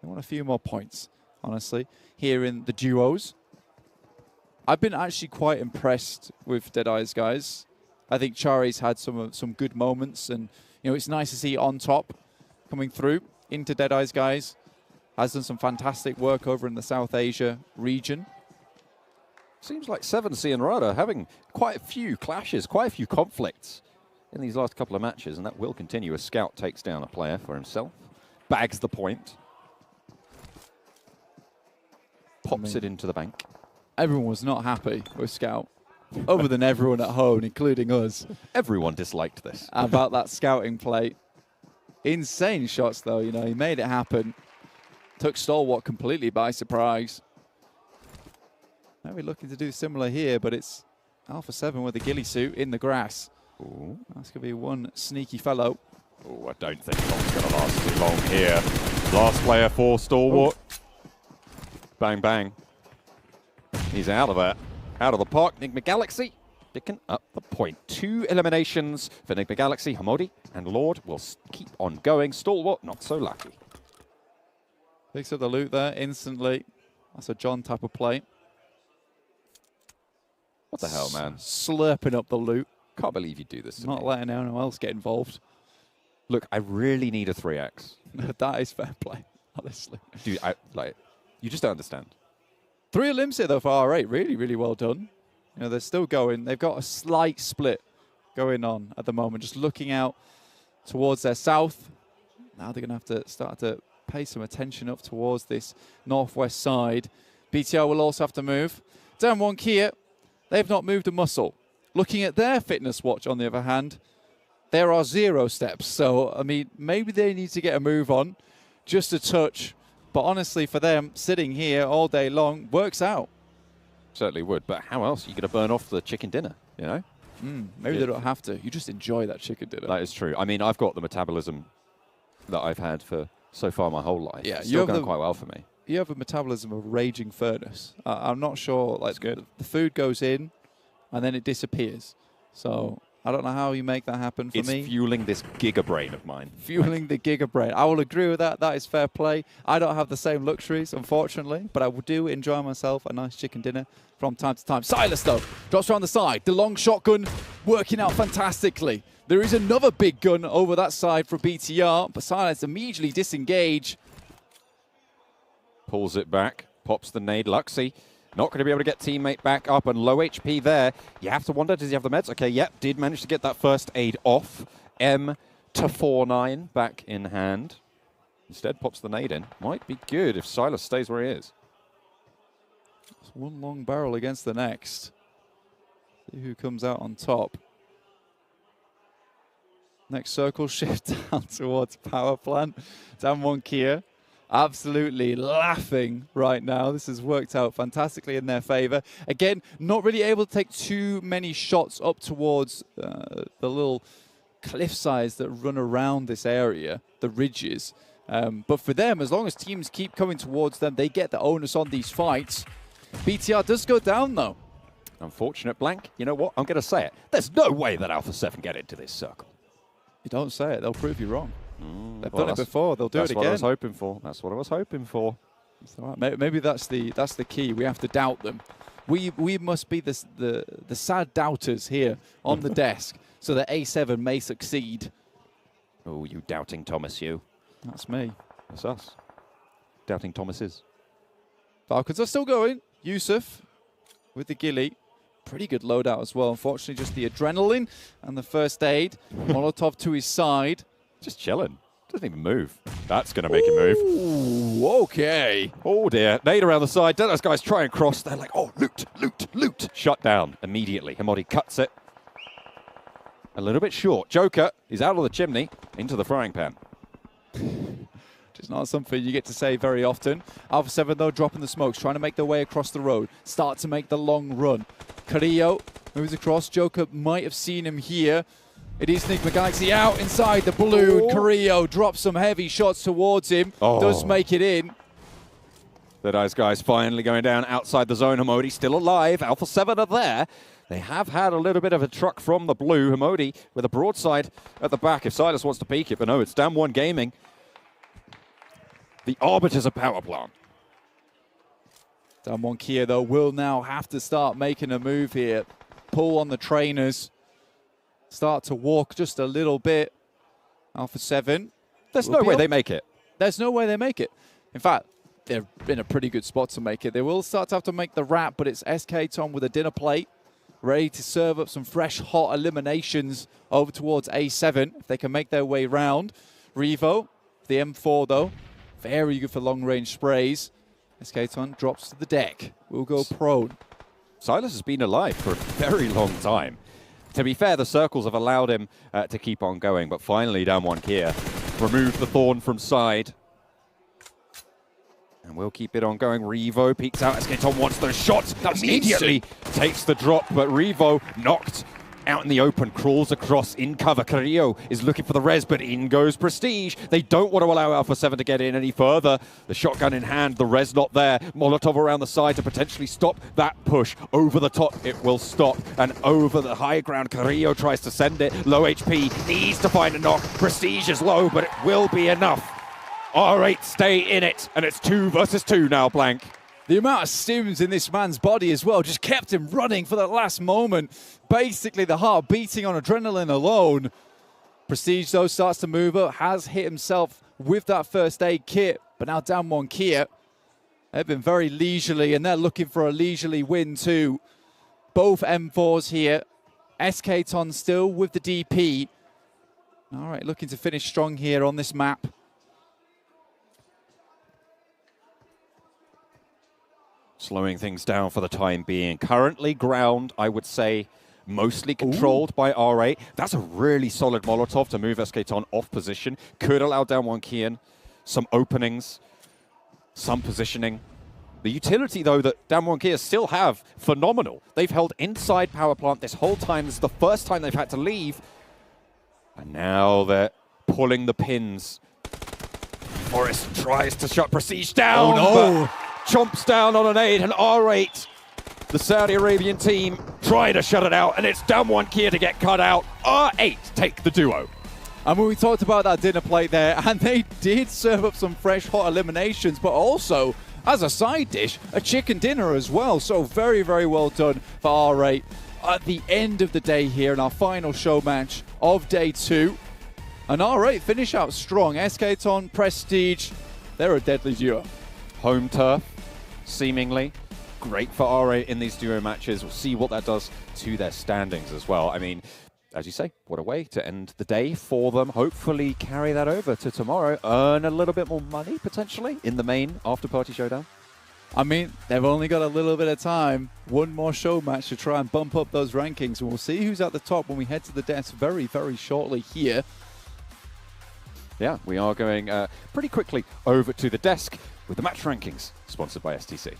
Speaker 19: they want a few more points, honestly, here in the duos. I've been actually quite impressed with Deadeye's guys. I think Chari's had some good moments, and you know, it's nice to see on top coming through into Deadeye's guys. has done some fantastic work over in the South Asia region.
Speaker 17: Seems like 7C and Rada having quite a few clashes, quite a few conflicts in these last couple of matches, and that will continue as Scout takes down a player for himself, bags the point, pops it into the bank.
Speaker 19: Everyone was not happy with Scout, other than everyone at home, including us.
Speaker 17: Everyone disliked this.
Speaker 19: About that scouting play. Insane shots, though. You know, he made it happen. Took Stalwart completely by surprise. Now we're looking to do similar here, but it's Alpha 7 with the ghillie suit in the grass.
Speaker 17: Ooh.
Speaker 19: That's going to be one sneaky fellow.
Speaker 18: Oh, I don't think long's going to last too long here. Last player for Stalwart. Bang, bang. He's out of it. Out of the park. Enigma Galaxy picking up the point. 2 eliminations for Enigma Galaxy. Hamodi and Lord will keep on going. Stalwart, not so lucky.
Speaker 19: Picks up the loot there instantly. That's a John type of play.
Speaker 17: What the hell, man?
Speaker 19: Slurping up the loot.
Speaker 17: Can't believe you do this to
Speaker 19: Not
Speaker 17: me.
Speaker 19: letting anyone else get involved.
Speaker 17: Look, I really need a 3x.
Speaker 19: That is fair play, honestly.
Speaker 17: Dude, you just don't understand.
Speaker 19: 3 elims here, though, for R8. Really, really well done. You know, they're still going. They've got a slight split going on at the moment, just looking out towards their south. Now they're going to have to start to pay some attention up towards this northwest side. BTR will also have to move. Down 1 Kia, they've not moved a muscle. Looking at their fitness watch, on the other hand, there are 0 steps. So, I mean, maybe they need to get a move on, just a touch. But honestly, for them, sitting here all day long works out.
Speaker 17: Certainly would, but how else are you going to burn off the chicken dinner, you know?
Speaker 19: Maybe they don't have to. You just enjoy that chicken dinner.
Speaker 17: That is true. I mean, I've got the metabolism that I've had for so far my whole life.
Speaker 19: Yeah,
Speaker 17: it's still going quite well for me.
Speaker 19: You have a metabolism of a raging furnace. I'm not sure. Like, good. The food goes in, and then it disappears. So I don't know how you make that happen for me.
Speaker 17: It's fueling this giga brain of mine.
Speaker 19: Fueling the giga brain. I will agree with that. That is fair play. I don't have the same luxuries, unfortunately, but I do enjoy myself a nice chicken dinner from time to time. Silas, though, drops around the side. The long shotgun working out fantastically. There is another big gun over that side for BTR, but Silas immediately disengage.
Speaker 17: Pulls it back, pops the nade. Luxy not going to be able to get teammate back up, and low HP there. You have to wonder, does he have the meds? Okay, yep, did manage to get that first aid off. M to 4-9 back in hand. Instead pops the nade in. Might be good if Silas stays where he is.
Speaker 19: It's one long barrel against the next. See who comes out on top. Next circle shift down towards power plant. Down 1 Kia. Absolutely laughing right now. This has worked out fantastically in their favor. Again, not really able to take too many shots up towards the little cliff sides that run around this area, the ridges. But for them, as long as teams keep coming towards them, they get the onus on these fights. BTR does go down, though.
Speaker 17: Unfortunate blank. You know what? I'm going to say it. There's no way that Alpha 7 get into this circle.
Speaker 19: You don't say it. They'll prove you wrong. They've done it before. They'll do it again.
Speaker 17: That's what I was hoping for. That's what I was hoping for.
Speaker 19: Right. Maybe that's the key. We have to doubt them. We must be the sad doubters here on the desk, so that A7 may succeed.
Speaker 17: Oh, you doubting Thomas, you.
Speaker 19: That's me.
Speaker 17: That's us. Doubting Thomases.
Speaker 19: Falcons are still going. Yusuf with the ghillie. Pretty good loadout as well. Unfortunately, just the adrenaline and the first aid. Molotov to his side.
Speaker 17: Just chilling. Doesn't even move. That's going to make him move.
Speaker 19: Ooh, okay.
Speaker 17: Oh, dear. Nade around the side. Don't those guys try and cross. They're like, oh, loot, loot, loot. Shut down immediately. Hamodi cuts it. A little bit short. Joker is out of the chimney into the frying pan.
Speaker 19: It's not something you get to say very often. Alpha 7, though, dropping the smokes, trying to make their way across the road. Start to make the long run. Carrillo moves across. Joker might have seen him here. It is Enigma Galaxy out inside the balloon. Carrillo drops some heavy shots towards him. Does make it in.
Speaker 17: Those guys finally going down outside the zone. Hamodi still alive. Alpha 7 are there. They have had a little bit of a truck from the blue. Hamodi with a broadside at the back if Silas wants to peek it. But no, it's down 1 Gaming. The Arbiter's a power plant.
Speaker 19: Down 1 Kia, though, will now have to start making a move here. Pull on the trainers. Start to walk just a little bit. Alpha 7.
Speaker 17: There's no way they make it.
Speaker 19: There's no way they make it. In fact, they're in a pretty good spot to make it. They will start to have to make the wrap, but it's SK Tom with a dinner plate, ready to serve up some fresh, hot eliminations over towards A7, if they can make their way round. Revo, the M4 though, very good for long-range sprays. SK Tom drops to the deck. Will go prone.
Speaker 18: Silas has been alive for a very long time. To be fair, the circles have allowed him to keep on going, but finally Damwon removed the thorn from side. And we'll keep it on going. Revo peeks out. SK Tom wants those shots. Immediately takes the drop, but Revo knocked out in the open, crawls across in cover. Carrillo is looking for the res, but in goes Prestige. They don't want to allow Alpha 7 to get in any further. The shotgun in hand, the res not there. Molotov around the side to potentially stop that push. Over the top, it will stop. And over the high ground, Carrillo tries to send it. Low HP, needs to find a knock. Prestige is low, but it will be enough. R8 stay in it, and it's 2 versus 2 now, Blank.
Speaker 19: The amount of stims in this man's body as well just kept him running for that last moment. Basically, the heart beating on adrenaline alone. Prestige, though, starts to move up, has hit himself with that first aid kit, but now Damwon Kia, they've been very leisurely, and they're looking for a leisurely win too. Both M4s here. SK Ton still with the DP. All right, looking to finish strong here on this map.
Speaker 18: Slowing things down for the time being. Currently ground, I would say, mostly controlled by R8. That's a really solid Molotov to move SK Ton off position. Could allow Damwon Kian some openings, some positioning. The utility, though, that Damwon Kia still have, phenomenal. They've held inside power plant this whole time. This is the first time they've had to leave. And now they're pulling the pins. Forrest tries to shut Prestige down.
Speaker 19: Oh, no.
Speaker 18: Chomps down on an aid, and R8, the Saudi Arabian team, try to shut it out, and it's Damwon Kia to get cut out. R8 take the duo.
Speaker 19: And when we talked about that dinner plate there, and they did serve up some fresh, hot eliminations, but also, as a side dish, a chicken dinner as well. So very, very well done for R8 at the end of the day here in our final show match of day 2. And R8 finish out strong. SK Ton, Prestige, they're a deadly duo.
Speaker 18: Home turf, seemingly. Great for R8 in these duo matches. We'll see what that does to their standings as well. I mean, as you say, what a way to end the day for them. Hopefully carry that over to tomorrow. Earn a little bit more money, potentially, in the main after-party showdown.
Speaker 19: I mean, they've only got a little bit of time. One more show match to try and bump up those rankings. And we'll see who's at the top when we head to the desk very, very shortly here.
Speaker 18: Yeah, we are going pretty quickly over to the desk with the match rankings, sponsored by STC.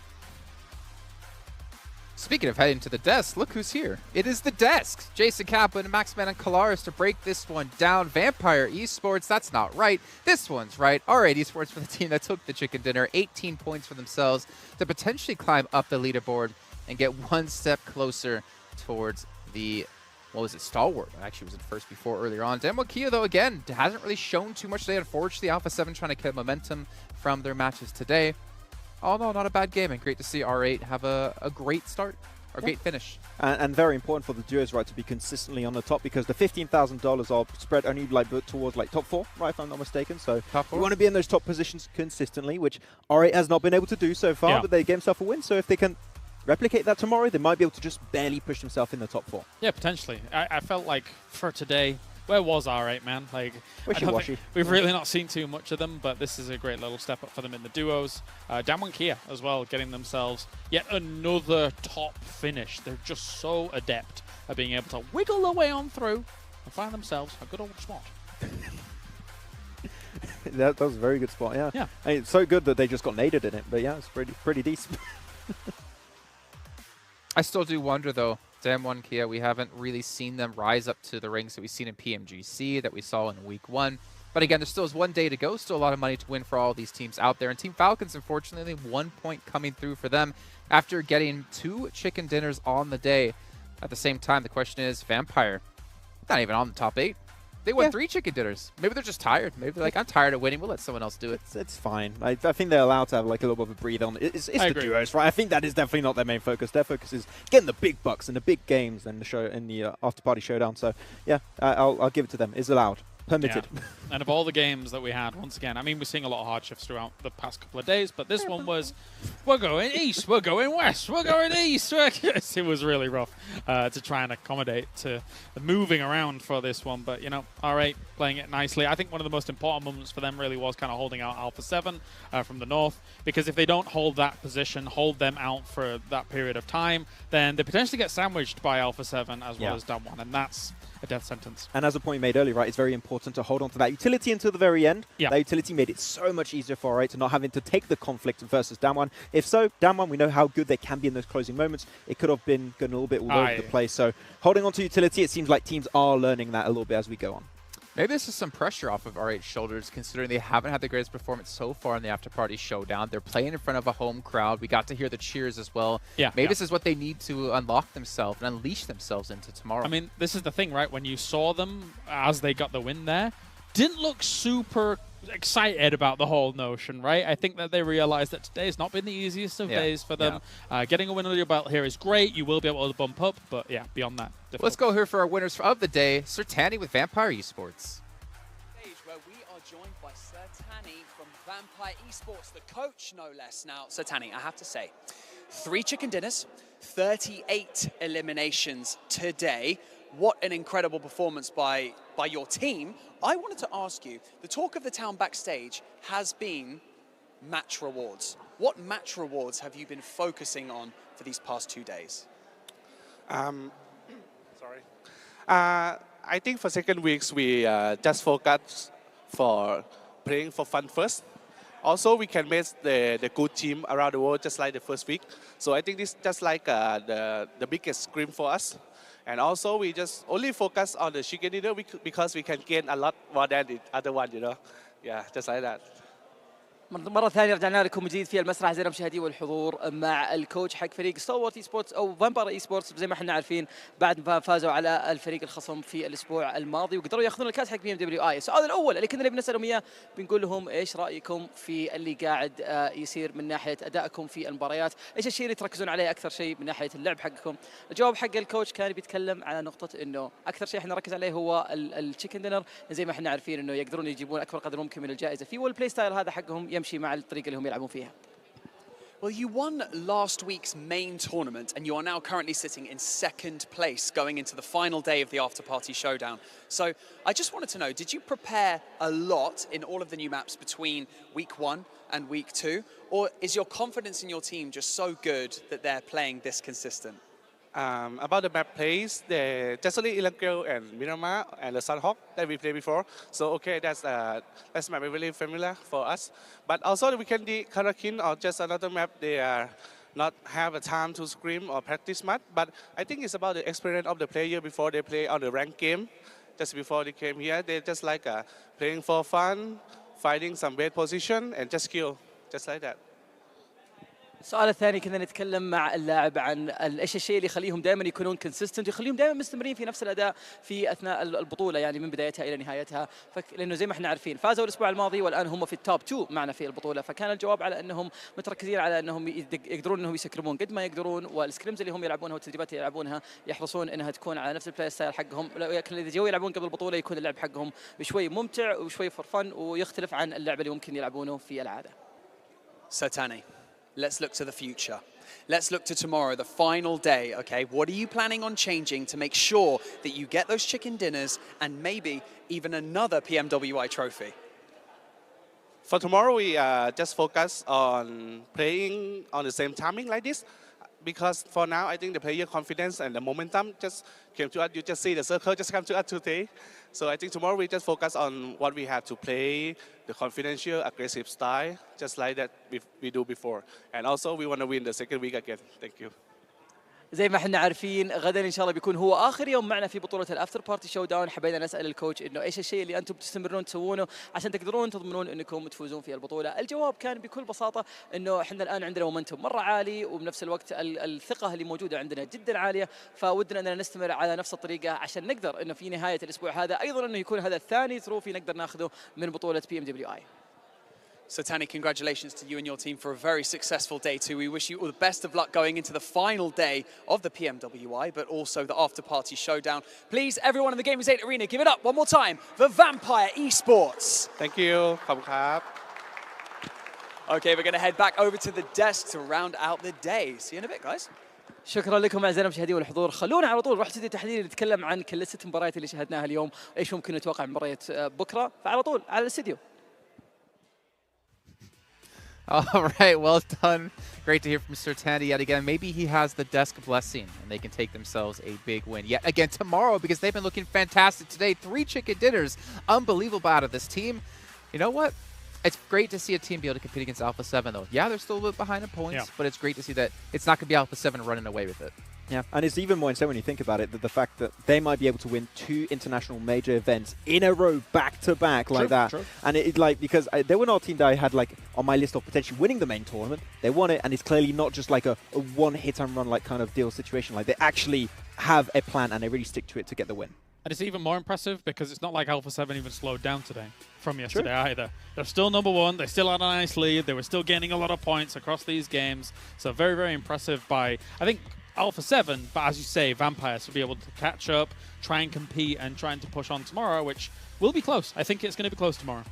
Speaker 6: Speaking of heading to the desk, look who's here. It is the desk. Jason Kaplan, Maxman, and Kalaris to break this one down. Vampire Esports, that's not right. This one's right. R8 Esports for the team that took the chicken dinner. 18 points for themselves to potentially climb up the leaderboard and get one step closer towards the, Stalwart. I actually was in first before earlier on. Damwon Kia, though, again, hasn't really shown too much today. Unfortunately, Alpha 7 trying to get momentum from their matches today. Oh, no, not a bad game, and great to see R8 have a great start, or great finish.
Speaker 3: And very important for the duos, right, to be consistently on the top, because the $15,000 are spread only towards top 4, right, if I'm not mistaken. So we want to be in those top positions consistently, which R8 has not been able to do so far, but they gave themselves a win. So if they can replicate that tomorrow, they might be able to just barely push themselves in the top 4.
Speaker 7: Yeah, potentially. I felt like for today, where was R8, man? Like,
Speaker 3: Wishy-washy.
Speaker 7: We've really not seen too much of them, but this is a great little step up for them in the duos. Damwon Kia as well, getting themselves yet another top finish. They're just so adept at being able to wiggle their way on through and find themselves a good old spot.
Speaker 3: That was a very good spot, yeah. I mean, it's so good that they just got naded in it, but yeah, it's pretty decent.
Speaker 6: I still do wonder, though, Damwon Kia, we haven't really seen them rise up to the ranks that we've seen in PMGC, that we saw in week 1. But again, there still is 1 day to go, still a lot of money to win for all these teams out there. And Team Falcons, unfortunately, 1 point coming through for them after getting 2 chicken dinners on the day. At the same time, the question is, Vampire, not even on the top 8. They won 3 chicken dinners. Maybe they're just tired. Maybe they're like, I'm tired of winning. We'll let someone else do it.
Speaker 3: It's fine. I think they're allowed to have like a little bit of a breathe on. It's the duos, right? I think that is definitely not their main focus. Their focus is getting the big bucks and the big games and the show in the after party showdown. So yeah, I'll give it to them. It's allowed. permitted.
Speaker 7: Yeah. And of all the games that we had, once again, I mean, we're seeing a lot of hardships throughout the past couple of days, but this one was, we're going east, we're going west, we're going east. It was really rough to try and accommodate to the moving around for this one, but, you know, R8 playing it nicely. I think one of the most important moments for them really was kind of holding out Alpha 7 from the north, because if they don't hold that position, hold them out for that period of time, then they potentially get sandwiched by Alpha 7 as well as Down 1, and that's a death sentence.
Speaker 3: And as a point made earlier, right, it's very important to hold on to that utility until the very end.
Speaker 7: Yeah.
Speaker 3: That utility made it so much easier for R8 to not having to take the conflict versus Down 1. If so, Down 1, we know how good they can be in those closing moments. It could have been going a little bit all over the place. So holding on to utility, it seems like teams are learning that a little bit as we go on.
Speaker 6: Maybe this is some pressure off of R8's shoulders, considering they haven't had the greatest performance so far in the After Party Showdown. They're playing in front of a home crowd. We got to hear the cheers as well.
Speaker 7: Yeah.
Speaker 6: Maybe this is what they need to unlock themselves and unleash themselves into tomorrow.
Speaker 7: I mean, this is the thing, right? When you saw them as they got the win there, didn't look super excited about the whole notion, right? I think that they realized that today's not been the easiest of days for them. Getting a win under your belt here is great. You will be able to bump up, but yeah, beyond that. Difficult.
Speaker 6: Let's go here for our winners of the day. Sir Tanny with Vampire Esports.
Speaker 4: Where we are joined by Sir Tanny from Vampire Esports, the coach, no less. Now, Sir Tanny, I have to say, 3 chicken dinners, 38 eliminations today. What an incredible performance by your team. I wanted to ask you, the talk of the town backstage has been match rewards. What match rewards have you been focusing on for these past 2 days?
Speaker 2: I think for second weeks, we just focus for playing for fun first. Also, we can make the good team around the world just like the first week. So I think this just like the biggest scream for us. And also, we just only focus on the chicken dinner because we can gain a lot more than the other one, you know. Yeah, just like that.
Speaker 5: مرة ثانية رجعنا لكم من جديد في المسرح زي المشاهدين والحضور مع الكوتش حق فريق ستوورت اي سبورتس او فامباير اي سبورتس زي ما احنا عارفين بعد ما فازوا على الفريق الخصم في الاسبوع الماضي وقدروا ياخذون الكاس حق PMWI. السؤال الاول اللي كنا بنسالهم اياه بنقول لهم ايش رايكم في اللي قاعد يصير من ناحيه ادائكم في المباريات؟ ايش الشيء اللي تركزون عليه اكثر شيء من ناحيه اللعب حقكم؟ الجواب حق الكوتش كان بيتكلم على نقطه انه اكثر شيء احنا نركز عليه هو التشيكن دينر، زي ما احنا عارفين انه يقدرون يجيبون اكبر قدر ممكن من الجائزه فيه، والبلاي ستايل هذا حقهم يمشي مع الطريقه اللي هم يلعبون فيها.
Speaker 4: Well, you won last week's main tournament and you are now currently sitting in second place going into the final day of the After Party Showdown. So I just wanted to know, did you prepare a lot in all of the new maps between week 1 and week 2? Or is your confidence in your team just so good that they're playing this consistent?
Speaker 2: About the map plays, the Jesselie, Ilangel, and Miramar, and the Sunhawk that we played before. So okay, that's map really familiar for us. But also the Weekend Karakin or just another map, they are not have a time to scrim or practice much. But I think it's about the experience of the player before they play on the ranked game. Just before they came here, they just like playing for fun, finding some bad position, and just skill, just like that.
Speaker 5: السؤال الثاني كنا نتكلم مع اللاعب عن ايش الشيء اللي يخليهم دائما يكونون كونسيستنت ويخليهم دائما مستمرين في نفس الاداء في اثناء البطوله، يعني من بدايتها الى نهايتها، لانه زي ما احنا عارفين فازوا الاسبوع الماضي والان هم في التوب 2 معنا في البطوله، فكان الجواب على انهم متركزين على انهم يقدرون انهم يسكرمون قد ما يقدرون، والسكريمز اللي هم يلعبونها والتدريبات اللي يلعبونها يحرصون انها تكون على نفس البلاي ستايل حقهم، لكن اذا جو يلعبون قبل البطوله يكون اللعب حقهم شوي ممتع وشوي فور فن ويختلف عن اللعب اللي ممكن يلعبونه في العاده.
Speaker 4: Satani, let's look to the future. Let's look to tomorrow, the final day, okay? What are you planning on changing to make sure that you get those chicken dinners and maybe even another PMWI trophy?
Speaker 2: For tomorrow, we just focus on playing on the same timing like this. Because for now, I think the player confidence and the momentum just came to us. You just see the circle just come to us today. So I think tomorrow we just focus on what we have to play, the confidential, aggressive style, just like that we do before. And also we want to win the second week again. Thank you.
Speaker 5: زي ما احنا عارفين غدا ان شاء الله بيكون هو اخر يوم معنا في بطوله الافتر بارتي شو داون. حبينا نسال الكوتش انه ايش الشيء اللي انتم تستمرون تسوونه عشان تقدرون تضمنون انكم تفوزون في البطوله. الجواب كان بكل بساطه انه احنا الان عندنا مومنتوم مره عالي وبنفس الوقت الثقه اللي موجوده عندنا جدا عاليه، فودنا اننا نستمر على نفس الطريقه عشان نقدر انه في نهايه الاسبوع هذا ايضا انه يكون هذا الثاني تروفي نقدر ناخذه من بطوله PMWI.
Speaker 4: So Tani, congratulations to you and your team for a very successful day 2. We wish you all the best of luck going into the final day of the PMWI, but also the after-party showdown. Please, everyone in the Gamers 8 arena, give it up one more time for Vampire Esports.
Speaker 2: Thank you. ขอบคุณครับ
Speaker 4: Okay, we're going to head back over to the desk to round out the day. See you in a bit, guys.
Speaker 5: شكرا لكم اعزائنا المشاهدين والحضور. خلونا على طول نروح استوديو تحليل نتكلم عن كل 6 مباريات اللي شاهدناها اليوم، ايش ممكن نتوقع من مباريات بكره، فعلى طول على الاستوديو.
Speaker 6: All right, well done. Great to hear from Mr. Tandy yet again. Maybe he has the desk blessing and they can take themselves a big win yet again tomorrow because they've been looking fantastic today. 3 chicken dinners. Unbelievable out of this team. You know what? It's great to see a team be able to compete against Alpha 7, though. Yeah, they're still a little bit behind in points, but it's great to see that it's not going to be Alpha 7 running away with it.
Speaker 3: Yeah, and it's even more insane when you think about it, that the fact that they might be able to win 2 international major events in a row, back-to-back, like that. True. And it like, because they were not a team that I had like on my list of potentially winning the main tournament. They won it, and it's clearly not just like a one-hit-and-run like kind of deal situation. Like, they actually have a plan, and they really stick to it to get the win.
Speaker 7: And it's even more impressive because it's not like Alpha 7 even slowed down today from yesterday either. They're still number 1. They still had a nice lead. They were still gaining a lot of points across these games. So very, very impressive by, I think, Alpha 7. But as you say, Vampires will be able to catch up, try and compete, and trying to push on tomorrow, which will be close. I think it's going to be close tomorrow.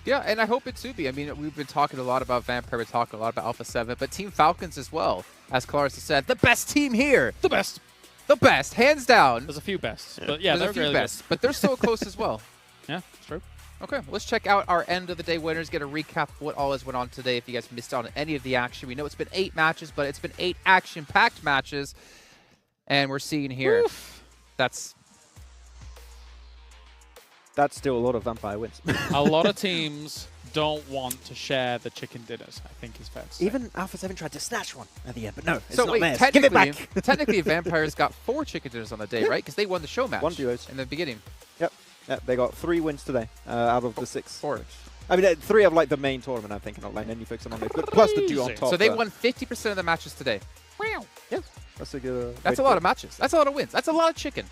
Speaker 6: Yeah, and I hope it too be. I mean, we've been talking a lot about Vampire, we're talking a lot about Alpha 7, but Team Falcons as well. As Clarissa said, the best team here.
Speaker 7: The best.
Speaker 6: The best, hands down.
Speaker 7: There's a few bests, but yeah,
Speaker 6: there's a few
Speaker 7: really
Speaker 6: bests,
Speaker 7: good.
Speaker 6: but they're so close as well.
Speaker 7: Yeah, it's true.
Speaker 6: Okay, let's check out our end of the day winners, get a recap of what all has went on today. If you guys missed out on any of the action, we know it's been 8 matches, but it's been 8 action-packed matches, and we're seeing here that's
Speaker 3: still a lot of Vampire wins.
Speaker 7: A lot of teams don't want to share the chicken dinners, I think is fair to say.
Speaker 3: Even Alpha 7 tried to snatch one at the end, but no, it's
Speaker 6: so
Speaker 3: not
Speaker 6: wait,
Speaker 3: theirs. Give it back.
Speaker 6: Technically, Vampires got 4 chicken dinners on the day, right? Because they won the show match.
Speaker 3: 1 duos.
Speaker 6: In the beginning.
Speaker 3: Yep, they got 3 wins today out of the 6.
Speaker 6: 4.
Speaker 3: I mean, 3 of like the main tournament, I'm thinking, not like any focus on this, but plus the duo on top.
Speaker 6: So they won 50% of the matches today.
Speaker 3: Wow. Yeah, that's a good.
Speaker 6: That's a lot of matches. That's a lot of wins. That's a lot of chicken.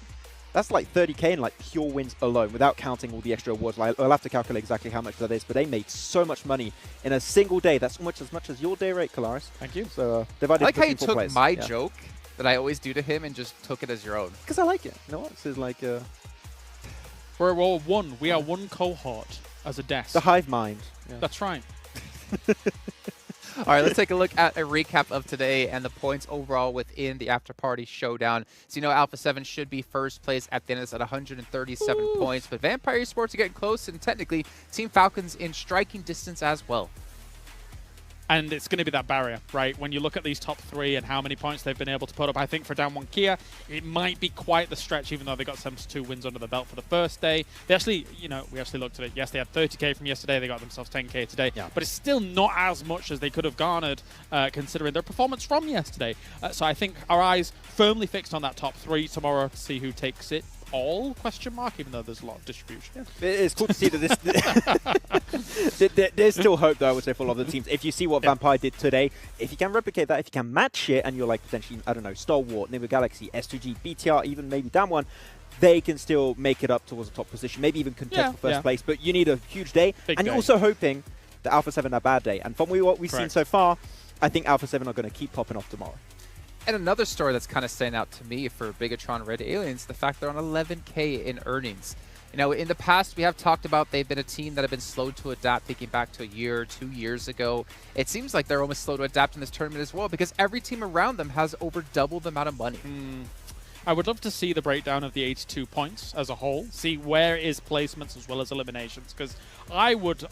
Speaker 3: That's like 30k in like pure wins alone, without counting all the extra awards. Like, I'll have to calculate exactly how much that is, but they made so much money in a single day. That's as much as your day rate, Kalaris.
Speaker 7: Thank you.
Speaker 3: So divided.
Speaker 6: I like how you
Speaker 3: took
Speaker 6: took my joke that I always do to him and just took it as your own.
Speaker 3: Because I like it. You know what? This is like.
Speaker 7: We're all one. We are one cohort as a desk.
Speaker 3: The hive mind.
Speaker 7: Yeah. That's right.
Speaker 6: All right, let's take a look at a recap of today and the points overall within the after-party showdown. So, you know, Alpha 7 should be first place at the end of this at 137 points, but Vampire Esports are getting close, and technically Team Falcons in striking distance as well.
Speaker 7: And it's going to be that barrier, right? When you look at these top 3 and how many points they've been able to put up, I think for Down 1 Kia, it might be quite the stretch, even though they got 72 wins under the belt for the first day. They actually, you know, we actually looked at it. Yes, they had 30k from yesterday. They got themselves 10k today. Yeah. But it's still not as much as they could have garnered, considering their performance from yesterday. So I think our eyes firmly fixed on that top 3 tomorrow to see who takes it. All question mark, even though there's a lot of distribution.
Speaker 3: Yeah. It's cool to see that this there's still hope, though, I would say, for a lot of the teams. If you see what Vampire did today, if you can replicate that, if you can match it, and you're like potentially, I don't know, Stalwart, Neighbor Galaxy, S2G, BTR, even maybe Down 1, they can still make it up towards the top position, maybe even contest for first place. But you need a huge day, and you're also hoping that Alpha 7 are a bad day. And from what we've seen so far, I think Alpha 7 are going to keep popping off tomorrow.
Speaker 6: And another story that's kind of standing out to me for Bigatron Red Aliens, the fact they're on 11k in earnings. You know, in the past, we have talked about they've been a team that have been slow to adapt, thinking back to a year or 2 years ago. It seems like they're almost slow to adapt in this tournament as well, because every team around them has over double the amount of money.
Speaker 7: I would love to see the breakdown of the 82 points as a whole, see where is placements as well as eliminations, because I would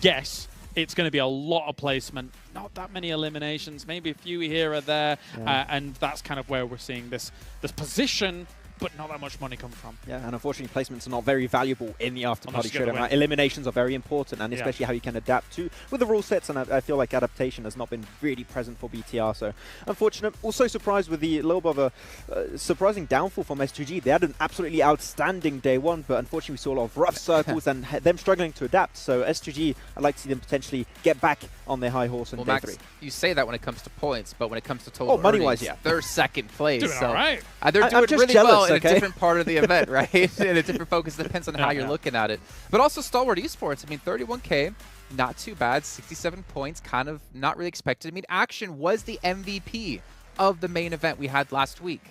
Speaker 7: guess it's going to be a lot of placement, not that many eliminations, maybe a few here or there, and that's kind of where we're seeing this position, but not that much money come from.
Speaker 3: Yeah, and unfortunately placements are not very valuable in the after-party showdown. Right? Eliminations are very important, and especially how you can adapt to with the rule sets, and I feel like adaptation has not been really present for BTR, so unfortunate. Also surprised with the little bit of a surprising downfall from S2G. They had an absolutely outstanding day 1, but unfortunately we saw a lot of rough circles and them struggling to adapt, so S2G, I'd like to see them potentially get back on their high horse in day
Speaker 6: Max,
Speaker 3: 3.
Speaker 6: You say that when it comes to points, but when it comes to total
Speaker 3: money-wise,
Speaker 6: they're second place.
Speaker 7: Doing all right.
Speaker 6: They're doing really well in a different part of the event, right? In a different focus, depends on how you're looking at it. But also Stalwart Esports, I mean, 31k, not too bad. 67 points, kind of not really expected. I mean, Action was the MVP of the main event we had last week.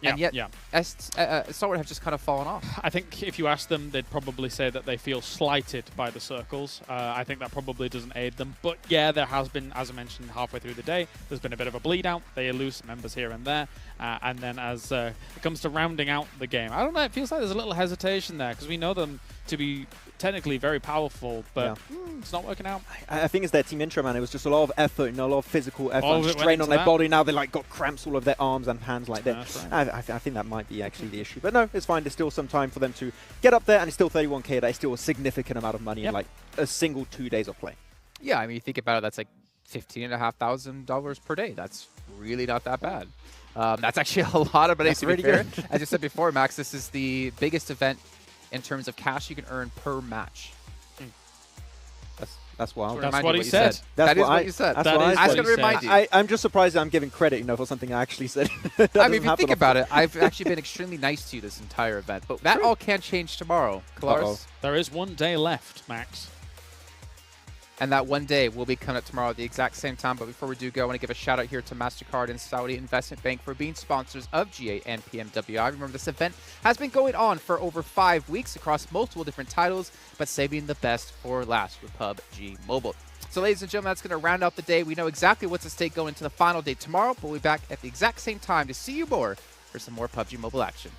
Speaker 7: Yeah,
Speaker 6: and yet,
Speaker 7: yeah.
Speaker 6: Stalwart have just kind of fallen off.
Speaker 7: I think if you ask them, they'd probably say that they feel slighted by the circles. I think that probably doesn't aid them. But yeah, there has been, as I mentioned, halfway through the day, there's been a bit of a bleed out. They lose members here and there. And then as it comes to rounding out the game, I don't know, it feels like there's a little hesitation there because we know them to be technically very powerful, but it's not working out.
Speaker 3: I think it's their team intro, man. It was just a lot of effort, a lot of physical effort,
Speaker 7: All of
Speaker 3: and
Speaker 7: it went
Speaker 3: strain on
Speaker 7: into
Speaker 3: their
Speaker 7: that.
Speaker 3: body. Now they like got cramps all of their arms and hands like that.
Speaker 7: That's right.
Speaker 3: I think that might be actually the issue. But no, it's fine. There's still some time for them to get up there, and it's still 31k. That's still a significant amount of money in like a single 2 days of play.
Speaker 6: Yeah, I mean, you think about it, that's like $15,500 per day. That's really not that bad. That's actually a lot of money, to be fair. As you said before, Max, this is the biggest event in terms of cash you can earn per match.
Speaker 3: That's wild.
Speaker 7: That's what he said.
Speaker 6: That is what you said.
Speaker 3: That's what
Speaker 6: I was going to remind you.
Speaker 3: I'm just surprised that I'm giving credit, for something I actually said.
Speaker 6: I mean, if you think about it, I've actually been extremely nice to you this entire event, but that all can change tomorrow, Kalaris.
Speaker 7: There is 1 day left, Max.
Speaker 6: And that 1 day will be coming up tomorrow at the exact same time. But before we do go, I want to give a shout out here to MasterCard and Saudi Investment Bank for being sponsors of GA and PMWI. Remember, this event has been going on for over 5 weeks across multiple different titles, but saving the best for last with PUBG Mobile. So, ladies and gentlemen, that's going to round out the day. We know exactly what's at stake going into the final day tomorrow. We'll be back at the exact same time to see you more for some more PUBG Mobile action.